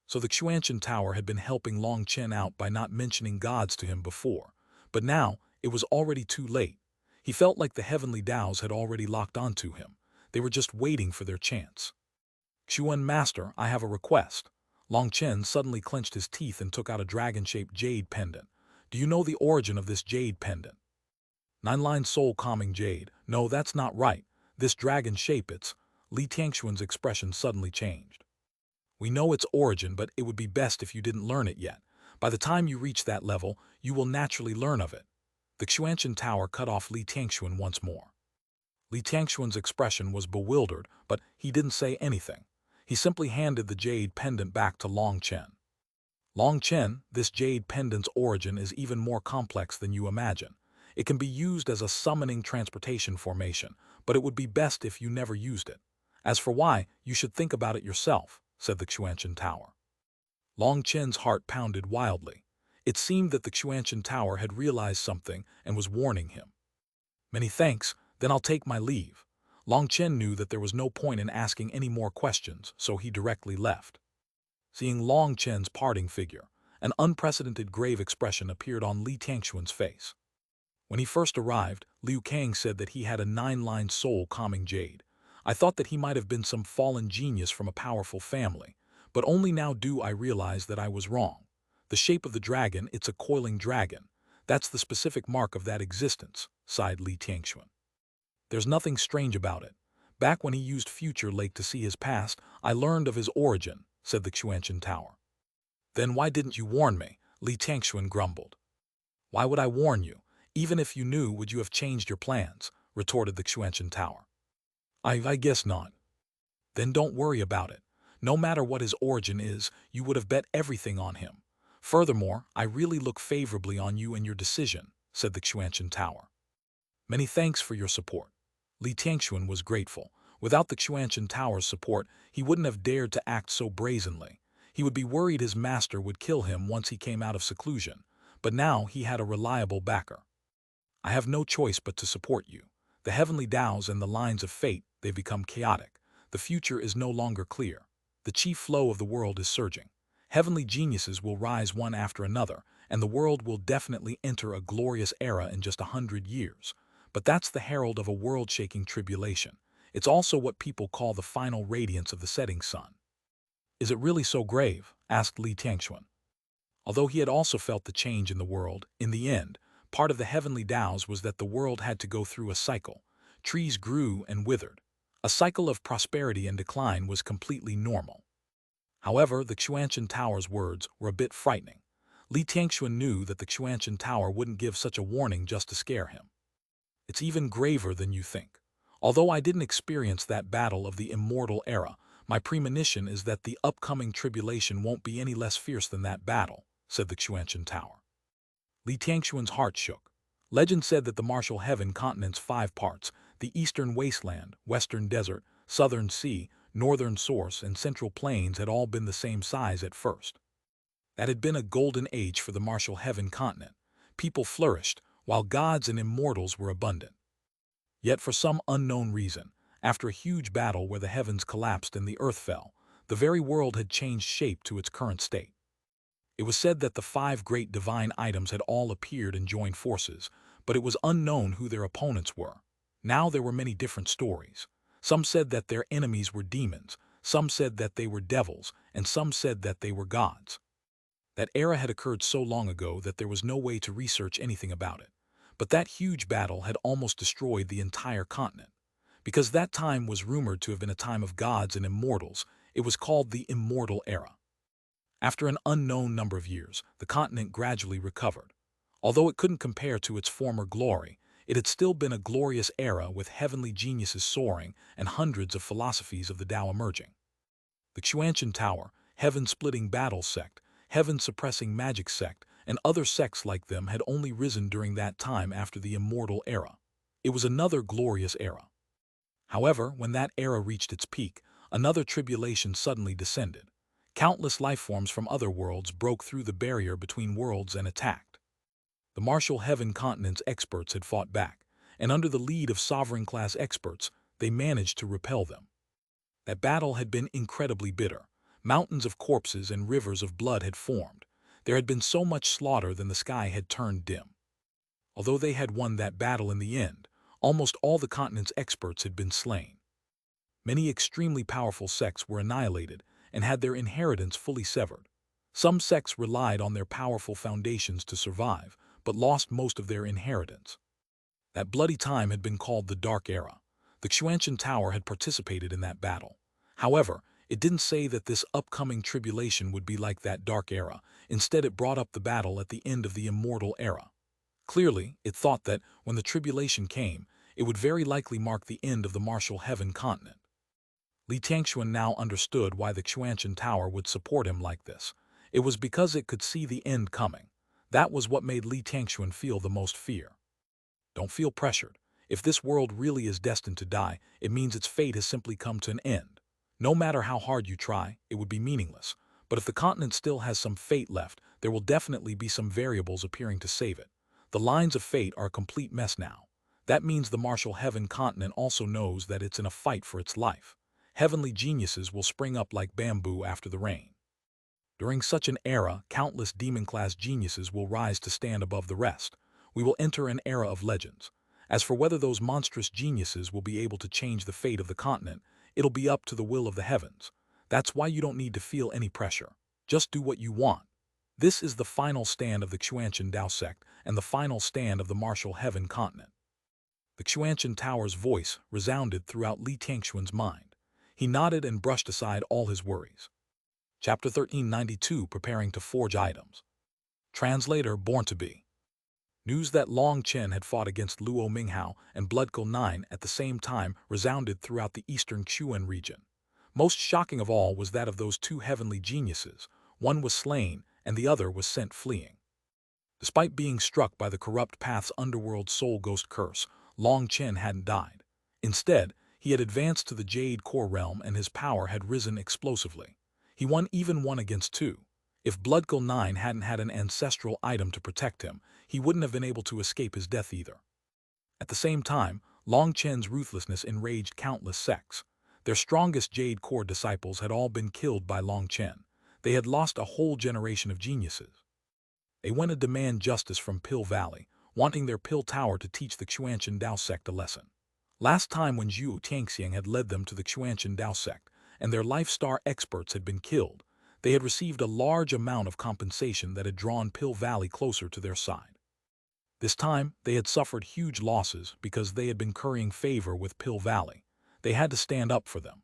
So the Xuanhuan Tower had been helping Long Chen out by not mentioning gods to him before. But now, it was already too late. He felt like the heavenly Taos had already locked onto him. They were just waiting for their chance. Xuanhuan Master, I have a request. Long Chen suddenly clenched his teeth and took out a dragon-shaped jade pendant. Do you know the origin of this jade pendant? 9-line soul-calming jade. No, that's not right. This dragon shape, it's... Li Tianxuan's expression suddenly changed. We know its origin, but it would be best if you didn't learn it yet. By the time you reach that level, you will naturally learn of it. The Xuanhuan Tower cut off Li Tianxuan once more. Li Tianxuan's expression was bewildered, but he didn't say anything. He simply handed the jade pendant back to Long Chen. Long Chen, this jade pendant's origin is even more complex than you imagine. It can be used as a summoning transportation formation, but it would be best if you never used it. As for why, you should think about it yourself, said the Xuanhuan Tower. Long Chen's heart pounded wildly. It seemed that the Xuanhuan Tower had realized something and was warning him. Many thanks, then I'll take my leave. Long Chen knew that there was no point in asking any more questions, so he directly left. Seeing Long Chen's parting figure, an unprecedented grave expression appeared on Li Tianxuan's face. When he first arrived, Liu Kang said that he had a 9-line soul-calming jade. I thought that he might have been some fallen genius from a powerful family, but only now do I realize that I was wrong. The shape of the dragon, it's a coiling dragon. That's the specific mark of that existence, sighed Li Tianxuan. There's nothing strange about it. Back when he used Future Lake to see his past, I learned of his origin, said the Xuanhuan Tower. Then why didn't you warn me? Li Tianxuan grumbled. Why would I warn you? Even if you knew, would you have changed your plans? Retorted the Xuanhuan Tower. I guess not. Then don't worry about it. No matter what his origin is, you would have bet everything on him. Furthermore, I really look favorably on you and your decision, said the Xuanhuan Tower. Many thanks for your support. Li Tianxuan was grateful. Without the Xuanhuan Tower's support, he wouldn't have dared to act so brazenly. He would be worried his master would kill him once he came out of seclusion, but now he had a reliable backer. I have no choice but to support you. The heavenly Taos and the lines of fate, they've become chaotic. The future is no longer clear. The chief flow of the world is surging. Heavenly geniuses will rise one after another, and the world will definitely enter a glorious era in just 100 years. But that's the herald of a world-shaking tribulation. It's also what people call the final radiance of the setting sun. Is it really so grave? Asked Li Tianxuan. Although he had also felt the change in the world, in the end, part of the heavenly Taos was that the world had to go through a cycle. Trees grew and withered. A cycle of prosperity and decline was completely normal. However, the Xuanhuan Tower's words were a bit frightening. Li Tianxuan knew that the Xuanhuan Tower wouldn't give such a warning just to scare him. It's even graver than you think. Although I didn't experience that battle of the immortal era, my premonition is that the upcoming tribulation won't be any less fierce than that battle, said the Xuanhuan Tower. Li Tianxuan's heart shook. Legend said that the martial heaven continent's 5 parts, the eastern wasteland, western desert, southern sea, northern source, and central plains had all been the same size at first. That had been a golden age for the martial heaven continent. People flourished, while gods and immortals were abundant. Yet for some unknown reason, after a huge battle where the heavens collapsed and the earth fell, the very world had changed shape to its current state. It was said that the 5 great divine items had all appeared and joined forces, but it was unknown who their opponents were. Now there were many different stories. Some said that their enemies were demons, some said that they were devils, and some said that they were gods. That era had occurred so long ago that there was no way to research anything about it. But that huge battle had almost destroyed the entire continent. Because that time was rumored to have been a time of gods and immortals, it was called the Immortal Era. After an unknown number of years, the continent gradually recovered. Although it couldn't compare to its former glory, it had still been a glorious era with heavenly geniuses soaring and hundreds of philosophies of the Tao emerging. The Xuanhuan Tower, heaven-splitting battle sect, heaven-suppressing magic sect, and other sects like them had only risen during that time after the Immortal Era. It was another glorious era. However, when that era reached its peak, another tribulation suddenly descended. Countless lifeforms from other worlds broke through the barrier between worlds and attacked. The martial heaven continent's experts had fought back, and under the lead of sovereign-class experts, they managed to repel them. That battle had been incredibly bitter. Mountains of corpses and rivers of blood had formed. There had been so much slaughter that the sky had turned dim. Although they had won that battle in the end, almost all the continent's experts had been slain. Many extremely powerful sects were annihilated and had their inheritance fully severed. Some sects relied on their powerful foundations to survive, but lost most of their inheritance. That bloody time had been called the Dark Era. The Xuanhuan Tower had participated in that battle. However, it didn't say that this upcoming tribulation would be like that Dark Era. Instead, it brought up the battle at the end of the Immortal Era. Clearly, it thought that, when the tribulation came, it would very likely mark the end of the martial heaven continent. Li Tianxuan now understood why the Xuanhuan Tower would support him like this. It was because it could see the end coming. That was what made Li Tianxuan feel the most fear. Don't feel pressured. If this world really is destined to die, it means its fate has simply come to an end. No matter how hard you try, it would be meaningless. But if the continent still has some fate left, there will definitely be some variables appearing to save it. The lines of fate are a complete mess now. That means the martial heaven continent also knows that it's in a fight for its life. Heavenly geniuses will spring up like bamboo after the rain. During such an era, countless demon-class geniuses will rise to stand above the rest. We will enter an era of legends. As for whether those monstrous geniuses will be able to change the fate of the continent, it'll be up to the will of the heavens. That's why you don't need to feel any pressure. Just do what you want. This is the final stand of the Xuanhuan Tao sect and the final stand of the martial heaven continent. The Xuanhuan Tower's voice resounded throughout Li Tianxuan's mind. He nodded and brushed aside all his worries. Chapter 1392, Preparing to Forge Items. Translator Born to Be. News that Long Chen had fought against Luo Minghao and Bloodkill 9 at the same time resounded throughout the eastern Xuan region. Most shocking of all was that of those two heavenly geniuses, one was slain and the other was sent fleeing. Despite being struck by the corrupt path's underworld soul ghost curse, Long Chen hadn't died. Instead, he had advanced to the Jade core realm and his power had risen explosively. He won even 1 against 2. If Bloodkill 9 hadn't had an ancestral item to protect him, he wouldn't have been able to escape his death either. At the same time, Long Chen's ruthlessness enraged countless sects. Their strongest Jade core disciples had all been killed by Long Chen. They had lost a whole generation of geniuses. They went to demand justice from Pill Valley, wanting their Pill Tower to teach the Xuanhuan Dao sect a lesson. Last time when Zhu Tianxiang had led them to the Xuanhuan Dao sect, and their Life-Star experts had been killed, they had received a large amount of compensation that had drawn Pill Valley closer to their side. This time, they had suffered huge losses because they had been currying favor with Pill Valley. They had to stand up for them.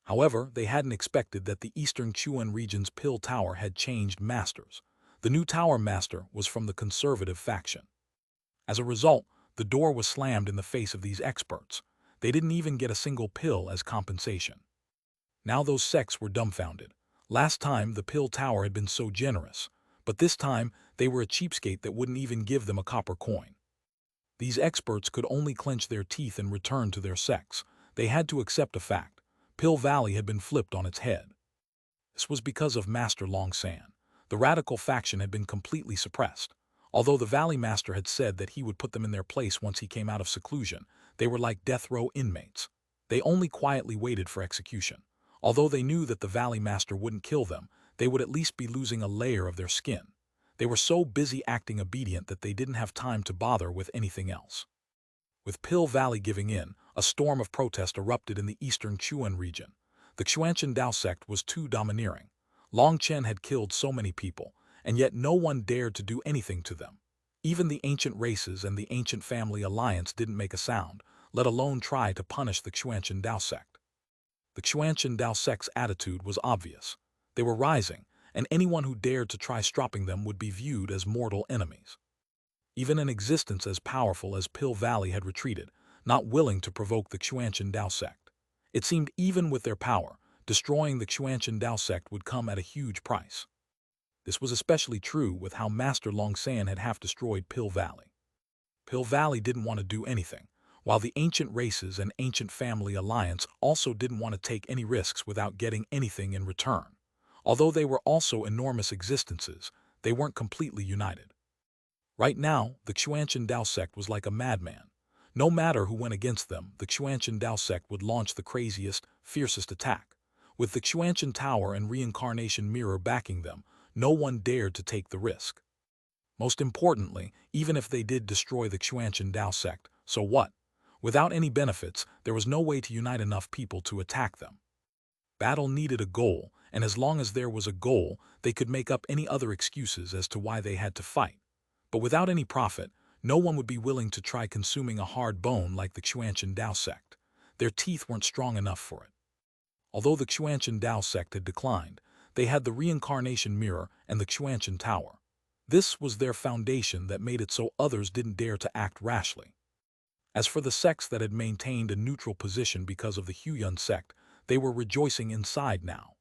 However, they hadn't expected that the Eastern Xuan region's Pill Tower had changed masters. The new tower master was from the conservative faction. As a result, the door was slammed in the face of these experts. They didn't even get a single pill as compensation. Now those sects were dumbfounded. Last time, the Pill Tower had been so generous, but this time, they were a cheapskate that wouldn't even give them a copper coin. These experts could only clench their teeth and return to their sects. They had to accept a fact. Pill Valley had been flipped on its head. This was because of Master Long San. The radical faction had been completely suppressed. Although the Valley Master had said that he would put them in their place once he came out of seclusion, they were like death row inmates. They only quietly waited for execution. Although they knew that the Valley Master wouldn't kill them, they would at least be losing a layer of their skin. They were so busy acting obedient that they didn't have time to bother with anything else. With Pill Valley giving in, a storm of protest erupted in the eastern Xuan region. The Xuanhuan Dao sect was too domineering. Long Chen had killed so many people, and yet no one dared to do anything to them. Even the ancient races and the ancient family alliance didn't make a sound, let alone try to punish the Xuanhuan Dao sect. The Xuanhuan Dao sect's attitude was obvious. They were rising, and anyone who dared to try stopping them would be viewed as mortal enemies. Even an existence as powerful as Pill Valley had retreated, not willing to provoke the Xuanhuan Dao sect. It seemed even with their power, destroying the Xuanhuan Dao sect would come at a huge price. This was especially true with how Master Long San had half-destroyed Pill Valley. Pill Valley didn't want to do anything, while the ancient races and ancient family alliance also didn't want to take any risks without getting anything in return. Although they were also enormous existences, they weren't completely united. Right now, the Xuanhuan Dao sect was like a madman. No matter who went against them, the Xuanhuan Dao sect would launch the craziest, fiercest attack. With the Xuanhuan Tower and Reincarnation Mirror backing them, no one dared to take the risk. Most importantly, even if they did destroy the Xuanhuan Dao sect, so what? Without any benefits, there was no way to unite enough people to attack them. Battle needed a goal, and as long as there was a goal, they could make up any other excuses as to why they had to fight. But without any profit, no one would be willing to try consuming a hard bone like the Xuanhuan Dao sect. Their teeth weren't strong enough for it. Although the Xuanhuan Dao sect had declined, they had the Reincarnation Mirror and the Xuanhuan Tower. This was their foundation that made it so others didn't dare to act rashly. As for the sects that had maintained a neutral position because of the Huyan sect, they were rejoicing inside now.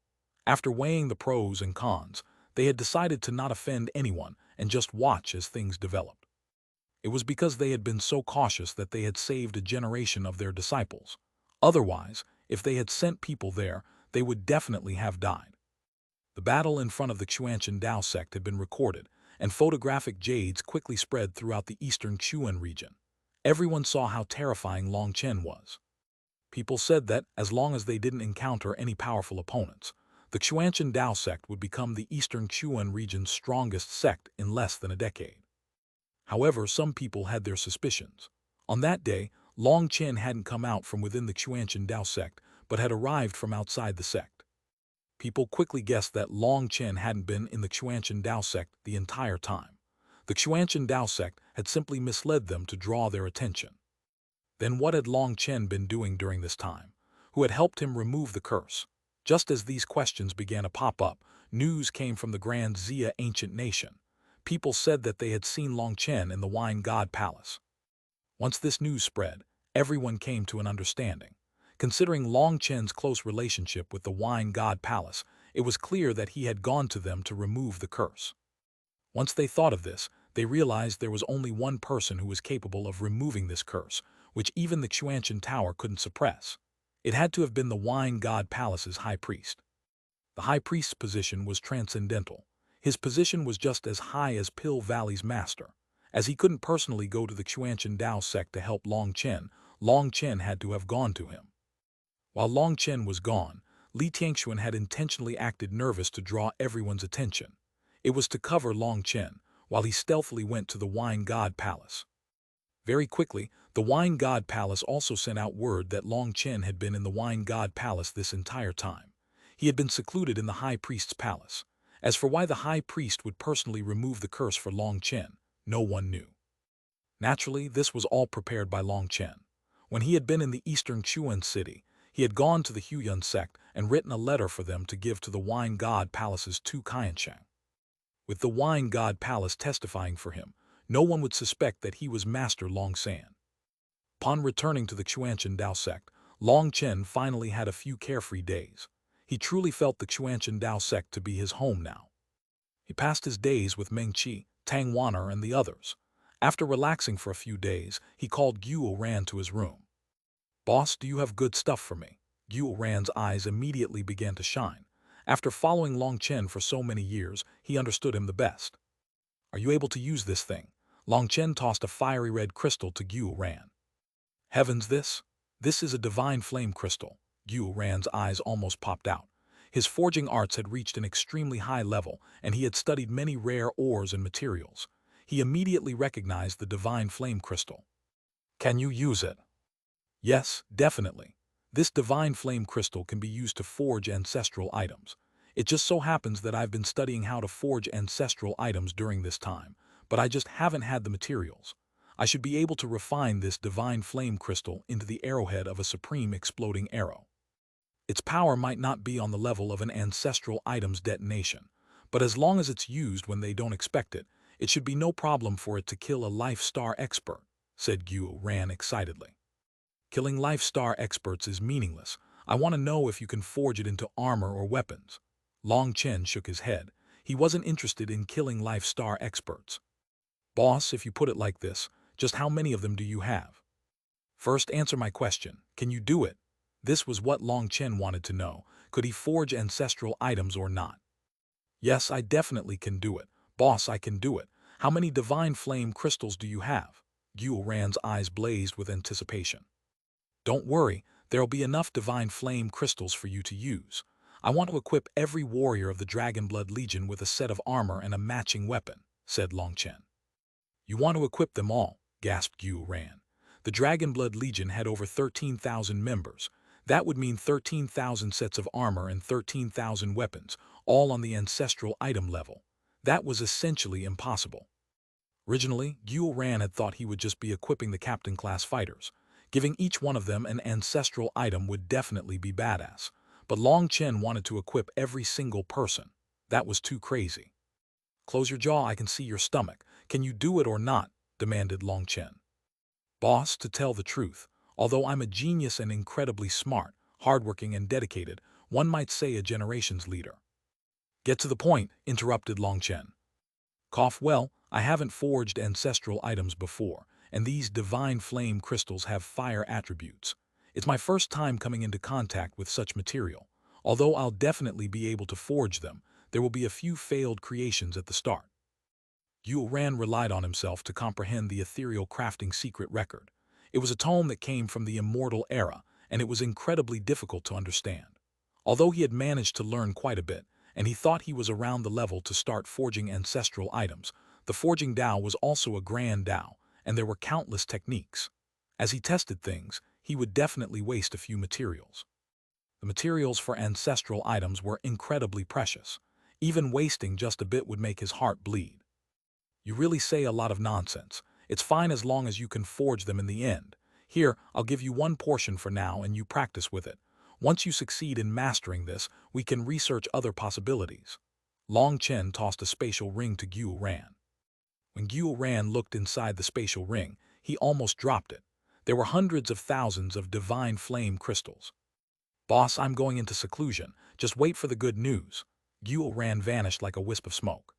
After weighing the pros and cons, they had decided to not offend anyone and just watch as things developed. It was because they had been so cautious that they had saved a generation of their disciples. Otherwise, if they had sent people there, they would definitely have died. The battle in front of the Xuanhuan Dao sect had been recorded, and photographic jades quickly spread throughout the eastern Xuan region. Everyone saw how terrifying Long Chen was. People said that, as long as they didn't encounter any powerful opponents, the Xuanhuan Dao sect would become the eastern Xuan region's strongest sect in less than a decade. However, some people had their suspicions. On that day, Long Chen hadn't come out from within the Xuanhuan Dao sect, but had arrived from outside the sect. People quickly guessed that Long Chen hadn't been in the Xuanhuan Dao sect the entire time. The Xuanhuan Dao sect had simply misled them to draw their attention. Then what had Long Chen been doing during this time? Who had helped him remove the curse? Just as these questions began to pop up, news came from the Grand Xia ancient nation. People said that they had seen Long Chen in the Wine God Palace. Once this news spread, everyone came to an understanding. Considering Long Chen's close relationship with the Wine God Palace, it was clear that he had gone to them to remove the curse. Once they thought of this, they realized there was only one person who was capable of removing this curse, which even the Xuanhuan Tower couldn't suppress. It had to have been the Wine God Palace's high priest. The high priest's position was transcendental. His position was just as high as Pill Valley's master. As he couldn't personally go to the Xuanhuan Dao sect to help Long Chen had to have gone to him. While Long Chen was gone, Li Tianxuan had intentionally acted nervous to draw everyone's attention. It was to cover Long Chen, while he stealthily went to the Wine God Palace. Very quickly, the Wine God Palace also sent out word that Long Chen had been in the Wine God Palace this entire time. He had been secluded in the High Priest's palace. As for why the High Priest would personally remove the curse for Long Chen, no one knew. Naturally, this was all prepared by Long Chen. When he had been in the eastern Xuan city, he had gone to the Huyun sect and written a letter for them to give to the Wine God Palace's Tu Qiansheng. With the Wine God Palace testifying for him, no one would suspect that he was Master Long San. Upon returning to the Xuanhuan Dao sect, Long Chen finally had a few carefree days. He truly felt the Xuanhuan Dao sect to be his home now. He passed his days with Meng Qi, Tang Wan'er, and the others. After relaxing for a few days, he called Xuanhuan to his room. "Boss, do you have good stuff for me?" Xuanhuan's eyes immediately began to shine. After following Long Chen for so many years, he understood him the best. "Are you able to use this thing?" Long Chen tossed a fiery red crystal to Xuanhuan. "Heavens, this? This is a divine flame crystal." Xuanhuan's eyes almost popped out. His forging arts had reached an extremely high level, and he had studied many rare ores and materials. He immediately recognized the divine flame crystal. "Can you use it?" "Yes, definitely. This divine flame crystal can be used to forge ancestral items. It just so happens that I've been studying how to forge ancestral items during this time, but I just haven't had the materials. I should be able to refine this divine flame crystal into the arrowhead of a supreme exploding arrow. Its power might not be on the level of an ancestral item's detonation, but as long as it's used when they don't expect it, it should be no problem for it to kill a Life Star expert," said Xuanhuan excitedly. "Killing Life Star experts is meaningless. I want to know if you can forge it into armor or weapons." Long Chen shook his head. He wasn't interested in killing Life Star experts. "Boss, if you put it like this, just how many of them do you have? First, answer my question. Can you do it?" This was what Long Chen wanted to know. Could he forge ancestral items or not? "Yes, I definitely can do it. Boss, I can do it. How many divine flame crystals do you have?" Xuanhuan's eyes blazed with anticipation. "Don't worry, there'll be enough divine flame crystals for you to use. I want to equip every warrior of the Dragonblood Legion with a set of armor and a matching weapon," said Long Chen. "You want to equip them all?" gasped Xuanhuan. The Dragonblood Legion had over 13,000 members. That would mean 13,000 sets of armor and 13,000 weapons, all on the ancestral item level. That was essentially impossible. Originally, Xuanhuan had thought he would just be equipping the captain-class fighters. Giving each one of them an ancestral item would definitely be badass. But Long Chen wanted to equip every single person. That was too crazy. "Close your jaw, I can see your stomach. Can you do it or not?" demanded Long Chen. "Boss, to tell the truth, although I'm a genius and incredibly smart, hardworking and dedicated, one might say a generation's leader." "Get to the point," interrupted Long Chen. "Well, I haven't forged ancestral items before, and these divine flame crystals have fire attributes. It's my first time coming into contact with such material. Although I'll definitely be able to forge them, there will be a few failed creations at the start." Xuanhuan relied on himself to comprehend the ethereal crafting secret record. It was a tome that came from the immortal era, and it was incredibly difficult to understand. Although he had managed to learn quite a bit, and he thought he was around the level to start forging ancestral items, the forging Dao was also a grand Dao, and there were countless techniques. As he tested things, he would definitely waste a few materials. The materials for ancestral items were incredibly precious. Even wasting just a bit would make his heart bleed. "You really say a lot of nonsense. It's fine as long as you can forge them in the end." Here, I'll give you one portion for now and you practice with it. Once you succeed in mastering this, we can research other possibilities. Long Chen tossed a spatial ring to Xuanhuan. When Xuanhuan looked inside the spatial ring, he almost dropped it. There were hundreds of thousands of divine flame crystals. Boss, I'm going into seclusion. Just wait for the good news. Xuanhuan vanished like a wisp of smoke.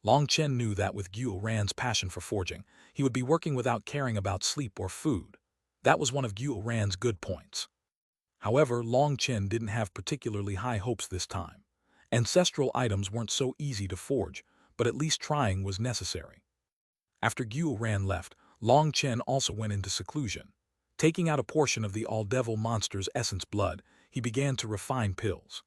Long Chen knew that with Xuanhuan's passion for forging, he would be working without caring about sleep or food. That was one of Xuanhuan's good points. However, Long Chen didn't have particularly high hopes this time. Ancestral items weren't so easy to forge, but at least trying was necessary. After Xuanhuan left, Long Chen also went into seclusion. Taking out a portion of the all-devil monster's essence blood, he began to refine pills.